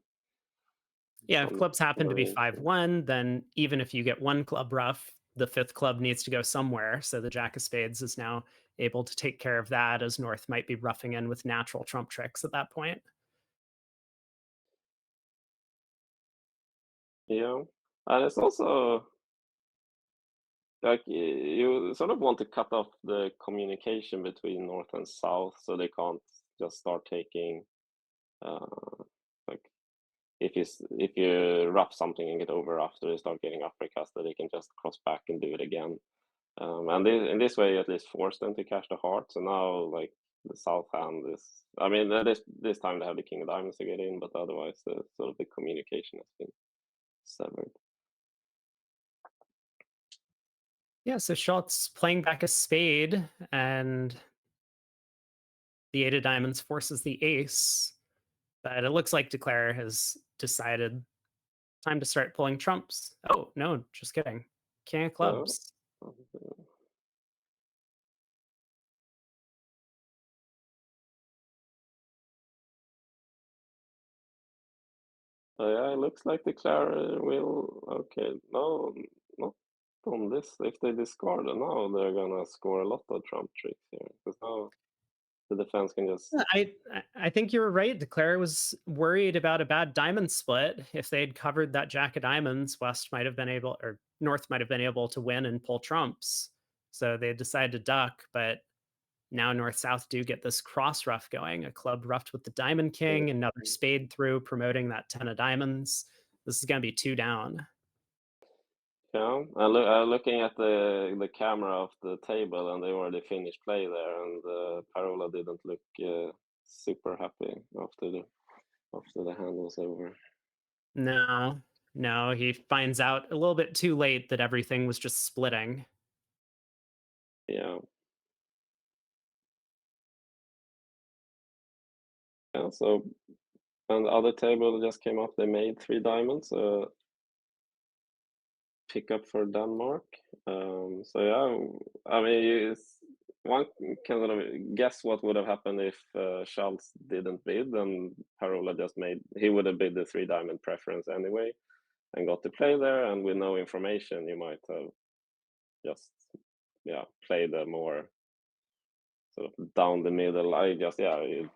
Yeah, if Some clubs happen to be range. 5-1, then even if you get one club rough, the fifth club needs to go somewhere. So the Jack of Spades is now able to take care of that, as North might be roughing in with natural trump tricks at that point. Yeah. And it's also like you sort of want to cut off the communication between North and South so they can't just start taking uh like if you rough something and get over after they start getting uppercasted, they can just cross back and do it again. And in this way, at least force them to catch the heart. So now, like the South hand is, I mean, this time they have the King of Diamonds to get in, but otherwise, the sort of the communication has been severed. Yeah, so Schultz playing back a spade, and the eight of diamonds forces the ace. But it looks like Declare has decided time to start pulling trumps. Oh, no, just kidding. King of So, clubs. yeah, it looks like the Declare will. Okay, no, not on this. If they discard it now, they're gonna score a lot of trump tricks here because now the defense can just. Yeah, I think you were right. Declare was worried about a bad diamond split. If they'd covered that Jack of diamonds, West might have been able, or North might have been able to win and pull trumps. So they decided to duck, but now North-South do get this cross ruff going, a club ruffed with the Diamond King, another spade through, promoting that 10 of diamonds. This is going to be 2 down. Yeah, looking at the camera of the table, and they already finished play there, and Parola didn't look super happy after the hand was over. No, no, he finds out a little bit too late that everything was just splitting. Yeah. Yeah, so, and the other table just came up, they made 3 diamonds, pick up for Denmark. So yeah, I mean, one can sort of guess what would have happened if Schultz didn't bid, and Parola he would have bid the 3 diamond preference anyway and got to play there, and with no information, you might have just, played a more sort of down the middle. You'd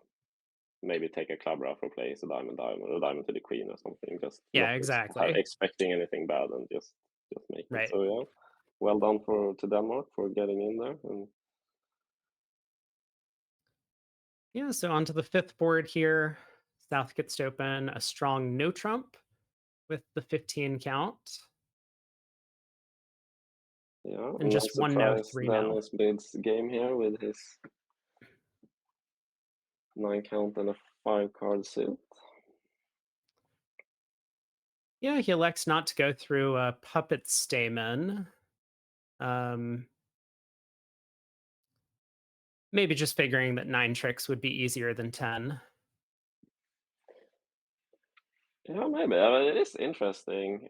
maybe take a club ruff or play a diamond, or a diamond to the queen or something, just Yeah, not exactly. expecting anything bad, and just make it. Right. So yeah, well done to Denmark for getting in there. And Yeah, so onto the 5th board here. South gets to open a strong no trump with the 15 count. yeah, And I'm not just 1 no, surprised 3 no. Dennis bids game here with his 9 count and a 5 card suit. Yeah, he elects not to go through a puppet stamen. Maybe just figuring that 9 tricks would be easier than 10. Yeah, maybe. I mean, it is interesting.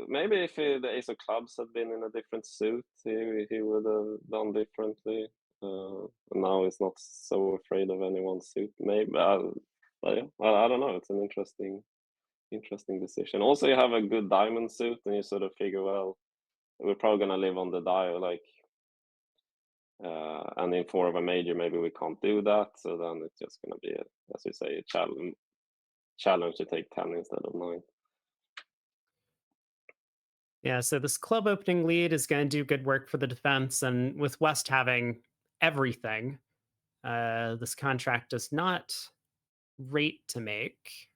Maybe if the Ace of Clubs had been in a different suit, he would have done differently. Now he's not so afraid of anyone's suit. Maybe, but yeah, I don't know. It's an interesting decision. Also, you have a good diamond suit, and you sort of figure, well, we're probably gonna live on the dial, and in 4 of a major, maybe we can't do that. So then it's just gonna be, as you say, a challenge to take 10 instead of 9. Yeah, so this club opening lead is going to do good work for the defense. And with West having everything, this contract does not rate to make.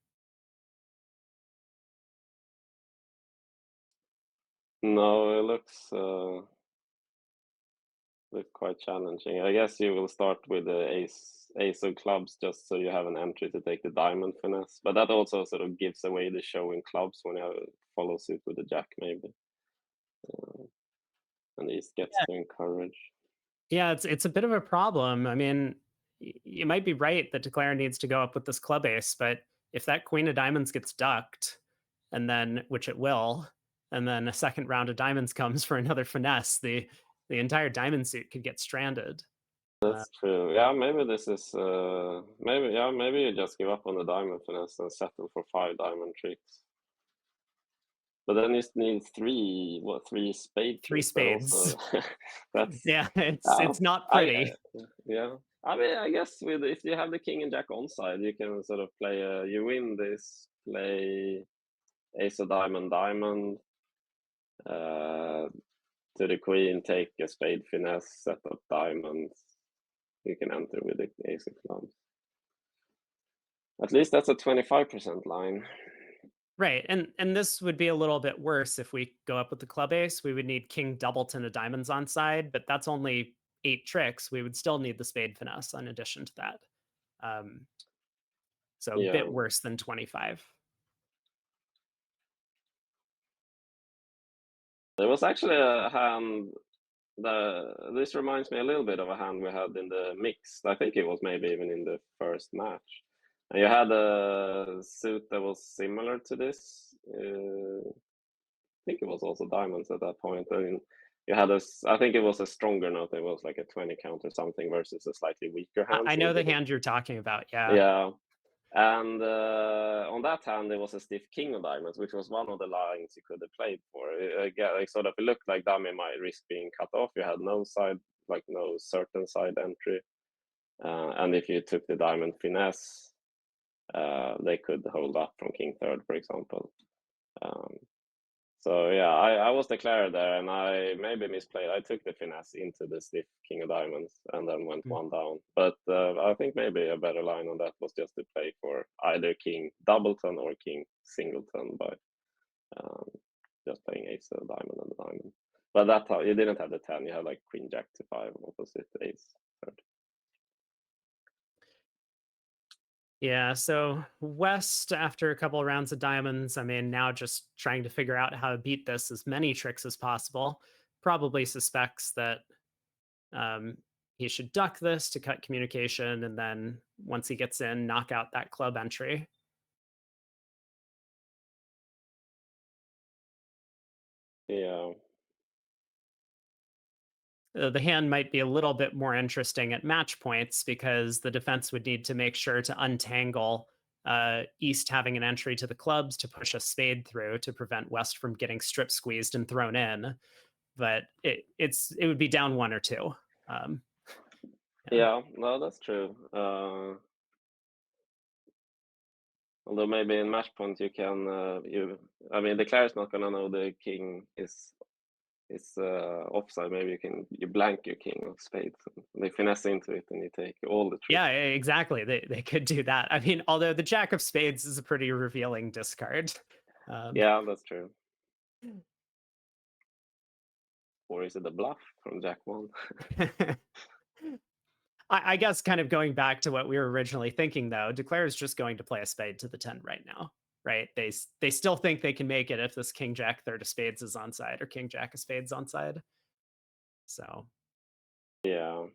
No, it looks quite challenging. I guess you will start with the ace of clubs, just so you have an entry to take the diamond finesse. But that also sort of gives away the show in clubs when you have follow suit with the jack, maybe. And he gets to encourage. Yeah, it's a bit of a problem. I mean, you might be right that Declare needs to go up with this club ace, but if that queen of diamonds gets ducked, and then which it will, and then a second round of diamonds comes for another finesse, the entire diamond suit could get stranded. That's true. Yeah, maybe this is maybe you just give up on the diamond finesse and settle for 5 diamond tricks. But then you need 3 spade 3 tricks. That spades. also that's Yeah, it's not pretty. Yeah. I mean, I guess if you have the king and jack onside, you can sort of play you win this, play ace of diamond, to the queen, take a spade finesse, set up diamonds. You can enter with the ace of clubs. At least that's a 25% line. Right, and this would be a little bit worse if we go up with the club ace. We would need king doubleton of diamonds on side, but that's only 8 tricks. We would still need the spade finesse in addition to that. So a bit worse than 25. There was actually a hand. This reminds me a little bit of a hand we had in the mix. I think it was maybe even in the first match. And you had a suit that was similar to this. I think it was also diamonds at that point. And you had I think it was a stronger note. It was like a 20 count or something versus a slightly weaker hand. I know the hand you're talking about. Yeah. Yeah. And on that hand, there was a stiff king of diamonds, which was one of the lines you could have played for. It sort of looked like dummy might risk being cut off. You had no side, like no certain side entry. And if you took the diamond finesse, they could hold up from king third, for example. So yeah, I was declared there, and I maybe misplayed. I took the finesse into the stiff king of diamonds, and then went Mm. one down. But I think maybe a better line on that was just to play for either king doubleton or king singleton by um, just playing ace of diamond and the diamond. But that time you didn't have the 10; you had like queen jack to 5 opposite ace third. Yeah, so West, after a couple of rounds of diamonds, I mean, now just trying to figure out how to beat this as many tricks as possible. Probably suspects that um, he should duck this to cut communication, and then once he gets in, knock out that club entry. Yeah. The hand might be a little bit more interesting at match points because the defense would need to make sure to untangle East having an entry to the clubs to push a spade through to prevent West from getting strip squeezed and thrown in. But it would be down one or two. Um, yeah. Yeah, no, that's true. Although maybe in match point you can I mean the declare is not gonna know the king is offside. Maybe you blank your king of spades. And they finesse into it, and you take all the tricks. Yeah, exactly. They could do that. I mean, although the Jack of Spades is a pretty revealing discard. Um, Yeah, that's true. Or is it a bluff from Jack one? I guess kind of going back to what we were originally thinking, though, Declare is just going to play a spade to the 10 right now, right? They still think they can make it if this King Jack third of spades is onside or King Jack of spades onside. So Yeah.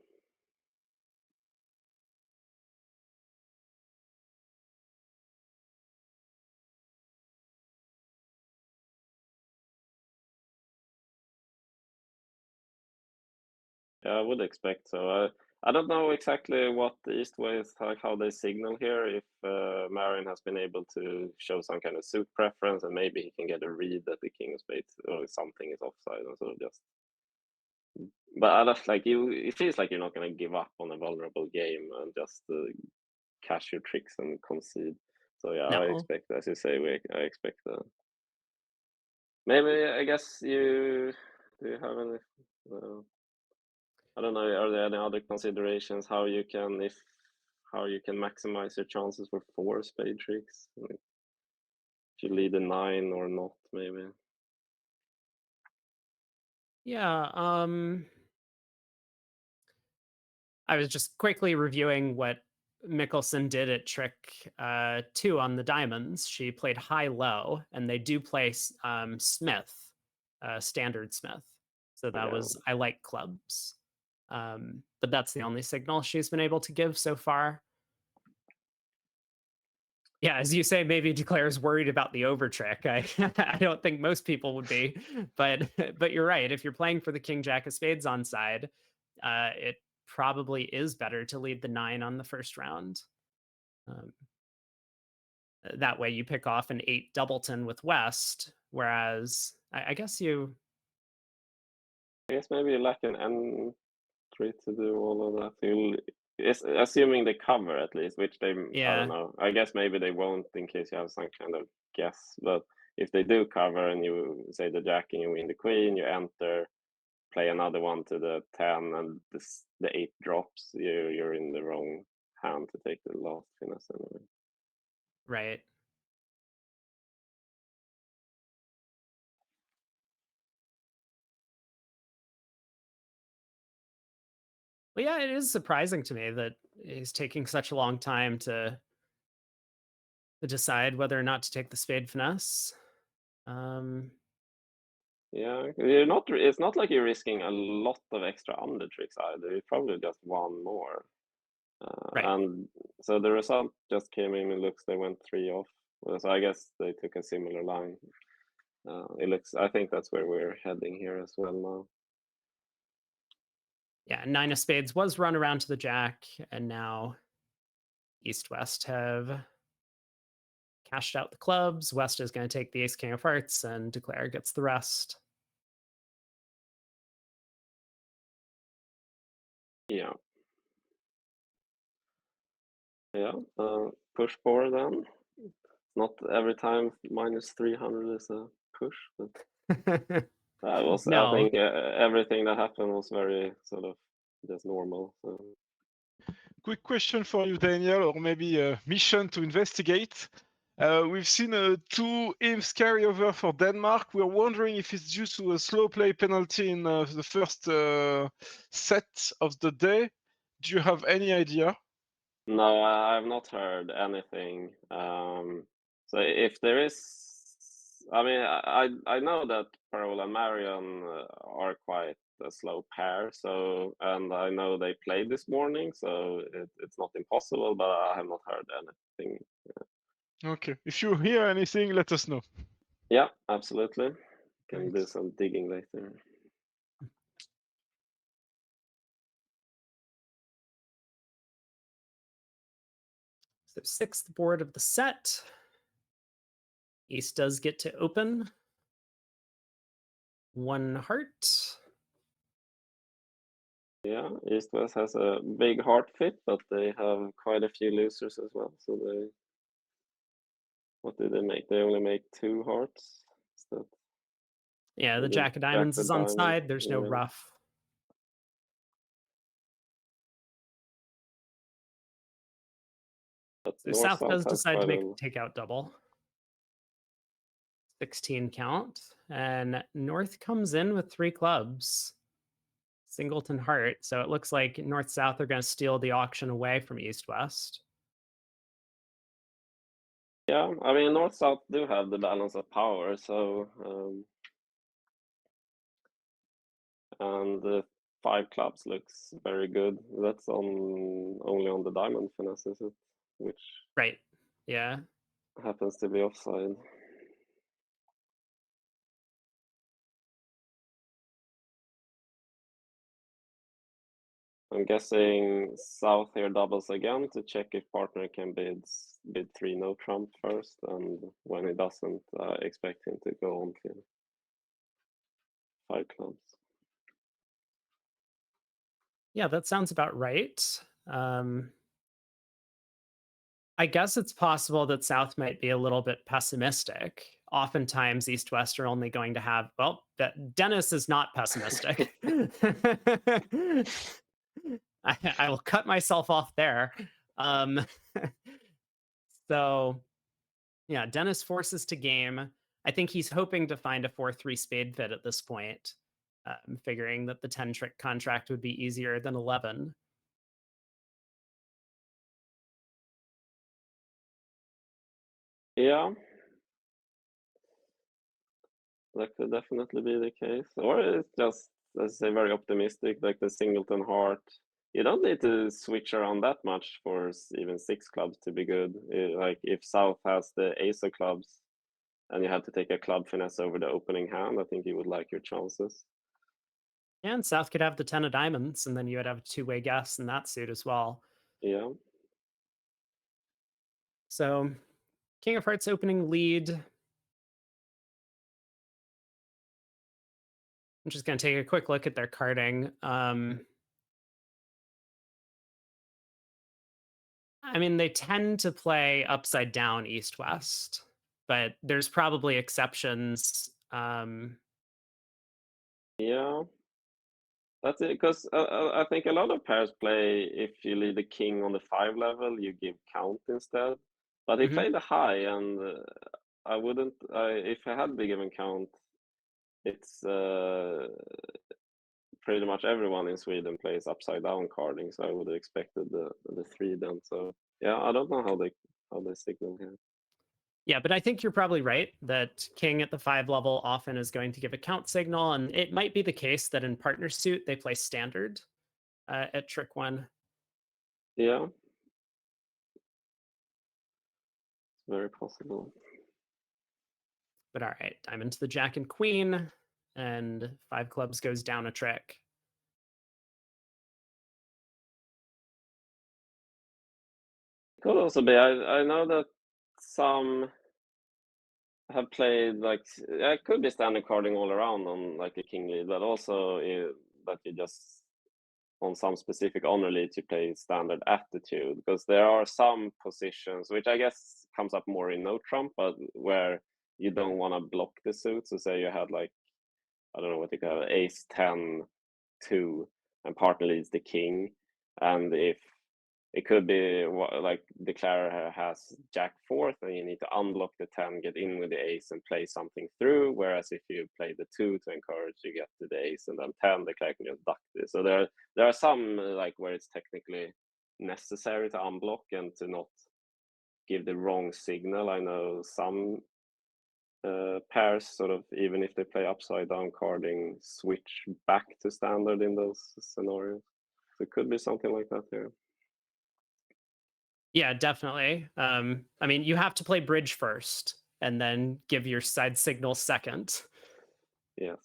Yeah, I would expect so. I don't know exactly what the East ways like how they signal here. If Marion has been able to show some kind of suit preference, and maybe he can get a read that the king of spades or something is offside, and so just. But I just like you. It feels like you're not going to give up on a vulnerable game and just cash your tricks and concede. So yeah, I no. expect, as you say, I expect. Maybe I guess you do you have any? Uh, I don't know. Are there any other considerations how you can maximize your chances for 4 spade tricks? Like, if you lead a 9 or not, maybe. Yeah. I was just quickly reviewing what Mickelson did at trick 2 on the diamonds. She played high low, and they do play Smith, standard Smith. So that Yeah. was I like clubs. But that's the only signal she's been able to give so far. Yeah, as you say, maybe Declare's worried about the overtrick. I don't think most people would be, but but you're right. If you're playing for the King Jack of Spades on side, it probably is better to lead the 9 on the first round. Um, that way, you pick off an 8 doubleton with West, whereas I guess you. I guess maybe you lack an entry to do all of that. Assuming they cover at least, which they, I don't Yeah, know. I guess maybe they won't in case you have some kind of guess. But if they do cover and you say the jack and you win the queen, you enter, play another one to the 10, and the 8 drops, you're in the wrong hand to take the last finesse anyway. right. Well, yeah, it is surprising to me that he's taking such a long time to decide whether or not to take the spade finesse. Um, Yeah, you're not. It's not like you're risking a lot of extra under tricks either. You probably just one more, right. and so the result just came in. It looks they went 3 off. So I guess they took a similar line. It looks. I think that's where we're heading here as well now. Yeah, 9 of spades was run around to the jack, and now East West have cashed out the clubs. West is going to take the ace king of hearts, and Declare gets the rest. Yeah, yeah. Push 4 then. Not every time minus 300 is a push, but I No. think everything that happened was very sort of just normal. So. Quick question for you, Daniel, or maybe a mission to investigate. We've seen a 2 imps carryover for Denmark. We're wondering if it's due to a slow play penalty in the first set of the day. Do you have any idea? No, I've not heard anything. So if there is, I mean, I know that Parol and Marion are quite a slow pair. So, and I know they played this morning, so it's not impossible. But I have not heard anything. Okay. If you hear anything, let us know. Yeah, absolutely. Can do Thanks. some digging later. So 6th board of the set. East does get to open. 1 heart. Yeah, East West has a big heart fit, but they have quite a few losers as well. So they, what did they make? They only make 2 hearts. So Yeah, the the Jack of Diamonds is on diamond, side. There's no yeah. ruff. But So North South South does has decide to quite make a a takeout double. 16 count. And North comes in with 3 clubs. Singleton heart. So it looks like North South are going to steal the auction away from East West. yeah. I mean, North South do have the balance of power, so and the 5 clubs looks very good. That's on only on the diamond finesse, is it? Which Right. Yeah. happens to be offside. I'm guessing South here doubles again to check if partner can bid 3 no trump first, and when he doesn't, expect him to go on to 5 clubs. Yeah, that sounds about right. I guess it's possible that South might be a little bit pessimistic. Oftentimes, East West are only going to have, well, that Dennis is not pessimistic. I will cut myself off there. Um, so, yeah, Dennis forces to game. I think he's hoping to find a 4-3 spade fit at this point, figuring that the 10 trick contract would be easier than 11. Yeah, that could definitely be the case. Or it's just, let's say, very optimistic, like the singleton heart. You don't need to switch around that much for even 6 clubs to be good. Like if South has the ace of clubs and you have to take a club finesse over the opening hand, I think you would like your chances. And South could have the 10 of diamonds, and then you would have a two-way guess in that suit as well. Yeah. So, King of Hearts opening lead. I'm just going to take a quick look at their carding. I mean, they tend to play upside down east west, but there's probably exceptions. Yeah. That's it, because I think a lot of pairs play if you lead the king on the 5 level, you give count instead. But he Mhm. played a high, and I wouldn't. If I had been given count, it's pretty much everyone in Sweden plays upside down carding, so I would have expected the 3 then. So yeah, I don't know how they signal here. Yeah, but I think you're probably right that king at the 5 level often is going to give a count signal, and it might be the case that in partner suit they play standard at trick 1. Yeah, it's very possible. But all right, diamond to the jack and queen, and 5 clubs goes down a trick. Could also be. I know that some have played like it could be standard carding all around on like a king lead, but also that you just on some specific honor leads you play standard attitude, because there are some positions which I guess comes up more in no trump, but where you don't want to block the suit. So say you had like, I don't know what you call it, ace 10 2, and partner leads the king, and if it could be like declarer has jack fourth, and you need to unblock the 10, get in with the ace, and play something through. Whereas if you play the 2 to encourage, you get to the ace, and then 10, the declarer can just duck this. So there are some like where it's technically necessary to unblock and to not give the wrong signal. I know some pairs sort of, even if they play upside down carding, switch back to standard in those scenarios. So it could be something like that here. Yeah, definitely. I mean, you have to play bridge first and then give your side signal second. Yes.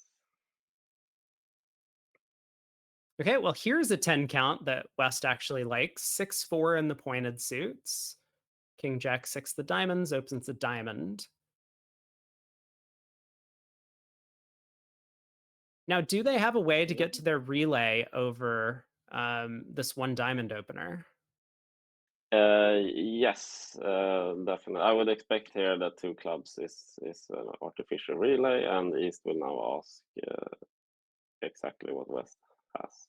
Okay, well, here's a 10 count that West actually likes. 6-4 in the pointed suits. King Jack 6 the diamonds opens the diamond. Now, do they have a way to get to their relay over this one diamond opener? Yes, definitely. I would expect here that 2 clubs is an artificial relay, and East will now ask exactly what West has.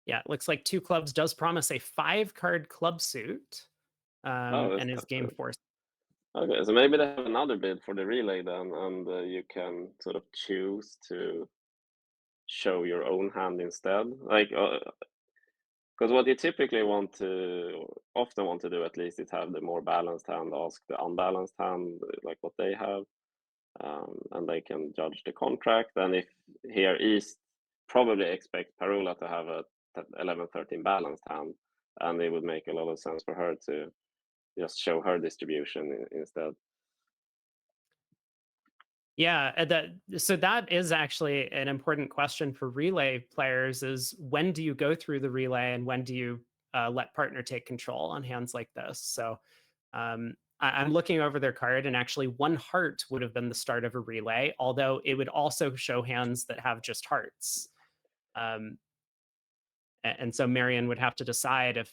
Yeah, it looks like 2 clubs does promise a 5-card club suit and is game good. force. Okay, so maybe they have another bid for the relay then, and you can sort of choose to show your own hand instead. Like, because what you typically often want to do at least, is have the more balanced hand ask the unbalanced hand like what they have, and they can judge the contract. And if here East probably expect Parula to have a 11-13 balanced hand, and it would make a lot of sense for her to just show her distribution instead. Yeah, so that is actually an important question for relay players: is when do you go through the relay and when do you let partner take control on hands like this? So I'm looking over their card, and actually 1 heart would have been the start of a relay, although it would also show hands that have just hearts. And so Marion would have to decide if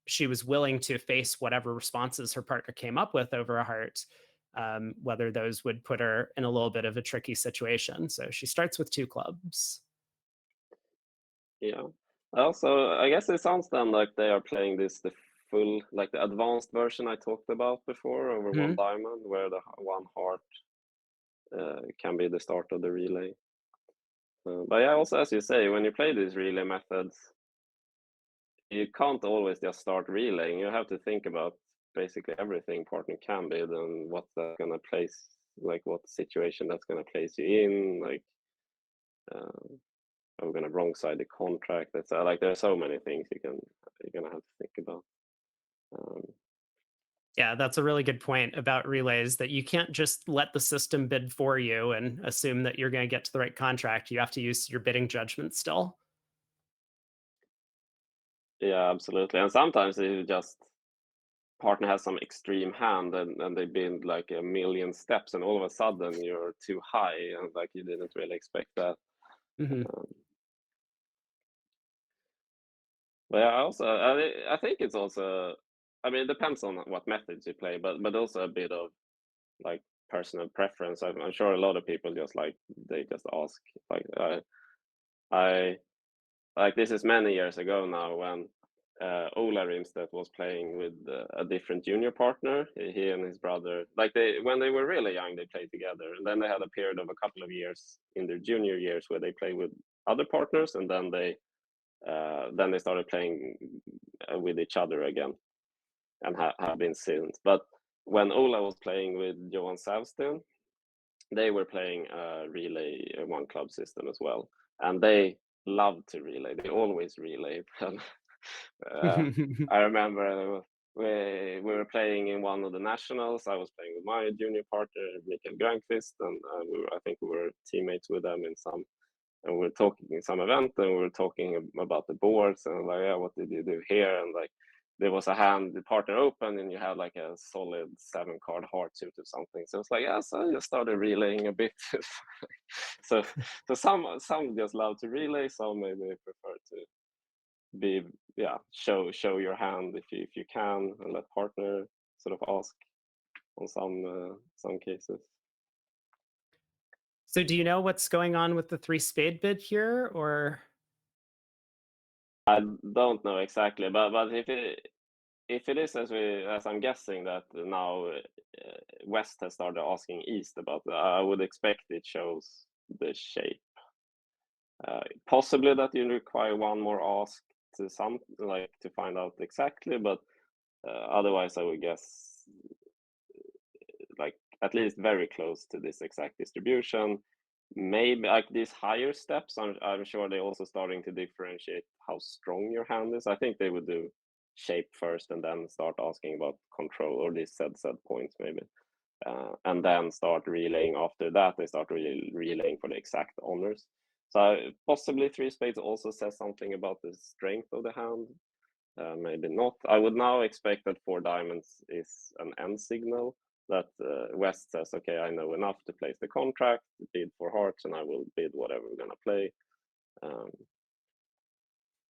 she was willing to face whatever responses her partner came up with over a heart, whether those would put her in a little bit of a tricky situation. So she starts with 2 clubs. Yeah. Also, I guess it sounds then like they are playing the full, like the advanced version I talked about before, over 1 Mhm. diamond, where the 1 heart can be the start of the relay. But yeah, also as you say, when you play these relay methods, you can't always just start relaying. You have to think about basically everything partner can bid, and what's that gonna place, like what situation that's gonna place you in, like are we gonna wrong side the contract? That's like there are so many things you're gonna have to think about. Um, Yeah, that's a really good point about relays, that you can't just let the system bid for you and assume that you're going to get to the right contract. You have to use your bidding judgment still. yeah, absolutely. And sometimes you just partner has some extreme hand, and they bid like a million steps, and all of a sudden you're too high, and like you didn't really expect that. Mhm. Um, but yeah, I think it's also, I mean, it depends on what methods you play, but also a bit of like personal preference. I'm sure a lot of people just like, they just ask like I like, this is many years ago now, when Ola Rimstedt was playing with a different junior partner. He and his brother, like when they were really young, they played together, and then they had a period of a couple of years in their junior years where they played with other partners, and then they started playing with each other again, and have been since. But when Ola was playing with Johan Savstin, they were playing a relay 1 club system as well, and they loved to relay. They always relay. I remember we were playing in one of the nationals. I was playing with my junior partner Mikael Granqvist, and I think we were teammates with them in some. And we were talking in some event, and we were talking about the boards, and like, yeah, what did you do here? And like, there was a hand, the partner open, and you had like a solid 7-card heart suit or something. So it's like, yeah, so I just started relaying a bit. So some just love to relay, some maybe prefer to be show your hand if you can, and let partner sort of ask on some cases. So do you know what's going on with the three spade bid here, or? I don't know exactly, but if it is as I'm guessing that now West has started asking East about that, I would expect it shows the shape. Possibly that you require one more ask to to find out exactly, but otherwise I would guess like at least very close to this exact distribution. Maybe like these higher steps, I'm sure they're also starting to differentiate how strong your hand is. I think they would do shape first and then start asking about control or these set points maybe. And then start relaying after that. They start relaying for the exact honors. So possibly three spades also says something about the strength of the hand. Maybe not. I would now expect that four diamonds is an end signal, that West says, okay, I know enough to place the contract, bid for hearts, and I will bid whatever we're going to play.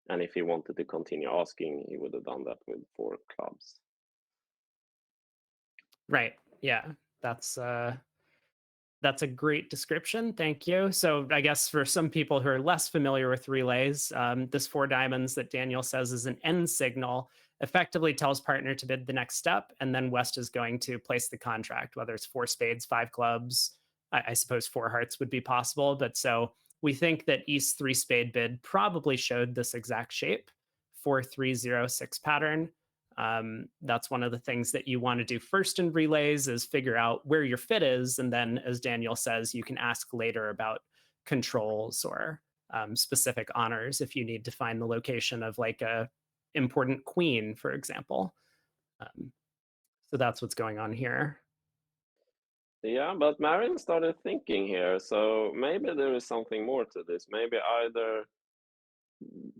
And if he wanted to continue asking, he would have done that with four clubs. Right. Yeah. That's a great description. Thank you. So I guess for some people who are less familiar with relays, this four diamonds that Daniel says is an end signal effectively tells partner to bid the next step, and then West is going to place the contract, whether it's four spades, five clubs. I suppose four hearts would be possible. But so we think that East three spade bid probably showed this exact shape, 4-3-0-6 pattern. That's one of the things that you want to do first in relays is figure out where your fit is. And then, as Daniel says, you can ask later about controls or specific honors if you need to find the location of like a important queen, for example. So that's what's going on here. Yeah, but Marin started thinking here, so maybe there is something more to this. Maybe either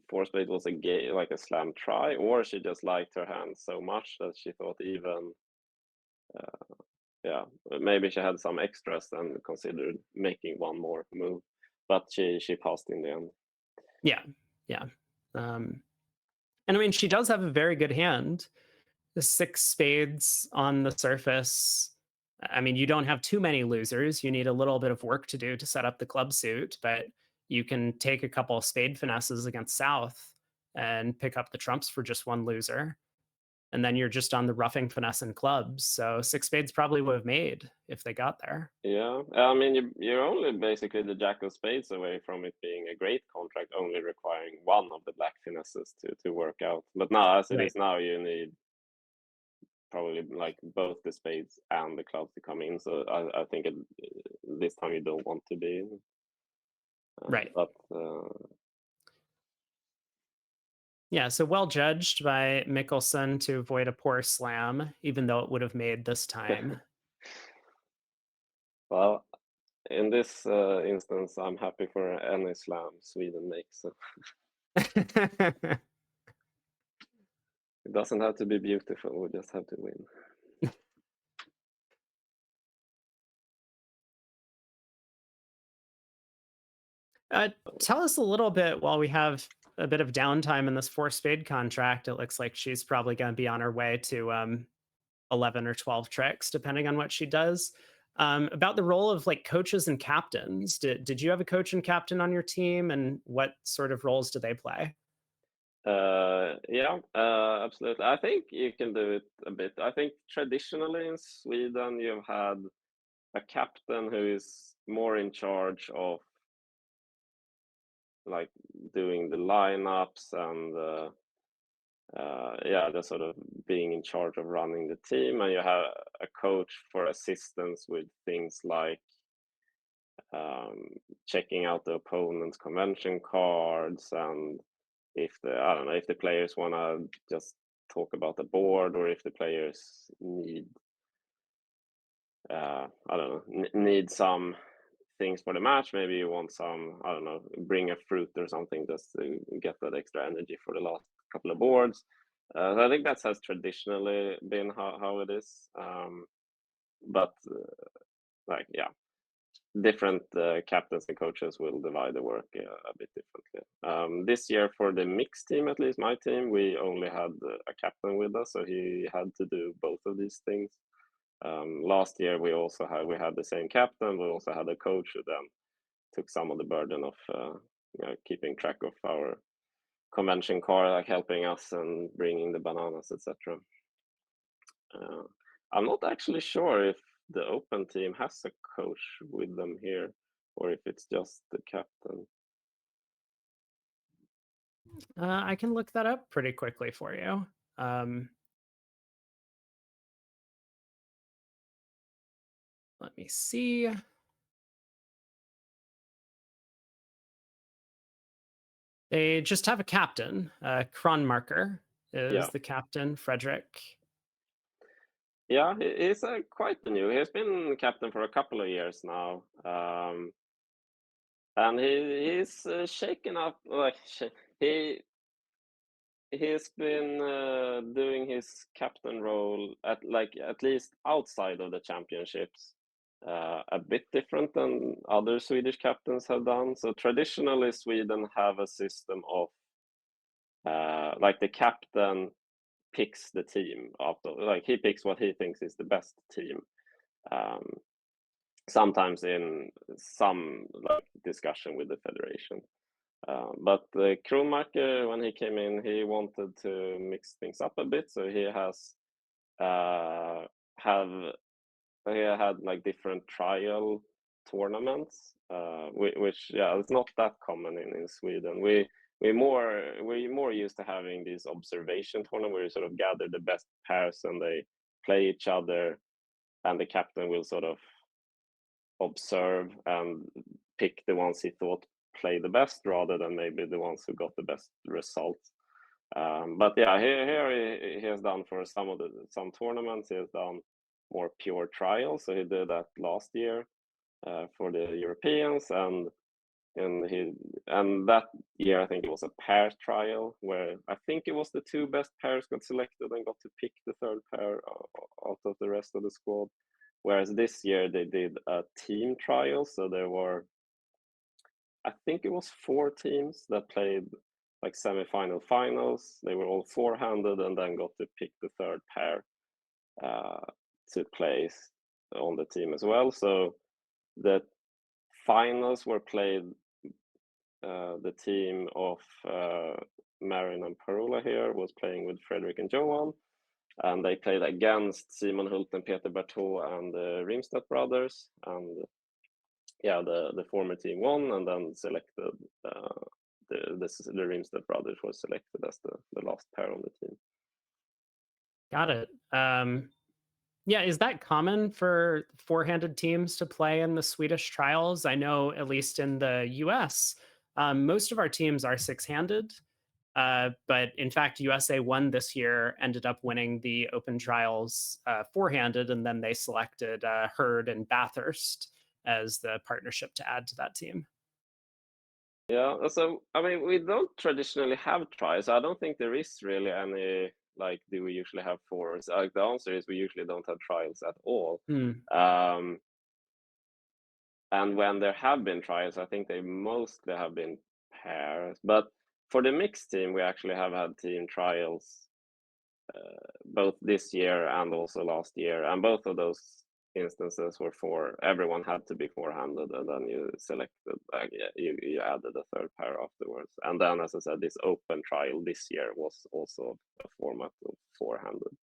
four spade was like a slam try, or she just liked her hand so much that she thought even maybe she had some extras and considered making one more move, but she passed in the end. Yeah. And I mean, she does have a very good hand. The six spades on the surface. I mean, you don't have too many losers. You need a little bit of work to do to set up the club suit, but you can take a couple of spade finesses against South and pick up the trumps for just one loser. And then you're just on the roughing finesse and clubs. So six spades probably would have made if they got there. Yeah, I mean, you're only basically the jack of spades away from it being a great contract, only requiring one of the black finesses to work out. But now, as it is now, you need probably like both the spades and the clubs to come in. So I think this time you don't want to be in. Right. But yeah, so well judged by Mickelson to avoid a poor slam, even though it would have made this time. Well, in this instance, I'm happy for any slam Sweden makes. So. It doesn't have to be beautiful, we just have to win. Tell us a little bit while we have a bit of downtime in this four spade contract. It looks like she's probably going to be on her way to 11 or 12 tricks, depending on what she does. About the role of like coaches and captains. Did you have a coach and captain on your team, and what sort of roles do they play? Yeah, absolutely. I think you can do it a bit. I think traditionally in Sweden, you've had a captain who is more in charge of like doing the lineups and the sort of being in charge of running the team, and you have a coach for assistance with things like checking out the opponent's convention cards, and if the players want to just talk about the board, or if the players need need some things for the match. Maybe you want some, bring a fruit or something just to get that extra energy for the last couple of boards. So I think that has traditionally been how it is. But different captains and coaches will divide the work a bit differently. This year for the mixed team, at least my team, we only had a captain with us, so he had to do both of these things. Last year we had the same captain, we also had a coach who then took some of the burden of keeping track of our convention car, like helping us and bringing the bananas, etc. I'm not actually sure if the open team has a coach with them here or if it's just the captain. I can look that up pretty quickly for you. Let me see. They just have a captain. Kronmarker is Yeah. the captain, Frederick. Yeah, he's quite new. He's been captain for a couple of years now. And he's shaken up, he's been doing his captain role at least outside of the championships a bit different than other Swedish captains have done. So traditionally, Sweden have a system of the captain picks the team after, he picks what he thinks is the best team. Sometimes in some discussion with the federation. But Kronmarker, when he came in, he wanted to mix things up a bit. So he has had different trial tournaments, which it's not that common in Sweden. We're more used to having these observation tournaments where you sort of gather the best pairs and they play each other, and the captain will sort of observe and pick the ones he thought play the best rather than maybe the ones who got the best results. But yeah, here he has done for some tournaments. He has done more pure trials. So he did that last year for the Europeans, and that year I think it was a pair trial where I think it was the two best pairs got selected and got to pick the third pair out of the rest of the squad. Whereas this year they did a team trial, so there were, I think it was 4 teams that played semifinal finals. They were all four-handed and then got to pick the third pair to place on the team as well. So the finals were played. The team of Marin and Parola here was playing with Frederick and Johan, and they played against Simon Hult and Peter Berthaud and the Rimstedt brothers. And the former team won, and then selected the Rimstedt brothers were selected as the last pair on the team. Got it. Yeah, is that common for four-handed teams to play in the Swedish trials? I know, at least in the US, most of our teams are six-handed. But in fact, USA1 this year ended up winning the open trials four-handed, and then they selected Herd and Bathurst as the partnership to add to that team. Yeah, so I mean, we don't traditionally have tries. I don't think there is really any do we usually have fours? The answer is we usually don't have trials at all. And when there have been trials, I think they mostly have been pairs. But for the mixed team, we actually have had team trials both this year and also last year, and both of those instances were everyone had to be four-handed, and then you selected you added a third pair afterwards. And then, as I said, this open trial this year was also a format of four-handed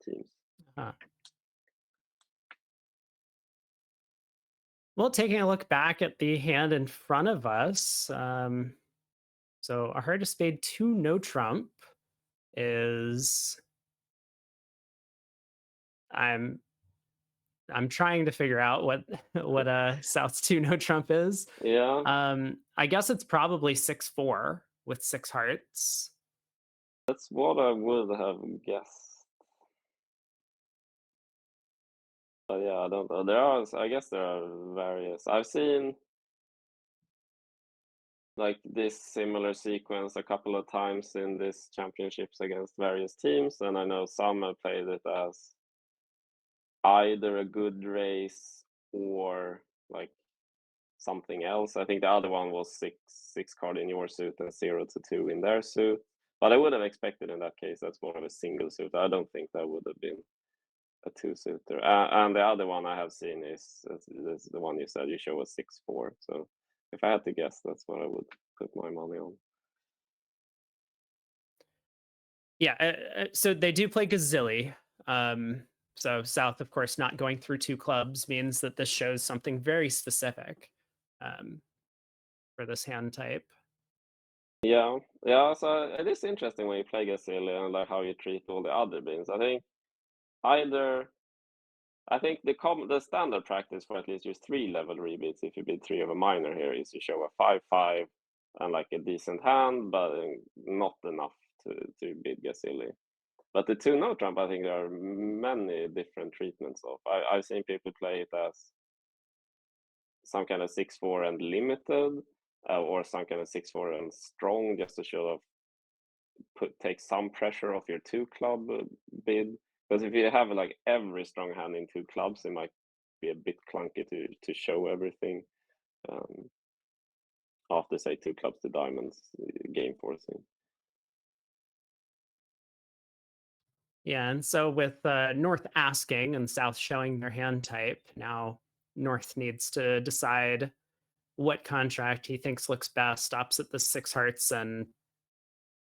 teams. Well, taking a look back at the hand in front of us, so a heart of spade 2 no trump is I'm trying to figure out what South's 2 no trump is. Yeah. I guess it's probably 6-4 with 6 hearts. That's what I would have guessed. But yeah, I don't know. I guess there are various. I've seen this similar sequence a couple of times in these championships against various teams, and I know some have played it as either a good race or something else. I think the other one was six card in your suit and 0 to 2 in their suit. But I would have expected in that case that's more of a single suit. I don't think that would have been a two-suiter. And the other one I have seen is the one you said you show a 6-4. So if I had to guess, that's what I would put my money on. Yeah, so they do play Gazilli. So South, of course, not going through two clubs means that this shows something very specific um, for this hand type. Yeah, yeah. So it is interesting when you play Gazilli and like how you treat all the other beans. Either I think the standard practice for at least use 3-level rebeats if you bid 3 of a minor here is you show a 5-5 and like a decent hand, but not enough to bid Gazilli. But the 2-note trump, I think there are many different treatments of. I've seen people play it as some kind of 6-4 and limited, or some kind of 6-4 and strong, just to sort of take some pressure off your 2-club bid. Because if you have like every strong hand in 2 clubs, it might be a bit clunky to show everything after say 2 clubs to diamonds game forcing. Yeah, and so with North asking and South showing their hand type, now North needs to decide what contract he thinks looks best, stops at the 6 hearts and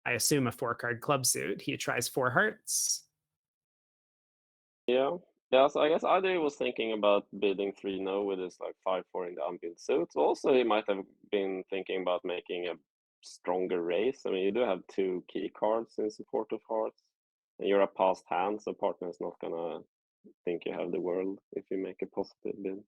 I assume a 4-card club suit. He tries 4 hearts. Yeah. Yeah, so I guess either he was thinking about bidding 3-no with his like 5-4 in the unbilled suits. Also, he might have been thinking about making a stronger race. I mean, you do have 2 key cards in support of hearts. And you're a passed hand, so partner is not gonna think you have the world if you make a positive bid.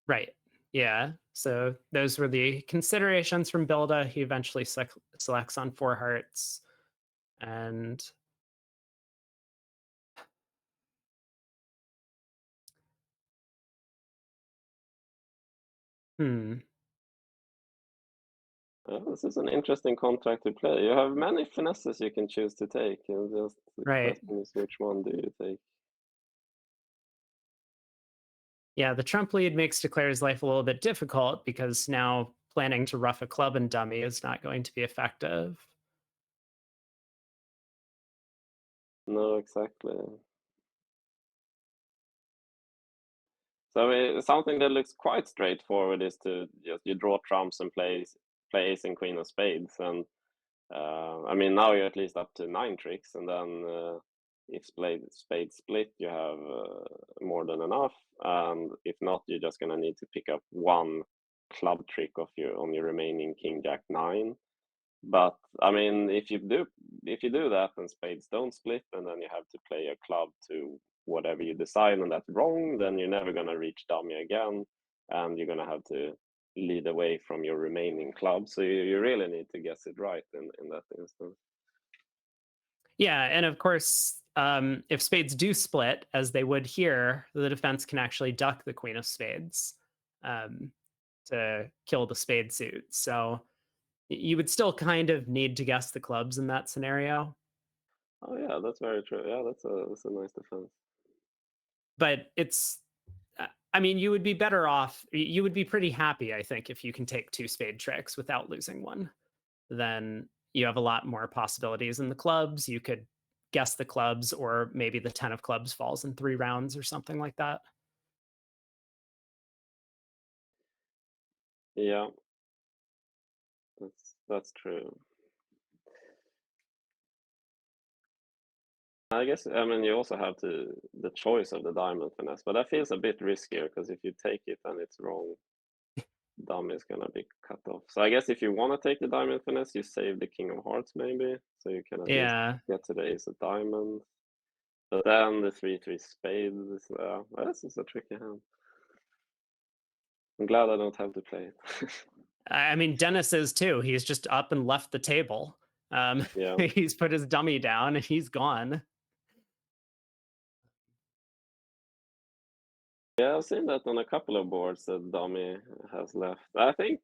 Right. Yeah. So those were the considerations from Builda. He eventually selects on 4 hearts. And hmm. This is an interesting contract to play. You have many finesses you can choose to take, and just the Right. question is which one do you take? Yeah, the Trump lead makes Declare's life a little bit difficult because now planning to rough a club and dummy is not going to be effective. No, exactly. So something that looks quite straightforward is to just you draw trumps and play ace and queen of spades, and I mean now you're at least up to 9 tricks, and then if spade split, you have more than enough, and if not, you're just gonna need to pick up 1 club trick of on your remaining king jack 9. But I mean, if you do that and spades don't split, and then you have to play a club to whatever you decide, and that's wrong, then you're never gonna reach dummy again, and you're gonna have to lead away from your remaining club. So you really need to guess it right in that instance. Yeah, and of course, if spades do split, as they would here, the defense can actually duck the queen of spades um, to kill the spade suit. So you would still kind of need to guess the clubs in that scenario. Oh yeah, that's very true. Yeah, that's a nice defense. But I mean, you would be better off, you would be pretty happy, I think, if you can take 2 spade tricks without losing one. Then you have a lot more possibilities in the clubs. You could guess the clubs, or maybe the 10 of clubs falls in 3 rounds or something like that. Yeah, that's true. I guess I mean you also have the choice of the diamond finesse, but that feels a bit riskier because if you take it and it's wrong, dummy is gonna be cut off. So I guess if you want to take the diamond finesse, you save the king of hearts maybe, so you can at least Yeah. get to the ace of diamonds. But then the 3-3 spade this is a tricky hand. I'm glad I don't have to play it. I mean, Dennis is too. He's just up and left the table. Yeah. He's put his dummy down and he's gone. Yeah, I've seen that on a couple of boards that dummy has left. I think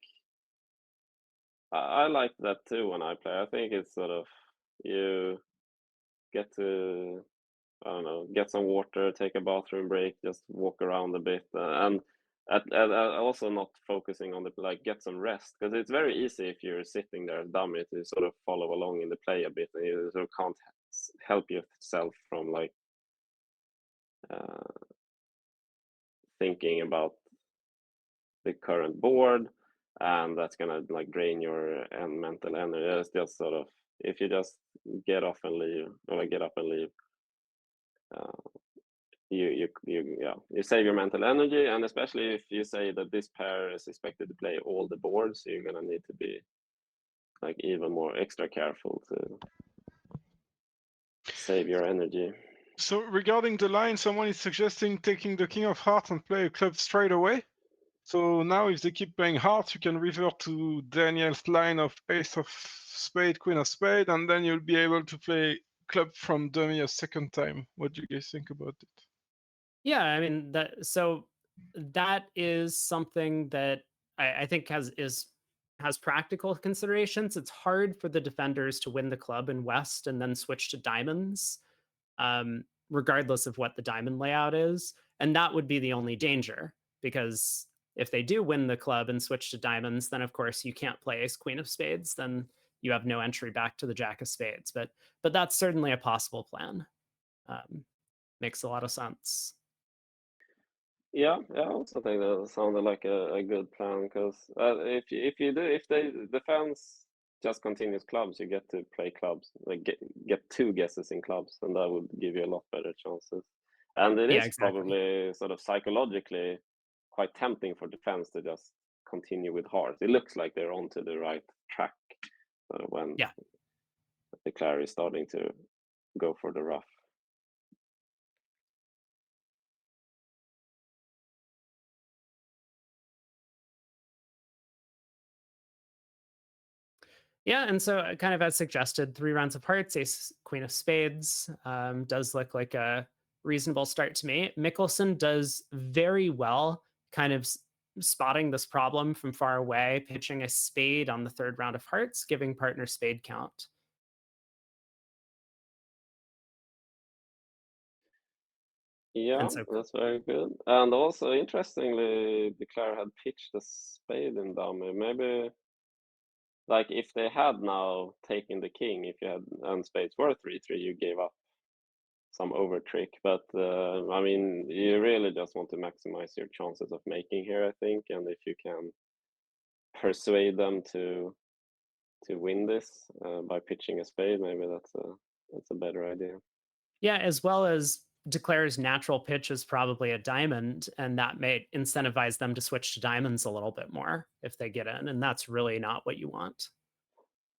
I like that too when I play. I think it's sort of you get to I don't know, get some water, take a bathroom break, just walk around a bit. And Also not focusing on the like get some rest, because it's very easy if you're sitting there dummy to sort of follow along in the play a bit, and you sort of can't help yourself from like thinking about the current board, and that's gonna like drain your mental energy. It's just sort of, if you just get off and leave, or like get up and leave, you save your mental energy, and especially if you say that this pair is expected to play all the boards, you're gonna need to be like even more extra careful to save your energy. So regarding the line, someone is suggesting taking the king of hearts and play a club straight away. So now if they keep playing hearts, you can revert to Daniel's line of ace of spade, queen of spade, and then you'll be able to play club from dummy a second time. What do you guys think about it? Yeah, I mean that is something that I think has practical considerations. It's hard for the defenders to win the club in West and then switch to diamonds, regardless of what the diamond layout is. And that would be the only danger, because if they do win the club and switch to diamonds, then of course you can't play ace queen of spades. Then you have no entry back to the jack of spades. But that's certainly a possible plan. Makes a lot of sense. Yeah, I also think that sounded like a good plan, because if the fans just continues clubs, you get to play clubs, like get 2 guesses in clubs, and that would give you a lot better chances. And it Yeah, is exactly. probably sort of psychologically quite tempting for defense to just continue with hearts. It looks like they're onto the right track when Yeah. the Clary is starting to go for the rough. Yeah, and so kind of as suggested, 3 rounds of hearts, ace, queen of spades, does look like a reasonable start to me. Mickelson does very well kind of spotting this problem from far away, pitching a spade on the 3rd round of hearts, giving partner spade count. Yeah, And so that's very good. And also, interestingly, the Clare had pitched a spade in dummy. Maybe, like, if they had now taken the king, if you had and spades were 3-3, you gave up some overtrick. But I mean, you really just want to maximize your chances of making here, I think. And if you can persuade them to win this by pitching a spade, maybe that's a better idea. yeah, as well as Declare's natural pitch is probably a diamond, and that may incentivize them to switch to diamonds a little bit more if they get in, and that's really not what you want.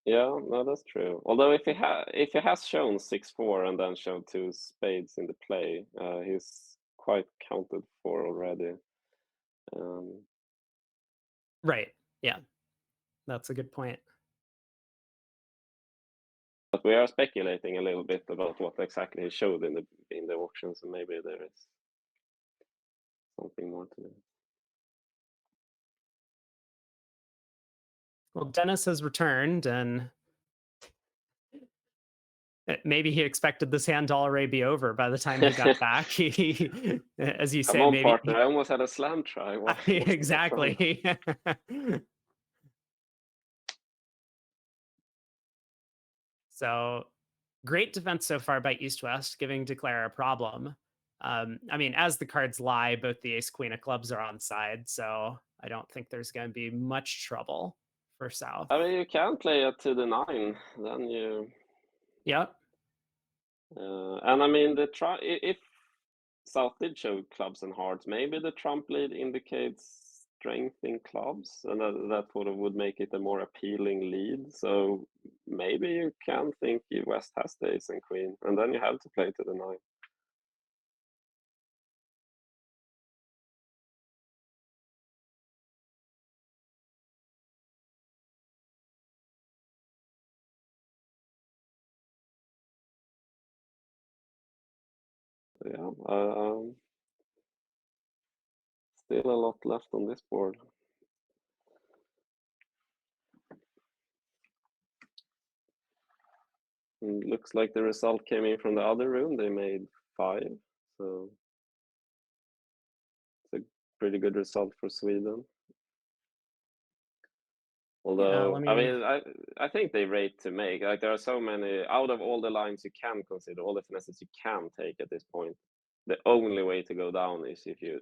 Yeah, no, that's true. Although if he has shown 6-4 and then shown 2 spades in the play, he's quite counted for already. Right. Yeah. That's a good point. But we are speculating a little bit about what exactly he showed in the auction, so maybe there is something more to it. Well, Dennis has returned, and maybe he expected this hand to already be over by the time he got back. He, as you Come say, on, maybe partner! I almost had a slam try. What's the problem? exactly. So great defense so far by East West, giving Declare a problem. I mean, as the cards lie, both the ace queen of clubs are on side, so I don't think there's going to be much trouble for South. I mean, you can play it to the 9, then you. Yep. And I mean, if South did show clubs and hearts, maybe the trump lead indicates strength in clubs, and that sort of would make it a more appealing lead. So maybe you can think West has the ace and queen, and then you have to play to the 9. Yeah, still a lot left on this board. And looks like the result came in from the other room. They made 5, so it's a pretty good result for Sweden. Yeah, Although, let I me. mean, I think they rate to make. Like, there are so many, out of all the lines you can consider, all the finesses you can take at this point, the only way to go down is if you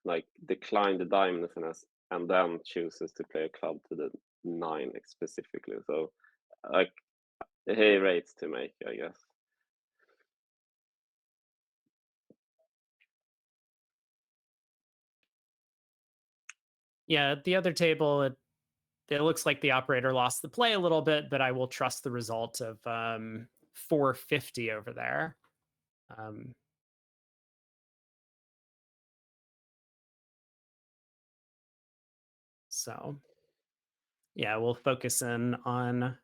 like decline the diamond finesse and then chooses to play a club to the 9 specifically. So, like, he rates to make, I guess. Yeah, at the other table, it looks like the operator lost the play a little bit, but I will trust the result of 450 over there. Um, so, yeah, we'll focus in on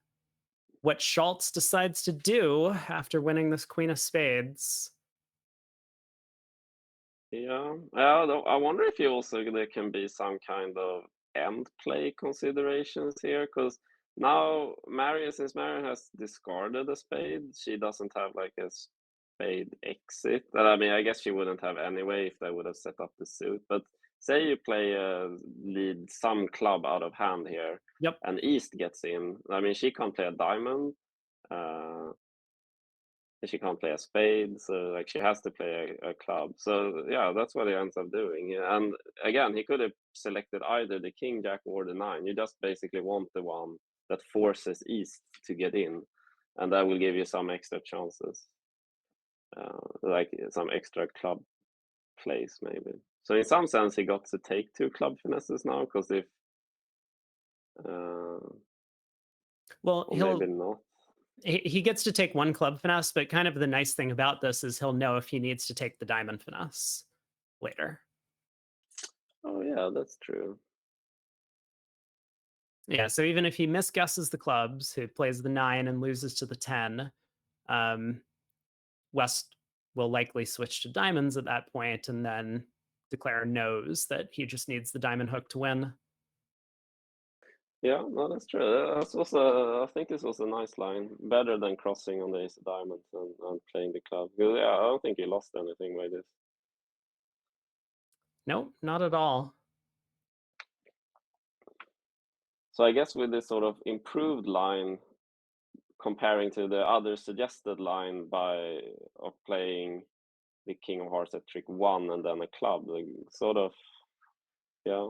what Schultz decides to do after winning this Queen of Spades. Yeah, I wonder if you also there can be some kind of end play considerations here, because now Marion, since Marion has discarded a spade, she doesn't have like a spade exit. And I mean, I guess she wouldn't have anyway if they would have set up the suit. But say you play a lead some club out of hand here, Yep. and East gets in. I mean, she can't play a diamond. Uh, she can't play a spade, so like she has to play a club. So yeah, that's what he ends up doing. And again, he could have selected either the king, jack, or the 9. You just basically want the one that forces East to get in, and that will give you some extra chances, like some extra club plays maybe. So in some sense, he got to take 2 club finesses now, because if Well, or maybe not. he gets to take 1 club finesse, but kind of the nice thing about this is he'll know if he needs to take the diamond finesse later. Oh yeah, that's true. Yeah, so even if he misguesses the clubs, he plays the 9 and loses to the 10, um, West will likely switch to diamonds at that point, and then Declare knows that he just needs the diamond hook to win. Yeah, no, that's true. That's also, I think this was a nice line. Better than crossing on the ace of diamonds and playing the club. 'Cause, yeah, I don't think he lost anything by this. Nope, not at all. So I guess with this sort of improved line, comparing to the other suggested line of playing the king of hearts at trick 1 and then a club, like, sort of, yeah,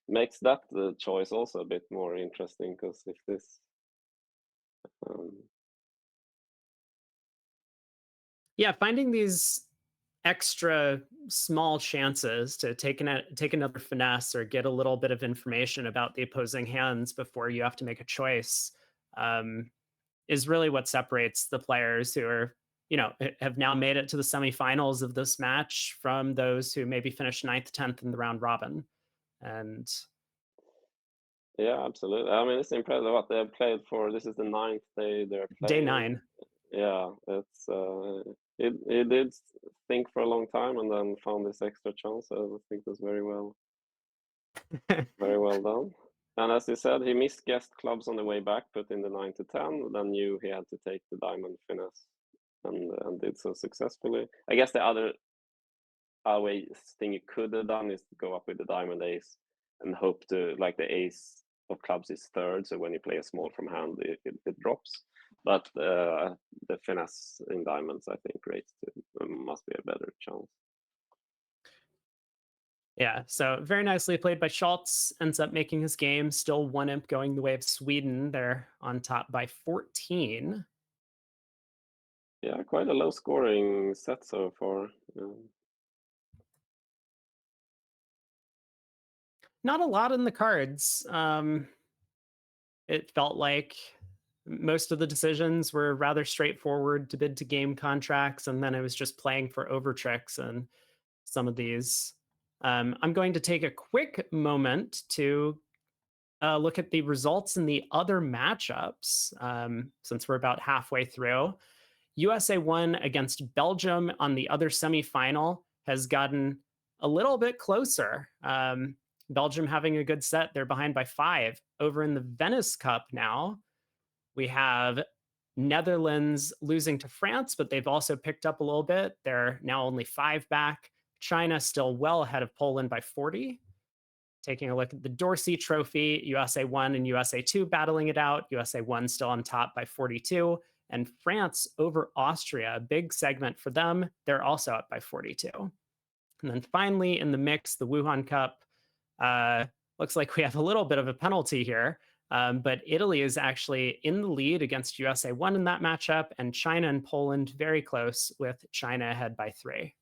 makes that the choice also a bit more interesting, because if this um, Yeah, finding these extra small chances to take another finesse or get a little bit of information about the opposing hands before you have to make a choice, um, is really what separates the players who are, have now made it to the semifinals of this match from those who maybe finished 9th, 10th in the round robin. And yeah, absolutely. I mean, it's impressive what they have played for. This is the 9th day they're day playing. 9. Yeah, it's he did think for a long time and then found this extra chance. So I think that's very well done. And as you said, he misguessed clubs on the way back, put in the 9 to 10, then knew he had to take the diamond finesse, and did so successfully. I guess the other way thing you could have done is to go up with the diamond ace and hope to, like, the ace of clubs is 3rd, so when you play a small from hand, it drops. But the finesse in diamonds, I think, must be a better chance. Yeah, so very nicely played by Schultz. Ends up making his game. Still 1 imp going the way of Sweden. They're on top by 14. Yeah, quite a low scoring set so far. Not a lot in the cards. It felt like most of the decisions were rather straightforward to bid to game contracts, and then it was just playing for overtricks and some of these. I'm going to take a quick moment to look at the results in the other matchups, since we're about halfway through. USA1 against Belgium on the other semifinal has gotten a little bit closer. Belgium having a good set. They're behind by 5. Over in the Venice Cup now, we have Netherlands losing to France, but they've also picked up a little bit. They're now only 5 back. China still well ahead of Poland by 40. Taking a look at the Dorsey Trophy, USA1 and USA2 battling it out. USA1 still on top by 42. And France over Austria, a big segment for them. They're also up by 42. And then finally in the mix, the Wuhan Cup, looks like we have a little bit of a penalty here. But Italy is actually in the lead against USA1 in that matchup, and China and Poland very close, with China ahead by 3.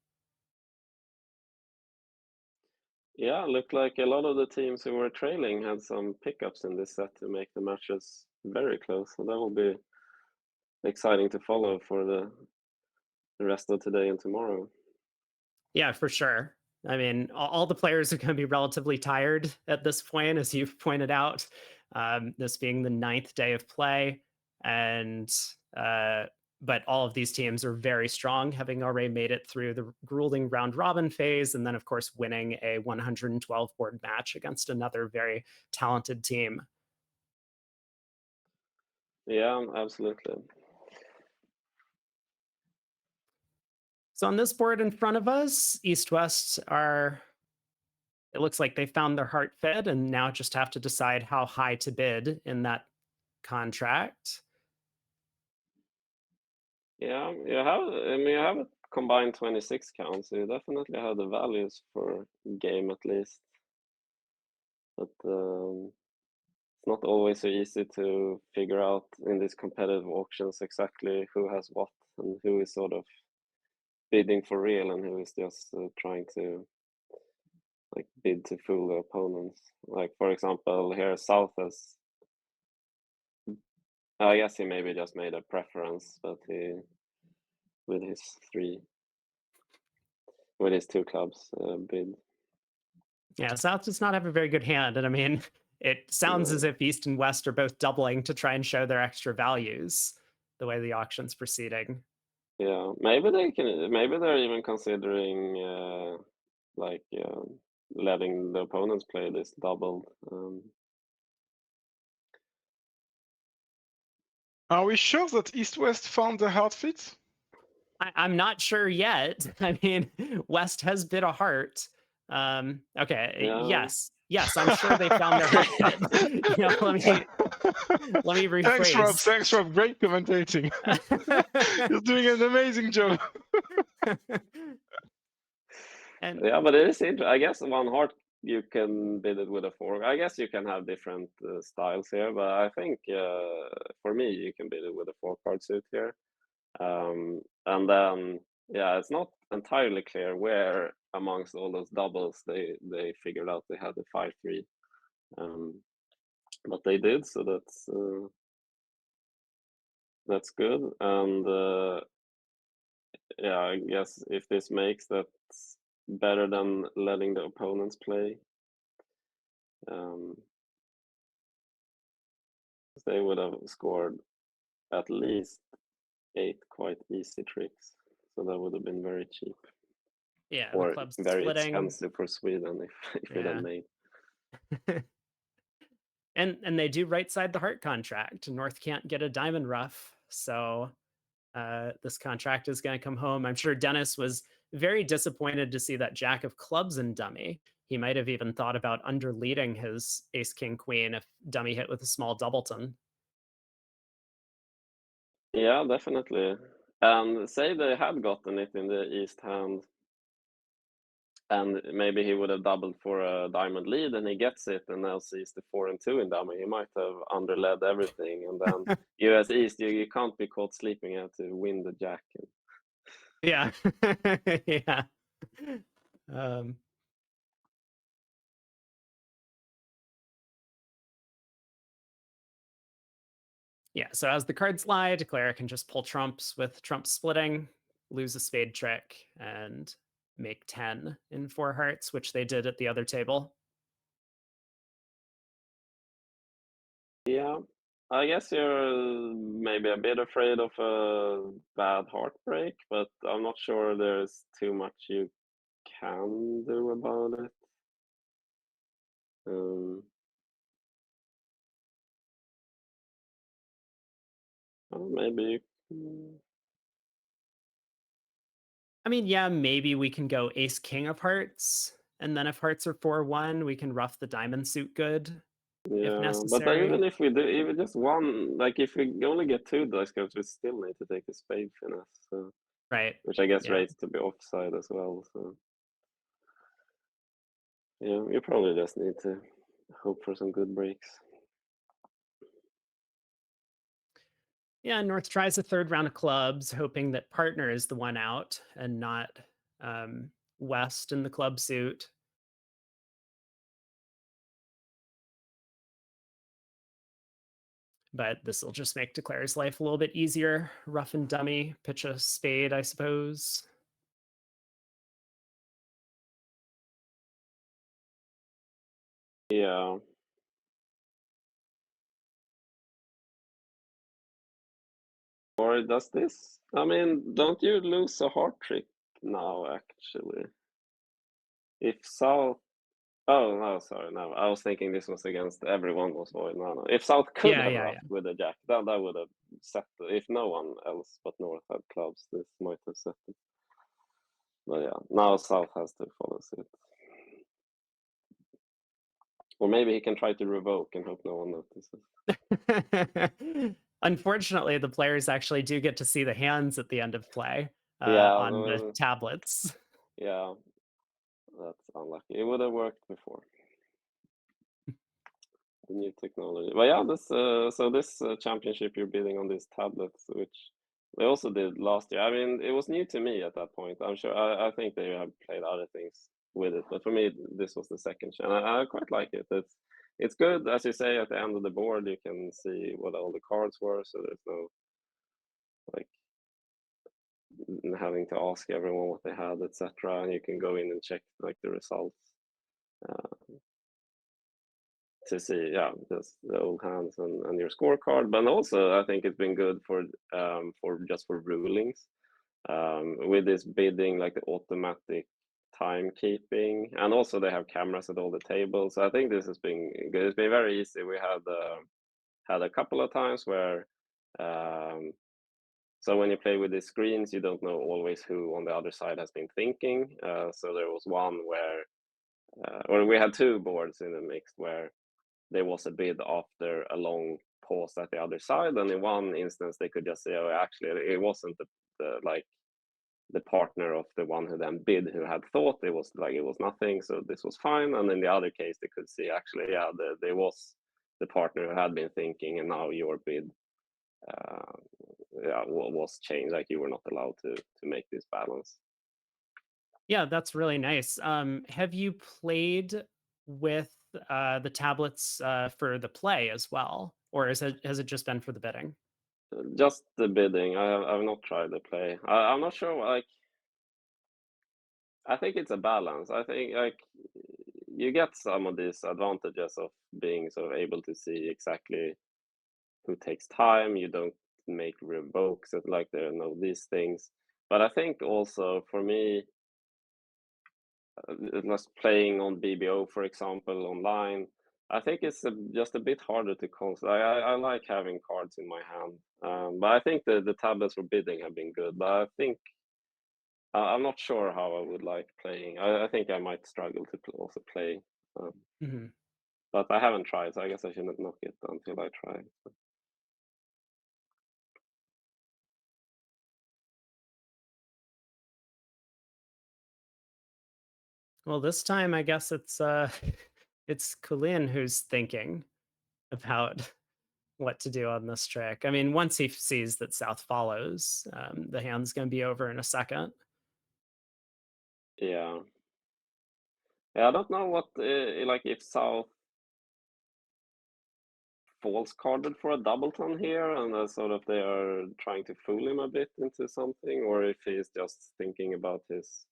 Yeah, looked like a lot of the teams who were trailing had some pickups in this set to make the matches very close. So that will be exciting to follow for the rest of today and tomorrow. Yeah, for sure. I mean, all the players are going to be relatively tired at this point, as you've pointed out. This being the 9th day of play, and but all of these teams are very strong, having already made it through the grueling round robin phase, and then of course winning a 112 board match against another very talented team. Yeah, absolutely. So on this board in front of us, East West are, it looks like they found their heart fed and now just have to decide how high to bid in that contract. Yeah, you have a combined 26 counts, so you definitely have the values for game at least. But it's not always so easy to figure out in these competitive auctions exactly who has what and who is sort of bidding for real and who is just trying to like bid to fool the opponents. Like for example, here South has, I guess he maybe just made a preference, but he with his two clubs bid. Yeah, South does not have a very good hand. And I mean, it sounds as No. if East and West are both doubling to try and show their extra values the way the auction's proceeding. Yeah, maybe they can. Maybe they're even considering like letting the opponents play this doubled. Are we sure that East West found the heart fit? I'm not sure yet. I mean, West has bid a heart. Okay, Yeah. yes, I'm sure they found their heart fit. Let me Thanks, Rob. rephrase. Thanks, Rob. Great commentating. You're doing an amazing job. And Yeah, but it is interesting. I guess one heart you can bid it with a fork. I guess you can have different styles here, but I think for me you can bid it with a 4-card suit here. And then yeah, it's not entirely clear where amongst all those doubles they figured out they had the 5-3, but they did, so that's good. And yeah, I guess if this makes that better than letting the opponents play, they would have scored at least 8 quite easy tricks, so that would have been very cheap. yeah, the Or club's very splitting. expensive for Sweden if it had Yeah. made. And they do right side the heart contract. North can't get a diamond rough, so this contract is going to come home. I'm sure Dennis was very disappointed to see that Jack of clubs in dummy. He might have even thought about underleading his ace king queen if dummy hit with a small doubleton. Yeah, definitely. And say they had gotten it in the east hand, and maybe he would have doubled for a diamond lead, and he gets it, and now sees the 4 and 2 in dummy. He might have underled everything, and then US East, you can't be caught sleeping. You have to win the jack. Yeah. Yeah. Um, yeah, so as the cards lie, declare can just pull trumps with trump splitting, lose a spade trick, and make 10 in 4 hearts, which they did at the other table. Yeah, I guess you're maybe a bit afraid of a bad heartbreak, but I'm not sure there's too much you can do about it. Maybe I mean, yeah, maybe we can go ace king of hearts, and then if hearts are 4-1, we can rough the diamond suit good if Yeah, but necessary. even if we do, even just one, like if we only get two dice cuts, we still need to take a spade finesse, so, Right. which I guess Yeah. rates to be offside as well. So yeah, you probably just need to hope for some good breaks. Yeah, North tries a third round of clubs, hoping that partner is the one out and not um, West in the club suit. But this will just make Declare's life a little bit easier. Rough and dummy, pitch a spade, I suppose. Yeah. Or does this? I mean, don't you lose a heart trick now, actually? If South. Oh, no, sorry, no. I was thinking this was against everyone was void. No, no. If South could Yeah, have yeah, yeah. roughed with a jack, that would have set it. If no one else but North had clubs, this might have set it. But yeah, now South has to follow suit. Or maybe he can try to revoke and hope no one notices. Unfortunately, the players actually do get to see the hands at the end of play Yeah, on the tablets. yeah, that's unlucky. It would have worked before. The new technology. But yeah, this championship you're bidding on these tablets, which they also did last year. I mean, it was new to me at that point. I'm sure I think they have played other things with it, but for me, this was the second chance. I quite like it. It's good, as you say, at the end of the board, you can see what all the cards were, so there's no like having to ask everyone what they had, etc. And you can go in and check like the results. Uh, to see, yeah, just the old hands and your scorecard. But also, I think it's been good for just for rulings with this bidding, like the automatic timekeeping, and also they have cameras at all the tables. So I think this has been good. It's been very easy. We had a couple of times where. So when you play with the screens, you don't know always who on the other side has been thinking. So there was one where, or we had two boards in the mix where there was a bid after a long pause at the other side, and in one instance they could just say, "Oh, actually, it wasn't the partner of the one who then bid who had thought it was like it was nothing, so this was fine." And in the other case, they could see actually, yeah, there was the partner who had been thinking, and now your bid, uh, yeah, was changed. Like you were not allowed to make this balance. Yeah, that's really nice. Have you played with the tablets for the play as well, or has it just been for the bidding? Just the bidding. I've not tried the play. I'm not sure. Like I think it's a balance. I think like you get some of these advantages of being sort of able to see exactly who takes time. You don't make revokes it like there are no these things. But I think also for me, just playing on BBO, for example, online, I think it's just a bit harder to concentrate. I like having cards in my hand, but I think the tablets for bidding have been good. But I think I'm not sure how I would like playing. I think I might struggle to also play, um, Mhm. but I haven't tried, so I guess I shouldn't knock it until I try. Well, this time I guess it's it's Kulin who's thinking about what to do on this trick. I mean, once he sees that South follows, the hand's going to be over in a second. Yeah, yeah. I don't know what like if South false carded for a doubleton here, and sort of they are trying to fool him a bit into something, or if he's just thinking about his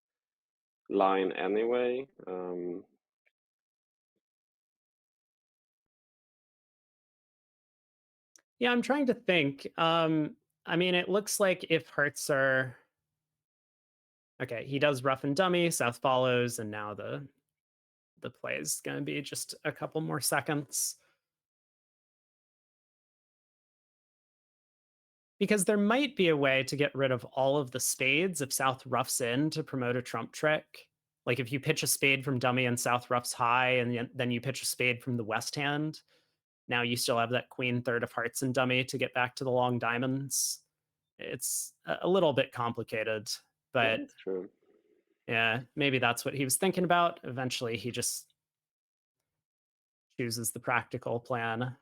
line anyway. Yeah, I'm trying to think. I mean, it looks like if hearts are okay, he does rough and dummy, South follows, and now the play is going to be just a couple more seconds. Because there might be a way to get rid of all of the spades if South roughs in to promote a trump trick. Like if you pitch a spade from dummy and South roughs high, and then you pitch a spade from the west hand, now you still have that queen third of hearts and dummy to get back to the long diamonds. It's a little bit complicated, Yeah, but that's true. yeah, maybe that's what he was thinking about. Eventually, he just chooses the practical plan.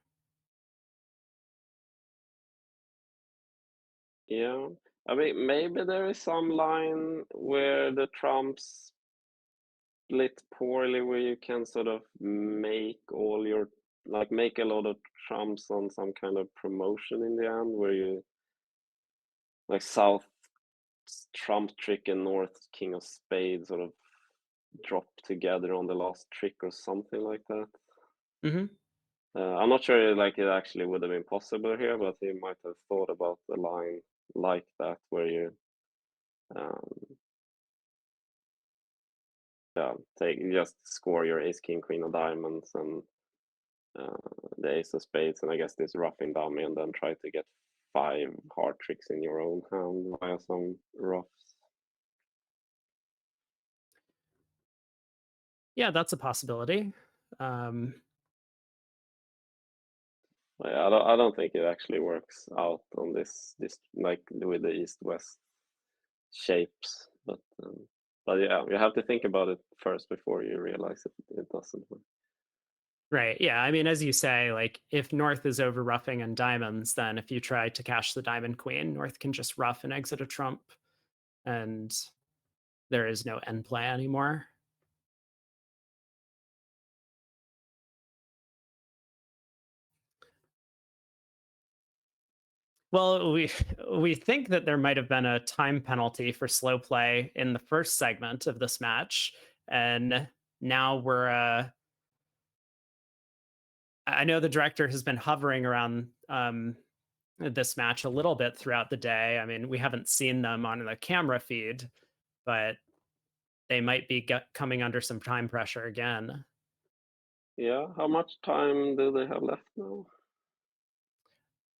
Yeah. I mean, maybe there is some line where the trumps split poorly, where you can sort of make all your, like, make a lot of trumps on some kind of promotion in the end, where you, like, South trump trick and North king of spades sort of drop together on the last trick or something like that. Hmm. I'm not sure like it actually would have been possible here, but he might have thought about the line like that, where you um, yeah, just score your ace king queen of diamonds and uh, the ace of spades, and I guess this roughing dummy, and then try to get 5 hard tricks in your own hand via some roughs. Yeah, that's a possibility. Um, But yeah, I don't think it actually works out on this like with the east-west shapes, but yeah, you have to think about it first before you realize it doesn't work. right. Yeah. I mean, as you say, like if North is over roughing and diamonds, then if you try to cash the diamond queen, North can just rough and exit a trump, and there is no end play anymore. Well, we think that there might have been a time penalty for slow play in the first segment of this match, and now we're. I know the director has been hovering around this match a little bit throughout the day. I mean, we haven't seen them on the camera feed, but they might be coming under some time pressure again. Yeah, how much time do they have left now?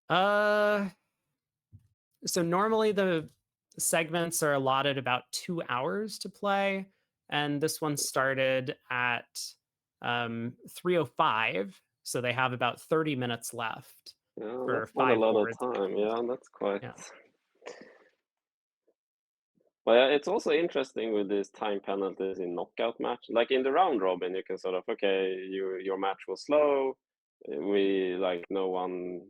Uh, so normally the segments are allotted about 2 hours to play, and this one started at 3:05, so they have about 30 minutes left Yeah, for that's not a 5 lot of boards. time. Yeah, that's quite. Yeah. But yeah, it's also interesting with these time penalties in knockout match. Like in the round robin, you can sort of, okay, your match was slow. We like no one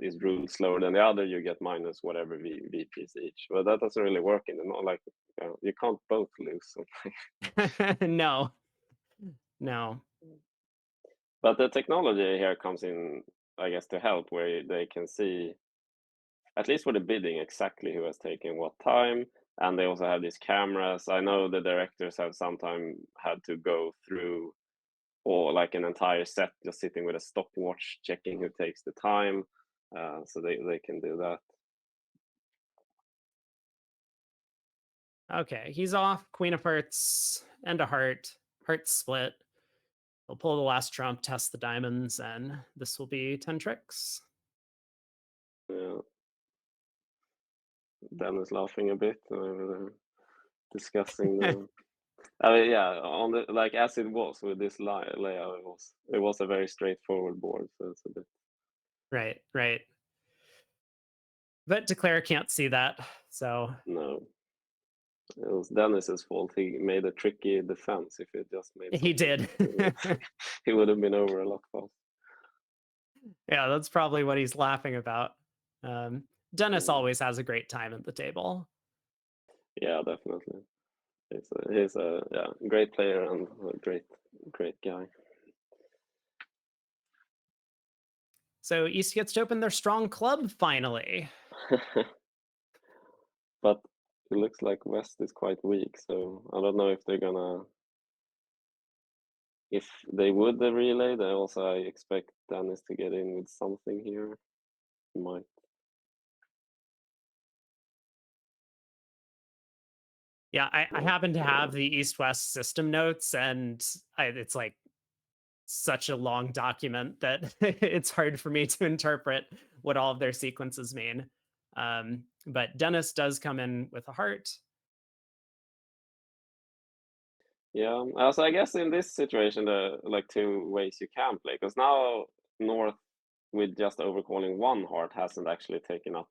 is ruled slower than the other. You get minus whatever VPs each. But that doesn't really work in the not like you can't both lose. No, no. But the technology here comes in, I guess, to help, where they can see, at least for the bidding, exactly who has taken what time. And they also have these cameras. I know the directors have sometimes had to go through or like an entire set just sitting with a stopwatch checking who takes the time. So they can do that. Okay, he's off. Queen of hearts and a heart. Heart split. He'll pull the last trump, test the diamonds, and this will be 10 tricks. Yeah. Dan is laughing a bit discussing the. I mean, yeah, on the like as it was with this layout, it was a very straightforward board, so it's a bit. Right, right. But Declare can't see that, so No, it was Dennis's fault. He made a tricky defense. If he just made he something, did. he would have been over a lot faster. Yeah, that's probably what he's laughing about. Dennis Yeah, always has a great time at the table. yeah, definitely. He's a yeah, great player and a great guy. So East gets to open their strong club finally. But it looks like West is quite weak, so I don't know if they're gonna. If they would the relay, then also I expect Dennis to get in with something here. He might. Yeah, I Yeah, happen to have the East West system notes, and it's like such a long document that it's hard for me to interpret what all of their sequences mean. But Dennis does come in with a heart. Yeah, so I guess in this situation, there are like two ways you can play, because now North with just overcalling one heart hasn't actually taken up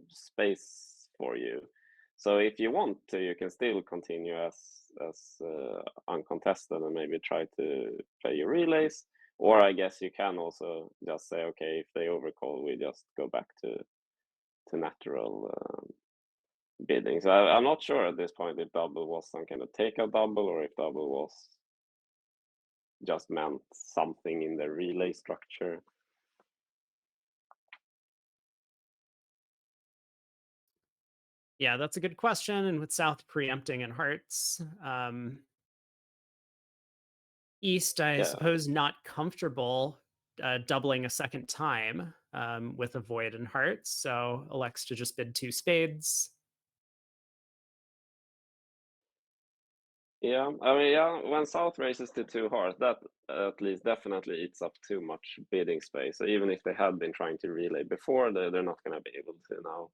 space for you. So if you want to, you can still continue as uncontested and maybe try to play your relays. Or I guess you can also just say, okay, if they overcall, we just go back to natural bidding. So I'm not sure at this point if double was some kind of takeout double or if double was just meant something in the relay structure. Yeah, that's a good question. And with South preempting in hearts, East, I Yeah, suppose, not comfortable doubling a second time with a void in hearts, so elects to just bid two spades. yeah. I mean, yeah, when South races to two hearts, that at least definitely eats up too much bidding space. So even if they had been trying to relay before, they're not going to be able to now.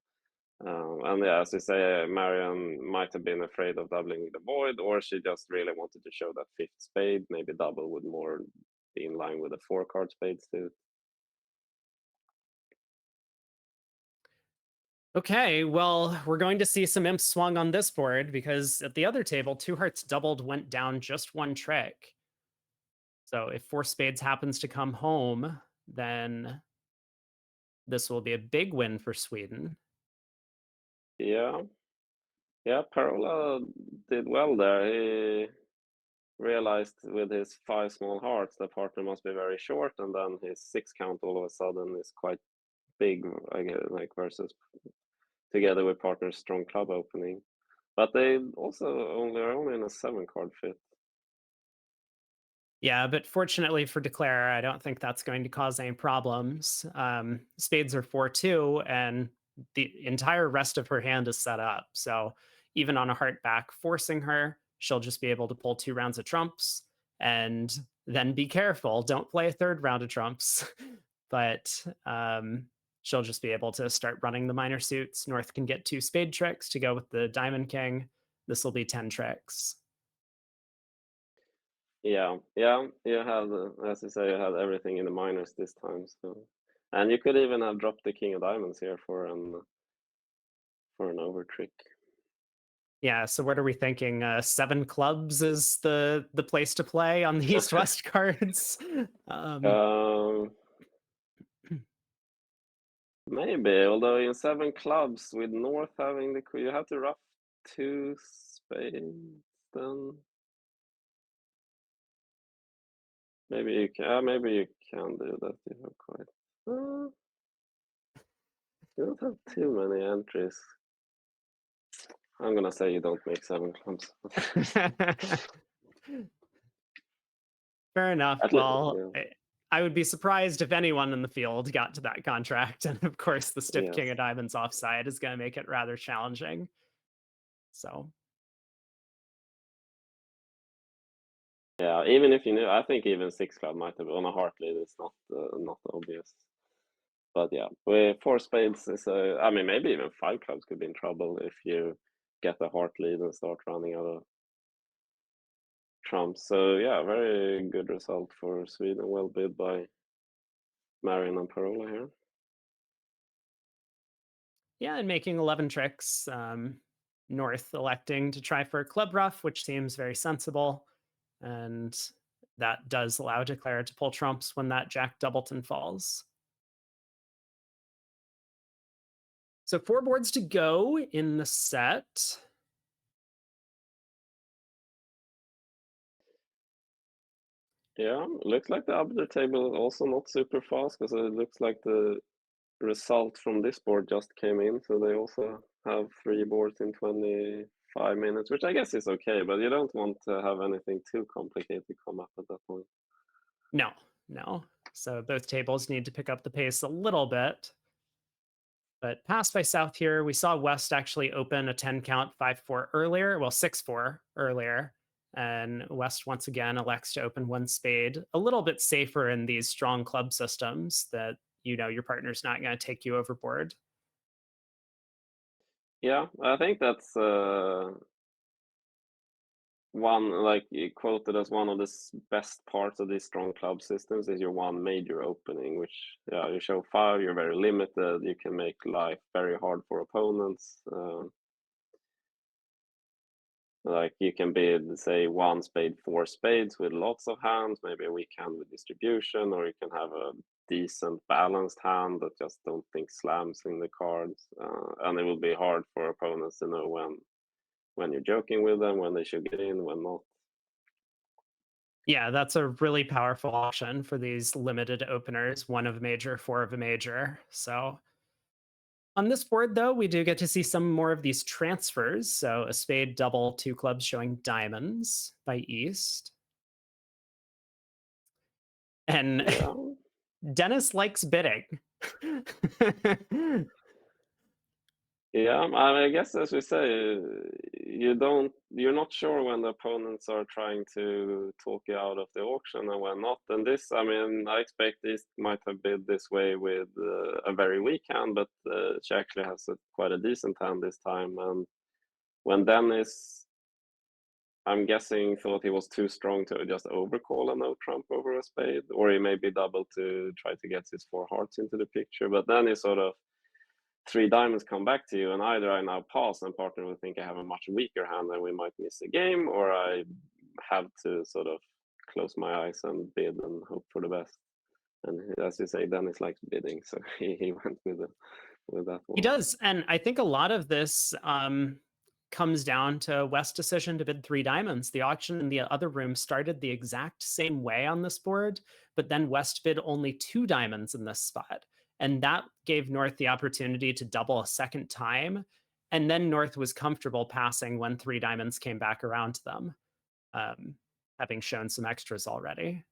And yeah, as you say, Marion might have been afraid of doubling with the void, or she just really wanted to show that fifth spade. Maybe double would more be in line with the four card spades too. Okay, well, we're going to see some imps swung on this board because at the other table, two hearts doubled went down just one trick. So if four spades happens to come home, then this will be a big win for Sweden. Yeah, yeah. Parola did well there. He realized with his five small hearts the partner must be very short, and then his six count all of a sudden is quite big, I guess, like versus together with partner's strong club opening. But they also are only in a seven card fit. Yeah, but fortunately for Declare, I don't think that's going to cause any problems. Spades are 4-2, and the entire rest of her hand is set up. So even on a heart back forcing her, she'll just be able to pull two rounds of trumps. And then be careful, don't play a third round of trumps. But she'll just be able to start running the minor suits. North can get two spade tricks to go with the Diamond King. This will be 10 tricks. Yeah, yeah, you had, as you say, you had everything in the minors this time. So, and you could even have dropped the king of diamonds here for an over trick. Yeah, so what are we thinking? Seven clubs is the place to play on the East-West cards. Um, maybe, although in seven clubs with North having the you have to rough two spades. Then maybe you can do that. You have quite. You don't have too many entries. I'm gonna say you don't make seven clubs. Fair enough. At least, Well, yeah. I would be surprised if anyone in the field got to that contract. And of course, the stiff Yes. king of diamonds offside is going to make it rather challenging. So, Yeah, even if you knew, I think even six club might have on a heart lead. It's not obvious. But yeah, with four spades is I mean, maybe even five clubs could be in trouble if you get a heart lead and start running out of trumps. So yeah, very good result for Sweden. Well bid by Marion and Parola here. yeah, and making 11 tricks. North electing to try for a club rough, which seems very sensible. And that does allow Declare to pull trumps when that Jack Doubleton falls. So four boards to go in the set. Yeah, looks like the upper table is also not super fast because it looks like the result from this board just came in. So they also have three boards in 25 minutes, which I guess is okay, but you don't want to have anything too complicated come up at that point. No, no. So both tables need to pick up the pace a little bit. But passed by South here, we saw West actually open a 10 count 5-4 earlier, well, 6-4 earlier. And West once again elects to open one spade, a little bit safer in these strong club systems that you know your partner's not going to take you overboard. Yeah, I think that's one, like quoted as one of the best parts of these strong club systems is your one major opening, which, yeah, you show 5, you're very limited, you can make life very hard for opponents. Like you can bid, say, 1 spade, 4 spades with lots of hands, maybe a weak hand with distribution, or you can have a decent balanced hand that just don't think slams in the cards, and it will be hard for opponents to know when you're joking with them, when they should get in, when not. Yeah, that's a really powerful option for these limited openers, 1 of a major, 4 of a major. So on this board, though, we do get to see some more of these transfers. So a spade, double, 2 clubs showing diamonds by East. And Yeah. Dennis likes bidding. Yeah, I guess as we say, you're not sure when the opponents are trying to talk you out of the auction and when not. And this, I mean, I expect East might have bid this way with a very weak hand, but she actually has quite a decent hand this time. And when Dennis, I'm guessing, thought he was too strong to just overcall a no trump over a spade, or he maybe doubled to try to get his 4 hearts into the picture. But then he sort of 3 diamonds come back to you, and either I now pass and partner will think I have a much weaker hand and we might miss a game, or I have to sort of close my eyes and bid and hope for the best. And as you say, Dennis likes bidding, so he went with that He one. does, and I think a lot of this comes down to West's decision to bid 3 diamonds. The auction in the other room started the exact same way on this board, but then West bid only 2 diamonds in this spot. And that gave North the opportunity to double a second time. And then North was comfortable passing when 3 diamonds came back around to them, um, having shown some extras already.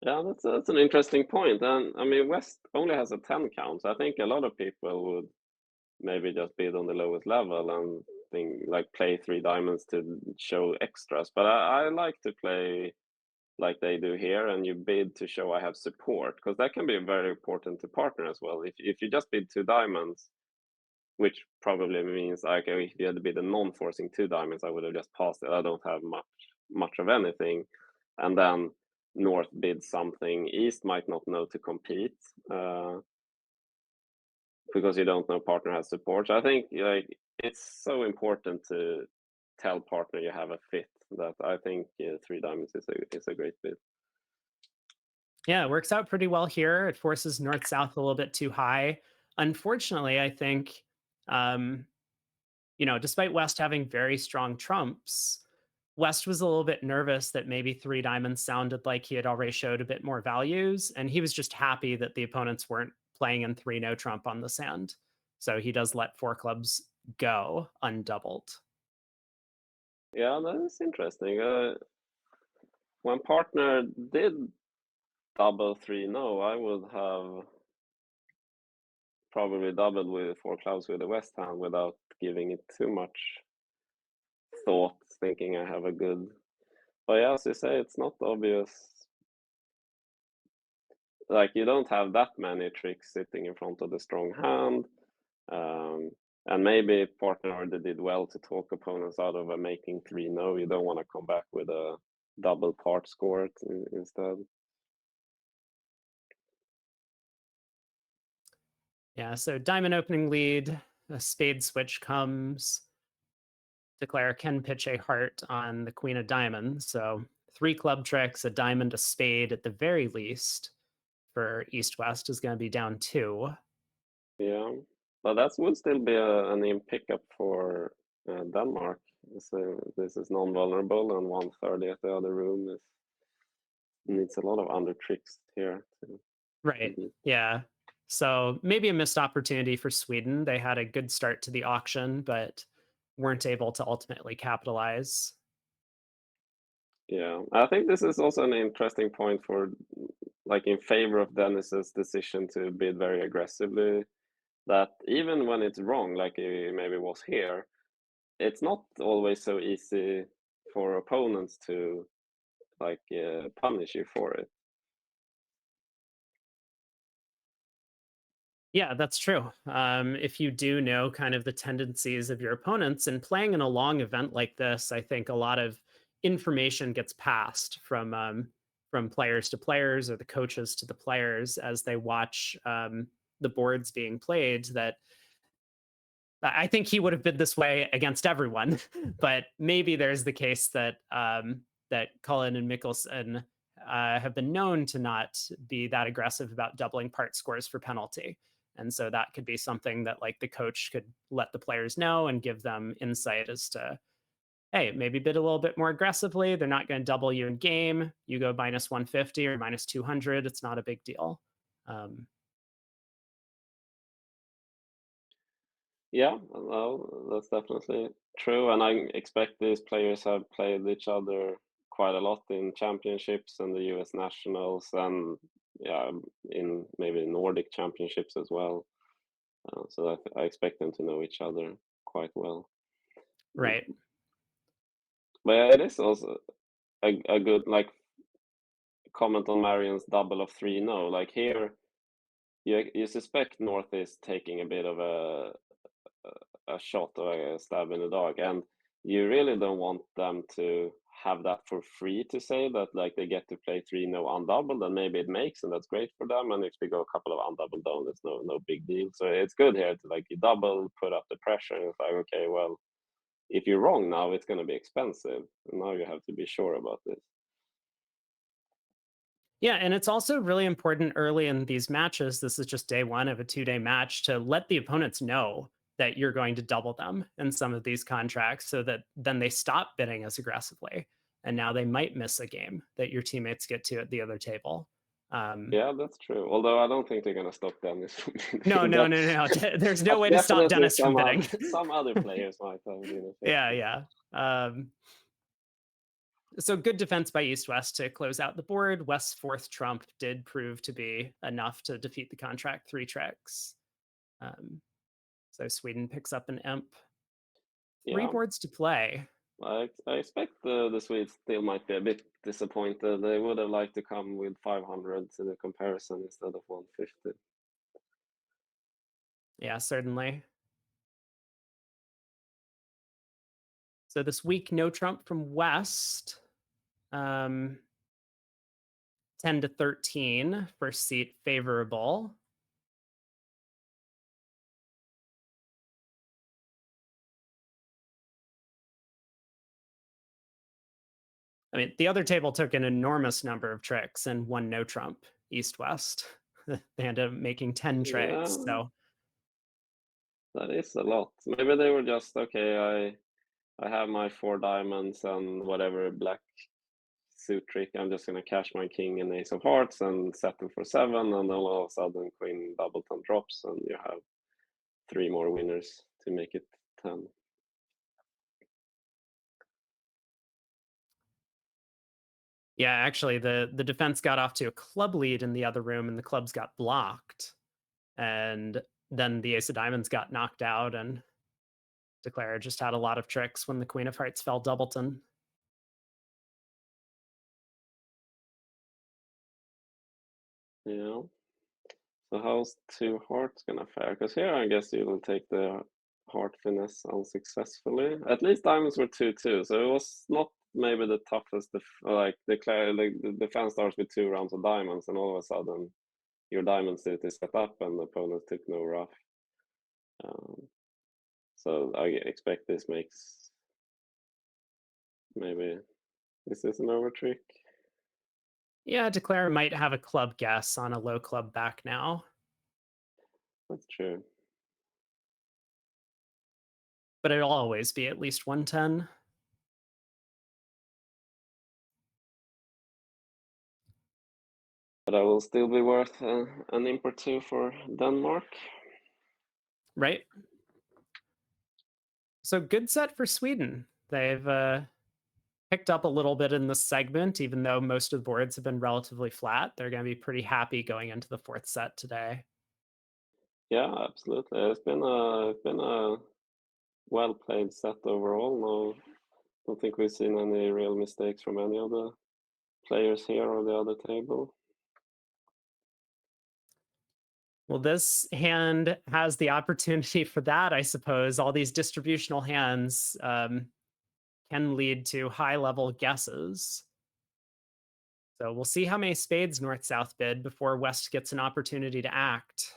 Yeah, that's an interesting point. And I mean, West only has a 10 count, so I think a lot of people would maybe just bid on the lowest level and think like play 3 diamonds to show extras. But I like to play like they do here, and you bid to show I have support, because that can be very important to partner as well. If you just bid 2 diamonds, which probably means like if you had bid a non-forcing 2 diamonds, I would have just passed it. I don't have much of anything, and then North bids something East might not know to compete, because you don't know partner has support. So I think like it's so important to tell partner you have a fit, that I think 3 diamonds is a great bid. Yeah, it works out pretty well here. It forces north south a little bit too high. Unfortunately, I think, um, despite West having very strong trumps, West was a little bit nervous that maybe 3 diamonds sounded like he had already showed a bit more values, and he was just happy that the opponents weren't playing in 3 no trump on the sand. So he does let 4 clubs go undoubled. Yeah, that is interesting. When partner did double 3 no, I would have probably doubled with 4 clubs with the West hand without giving it too much thought, thinking I have a good. But yeah, as you say, it's not obvious. Like you don't have that many tricks sitting in front of the strong hand. Um, and maybe partner already did well to talk opponents out of a making 3 no. You don't want to come back with a double part score instead. Yeah, so diamond opening lead, a spade switch comes. Declare can pitch a heart on the queen of diamonds. So 3 club tricks, a diamond, a spade at the very least for East West is going to be down 2. Yeah, but that would still be an in pickup for Denmark. So this is non-vulnerable, and 130 at the other room needs a lot of under tricks here to Right. beat. Yeah. So maybe a missed opportunity for Sweden. They had a good start to the auction, but weren't able to ultimately capitalize. Yeah, I think this is also an interesting point for, like, in favor of Dennis's decision to bid very aggressively. That even when it's wrong, like he maybe was here, it's not always so easy for opponents to like punish you for it. Yeah, that's true. If you do know kind of the tendencies of your opponents and playing in a long event like this, I think a lot of information gets passed from players to players or the coaches to the players as they watch the boards being played. That I think he would have been this way against everyone, but maybe there's the case that that Cullen and Mickelson have been known to not be that aggressive about doubling part scores for penalty, and so that could be something that like the coach could let the players know and give them insight as to, hey, maybe bid a little bit more aggressively. They're not going to double you in game. You go minus 150 or minus 200. It's not a big deal. Um, Yeah, well, that's definitely true, and I expect these players have played each other quite a lot in championships and the US nationals, and yeah, in maybe Nordic championships as well. So I expect them to know each other quite well. Mm. right. But yeah, it is also a good like comment on Marion's double of three no. Like here, you suspect North is taking a bit of a shot or a stab in the dark, and you really don't want them to have that for free to say that like they get to play three no undoubled, and maybe it makes, and that's great for them. And if they go a couple of undoubled down, it's no big deal. So it's good here to like you double, put up the pressure, and it's like okay, well, if you're wrong now, it's going to be expensive, and now you have to be sure about this. Yeah, and it's also really important early in these matches. This is just day one of a 2-day match to let the opponents know that you're going to double them in some of these contracts so that then they stop bidding as aggressively. And now they might miss a game that your teammates get to at the other table. Um, Yeah, that's true. Although I don't think they're going to stop Dennis from no, doing no, that. no, no, no. There's no But way to stop definitely Dennis from bidding. some other players might have been Yeah, affected. yeah. So good defense by East West to close out the board. West's fourth trump did prove to be enough to defeat the contract 3 tricks. Um, so Sweden picks up an imp. Three Yeah, boards to play. I expect the Swedes still might be a bit disappointed. They would have liked to come with 500 to the comparison instead of 150. Yeah, certainly. So this week, no trump from West. Um, 10 to 13, first seat favorable. I mean, the other table took an enormous number of tricks and one no trump, East West. They ended up making 10 tricks. Yeah, So, that is a lot. Maybe they were just okay. I have my four diamonds and whatever black suit trick. I'm just gonna cash my king and ace of hearts and settle for seven, and then all of a sudden queen double ten drops, and you have three more winners to make it 10. yeah, actually, the defense got off to a club lead in the other room and the clubs got blocked. And then the ace of diamonds got knocked out and Declare just had a lot of tricks when the Queen of Hearts fell doubleton. Yeah. So how's two hearts gonna fare? Because here I guess you will take the heart finesse unsuccessfully. At least diamonds were 2-2, so it was not maybe the toughest. Like the defense starts with 2 rounds of diamonds, and all of a sudden your diamond suit is set up, and the opponent took no rough. Um, so I expect this makes maybe is this an overtrick? Yeah, Declare might have a club guess on a low club back now, That's true. but it'll always be at least 110. But I will still be worth an imp or two for Denmark. Right? So good set for Sweden. They've picked up a little bit in this segment, even though most of the boards have been relatively flat. They're going to be pretty happy going into the fourth set today. Yeah, absolutely. It's been a well played set overall. No, don't think we've seen any real mistakes from any of the players here or the other table. Well, this hand has the opportunity for that, I suppose. All these distributional hands can lead to high level guesses. So we'll see how many spades North South bid before West gets an opportunity to act.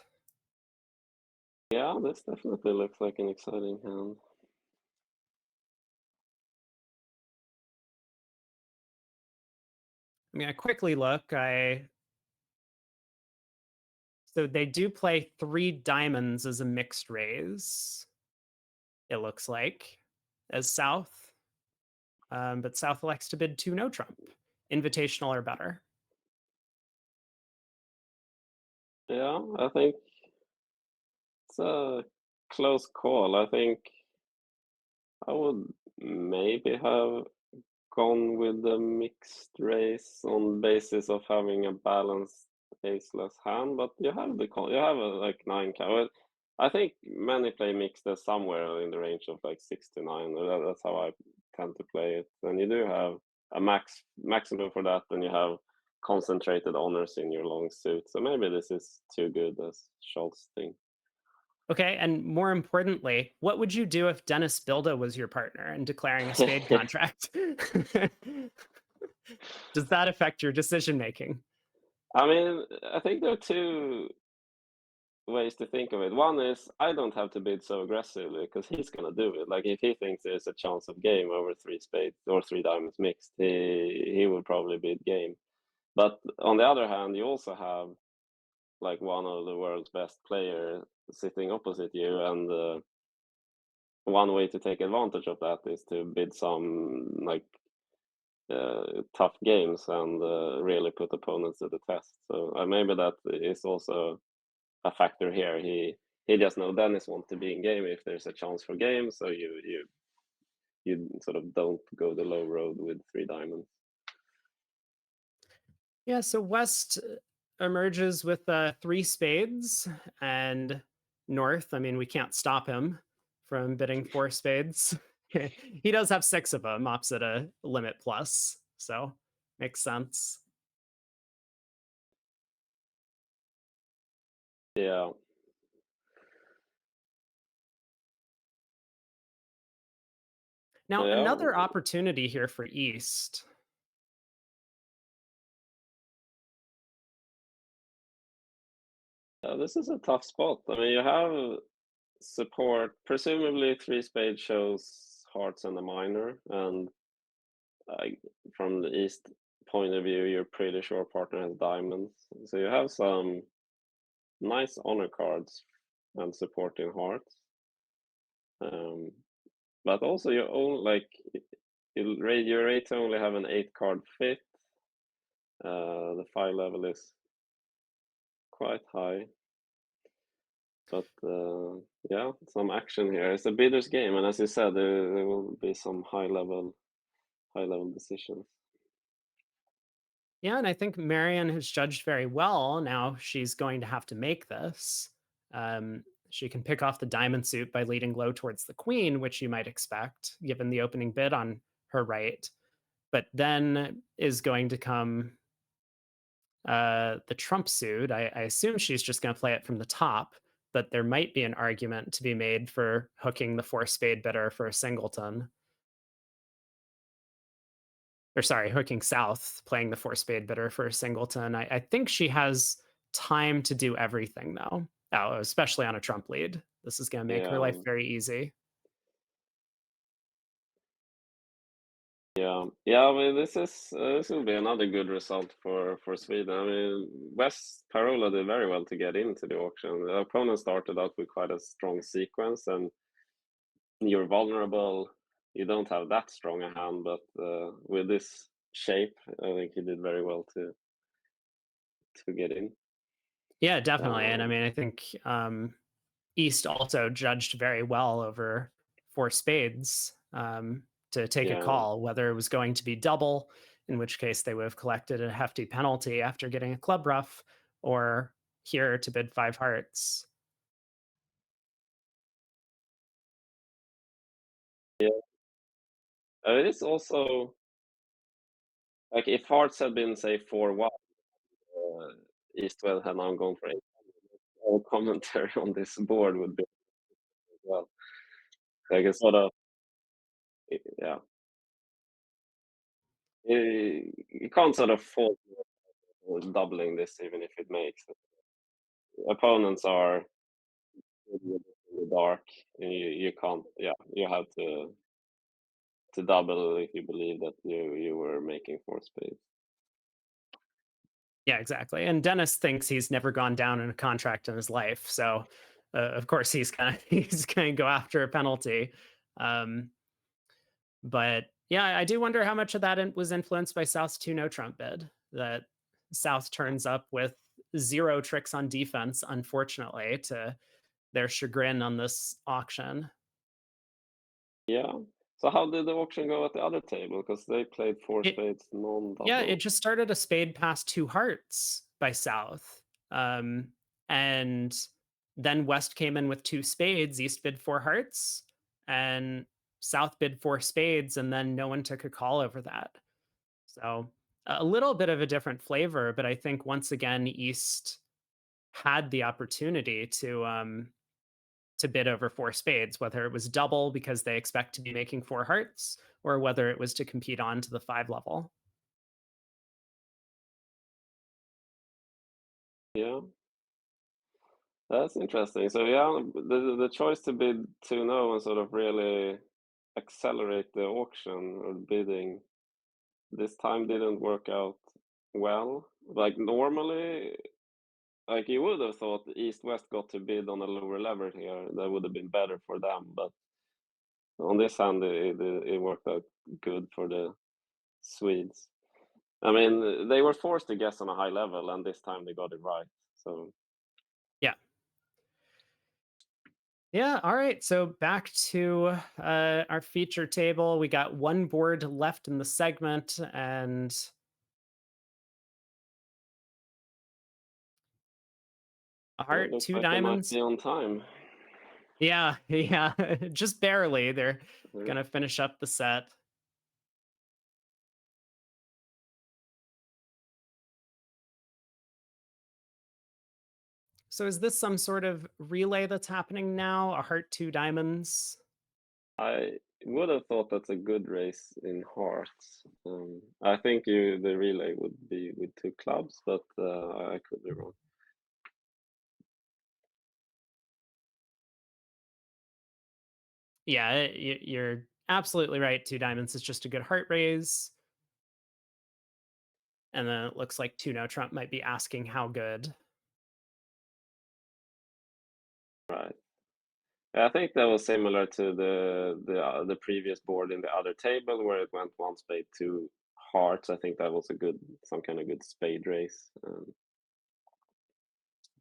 Yeah, this definitely looks like an exciting hand. I mean, I quickly look. I So they do play three diamonds as a mixed raise. It looks like as South, but South elects to bid two no trump, invitational or better. Yeah, I think it's a close call. I think I would maybe have gone with the mixed race on basis of having a balanced aceless hand, but you have the call. You have a like nine card. Well, I think many play mixed as somewhere in the range of like 6 to 9. That's how I tend to play it. And you do have a maximum for that, and you have concentrated honors in your long suit. So maybe this is too good as Schultz thing. Okay, and more importantly, what would you do if Dennis Bilda was your partner and declaring a spade contract? Does that affect your decision making? I mean, I think there are two ways to think of it. One is I don't have to bid so aggressively because he's gonna do it. Like if he thinks there's a chance of game over three spades or three diamonds mixed, he would probably bid game. But on the other hand, you also have like one of the world's best players sitting opposite you, and one way to take advantage of that is to bid some like tough games and really put opponents to the test. So maybe that is also a factor here. He just know Dennis want to be in game if there's a chance for game, so you sort of don't go the low road with three diamonds. Yeah, so West emerges with three spades, and North, I mean, we can't stop him from bidding four spades. He does have six of them, opposite a limit plus, so makes sense. Yeah, so Now, yeah, another opportunity here for East. this is a tough spot. I mean, you have support. Presumably, three spade shows hearts and a minor, and uh, from the East point of view, you're pretty sure partner has diamonds. So you have some nice honor cards and supporting hearts. Um, but also you own like your rate to only have an 8 card fit. The file level is quite high, but yeah, some action here. It's a bidder's game, and as you said, there will be some high level decisions. Yeah, and I think Marion has judged very well. Now she's going to have to make this. She can pick off the diamond suit by leading low towards the queen, which you might expect given the opening bid on her right. But then is going to come the trump suit. I assume she's just going to play it from the top, but there might be an argument to be made for hooking the four spade bidder for a singleton. Or sorry, hooking south, playing the four spade bidder for a singleton. I think she has time to do everything though. Oh, especially on a trump lead. This is going to make her Yeah, life very easy. yeah. I mean, this will be another good result for Sweden. I mean, West Parola did very well to get into the auction. The opponent started out with quite a strong sequence, and you're vulnerable. You don't have that strong a hand, but with this shape, I think he did very well to get in. Yeah, definitely. And I Um, mean, I think East also judged very well over four spades to take a yeah, call, whether it was going to be double, in which case they would have collected a hefty penalty after getting a club rough, or here to bid five hearts. yeah. It is also like if hearts had been say 4-1, uh, East had now gone for 8. commentary on this board would be well. I can sort of, yeah. You can't sort of fault for doubling this even if it makes it. Opponents are in the dark. And you can't. Yeah, you have to double if you believe that you were making four spades. Yeah, exactly. And Dennis thinks he's never gone down in a contract in his life, so of course he's gonna he's gonna go after a penalty. Um, but yeah, I do wonder how much of that was influenced by South's 2-no trump bid. That South turns up with zero tricks on defense, unfortunately, to their chagrin on this auction. Yeah. So how did the auction go at the other table? Because they played four It spades Yeah, it non-double. just started a spade past two hearts by South. Um, and then West came in with two spades, East bid four hearts, and South bid four spades, and then no one took a call over that. So a little bit of a different flavor, but I think once again, East had the opportunity to bid over four spades, whether it was double because they expect to be making four hearts, or whether it was to compete on to the 5 level. Yeah, that's interesting. So yeah, the choice to bid 2-0 and sort of really accelerate the auction or bidding this time didn't work out well. Like normally, like you would have thought East West got to bid on a lower level here. That would have been better for them. But on this hand, it worked out good for the Swedes. I mean, they were forced to guess on a high level, and this time they got it right. So Yeah. Yeah. All right. So back to our feature table. We got one board left in the segment, and a yeah, it heart, looks two like they might diamonds. be on time. Yeah. Yeah. Just barely. They're Yeah. going to finish up the set. So is this some sort of relay that's happening now? A heart, two diamonds? I would have thought that's a good race in hearts. I think the relay would be with two clubs, but I could be wrong. Yeah, you're absolutely right. Two diamonds is just a good heart raise. And then it looks like 2-no Trump might be asking how good. Right. I think that was similar to the previous board in the other table where it went one spade, two hearts. I think that was a good some kind of good spade race. I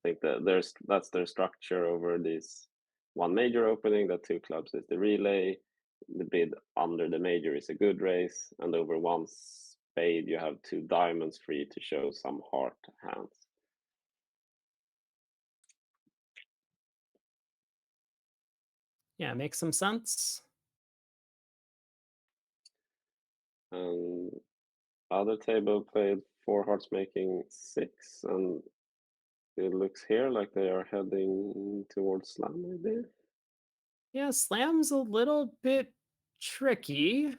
think that that's their structure over this one major opening. That two clubs is the relay. The bid under the major is a good race, and over one spade you have two diamonds free to show some heart hands. Yeah, makes some sense. And other table played four hearts making six, and it looks here like they are heading towards slam maybe. Yeah, slam's a little bit tricky.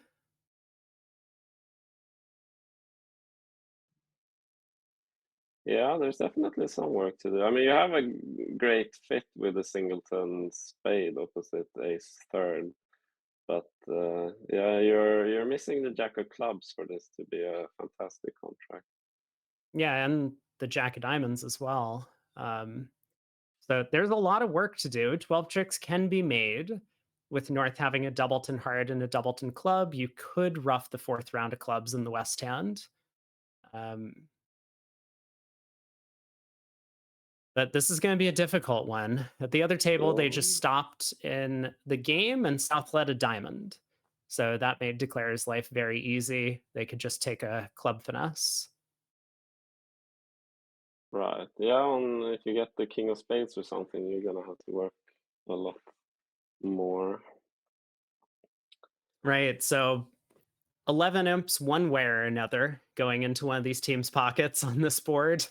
Yeah, there's definitely some work to do. I mean, you have a great fit with a singleton spade opposite ace third, but yeah, you're missing the jack of clubs for this to be a fantastic contract. Yeah, and the jack of diamonds as well. So there's a lot of work to do. 12 tricks can be made. With North having a doubleton heart and a doubleton club, you could rough the fourth round of clubs in the West hand. Um, but this is going to be a difficult one. At the other table, they Yeah, just stopped in the game and South led a diamond. So that made Declare's life very easy. They could just take a club finesse. right. Yeah, and if you get the king of spades or something, you're gonna have to work a lot more. Right. So 11 imps, one way or another, going into one of these teams' pockets on this board.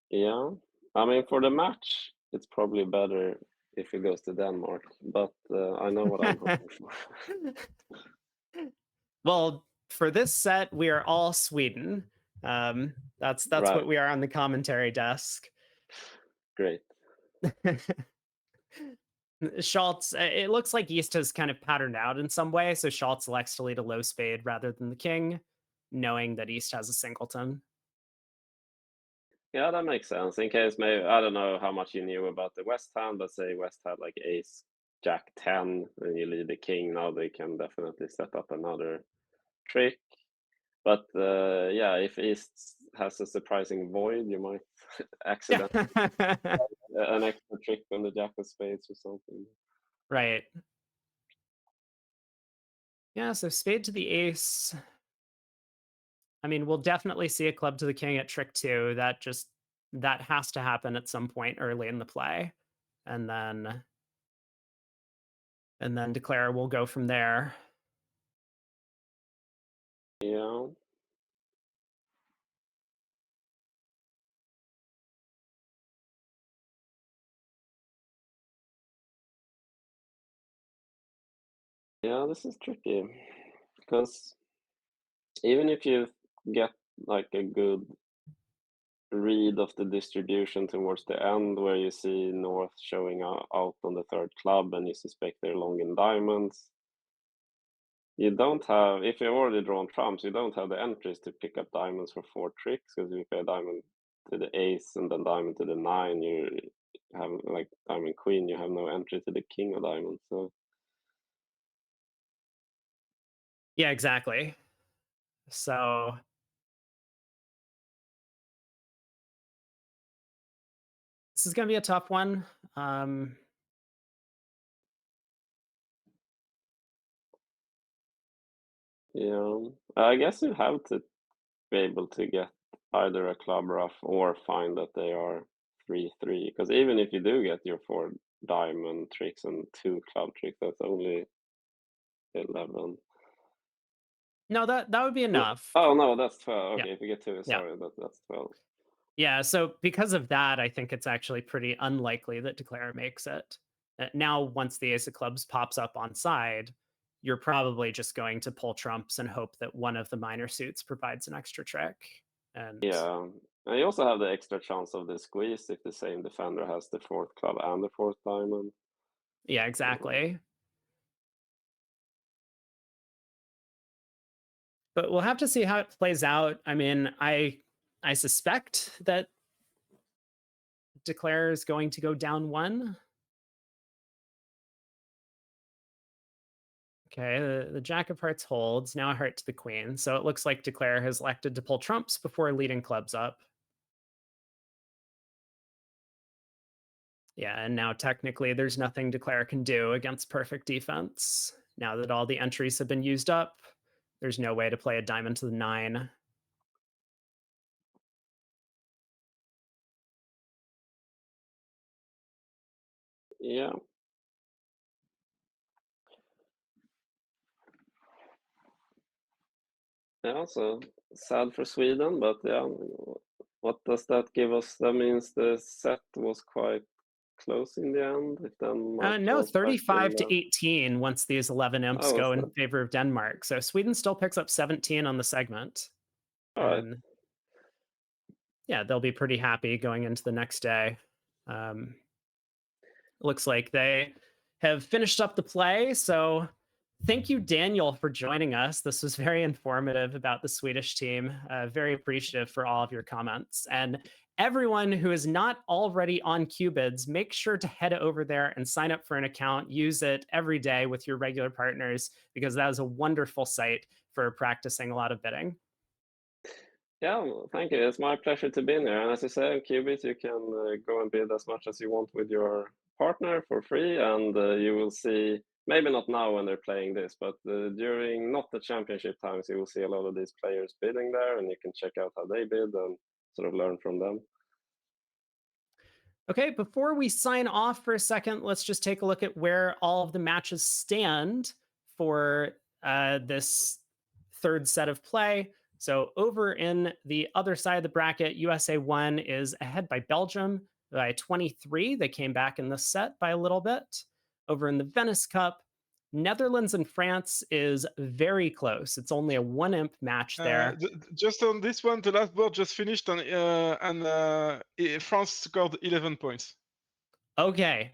Yeah. I mean, for the match, it's probably better if it goes to Denmark, but I know what I'm hoping for. Well, for this set, we are all Sweden. That's Right, what we are on the commentary desk. great. Schultz, it looks like East has kind of patterned out in some way, so Schultz elects to lead a low spade rather than the king, knowing that East has a singleton. Yeah, that makes sense. In case maybe I don't know how much you knew about the West hand, but say West had like ace, jack 10, and you lead the king. Now they can definitely set up another trick. But yeah, if East has a surprising void, you might Yeah. accident an extra trick on the jack of spades or something. Right. Yeah, so spade to the ace. I mean, we'll definitely see a club to the king at trick 2. That has to happen at some point early in the play. And then declare we'll go from there. Yeah. Yeah, this is tricky because even if you get like a good read of the distribution towards the end where you see North showing out on the third club and you suspect they're long in diamonds, you don't have, if you've already drawn trumps, you don't have the entries to pick up diamonds for 4 tricks because if you play diamond to the ace and then diamond to the 9, you have like diamond queen, you have no entry to the king of diamonds. So Yeah, exactly. So this is going to be a tough one. yeah, I guess you have to be able to get either a club rough or find that they are 3-3. Because even if you do get your 4 diamond tricks and 2 club tricks, that's only 11. No, that would be enough. Oh no, that's 12. Yeah. Okay, if you get 2, Yeah. sorry, that's 12. Yeah, so because of that, I think it's actually pretty unlikely that Declare makes it. Now, once the ace of clubs pops up on side, you're probably just going to pull trumps and hope that one of the minor suits provides an extra trick. And Yeah. And you also have the extra chance of the squeeze if the same defender has the 4th club and the 4th diamond. yeah, exactly. But we'll have to see how it plays out. I mean, I suspect that Declare is going to go down 1. Okay, the Jack of Hearts holds. Now a heart to the queen. So it looks like Declare has elected to pull trumps before leading clubs up. Yeah, and now technically there's nothing Declare can do against perfect defense. Now that all the entries have been used up, there's no way to play a diamond to the 9. Yeah. Yeah, so sad for Sweden, but yeah, what does that give us? That means the set was quite close in the end. If Denmark No, draws back 35 in, to 18 once these 11 imps oh, was go in that favor of Denmark. So Sweden still picks up 17 on the segment. all right? And yeah, they'll be pretty happy going into the next day. Um, looks like they have finished up the play. So thank you, Daniel, for joining us. This was very informative about the Swedish team. Very appreciative for all of your comments. And everyone who is not already on Cubids, make sure to head over there and sign up for an account. Use it every day with your regular partners because that is a wonderful site for practicing a lot of bidding. Yeah, well, thank you. It's my pleasure to be here. And as you say, on Qubit, you can go and bid as much as you want with your partner for free, and you will see. Maybe not now when they're playing this, but during not the championship times, you will see a lot of these players bidding there, and you can check out how they bid and sort of learn from them. Okay, before we sign off for a second, let's just take a look at where all of the matches stand for this third set of play. So over in the other side of the bracket, USA1 is ahead by Belgium, by 23. They came back in this set by a little bit. Over in the Venice Cup, Netherlands and France is very close. It's only a one imp match there. Just on this one, the last board just finished, and France scored 11 points. Okay.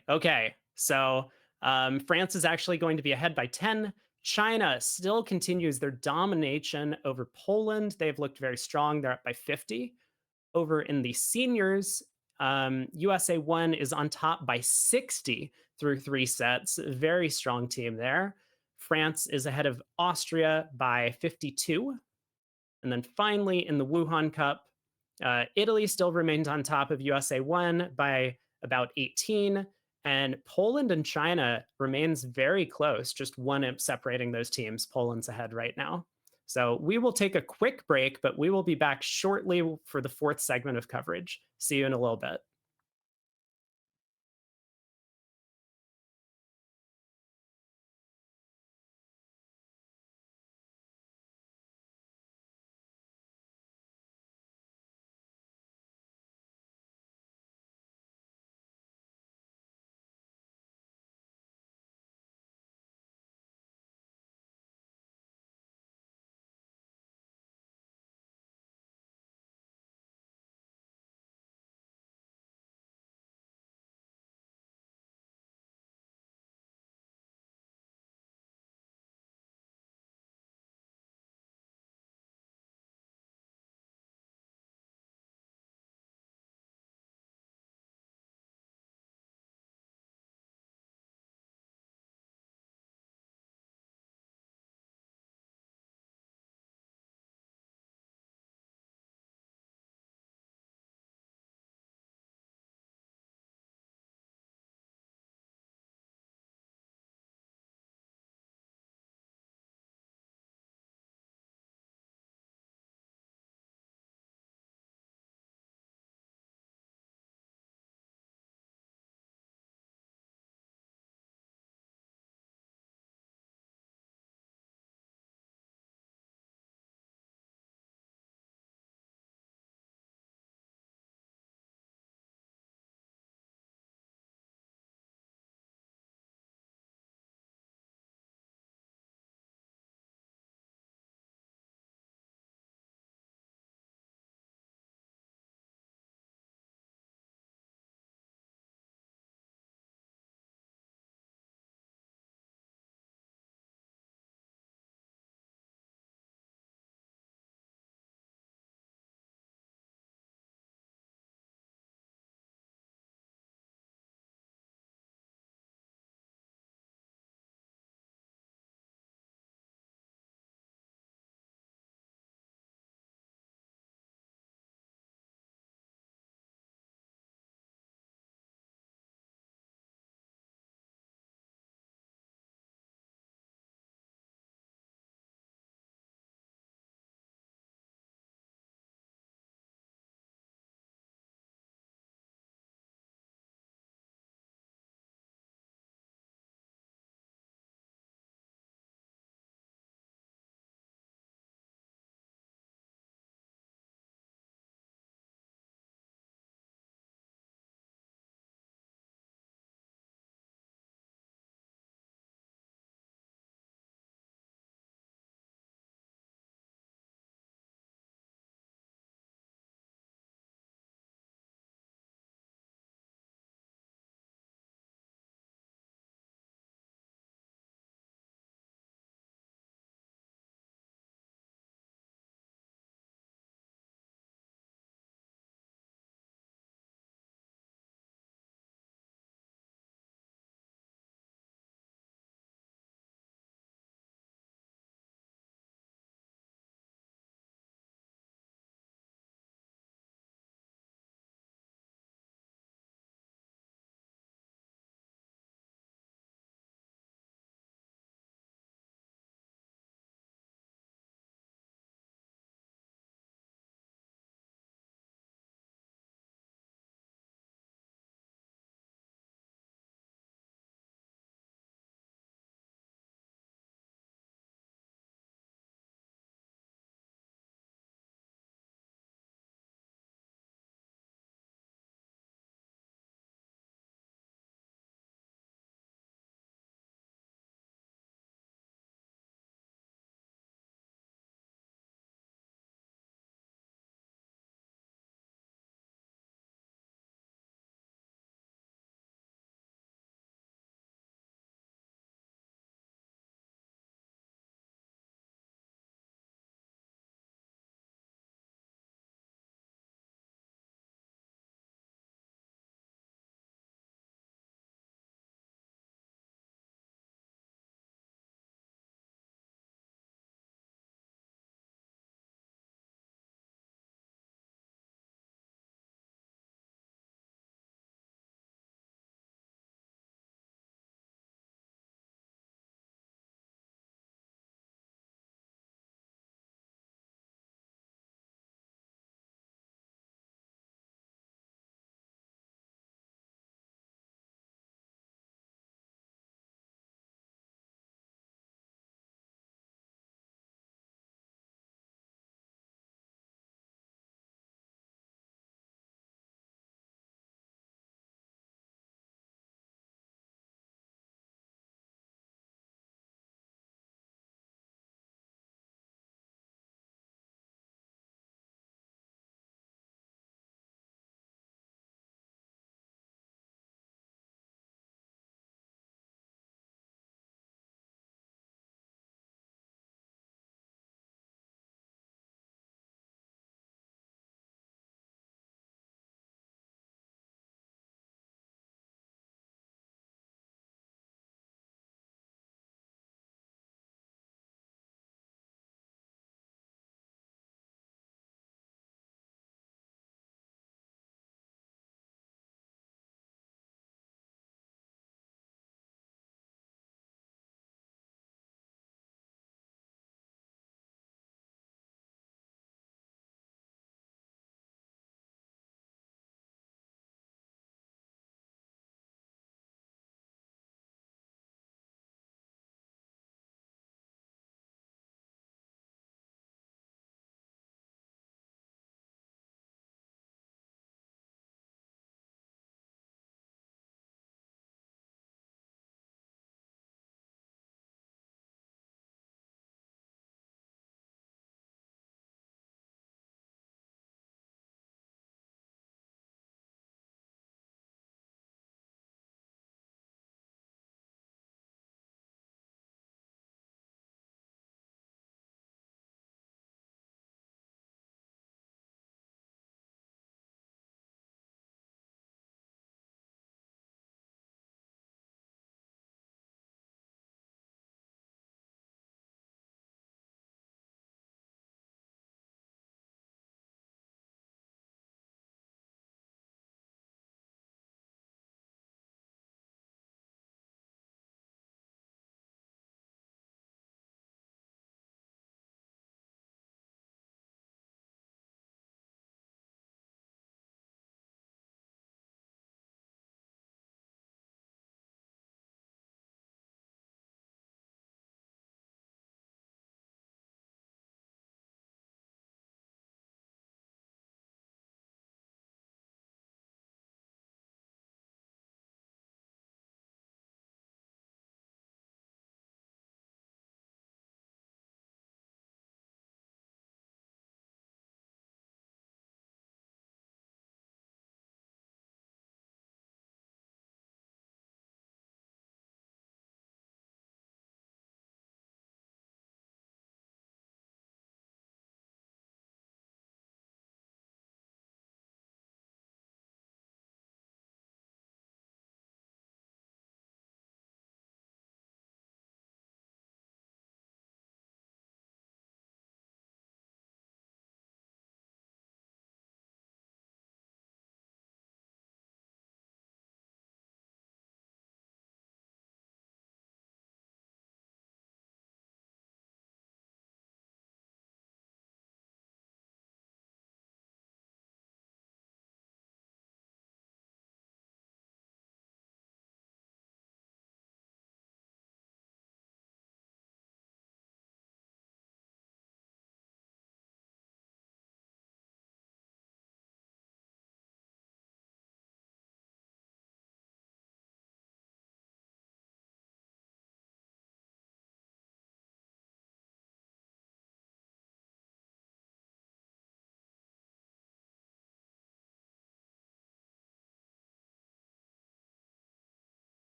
So France is actually going to be ahead by 10. China still continues their domination over Poland. They've looked very strong. They're up by 50. Over in the seniors, USA1 is on top by 60 through three sets. Very strong team there. France is ahead of Austria by 52. And then finally, in the Wuhan Cup, Italy still remains on top of USA1 by about 18. And Poland and China remains very close, just one imp separating those teams. Poland's ahead right now. So we will take a quick break, but we will be back shortly for the fourth segment of coverage. See you in a little bit.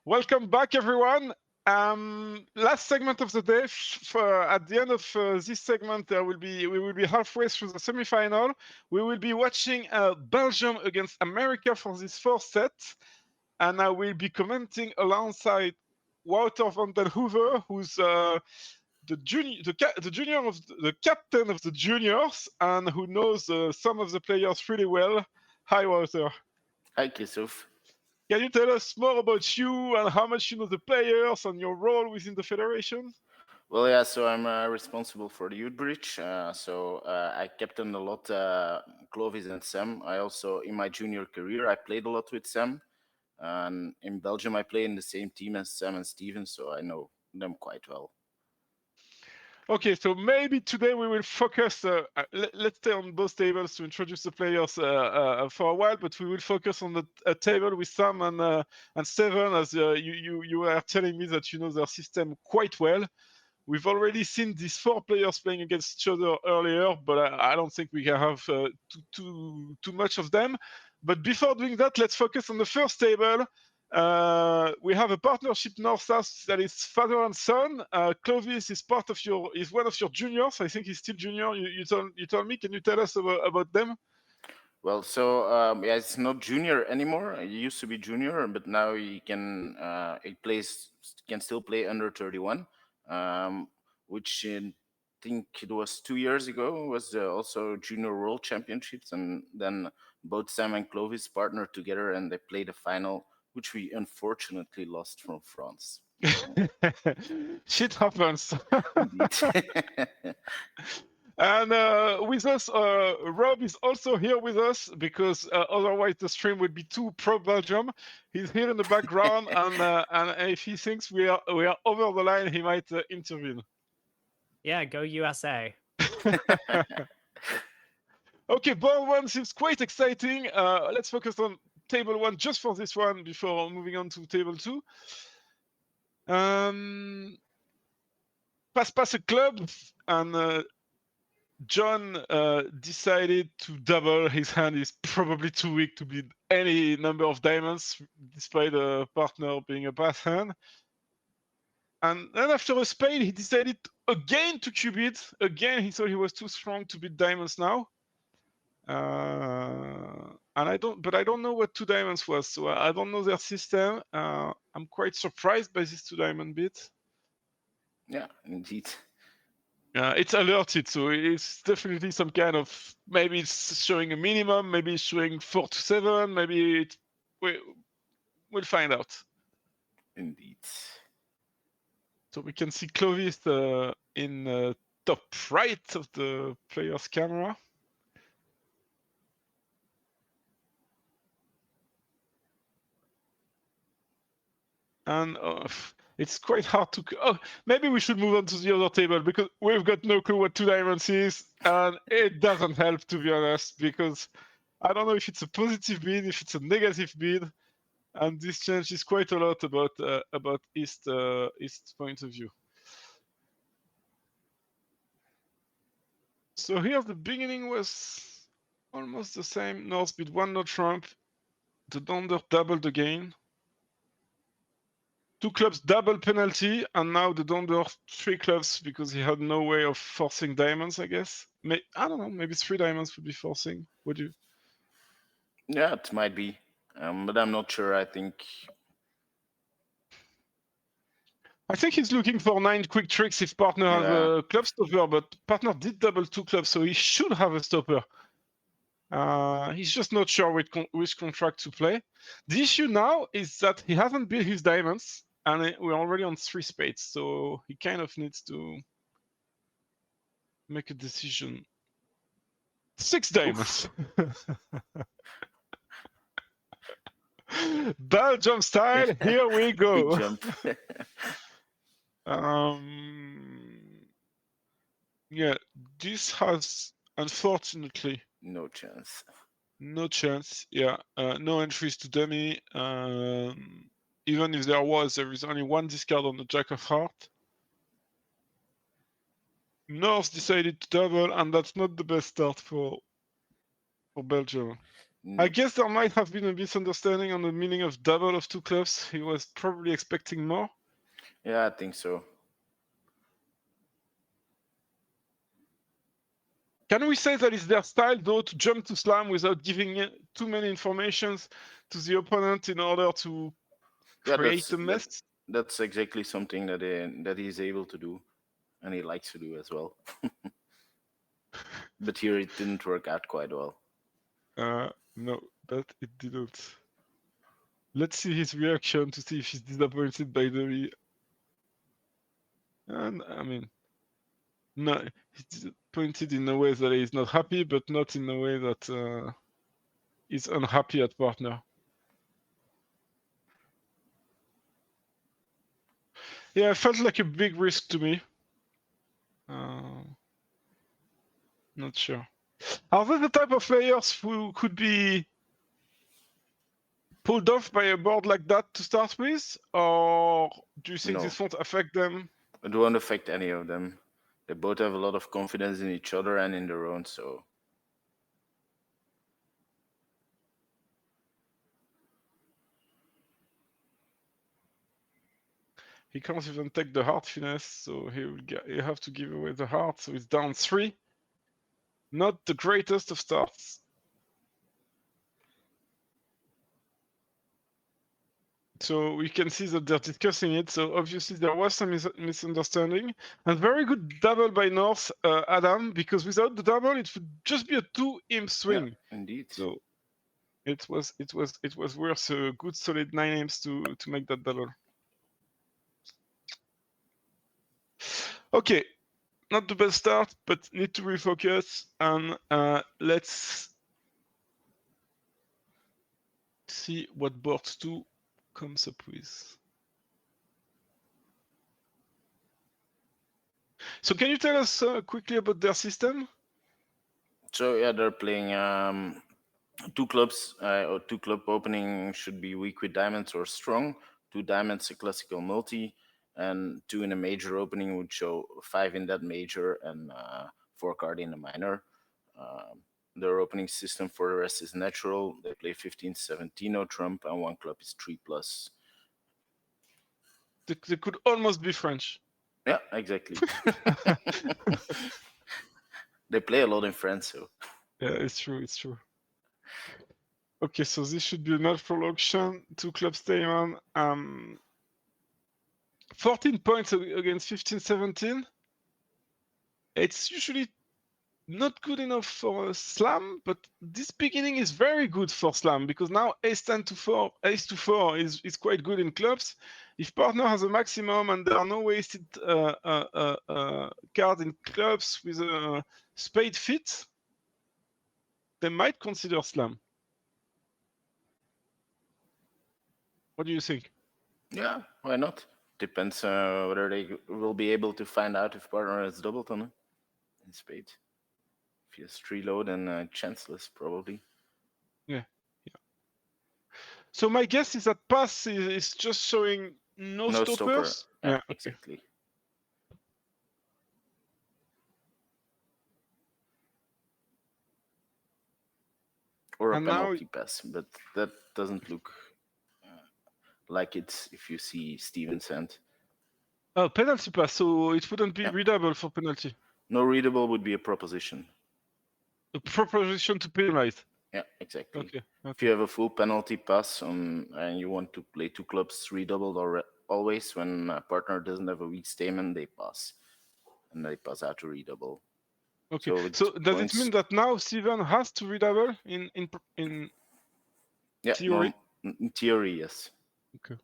Welcome back, everyone. Last segment of the day. At the end of this segment, we will be halfway through the semifinal. We will be watching Belgium against America for this fourth set, and I will be commenting alongside Wouter van den Hove, who's the captain of the juniors, and who knows some of the players really well. Hi, Wouter. Hi, Christophe. Can you tell us more about you and how much you know the players and your role within the federation? Well, yeah, so I'm responsible for the youth bridge. I captained a lot Clovis and Sam. I also, in my junior career, I played a lot with Sam. And in Belgium, I play in the same team as Sam and Steven, so I know them quite well. Okay, so maybe today we will focus, let's stay on both tables to introduce the players for a while, but we will focus on the table with Sam and Steven, as you were telling me that you know their system quite well. We've already seen these 4 players playing against each other earlier, but I don't think we can have too much of them. But before doing that, let's focus on the first table. We have a partnership north-south that is father and son. Clovis is one of your juniors. I think he's still junior. You told me. Can you tell us about them? Well, so yeah, it's not junior anymore. He used to be junior, but now he can still play under 31, which I think it was 2 years ago was also junior world championships, and then both Sam and Clovis partnered together and they played the final, which we unfortunately lost from France. Shit happens. And with us, Rob is also here with us because otherwise the stream would be too pro-Belgium. He's here in the background, and if he thinks we are over the line, he might intervene. Yeah, go USA. Okay, board 1 seems quite exciting. Let's focus on table 1 just for this one before moving on to table 2. Pass a club, and John decided to double. His hand is probably too weak to beat any number of diamonds, despite a partner being a pass hand. And then after a spade, he decided again to cube it. Again, he thought he was too strong to beat diamonds now. And I don't know what 2 diamonds was, so I don't know their system. I'm quite surprised by this 2 diamond bit. Yeah, indeed. It's alerted, so it's definitely some kind of, maybe it's showing a minimum, maybe it's showing 4 to 7, maybe we'll find out. Indeed. So we can see Clovis in top right of the player's camera. And it's quite hard to... Oh, maybe we should move on to the other table, because we've got no clue what 2 diamonds is, and it doesn't help, to be honest, because I don't know if it's a positive bid, if it's a negative bid, and this changes quite a lot about East's point of view. So here the beginning was almost the same. North bid 1 no trump. The Donder doubled again. 2 clubs double penalty, and now the Donder 3 clubs because he had no way of forcing diamonds, I guess. I don't know, maybe 3 diamonds would be forcing. Would you? Yeah, it might be, but I'm not sure. I think he's looking for 9 quick tricks if partner has a club stopper, but partner did double 2 clubs, so he should have a stopper. He's just not sure which contract to play. The issue now is that he hasn't built his diamonds, and we're already on 3 spades, so he kind of needs to make a decision. 6 diamonds. Belgium style, here we go. Big jump. Yeah, this has, unfortunately, No chance. no chance. Yeah, no entries to dummy. Even if there is only 1 discard on the Jack of Heart. North decided to double, and that's not the best start for Belgium. I guess there might have been a misunderstanding on the meaning of double of 2 clubs. He was probably expecting more. Yeah, I think so. Can we say that it's their style, though, to jump to slam without giving too many informations to the opponent in order to create a mess? That's exactly something that he's able to do, and he likes to do as well. But here it didn't work out quite well. No, that it didn't. Let's see his reaction to see if he's disappointed by the... And, I mean... No, he's disappointed in a way that he's not happy, but not in a way that he's unhappy at partner. Yeah, it felt like a big risk to me. Not sure. Are they the type of players who could be pulled off by a board like that to start with? Or do you think this won't affect them? It won't affect any of them. They both have a lot of confidence in each other and in their own, so... He can't even take the heart finesse, so he'll have to give away the heart, so it's down 3. Not the greatest of starts. So we can see that they're discussing it, so obviously there was some misunderstanding. And very good double by North, Adam, because without the double it would just be a 2-imp swing. Yeah, indeed. So it was worth a good solid 9 imps to make that double. Okay, not the best start, but need to refocus, and let's see what board 2 comes up with. So can you tell us quickly about their system? So yeah, they're playing 2 clubs, or 2 club opening should be weak with diamonds or strong. 2 diamonds, a classical multi, and 2 in a major opening would show 5 in that major and 4 card in the minor. Their opening system for the rest is natural. They play 15-17 no trump, and 1 club is 3+. They could almost be French. Yeah, exactly. They play a lot in France, so. Yeah, it's true, it's true. Okay, so this should be a natural auction. 2 clubs stay on. 14 points against 15-17. It's usually not good enough for a slam, but this beginning is very good for slam, because now ace-10 to 4, ace to 4 is quite good in clubs. If partner has a maximum and there are no wasted cards in clubs with a spade fit, they might consider slam. What do you think? Yeah, why not? Depends whether they will be able to find out if partner has doubled on it in spade. If he has 3 low, then chanceless, probably. Yeah. So my guess is that pass is just showing no stoppers. Yeah, okay. Exactly. Or a penalty pass, but that doesn't look like it's if you see Steven's hand. Oh, penalty pass, so it wouldn't be readable for penalty. No readable would be a proposition. A proposition to penalize. Yeah, exactly. Okay. If you have a full penalty pass and you want to play 2 clubs 3 doubled, or always when a partner doesn't have a weak stamen, they pass. And they pass out to redouble. Okay. So does it mean that now Steven has to redouble in theory? In theory, yes. Okay.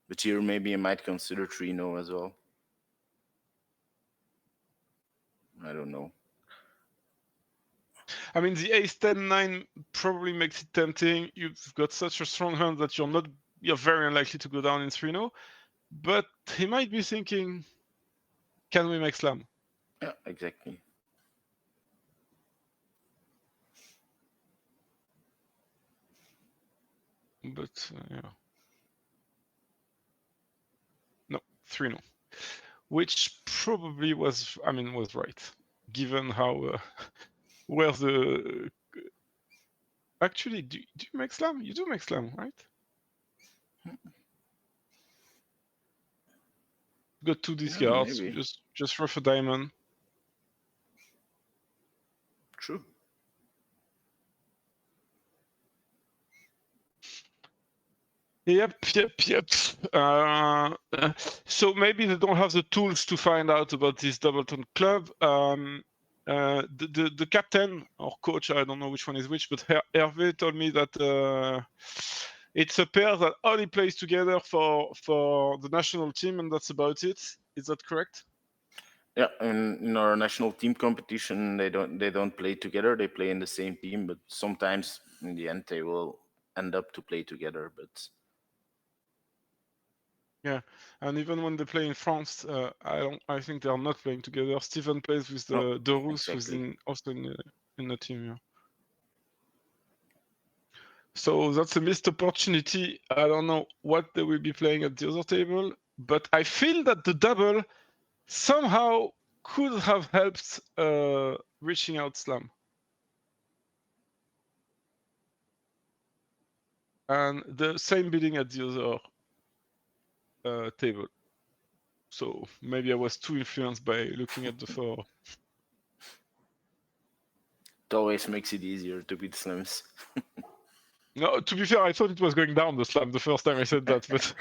But here maybe you might consider 3-no as well. I don't know. I mean, the ace-10-9 probably makes it tempting. You've got such a strong hand that you're very unlikely to go down in 3-no. But he might be thinking, can we make slam? Yeah, exactly. But yeah. No, 3-no. Which probably was right, given how well the Actually, do you make slam? You do make slam, right? Got 2 discards. Maybe. Just rough a diamond. True. Yep. So maybe they don't have the tools to find out about this Doubleton club. The captain or coach, I don't know which one is which, but Hervé told me that it's a pair that only plays together for the national team, and that's about it. Is that correct? Yeah, in our national team competition, they don't play together. They play in the same team, but sometimes in the end they will end up to play together. But yeah, and even when they play in France, I think they are not playing together. Steven plays with the Rus, who's also in the team. Yeah. So that's a missed opportunity. I don't know what they will be playing at the other table, but I feel that the double somehow could have helped reaching out slam. And the same bidding at the other table. So maybe I was too influenced by looking at the 4. it always makes it easier to beat slams. No, to be fair, I thought it was going down the slam the first time I said that, but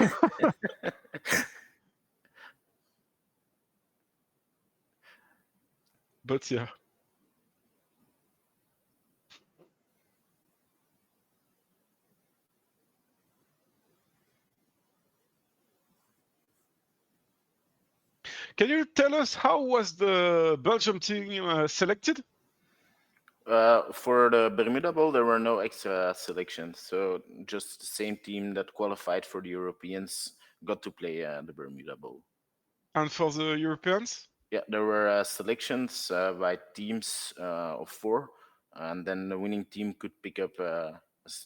but yeah. Can you tell us how was the Belgium team selected? For the Bermuda Bowl, there were no extra selections, so just the same team that qualified for the Europeans got to play the Bermuda Bowl. And for the Europeans? Yeah, there were selections by teams of 4, and then the winning team could pick up a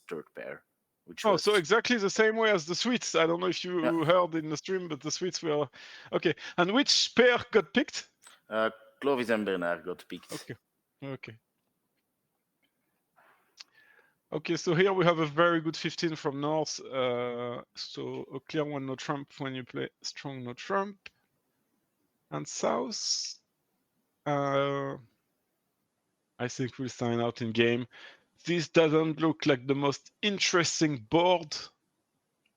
third pair. So exactly the same way as the Swedes. I don't know if you heard in the stream, but the Swedes were okay. And which pair got picked? Clovis and Bernard got picked. Okay, so here we have a very good 15 from North. So a clear one, no trump when you play strong, no trump. And South, I think we'll sign out in game. This doesn't look like the most interesting board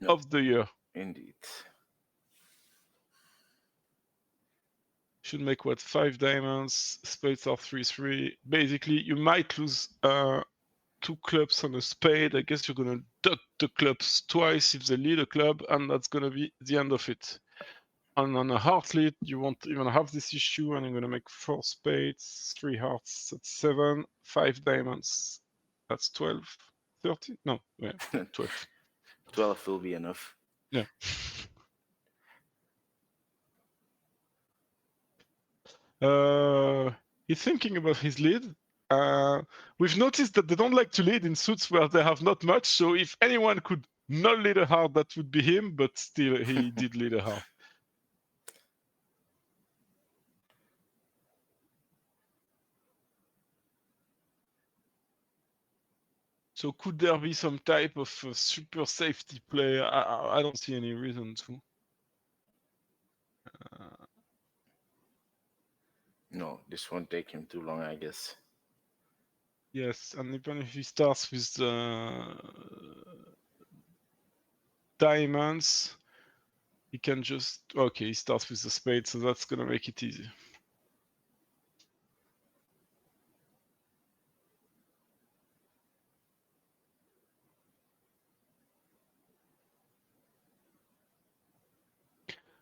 of the year. Indeed. Should make what, 5 diamonds, spades are 3-3. Basically, you might lose 2 clubs on a spade. I guess you're gonna dot the clubs twice if they lead a club, and that's gonna be the end of it. And on a heart lead, you won't even have this issue, and you're gonna make 4 spades, 3 hearts, that's 7, 5 diamonds, that's 12, 13? No, yeah, 12. 12 will be enough. Yeah. He's thinking about his lead. We've noticed that they don't like to lead in suits where they have not much, so if anyone could not lead a heart, that would be him, but still, he did lead a heart. So could there be some type of super safety play? I don't see any reason to. No, this won't take him too long, I guess. Yes, and even if he starts with diamonds, he can just... Okay, he starts with the spade, so that's gonna make it easy.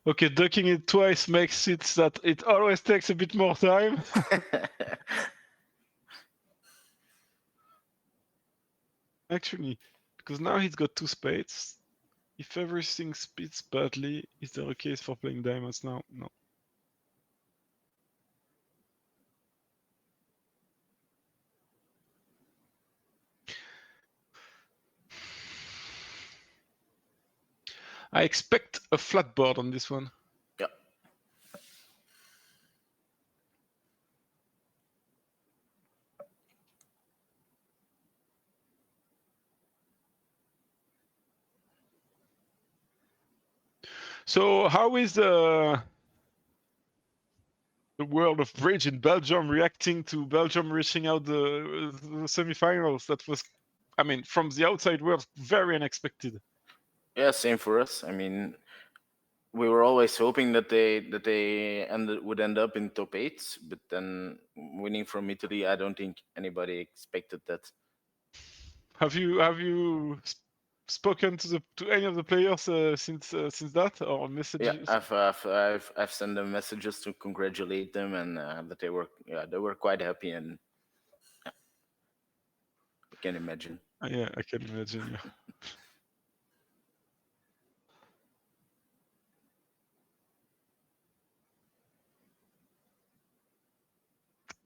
Okay, ducking it twice makes it that it always takes a bit more time. Actually, because now he's got 2 spades. If everything spits badly, is there a case for playing diamonds now? No. I expect a flat board on this one. Yeah. So how is the world of bridge in Belgium reacting to Belgium reaching out the semifinals? That was, I mean, from the outside world, very unexpected. Yeah, same for us. I mean, we were always hoping that they would end up in top 8, but then winning from Italy, I don't think anybody expected that. Have you spoken to any of the players since that, or messages? Yeah, I've sent them messages to congratulate them, and that they were quite happy, and I can imagine. Yeah, I can imagine. Yeah.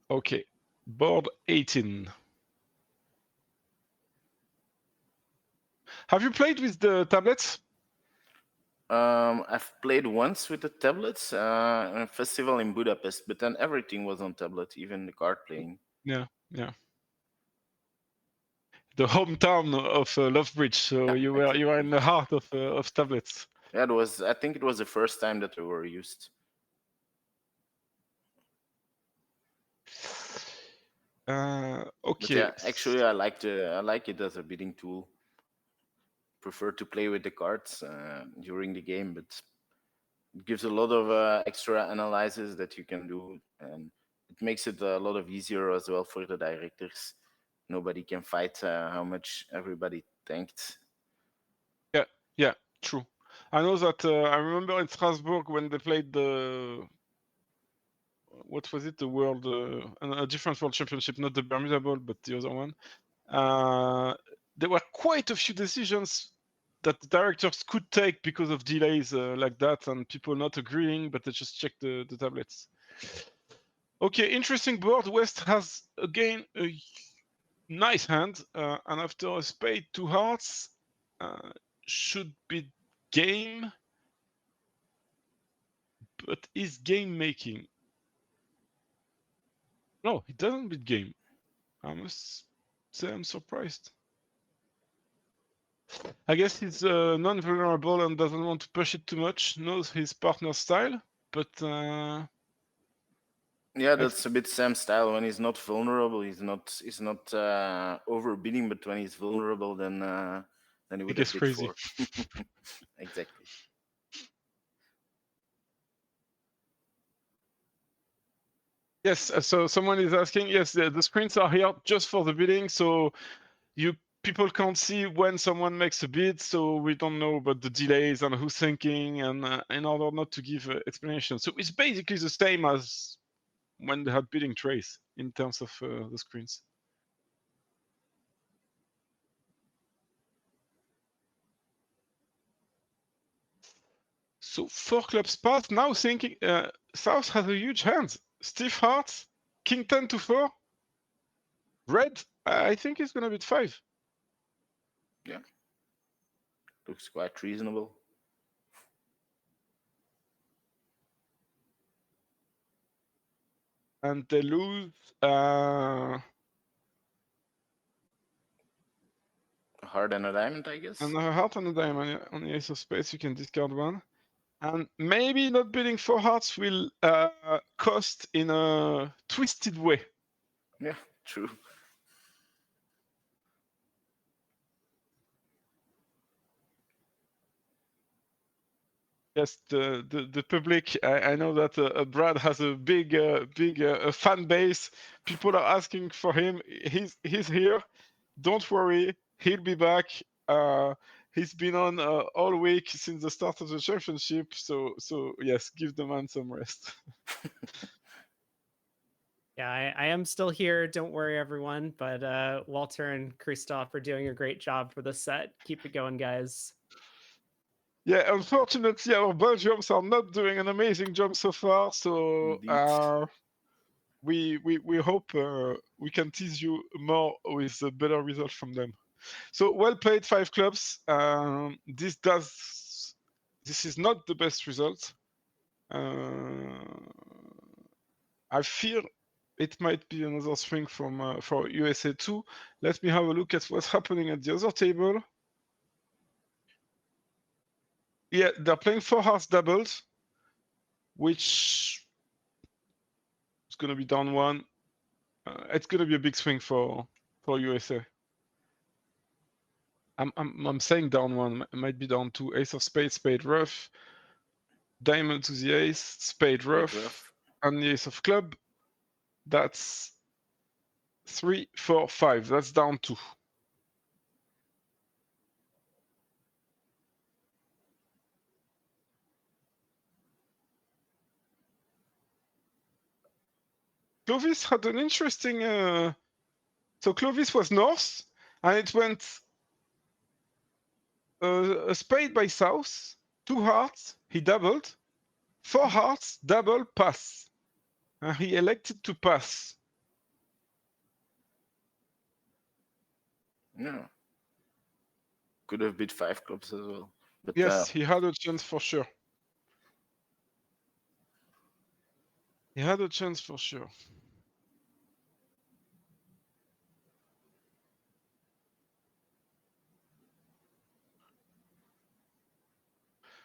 Okay, board 18. Have you played with the tablets? I've played once with the tablets in a festival in Budapest, but then everything was on tablet, even the card playing. Yeah. The hometown of Lovebridge, so Yeah, you were exactly. in the heart of tablets. Yeah, I think it was the first time that they were used. Okay. But yeah, actually, I like it as a bidding tool. Prefer to play with the cards during the game, but it gives a lot of extra analysis that you can do, and it makes it a lot of easier as well for the directors. Nobody can fight how much everybody tanked. Yeah, true. I know that. I remember in Strasbourg when they played what was it? The world, a different world championship, not the Bermuda Bowl, but the other one. There were quite a few decisions that the directors could take because of delays like that, and people not agreeing, but they just checked the tablets. Okay, interesting board. West has again a nice hand, and after a spade, 2 hearts, should be game, but is game making? No, he doesn't beat game. I must say I'm surprised. I guess he's non-vulnerable and doesn't want to push it too much, knows his partner's style, but yeah, that's a bit Sam's style. When he's not vulnerable, he's not overbidding, but when he's vulnerable, then he would have bid crazy. 4. Exactly. Yes, so someone is asking, yes, the screens are here just for the bidding, so people can't see when someone makes a bid, so we don't know about the delays and who's thinking, and in order not to give explanation. So it's basically the same as when they had bidding trays in terms of the screens. So 4 clubs pass. Now thinking, South has a huge hand. Stiff hearts, King 10 to 4. Red, I think he's gonna bid 5. Yeah, looks quite reasonable. And they lose a heart and a diamond, I guess. And a heart and a diamond on the ace of spades. You can discard 1. And maybe not bidding 4 hearts will cost in a twisted way. Yeah, true. Yes, the public. I know that Brad has a big fan base. People are asking for him. He's here. Don't worry, he'll be back. He's been on all week since the start of the championship. So yes, give the man some rest. Yeah, I am still here. Don't worry, everyone. But Wouter and Christophe are doing a great job for this set. Keep it going, guys. Yeah, unfortunately, our Belgians are not doing an amazing job so far. So we hope we can tease you more with a better result from them. So well played, 5 clubs. This is not the best result. I fear it might be another swing from for USA2. Let me have a look at what's happening at the other table. yeah, they're playing 4 hearts doubles, which is going to be down 1. It's going to be a big swing for USA. I'm saying down 1. It might be down 2. Ace of spades, spade rough, diamond to the ace, spade rough, and the ace of club. That's 3, 4, 5. That's down 2. Clovis had an interesting. So Clovis was north, and it went a spade by south, 2 hearts, he doubled, 4 hearts, double, pass. And he elected to pass. Yeah. Could have beat 5 clubs as well. But Yes, he had a chance for sure. He had a chance for sure.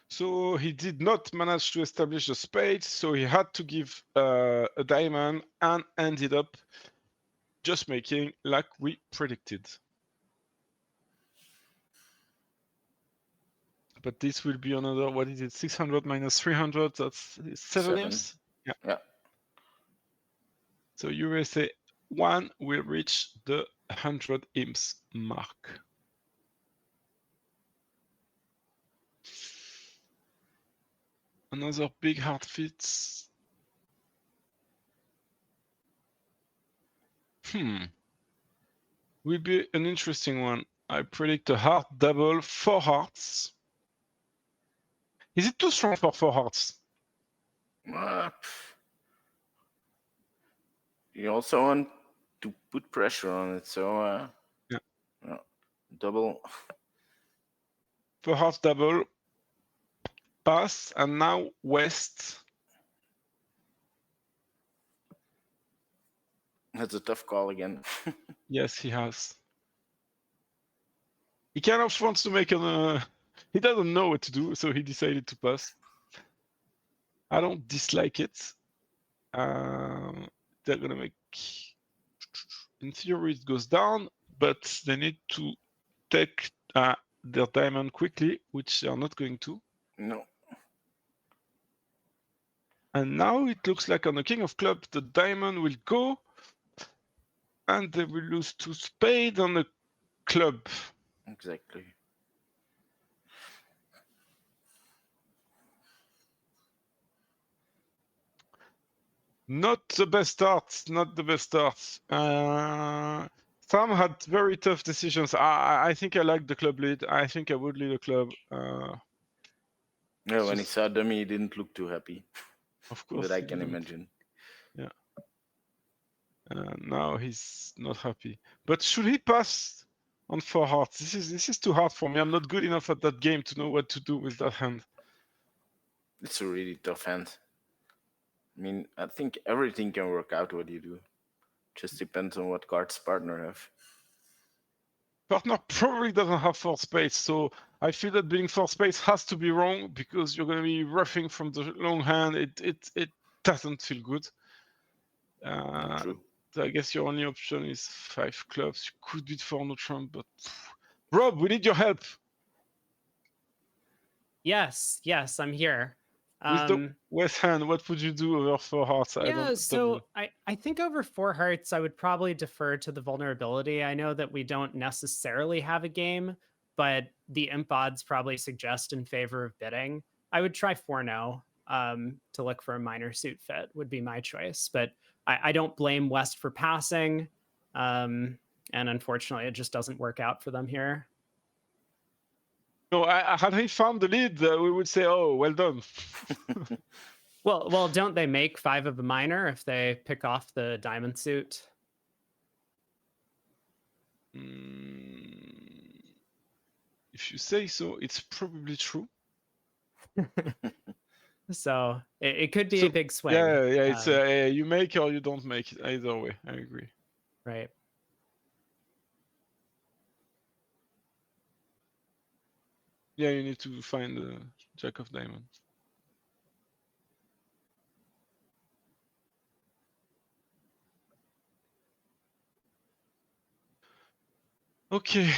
So he did not manage to establish a spade, so he had to give a diamond and ended up just making like we predicted. But this will be another, what is it, 600 minus 300, that's 7 imps? Yeah. So USA1 will reach the 100 imps mark. Another big hard fits. Will be an interesting one. I predict a heart double, 4 hearts. Is it too strong for 4 hearts? You also want to put pressure on it, so yeah. Double. 4 hearts double, pass, and now West. That's a tough call again. Yes, he has. He kind of wants to make an. He doesn't know what to do, so he decided to pass. I don't dislike it. They're gonna make. In theory, it goes down, but they need to take their diamond quickly, which they are not going to. No. And now it looks like on the king of clubs, the diamond will go, and they will lose 2 spades on the club. Exactly. Not the best start. Not the best start. Sam had very tough decisions. I think I like the club lead. I think I would lead a club. Yeah, when he saw dummy, he didn't look too happy. Of course. But I can imagine. Yeah. Now he's not happy. But should he pass on 4 hearts? This is too hard for me. I'm not good enough at that game to know what to do with that hand. It's a really tough hand. I mean, I think everything can work out what you do. Just depends on what cards partner have. Partner probably doesn't have 4 spades, so I feel that being 4 spades has to be wrong because you're going to be roughing from the long hand. It doesn't feel good. True. So I guess your only option is 5 clubs. You could beat 4 no trump, but Rob, we need your help. Yes, I'm here. With the West hand, what would you do over 4 hearts? I think over 4 hearts, I would probably defer to the vulnerability. I know that we don't necessarily have a game, but the imp odds probably suggest in favor of bidding. I would try 4-0 to look for a minor suit fit would be my choice, but I don't blame West for passing. And unfortunately, it just doesn't work out for them here. No, had he found the lead, we would say, oh, well done. Well, don't they make 5 of a minor if they pick off the diamond suit? If you say so, it's probably true. So it could be a big swing. Yeah, it's you make or you don't make it. Either way, I agree. Right. Yeah, you need to find the Jack of Diamonds. Okay.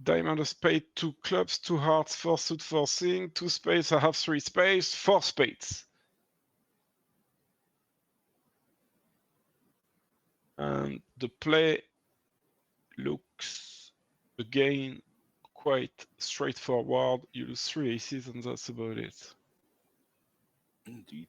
Diamond, a spade, 2 clubs, 2 hearts, 4 suit, 4 thing, 2 spades, I have 3 spades, 4 spades. And the play looks, again, quite straightforward. You lose 3 aces and that's about it. Indeed.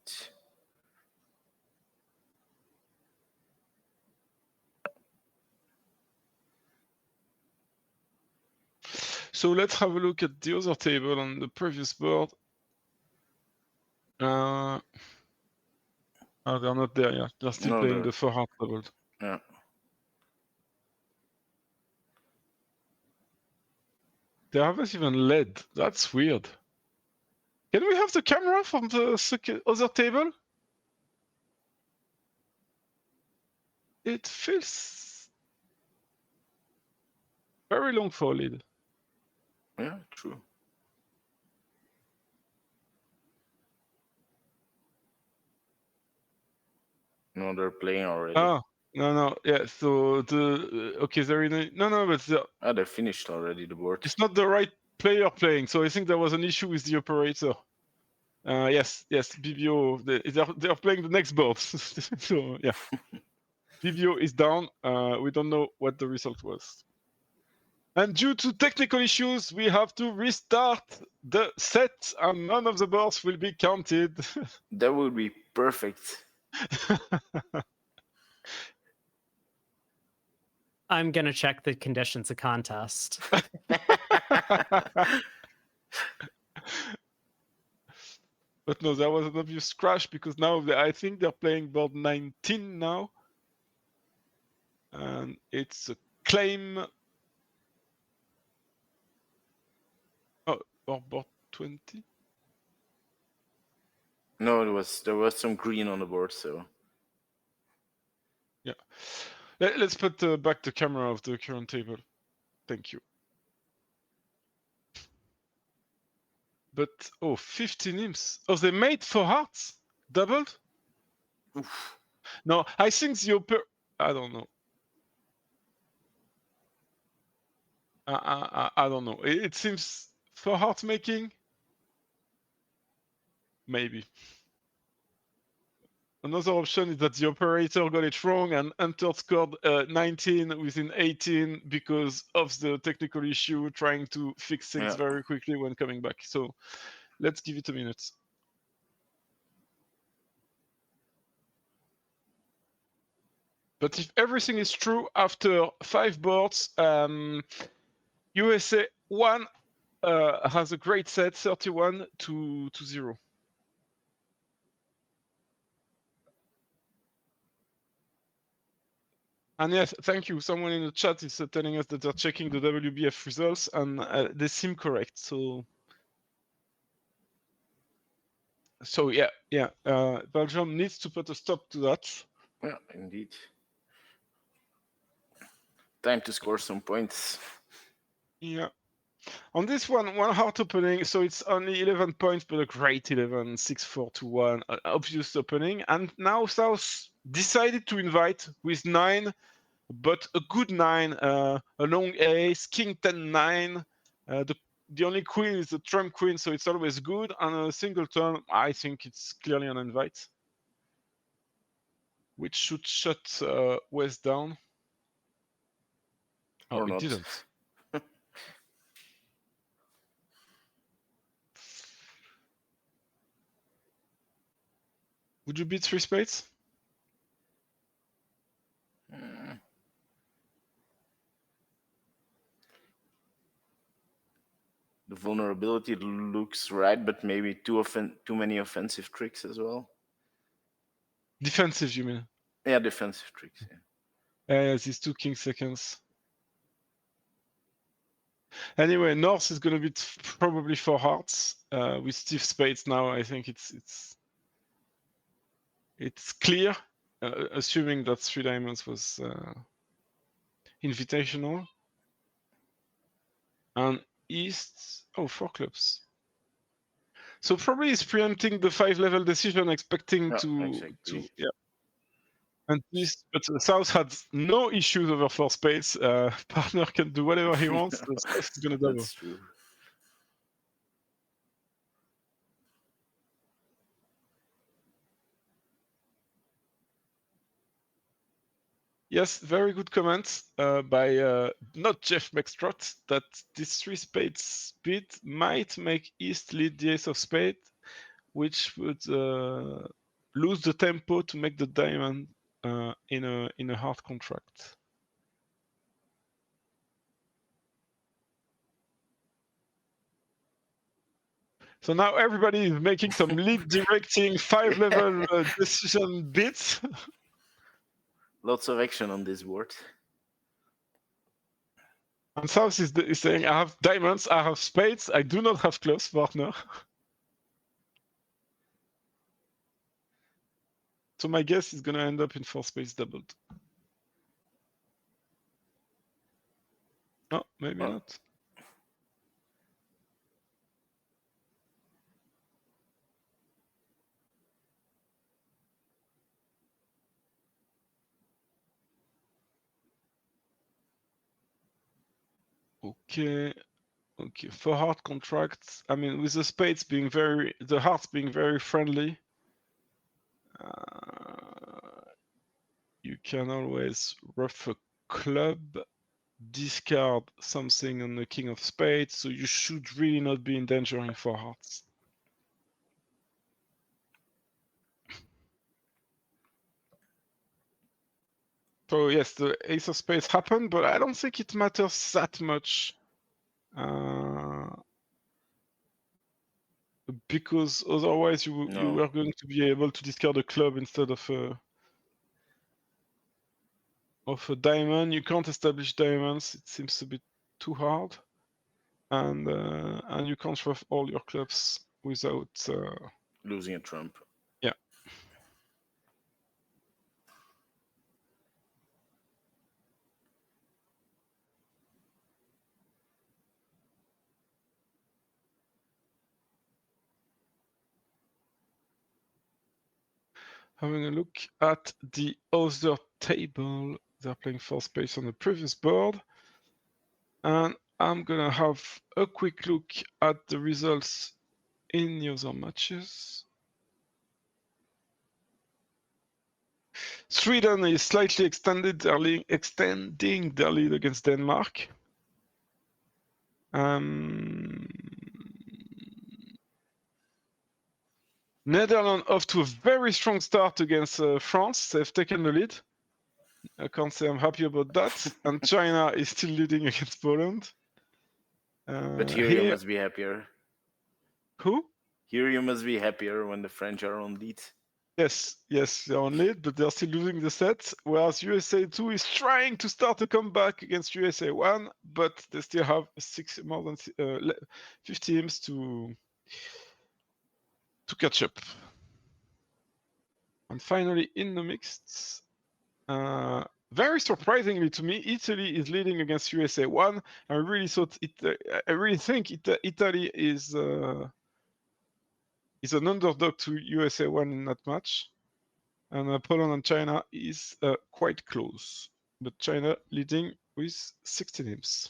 So let's have a look at the other table on the previous board. Oh, they're not there yet. They're still playing the 4 heart doubled. Yeah. They haven't even led. That's weird. Can we have the camera from the other table? It feels very long for a lead. Yeah, true. No, they're playing already. Ah, no, yeah. So okay, they're in no, but they finished already the board. It's not the right player playing, so I think there was an issue with the operator. Yes, BBO. They're playing the next board. So yeah, BBO is down. We don't know what the result was. And due to technical issues, we have to restart the set, and none of the boards will be counted. That would be perfect. I'm gonna check the conditions of contest. But no, there was an obvious crash because now I think they're playing board 19 now. And it's a claim. Oh, or board 20? No, there was some green on the board, so. Yeah. Let's put back the camera of the current table. Thank you. But, 15 imps. Oh, they made 4 hearts? Doubled? Oof. No, I think the I don't know. I don't know. It seems 4 hearts making? Maybe. Another option is that the operator got it wrong and Hunter scored 19 within 18 because of the technical issue, trying to fix things very quickly when coming back. So let's give it a minute. But if everything is true, after 5 boards, USA1 has a great set, 31-0. And yes, thank you. Someone in the chat is telling us that they're checking the WBF results, and they seem correct. So yeah. Belgium needs to put a stop to that. Yeah, indeed. Time to score some points. Yeah. On this one heart opening, so it's only 11 points, but a great 11, 6-4-1, obvious opening. And now South decided to invite with 9, but a good 9, a long ace, king 10-9. The only queen is the trump queen, so it's always good. And a single turn, I think it's clearly an invite, which should shut West down. Or it not. didn't. Would you beat 3 spades? The vulnerability looks right, but maybe too many offensive tricks as well. Defensive, you mean? Yeah, defensive tricks. Yeah, these 2 king seconds. Anyway, North is going to be probably 4 hearts with stiff spades now. I think it's clear, assuming that 3 diamonds was invitational. And East, 4 clubs. So probably he's preempting the 5-level decision, expecting exactly. And East, but the South had no issues over 4 spades. Partner can do whatever he wants. The South is gonna double. That's true. Yes, very good comment by not Jeff Mextrot that this 3 spades bid might make East lead the ace of spade, which would lose the tempo to make the diamond in a hard contract. So now everybody is making some lead directing 5-level decision bids. Lots of action on this board. And South is saying, I have diamonds, I have spades, I do not have clubs, partner. So my guess is going to end up in 4 spades doubled. No, maybe not. Okay. For hard contracts, I mean, with the spades being the hearts being very friendly, you can always rough a club, discard something on the king of spades, so you should really not be endangering 4 hearts. So yes, the ace of spades happened, but I don't think it matters that much. Because otherwise you are going to be able to discard a club instead of a diamond. You can't establish diamonds. It seems a bit too hard, and you can't rough all your clubs without losing a trump. Yeah. Having a look at the other table, they're playing 4 spades on the previous board, and I'm gonna have a quick look at the results in the other matches. Sweden is slightly extending their lead against Denmark. Netherlands off to a very strong start against France. They've taken the lead. I can't say I'm happy about that. And China is still leading against Poland. But here you must be happier. Who? Here you must be happier when the French are on lead. Yes, they're on lead, but they're still losing the set. Whereas USA2 is trying to start a comeback against USA1, but they still have more than 50 teams to catch up. And finally, in the mixed, very surprisingly to me, Italy is leading against USA1. I really thought I really think Italy is an underdog to USA1 in that match, and Poland and China is quite close, but China leading with 60 names.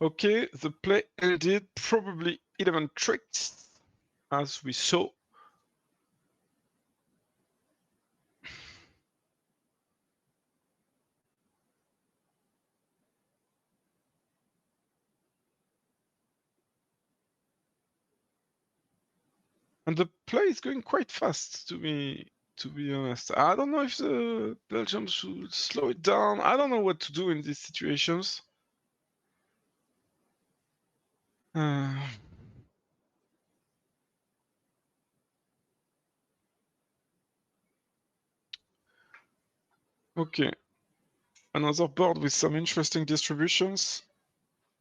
Okay, the play ended probably 11 tricks, as we saw. And the play is going quite fast, to be honest. I don't know if the Belgium should slow it down. I don't know what to do in these situations. Okay. Another board with some interesting distributions.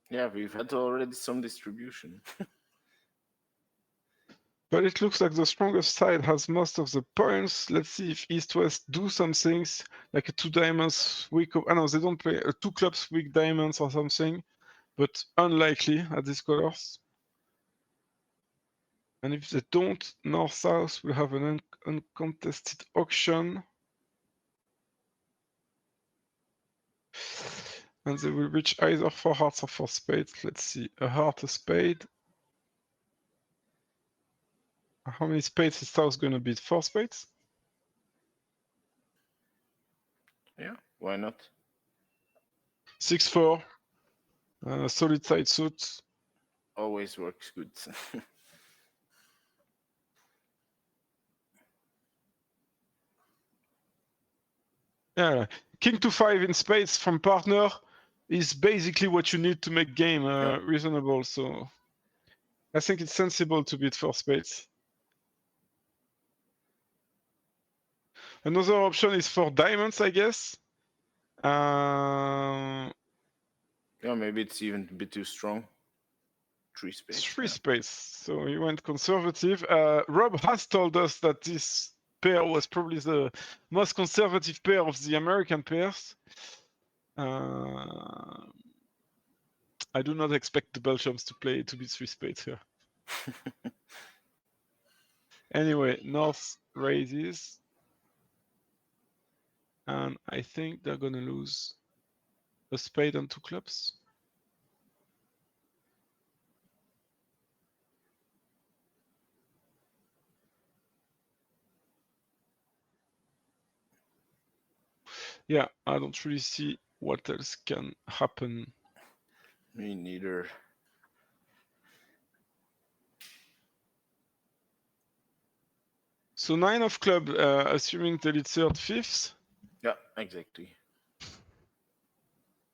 Yeah, we've had already some distribution. But it looks like the strongest side has most of the points. Let's see if East-West do some things, like a 2 diamonds weak. I know they don't play a 2 clubs weak diamonds or something, but unlikely at these colors. And if they don't, North-South will have an uncontested auction. And they will reach either 4 hearts or 4 spades. Let's see, a heart, a spade. How many spades is South going to beat? 4 spades? Yeah, why not? 6-4. Solid side suit. Always works good. Yeah, king to 5 in spades from partner is basically what you need to make game reasonable. So I think it's sensible to beat 4 spades. Another option is 4 diamonds, I guess. Yeah, maybe it's even a bit too strong. 3 spades. 3 spades. So he went conservative. Rob has told us that this pair was probably the most conservative pair of the American pairs. I do not expect the Belgians to be 3 spades here. Anyway, North raises. And I think they're gonna lose a spade and 2 clubs. Yeah, I don't really see what else can happen. Me neither. So 9 of club, assuming they lead 3rd, 5th. Yeah, exactly.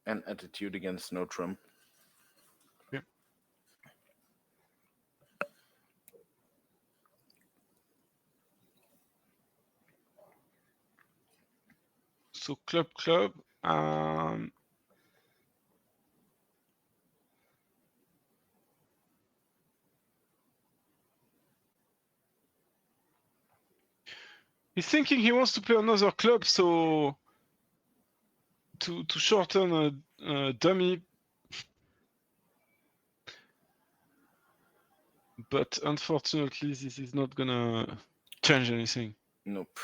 And attitude against no trump. Yeah. So club. He's thinking he wants to play another club, so to shorten a dummy. But unfortunately, this is not gonna change anything. Nope.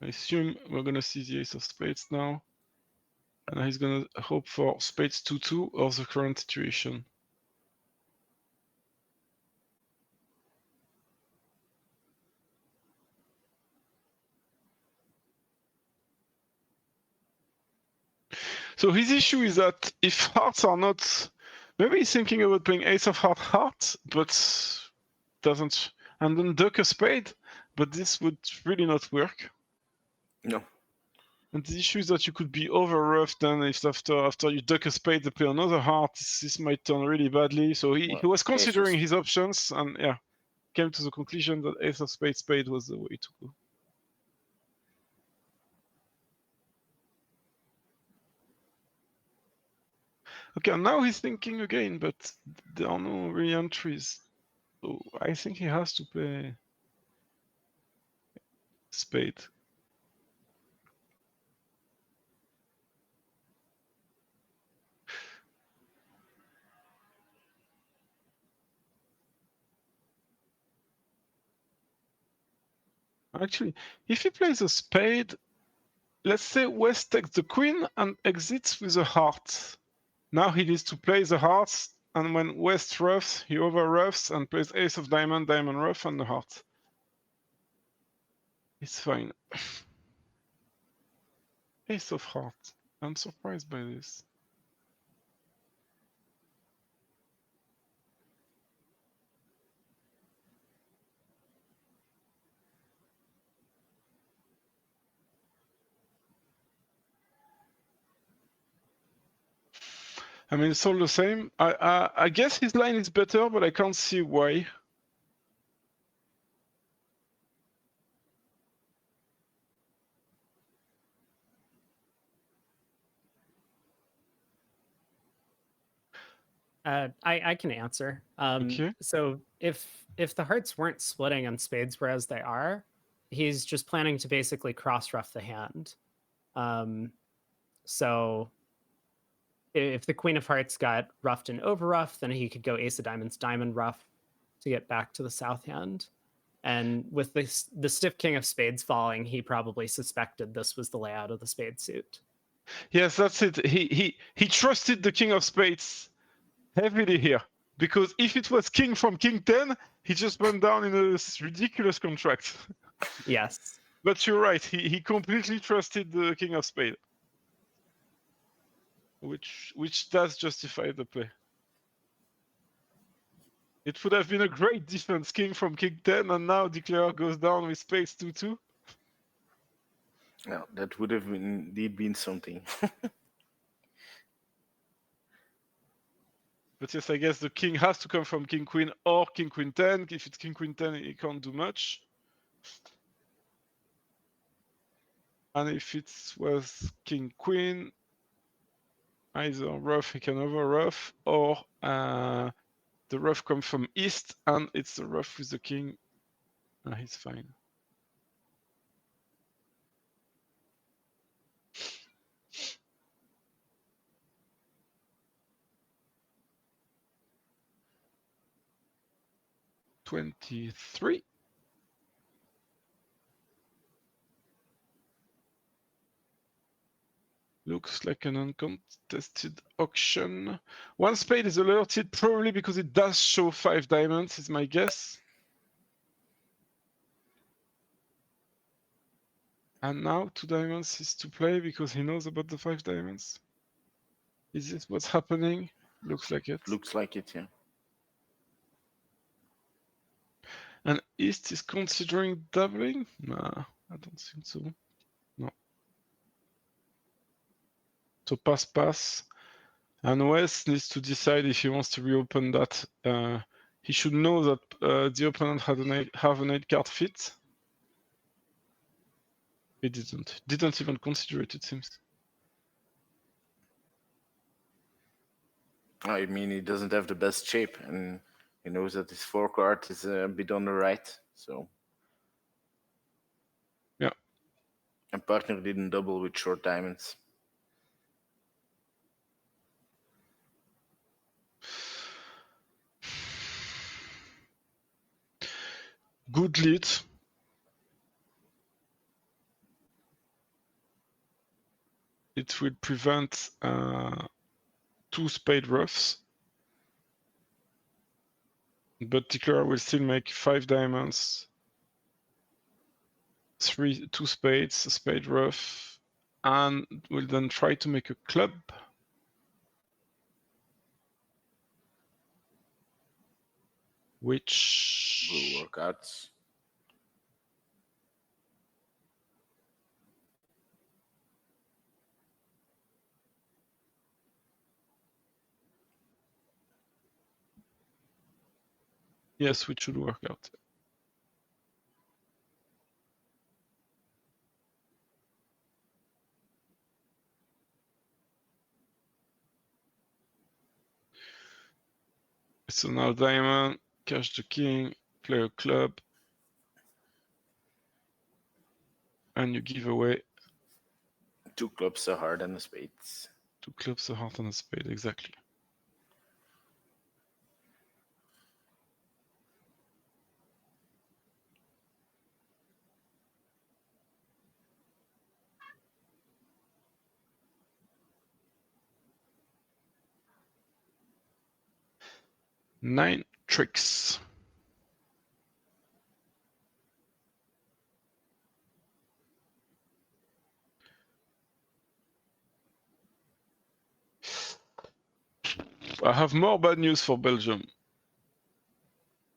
I assume we're gonna see the ace of spades now. And he's gonna hope for spades 2-2 or the current situation. So his issue is that if hearts are not, maybe he's thinking about playing ace of heart, but doesn't, and then duck a spade, but this would really not work. No. And the issue is that you could be over rough then if after you duck a spade they play another heart, this might turn really badly. So he was considering his options and yeah, came to the conclusion that ace of spade was the way to go. Okay, now he's thinking again, but there are no re-entries. So I think he has to play spade. Actually, if he plays a spade, let's say West takes the queen and exits with a heart. Now he needs to play the hearts, and when West roughs, he over roughs and plays ace of diamond, diamond rough, and the heart. It's fine. Ace of heart. I'm surprised by this. I mean, it's all the same. I guess his line is better, but I can't see why. I can answer. Okay. So if the hearts weren't splitting on spades, whereas they are, he's just planning to basically cross rough the hand. So if the queen of hearts got roughed and over rough, then he could go ace of diamonds, diamond rough to get back to the south hand. And with the stiff king of spades falling, he probably suspected this was the layout of the spade suit. Yes, that's it. He trusted the king of spades heavily here, because if it was king from king 10, he just went down in a ridiculous contract. Yes. But you're right. He completely trusted the king of spades, which does justify the play. It would have been a great defense, king from king 10, and now declarer goes down with spades 2-2. Yeah, that would have indeed been something. But yes, I guess the king has to come from king queen or king queen 10. If it's king queen 10, he can't do much. And if it was king queen, either rough, he can over rough, or the rough comes from east, and it's the rough with the king. He's fine. $23. Looks like an uncontested auction. One spade is alerted, probably because it does show 5 diamonds, is my guess. And now 2 diamonds is to play because he knows about the 5 diamonds. Is this what's happening? Looks like it. Looks like it, yeah. And East is considering doubling? Nah, I don't think so. No. So pass. And West needs to decide if he wants to reopen that. He should know that the opponent have an 8-card fit. He didn't even consider it, it seems. I mean, he doesn't have the best shape, and he knows that his forecourt is a bit on the right, so. Yeah. And partner didn't double with short diamonds. Good lead. It will prevent 2 spade roughs. But declarer will still make 5 diamonds, 2 spades, a spade rough, and will then try to make a club. Which will work out. Yes, which should work out. So now diamond, cash the king, play a club, and you give away 2 clubs, a heart, and a spades. 2 clubs, a heart, and a spade, exactly. Nine tricks. I have more bad news for Belgium.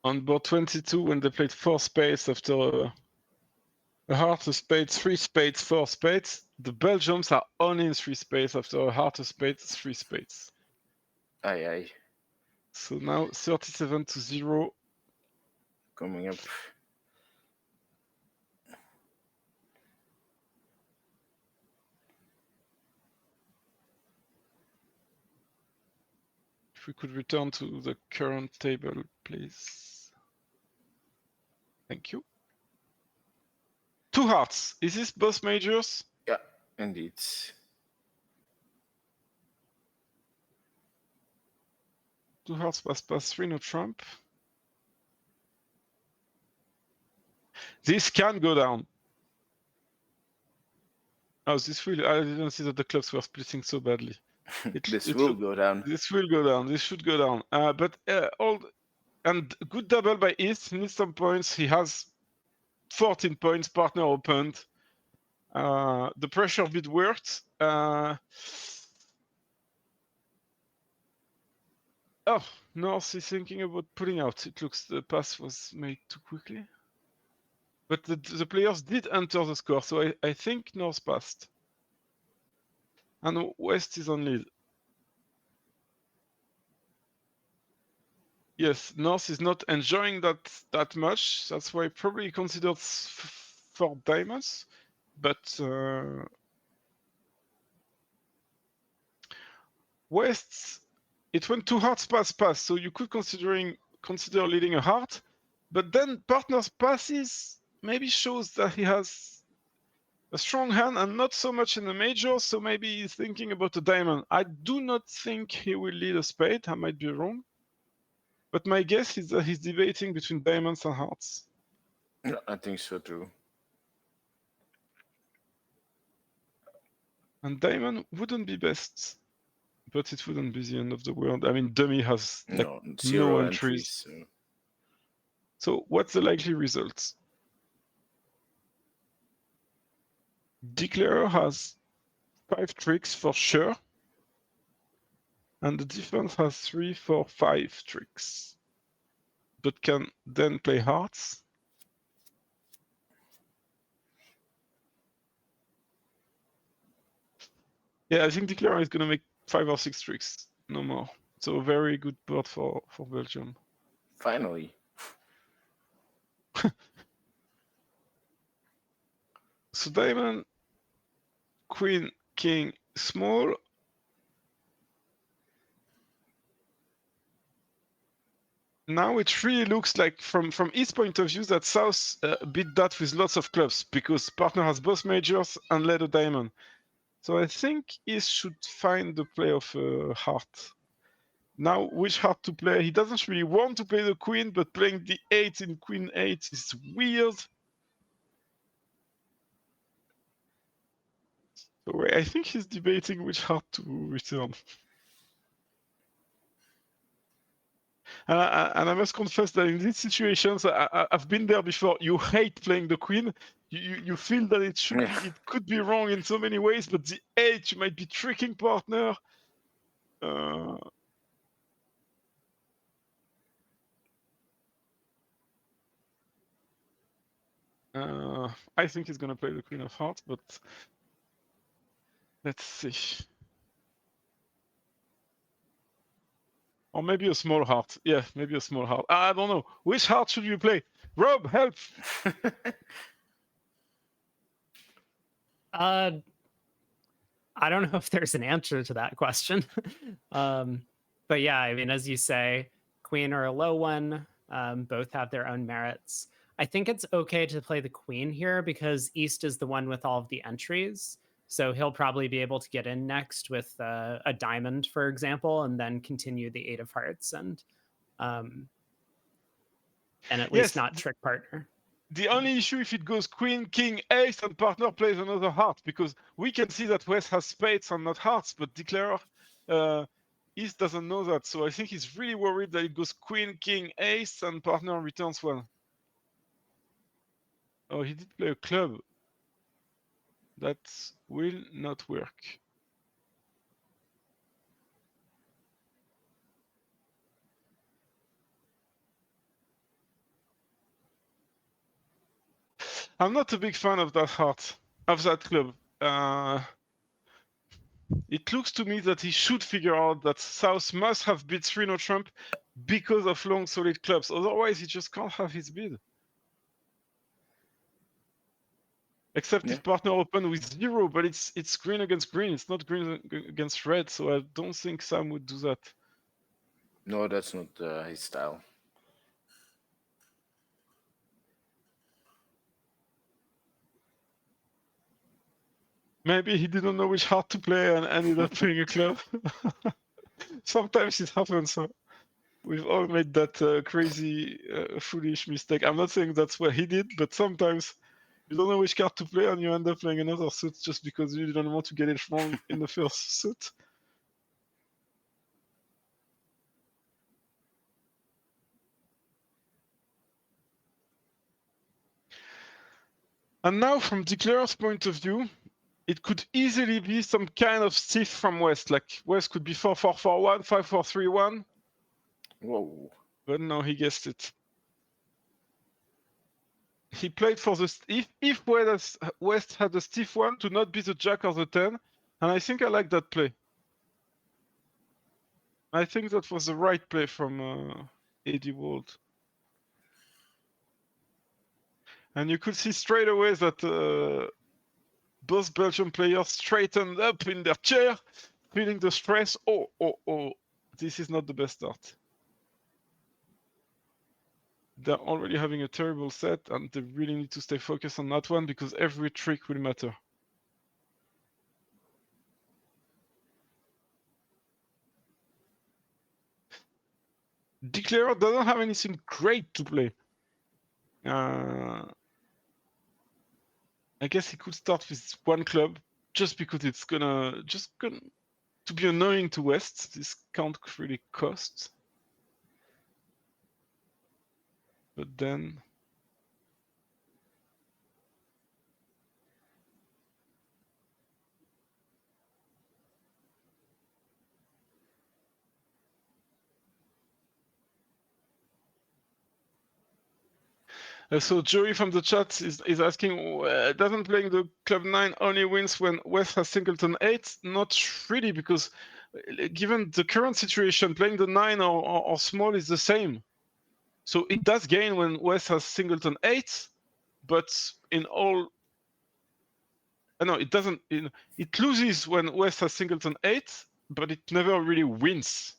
On board 22, when they played 4 spades after a heart, a spade, 3 spades, 4 spades, the Belgians are only in 3 spades after a heart, a spade, 3 spades. Aye, aye. So now 37-0. Coming up. If we could return to the current table, please. Thank you. 2 hearts. Is this both majors? Yeah, indeed. 2 hearts pass 3, no trump. This can go down. Oh, this will. I didn't see that the clubs were splitting so badly. This will go down. This will go down. This should go down. But and good double by East. Needs some points. He has 14 points. Partner opened. The pressure bit worked. Oh, North is thinking about pulling out. It looks the pass was made too quickly. But the players did enter the score, so I think North passed. And West is on lead. Yes, North is not enjoying that much. That's why probably considered for diamonds. But West, it went 2 hearts pass, so you could consider leading a heart. But then partner's passes maybe shows that he has a strong hand and not so much in the majors, so maybe he's thinking about a diamond. I do not think he will lead a spade. I might be wrong. But my guess is that he's debating between diamonds and hearts. Yeah, I think so too. And diamond wouldn't be best, but it wouldn't be the end of the world. I mean, dummy has like, zero no entries. so. So what's the likely result? Declarer has 5 tricks for sure. And the defense has 3, 4, 5 tricks. But can then play hearts. Yeah, I think Declarer is going to make 5 or 6 tricks, no more. So a very good board for Belgium. Finally. So diamond, queen, king, small. Now it really looks like, from his point of view, that South beat that with lots of clubs because partner has both majors and led a diamond. So I think he should find the play of heart. Now, which heart to play? He doesn't really want to play the queen, but playing the 8 in queen 8 is weird. So I think he's debating which heart to return. And I must confess that in these situations, I've been there before. You hate playing the queen. You feel that it could be wrong in so many ways, but the 8, you might be tricking partner. I think he's going to play the queen of hearts, but let's see. Or maybe a small heart. Yeah, maybe a small heart. I don't know. Which heart should you play? Rob, help! I don't know if there's an answer to that question. But yeah, I mean, as you say, queen or a low one, both have their own merits. I think it's okay to play the queen here because East is the one with all of the entries. So he'll probably be able to get in next with a diamond, for example, and then continue the 8 of hearts and at least not trick partner. The only issue if it goes queen, king, ace, and partner plays another heart, because we can see that West has spades and not hearts, but Declarer East doesn't know that. So I think he's really worried that it goes queen, king, ace, and partner returns one. Oh, he did play a club. That will not work. I'm not a big fan of that heart, of that club. It looks to me that he should figure out that South must have bid 3 no trump because of long solid clubs. Otherwise, he just can't have his bid. Except if partner open with 0, but it's green against green. It's not green against red, so I don't think Sam would do that. No, that's not his style. Maybe he didn't know which heart to play and ended up playing a club. Sometimes it happens. So we've all made that crazy, foolish mistake. I'm not saying that's what he did, but sometimes you don't know which card to play and you end up playing another suit just because you didn't want to get it wrong in the first suit. And now, from Declarer's point of view, it could easily be some kind of stiff from West. Like West could be 4-4-4-1, 5-4-3-1. Whoa. But no, he guessed it. He played for the if West had a stiff one to not be the Jack or the 10, and I think I like that play. I think that was the right play from Eddie Wald. And you could see straight away that both Belgian players straightened up in their chair, feeling the stress. Oh, this is not the best start. They're already having a terrible set, and they really need to stay focused on that one because every trick will matter. Declarer doesn't have anything great to play. I guess he could start with one club just because it's gonna to be annoying to West. This can't really cost. But then so Joey from the chat is asking, doesn't playing the club 9 only wins when West has singleton 8? Not really, because given the current situation, playing the 9 or small is the same. So it does gain when West has singleton 8, but in all... No, it doesn't. It loses when West has singleton 8, but it never really wins.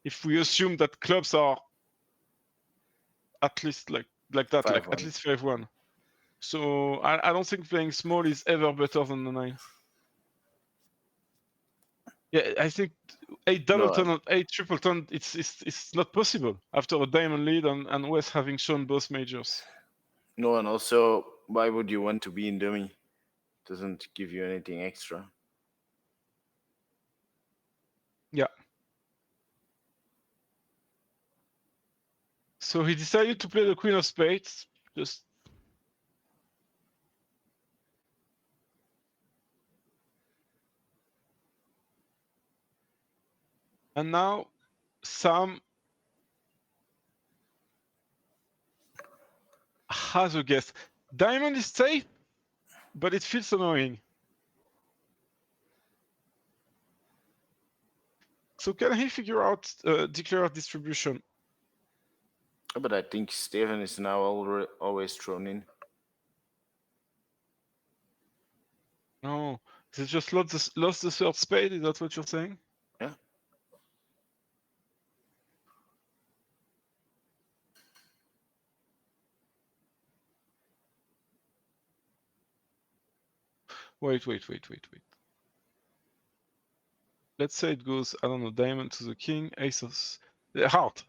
If we assume that clubs are at least like that, like at least 5-1. So I don't think playing small is ever better than the 9. Yeah, I think 8 double ton or 8 triple ton, it's not possible after a diamond lead and West having shown both majors. No, and also, why would you want to be in dummy? Doesn't give you anything extra. Yeah. So he decided to play the Queen of Spades, just... And now, Sam has a guess. Diamond is safe, but it feels annoying. So can he figure out declare distribution? But I think Steven is now always thrown in. No, they just lost the third spade. Is that what you're saying? Yeah. Wait. Let's say it goes, I don't know, diamond to the king, ace of heart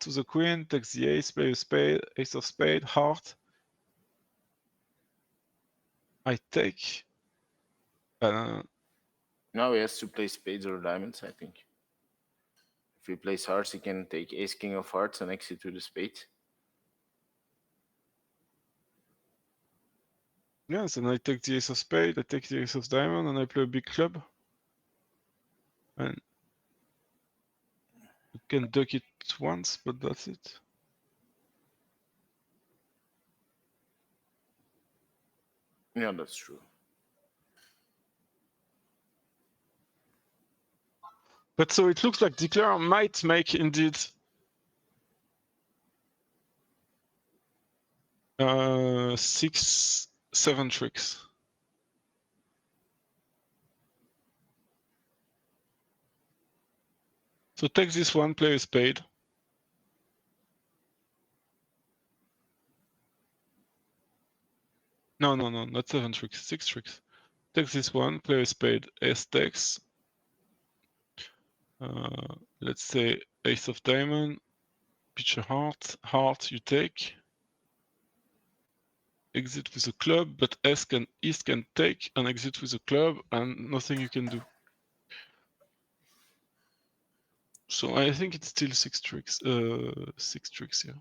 to the queen, takes the ace, play a spade, ace of spade, heart. I take. Now he has to play spades or diamonds, I think. If he plays hearts, he can take ace king of hearts and exit to the spade. Yes, and I take the ace of spade, I take the ace of diamond, and I play a big club. And you can duck it once, but that's it. Yeah, that's true. But so it looks like Declare might make indeed 6-7 tricks. So take this one, play a spade. No, not 7 tricks, 6 tricks. Takes this one, play a spade, ace takes. Let's say ace of diamond, pitch a heart you take. Exit with a club, but ace can take and exit with a club, and nothing you can do. So I think it's still 6 tricks. 6 tricks here.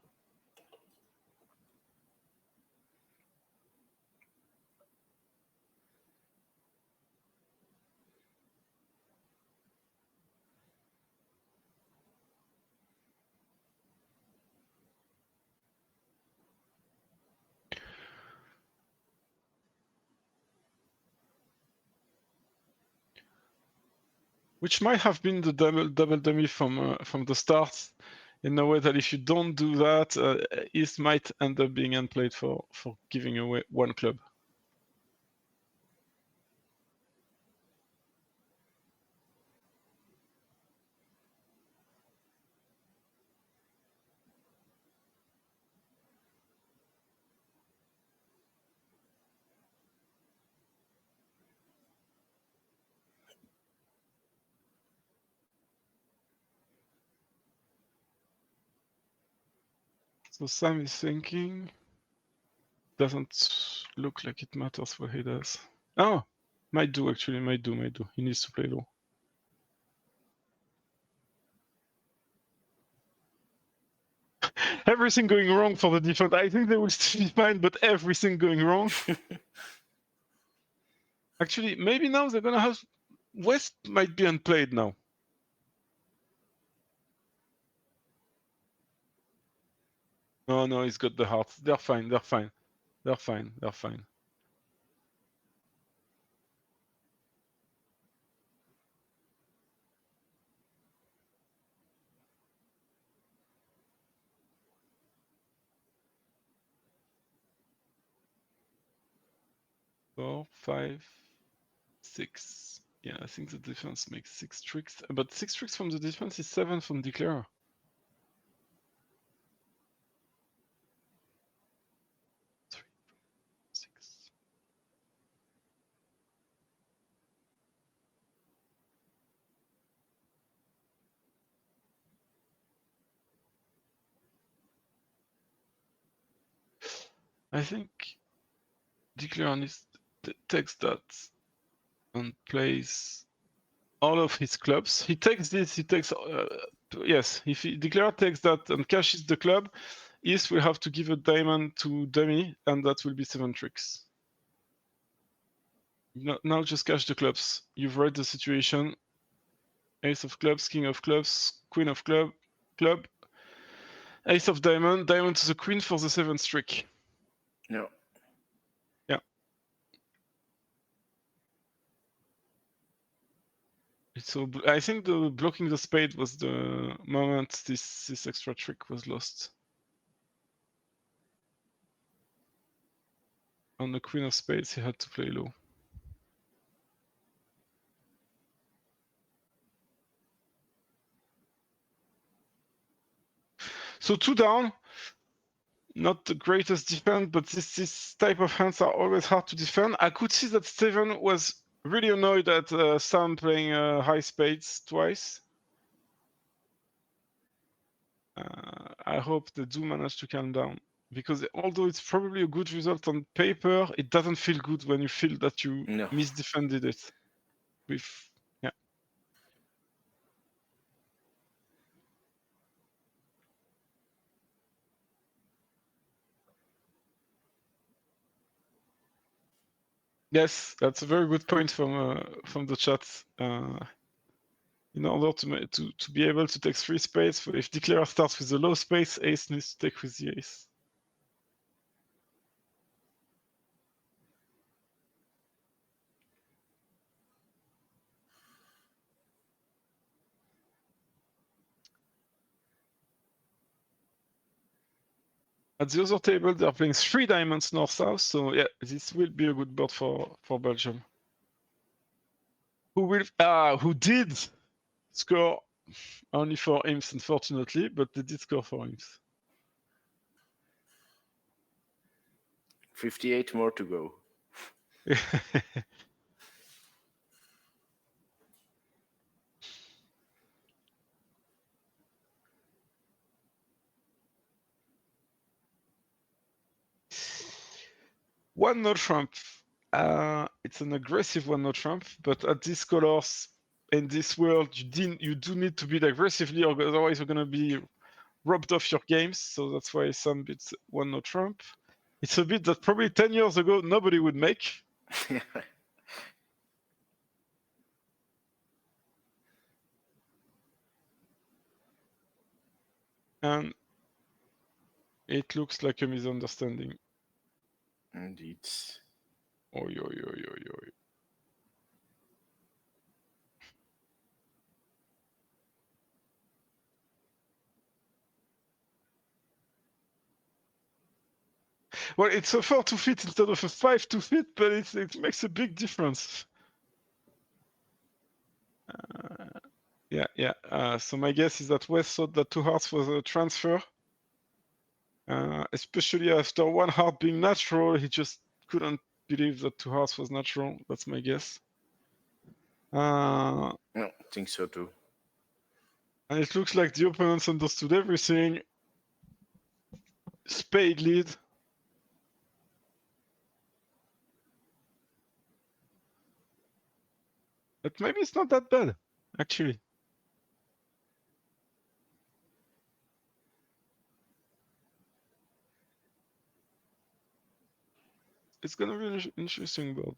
Which might have been the double dummy from the start, in a way that if you don't do that, East might end up being unplayed for giving away one club. So Sam is thinking. Doesn't look like it matters what he does. Oh, might do actually, might do. He needs to play low. Everything going wrong for the defense. I think they will still be fine, but everything going wrong. Actually, maybe now they're gonna have West might be unplayed now. No, he's got the hearts. They're fine. 4, 5, 6. Yeah, I think the defense makes 6 tricks, but 6 tricks from the defense is 7 from declare. 3, 6. I think declare takes that and plays all of his clubs. He takes this, yes, if declare takes that and cashes the club, East will have to give a diamond to dummy, and that will be 7 tricks. Now just cash the clubs. You've read the situation. Ace of clubs, king of clubs, queen of club, ace of diamond to the queen for the 7th trick. Yeah. So I think the blocking the spade was the moment this extra trick was lost. On the queen of spades, he had to play low. So 2 down, not the greatest defense, but this type of hands are always hard to defend. I could see that Steven was really annoyed at Sam playing high spades twice. I hope they do manage to calm down, because although it's probably a good result on paper, it doesn't feel good when you feel that you misdefended it. Yes, that's a very good point from the chat. In order to be able to take 3 spades, if declare starts with a low space, ace needs to take with the ace. At the other table, they're playing 3 diamonds north-south, so yeah, this will be a good board for Belgium. Who did score only 4 imps, unfortunately, but they did score 4 imps. 58 more to go. One no trump. It's an aggressive one no trump, but at these colors in this world, you do need to bid aggressively, or otherwise you're gonna be robbed off your games. So that's why some bids one no trump. It's a bid that probably 10 years ago nobody would make. And it looks like a misunderstanding. Indeed. Oi, oi, oi, oi, oi. Well, it's a 4 to fit instead of a 5 to fit, but it makes a big difference. Yeah. So my guess is that West thought that 2 hearts was a transfer. Especially after 1 heart being natural, he just couldn't believe that 2 hearts was natural. That's my guess. No, I think so too. And it looks like the opponents understood everything. Spade lead. But maybe it's not that bad, actually. It's gonna be an interesting board.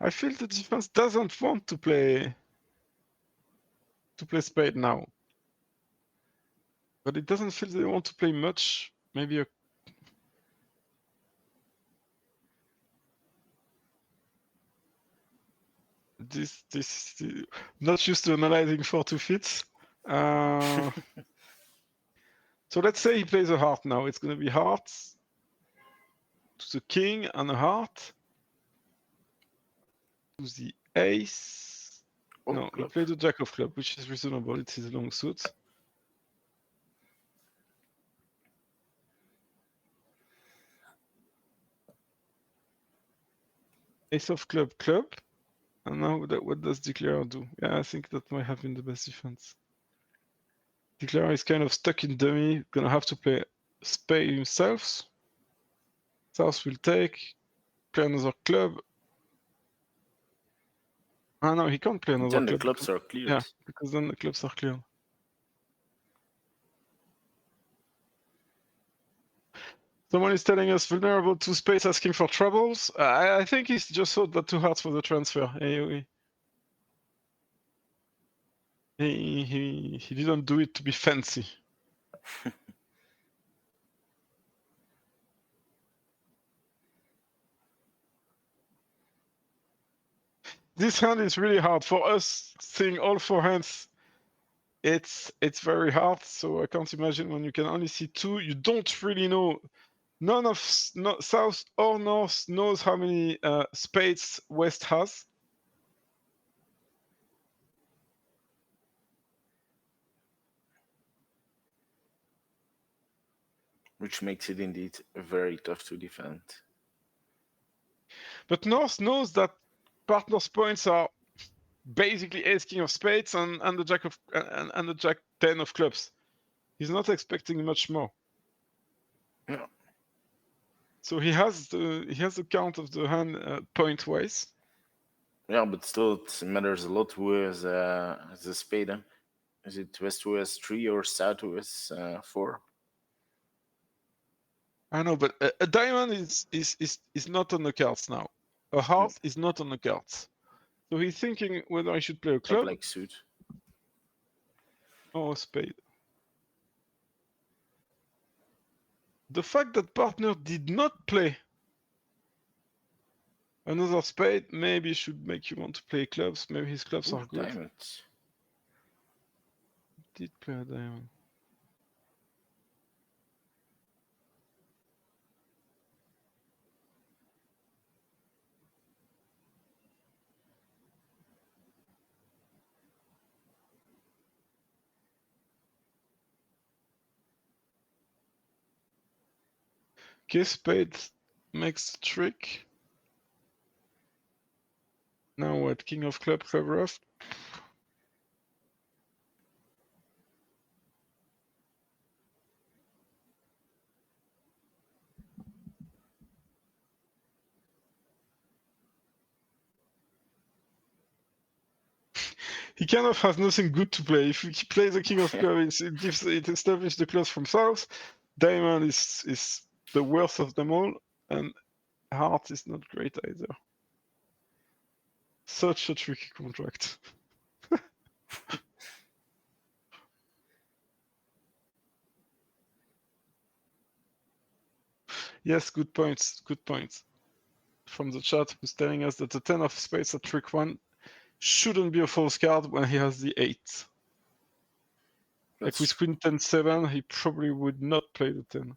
I feel the defense doesn't want to play spade now. But it doesn't feel they want to play much. Maybe a this not used to analyzing 4 to fits. So let's say he plays a heart now. It's gonna be hearts to the king and a heart to the ace. Oh, no, club. he played the jack of club, which is reasonable. It's his long suit. Ace of club, club. And now what does Declare do? Yeah, I think that might have been the best defense. Declare is kind of stuck in dummy, gonna have to play spade himself. South will take, play another club. Ah no, he can't play another Then club. the clubs are cleared. Yeah, because then the clubs are cleared. Someone is telling us vulnerable to space asking for troubles. I think he's just thought that 2 hearts was a transfer. He didn't do it to be fancy. This hand is really hard for us. Seeing all 4 hands, it's very hard. So I can't imagine when you can only see 2. You don't really know. None of South or North knows how many spades West has. Which makes it indeed very tough to defend. But North knows that partner's points are basically ace king of spades and the jack of and the jack 10 of clubs. He's not expecting much more. Yeah. So he has the count of the hand point wise. Yeah, but still it matters a lot who has a spade. Huh? Is it West who has 3 or South who has 4? I know, but a diamond is not on the cards now. A heart is not on the cards. So he's thinking whether I should play a club Like suit. or a spade. The fact that partner did not play another spade maybe should make you want to play clubs. Maybe his clubs are good. Diamonds. Did play a diamond. Okay, spade makes the trick. Now what? King of club, club rough. He kind of has nothing good to play. If he plays a king of clubs, it establishes the close from south. Diamond is the worst of them all, and heart is not great either. Such a tricky contract. Yes, good points. Good points. From the chat, who's telling us that the 10 of spades at trick 1 shouldn't be a false card when he has the 8. Like with queen 10-7, he probably would not play the 10.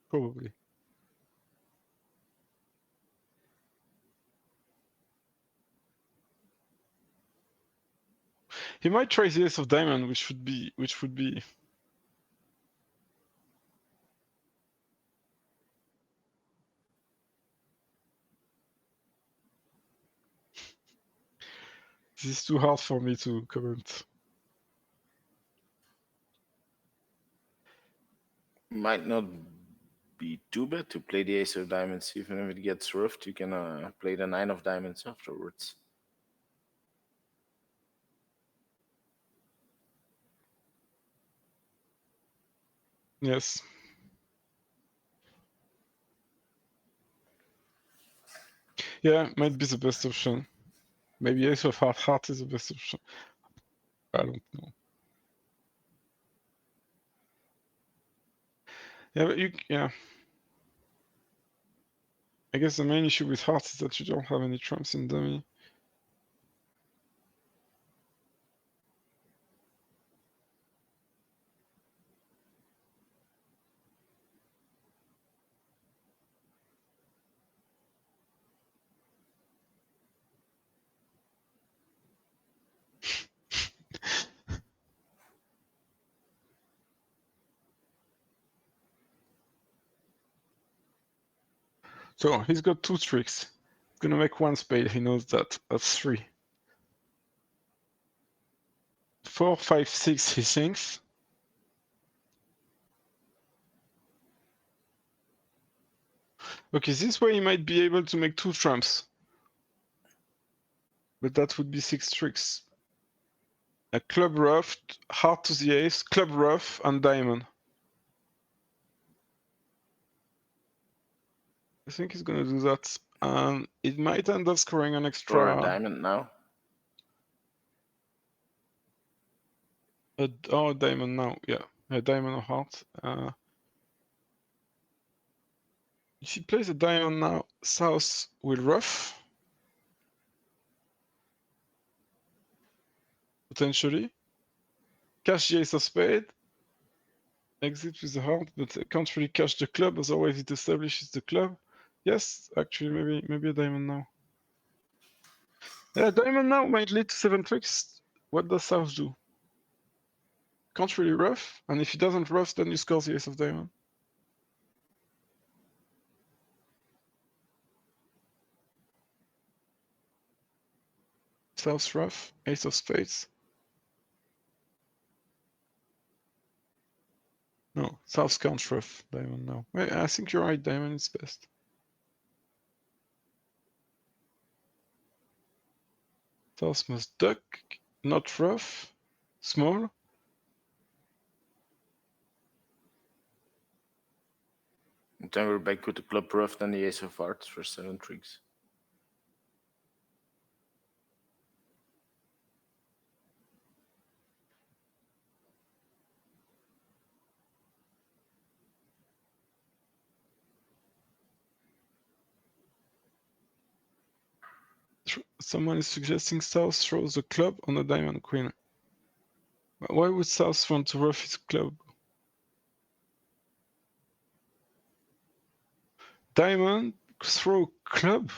Probably. He might try the ace of diamond, which would be this is too hard for me to comment. Might not be too bad to play the ace of diamonds. Even if it gets roughed, you can play the 9 of diamonds afterwards. Yes. Yeah, might be the best option. Maybe ace of heart is the best option. I don't know. Yeah, but yeah. I guess the main issue with hearts is that you don't have any trumps in dummy. So he's got 2 tricks. He's gonna make 1 spade, he knows that. That's 3. 4, 5, 6, he thinks. Okay, this way he might be able to make 2 trumps. But that would be 6 tricks. A club rough, heart to the ace, club rough, and diamond. I think he's gonna do that. And it might end up scoring an extra. Or a diamond now. A diamond now, yeah. A diamond or heart. If he plays a diamond now, south will rough. Potentially. Cash the ace of spade. Exit with the heart, but I can't really cash the club, otherwise it establishes the club. Yes, actually, maybe a diamond now. Yeah, diamond now might lead to 7 tricks. What does south do? Can't really rough, and if he doesn't rough, then you score the ace of diamond. South rough, ace of spades. No, south can't rough diamond now. I think you're right, diamond is best. South must duck, not rough, small. And then we're back with the club rough and the ace of hearts for 7 tricks. Someone is suggesting south throws the club on the diamond queen. Why would south want to rough his club? Diamond throw club?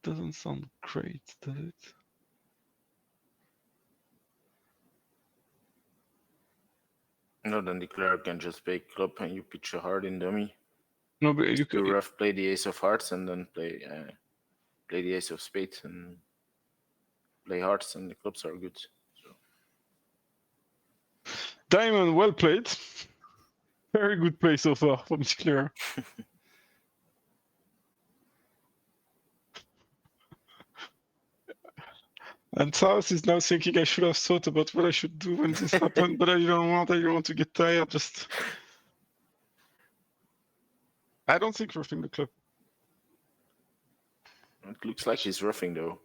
Doesn't sound great, does it? No, then the cleric can just play club and you pitch a heart in dummy. No, but you You could. rough play the ace of hearts and then play the ace of spades and play hearts, and the clubs are good. So. Diamond, well played. Very good play so far from the clearer. And South is now thinking I should have thought about what I should do when this happened, but I don't want to get tired. Just I don't think roughing the club. It looks like he's roughing though.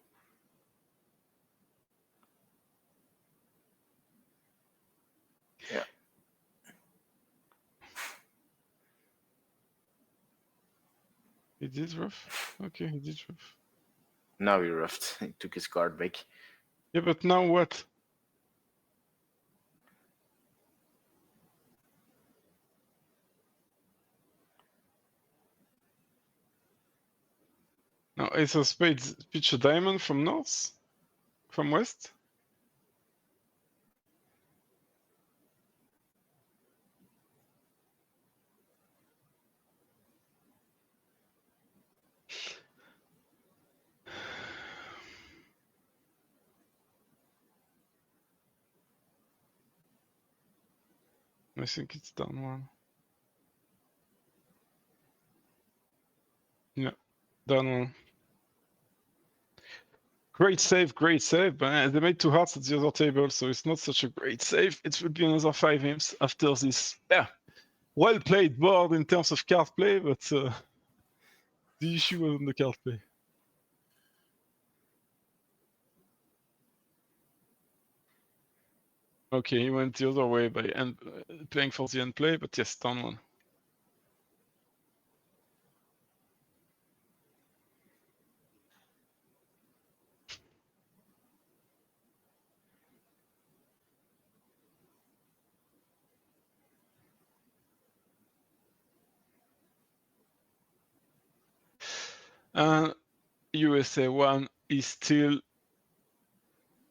Yeah. He did rough? Okay, he did rough. Now he roughed. He took his card back. Yeah, but now what? Now ace of spades pitch a diamond from north? From west? I think it's down one. Yeah, down one. Great save, but they made 2 hearts at the other table, so it's not such a great save. It will be another 5 imps after this. Yeah, well played board in terms of card play, but the issue was on the card play. Okay, he went the other way by playing for the end play, but yes, down one. And USA1 is still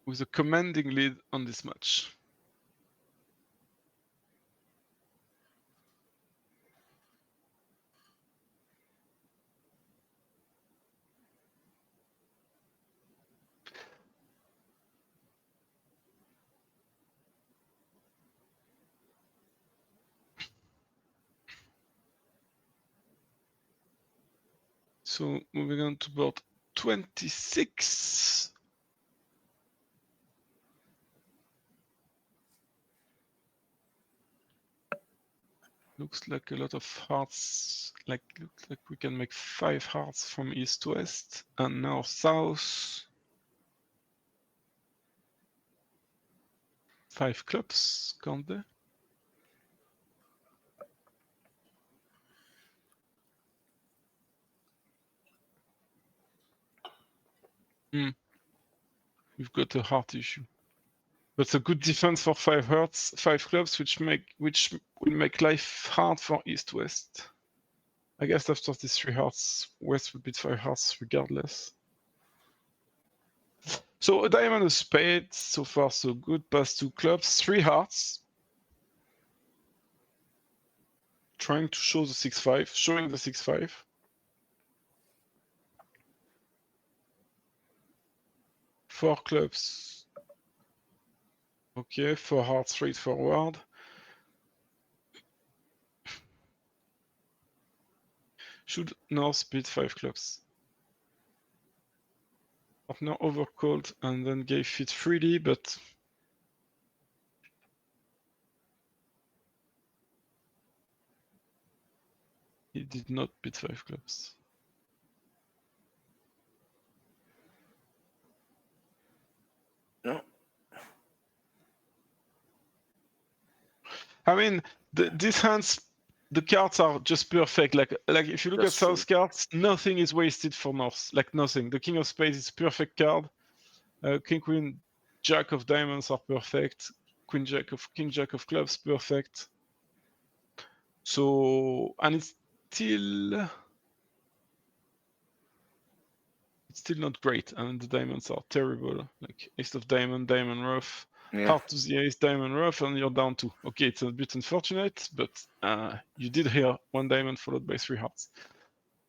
with a commanding lead on this match. So moving on to board 26. Looks like a lot of hearts. Looks like we can make 5 hearts from east to west and now south. 5 clubs, can't they? We've got a heart issue. But a good defense for 5 hearts, 5 clubs, which will make life hard for east-west. I guess after these 3 hearts, west will beat 5 hearts regardless. So a diamond, a spade, so far so good. Pass 2 clubs, 3 hearts. Trying to show the 6-5, showing the 6-5. Four clubs. Okay, 4 hearts straightforward. Should North beat 5 clubs? Partner overcalled and then gave it freely, but he did not beat 5 clubs. No. I mean, these hands, the cards are just perfect. Like if you look That's at South true. cards, nothing is wasted for North. Like nothing. The King of Spades is perfect card. King Queen, Jack of Diamonds are perfect. King Jack of Clubs perfect. So and it's still not great, and the diamonds are terrible. Like Ace of Diamond, Diamond Rough. heart to the ace, diamond rough, and you're down 2. Okay, it's a bit unfortunate, but you did hear 1 diamond followed by 3 hearts.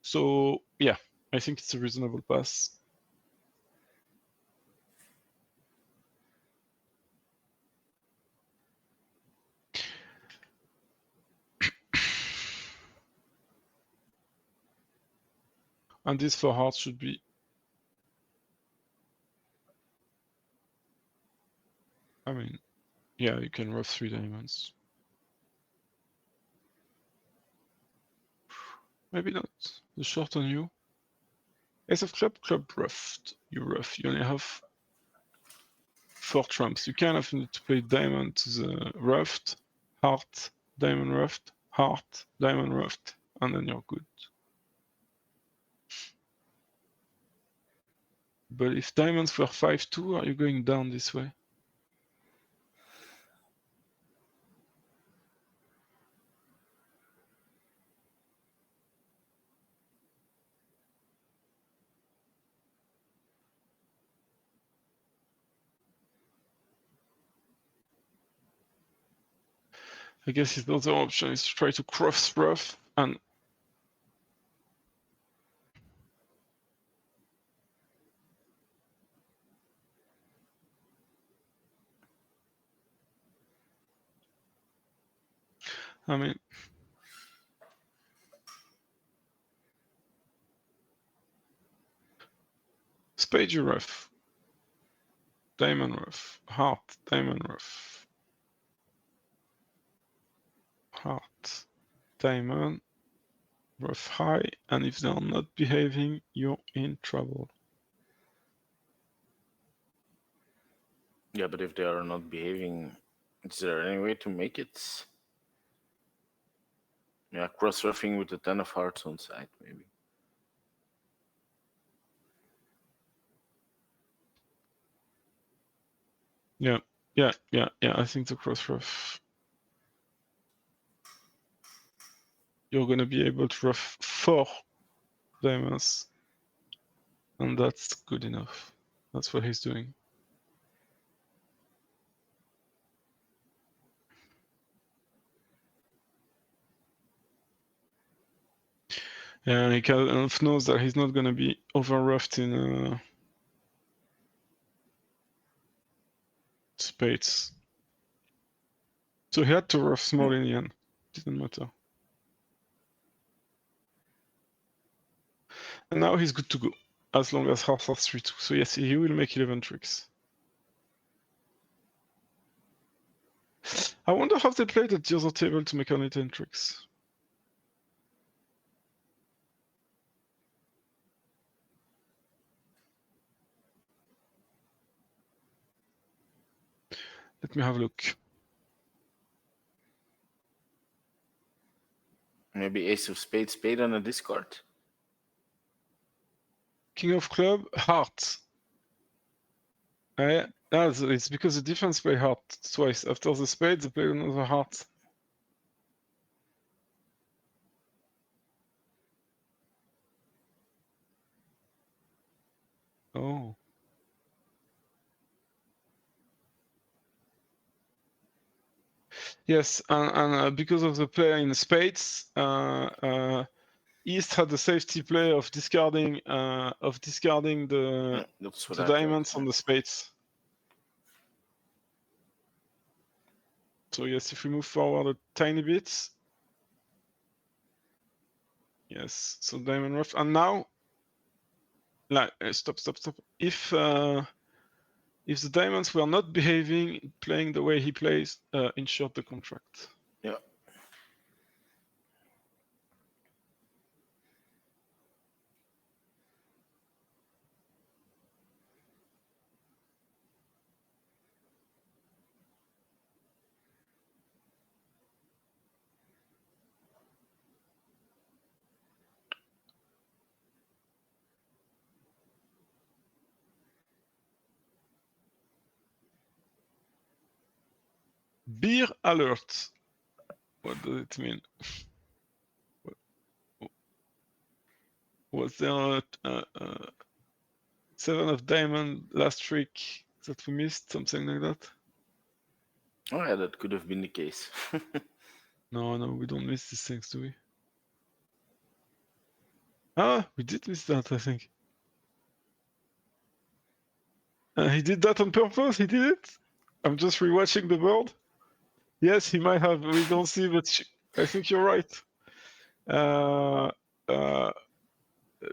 So yeah, I think it's a reasonable pass. And these 4 hearts should be... I mean, yeah, you can rough 3 diamonds. Maybe not. The short on you. Ace of club, club roughed. You rough. You only have 4 trumps. You kind of need to play diamond to the roughed, heart, diamond roughed, heart, diamond roughed, and then you're good. But if diamonds were 5-2, are you going down this way? I guess his other option is to try to cross rough and I mean, spade you rough, diamond rough, heart, diamond rough, heart, diamond, rough high, and if they're not behaving, you're in trouble. Yeah, but if they are not behaving, is there any way to make it? Yeah, cross-roughing with the 10 of hearts on side, maybe. Yeah, I think the cross rough. You're gonna be able to rough 4 diamonds. And that's good enough. That's what he's doing. Yeah, he kind of knows that he's not gonna be over roughed in spades. So he had to rough small in the end. Didn't matter. And now he's good to go, as long as hearts are 3-2. So yes, he will make 11 tricks. I wonder how they played at the other table to make only 10 tricks. Let me have a look. Maybe ace of spades, spade on a discard. King of club, heart. It's because the defense play heart twice. After the spade, they play another heart. Oh. Yes, and because of the play in spades, East had the safety play of discarding the diamonds on the spades. So yes, if we move forward a tiny bit, yes. So diamond rough, and now, like, stop. If the diamonds were not behaving, playing the way he plays, insured the contract. Yeah. Beer alert. What does it mean? Was there a 7 of diamond last trick that we missed? Something like that? Oh yeah, that could have been the case. No, we don't miss these things, do we? Ah, we did miss that, I think. He did that on purpose? He did it? I'm just rewatching the board. Yes, he might have. We don't see, but I think you're right.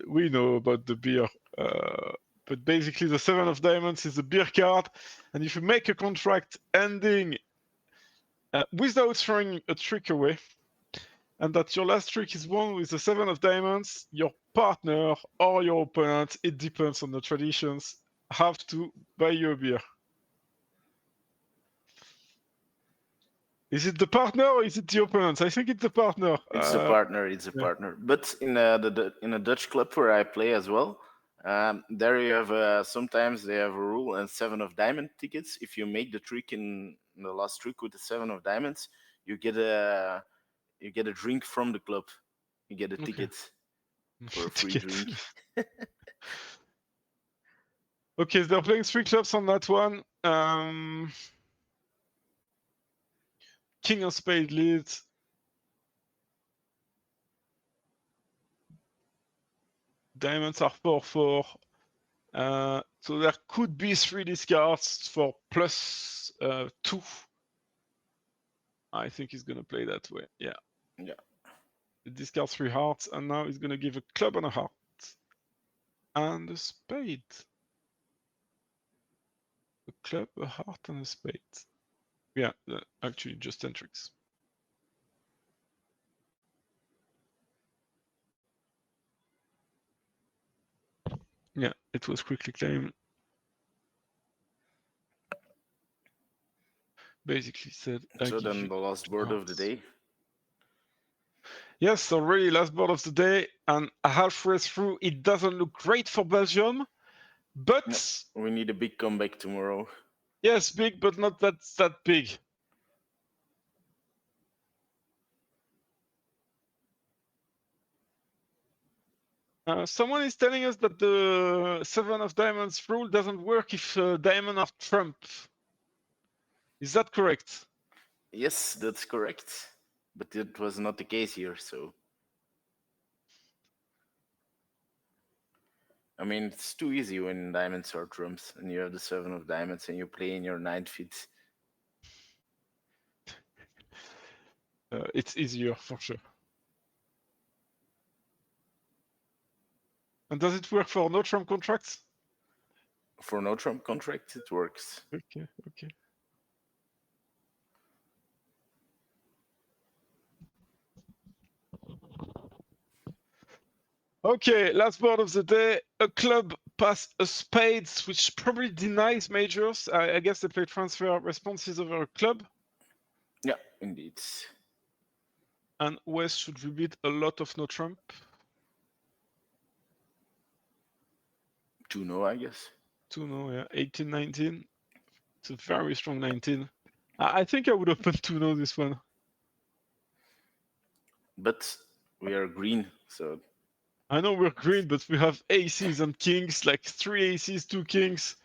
We know about the beer. But basically, the 7 of diamonds is a beer card. And if you make a contract ending without throwing a trick away, and that your last trick is won with the 7 of diamonds, your partner or your opponent, it depends on the traditions, have to buy you a beer. Is it the partner or is it the opponent? I think it's the partner. It's a partner. It's a partner. But in a Dutch club where I play as well, there you have sometimes they have a rule and 7 of diamond tickets. If you make the trick in the last trick with the 7 of diamonds, you get a drink from the club. You get a ticket for a free drink. Okay, they're playing 3 clubs on that one. King of spade leads. Diamonds are 4-4. So there could be 3 discards for plus 2. I think he's going to play that way. Yeah. He discards 3 hearts, and now he's going to give a club and a heart. And a spade. A club, a heart, and a spade. Yeah, actually just 10 tricks. Yeah, it was quickly claimed. Basically said. So then the last board of the day. Yes, already last board of the day, and halfway through, it doesn't look great for Belgium, but no, we need a big comeback tomorrow. Yes, big, but not that big. Someone is telling us that the 7 of diamonds rule doesn't work if diamond are trump. Is that correct? Yes, that's correct. But it was not the case here, so. I mean, it's too easy when diamonds are trumps and you have the 7 of diamonds and you play in your 9 feet. It's easier for sure. And does it work for no trump contracts? For no trump contracts, it works. Okay. Okay, last board of the day. A club pass a spades, which probably denies majors. I guess they play transfer responses over a club. Yeah, indeed. And West should repeat a lot of no trump. 2-0, I guess. 2-0, yeah. 18-19. It's a very strong 19. I think I would open 2-0 this one. But we are green, so. I know we're green, but we have aces and kings, like 3 aces, 2 kings.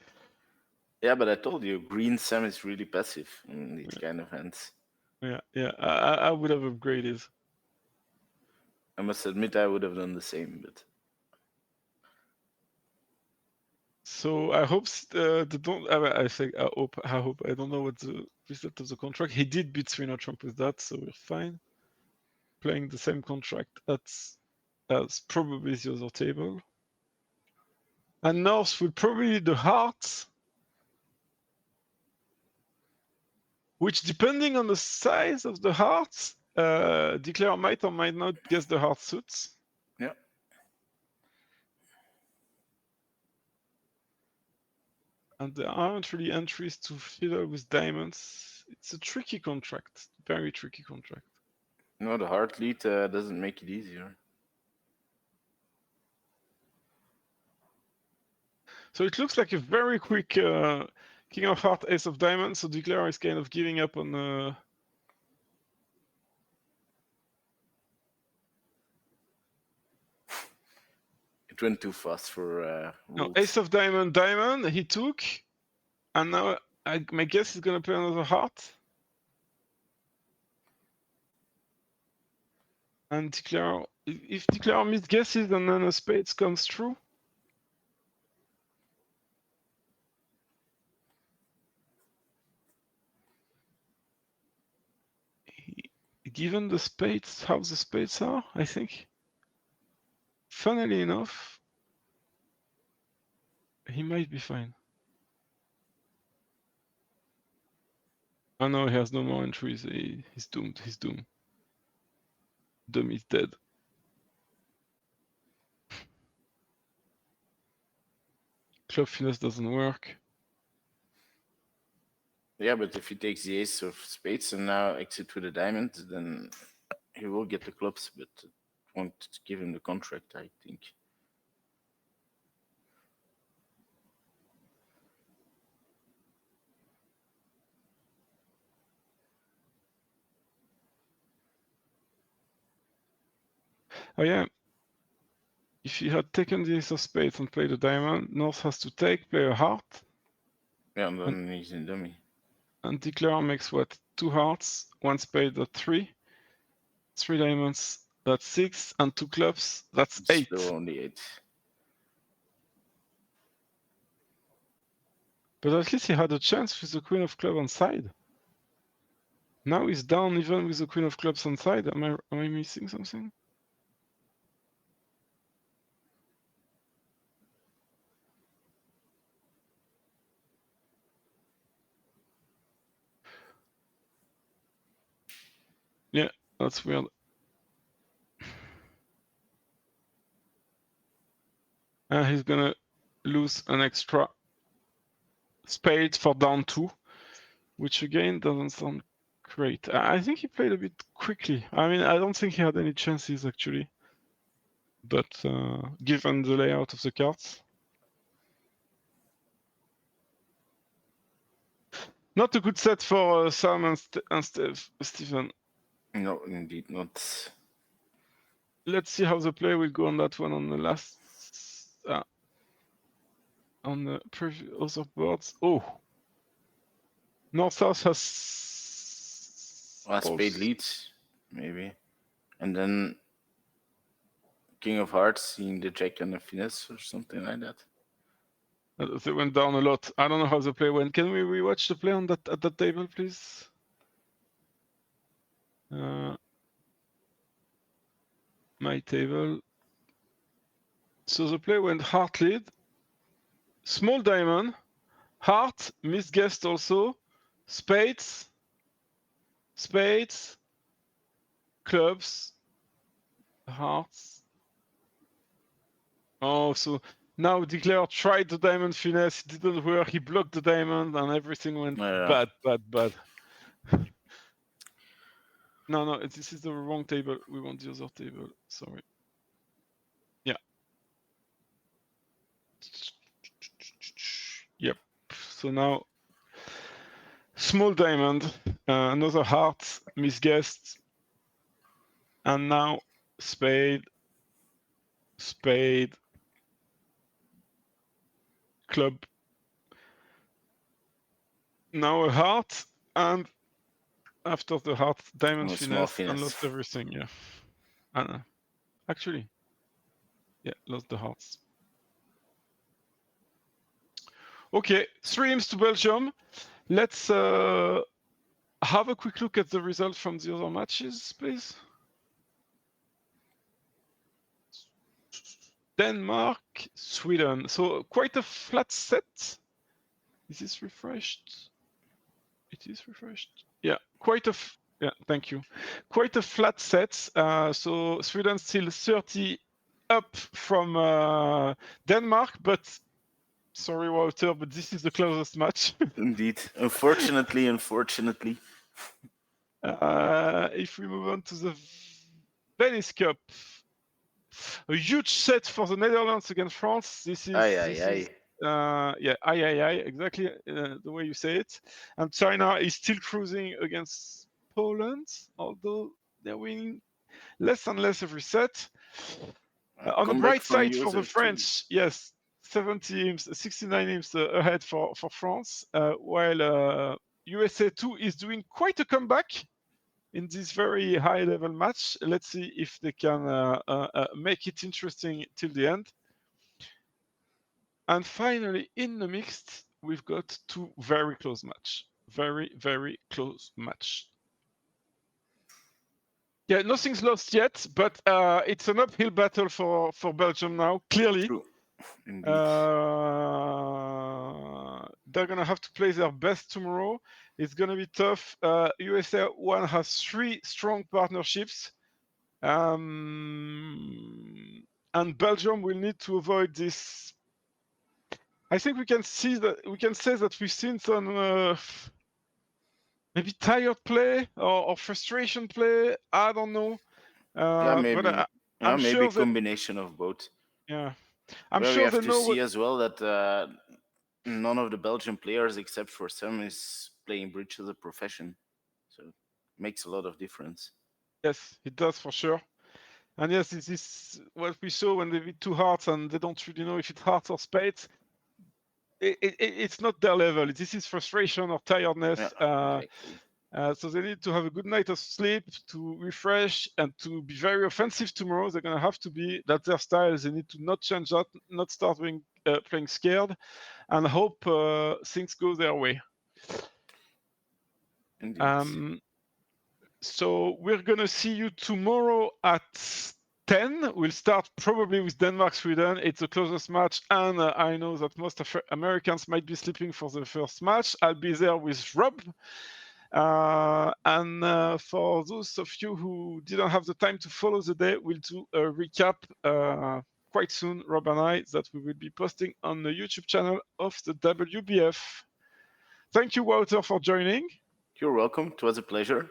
Yeah, but I told you, green Sam is really passive in these kind of hands. Yeah. I would have upgraded. I must admit I would have done the same, but. So I hope I hope I don't know what the result of the contract. He did beat 3-0 Trump with that, so we're fine. Playing the same contract as probably the other table. And North will probably the hearts, which depending on the size of the hearts, Declare might or might not guess the heart suits. Yeah. And there aren't really entries to fiddle with diamonds. It's a tricky contract, very tricky contract. No, the heart lead doesn't make it easier. So it looks like a very quick King of Heart, Ace of Diamonds. So Declare is kind of giving up on. It went too fast for. No, Ace of Diamond, Diamond. He took, and now my guess is gonna play another heart. And declare, if declare misguesses and then a spades comes through. Given the spades, how the spades are, I think, funnily enough, he might be fine. Oh no, he has no more entries. He's doomed. He's doomed. Dumb is dead. Club finesse doesn't work. Yeah, but if he takes the ace of spades and now exit with a diamond, then he will get the clubs, but it won't give him the contract, I think. Oh yeah. If he had taken the ace of spades and played a diamond, North has to take, play a heart. Yeah, and then he's in dummy. And declare makes what? 2 hearts, 1 spade, that's 3. 3 diamonds, that's 6, and 2 clubs, that's It's 8. still only 8. But at least he had a chance with the queen of clubs on side. Now he's down even with the queen of clubs on side. Am I missing something? Yeah, that's weird. He's gonna lose an extra spade for down 2, which again doesn't sound great. I think he played a bit quickly. I mean, I don't think he had any chances actually. But given the layout of the cards, not a good set for Sam and Stephen. No, indeed not. Let's see how the play will go on that one on the last on the previous other boards. Oh, North-South has Spade leads, maybe. And then King of Hearts seeing the jack and the finesse or something like that. They went down a lot. I don't know how the play went. Can we rewatch the play on that at that table, please? My table. So the play went heart lead, small diamond, heart, misguessed also, spades, spades, clubs, hearts. Oh, so now Declare tried the diamond finesse, it didn't work, he blocked the diamond and everything went bad. No, this is the wrong table. We want the other table, sorry. Yeah. Yep, so now small diamond, another heart, misguessed, and now spade, spade, club. Now a heart, and after the heart, diamond finesse, and lost everything. Yeah. Actually, yeah, lost the hearts. Okay, 3 imps to Belgium. Let's have a quick look at the result from the other matches, please. Denmark, Sweden. So quite a flat set. Is this refreshed? It is refreshed. Yeah, thank you. Quite a flat set. So Sweden still 30 up from Denmark, but sorry, Wouter, but this is the closest match. Indeed. Unfortunately. If we move on to the Venice Cup, a huge set for the Netherlands against France. This is exactly the way you say it. And China is still cruising against Poland, although they're winning less and less every set. On the bright side for the French, yes, 69 imps ahead for France, while USA2 is doing quite a comeback. in this very high-level match. Let's see if they can make it interesting till the end. And finally, in the mixed, we've got two very close match. Very, very close match. Yeah, nothing's lost yet, but it's an uphill battle for Belgium now, clearly. True. Indeed. They're going to have to play their best tomorrow. It's going to be tough. USA1 has 3 strong partnerships. And Belgium will need to avoid this. I think we can say that we've seen some maybe tired play or frustration play. I don't know. Maybe. But I'm maybe sure a combination of both. Yeah, I'm Where sure we they have to know see what. as well that none of the Belgian players, except for some, is playing bridge as a profession. So it makes a lot of difference. Yes, it does for sure. And yes, this is what we saw when they beat 2 hearts and they don't really know if it's hearts or spades. It's not their level. This is frustration or tiredness. Exactly. So they need to have a good night of sleep to refresh and to be very offensive tomorrow. They're going to have to be, that's their style. They need to not change that, not start playing scared, and hope things go their way. Indeed. So we're going to see you tomorrow at 10. We'll start probably with Denmark, Sweden. It's the closest match, and I know that most Americans might be sleeping for the first match. I'll be there with Rob. And for those of you who didn't have the time to follow the day, we'll do a recap quite soon, Rob and I, that we will be posting on the YouTube channel of the WBF. Thank you, Wouter, for joining. You're welcome. It was a pleasure.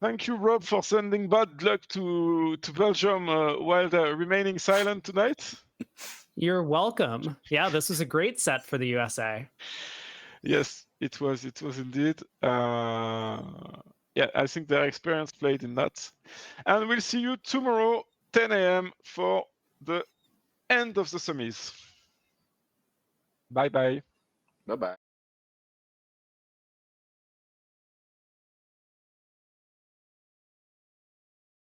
Thank you, Rob, for sending bad luck to Belgium while they're remaining silent tonight. You're welcome. Yeah, this was a great set for the USA. Yes, it was indeed. Yeah, I think their experience played in that. And we'll see you tomorrow, 10 a.m. for the end of the semis. Bye-bye. Bye-bye.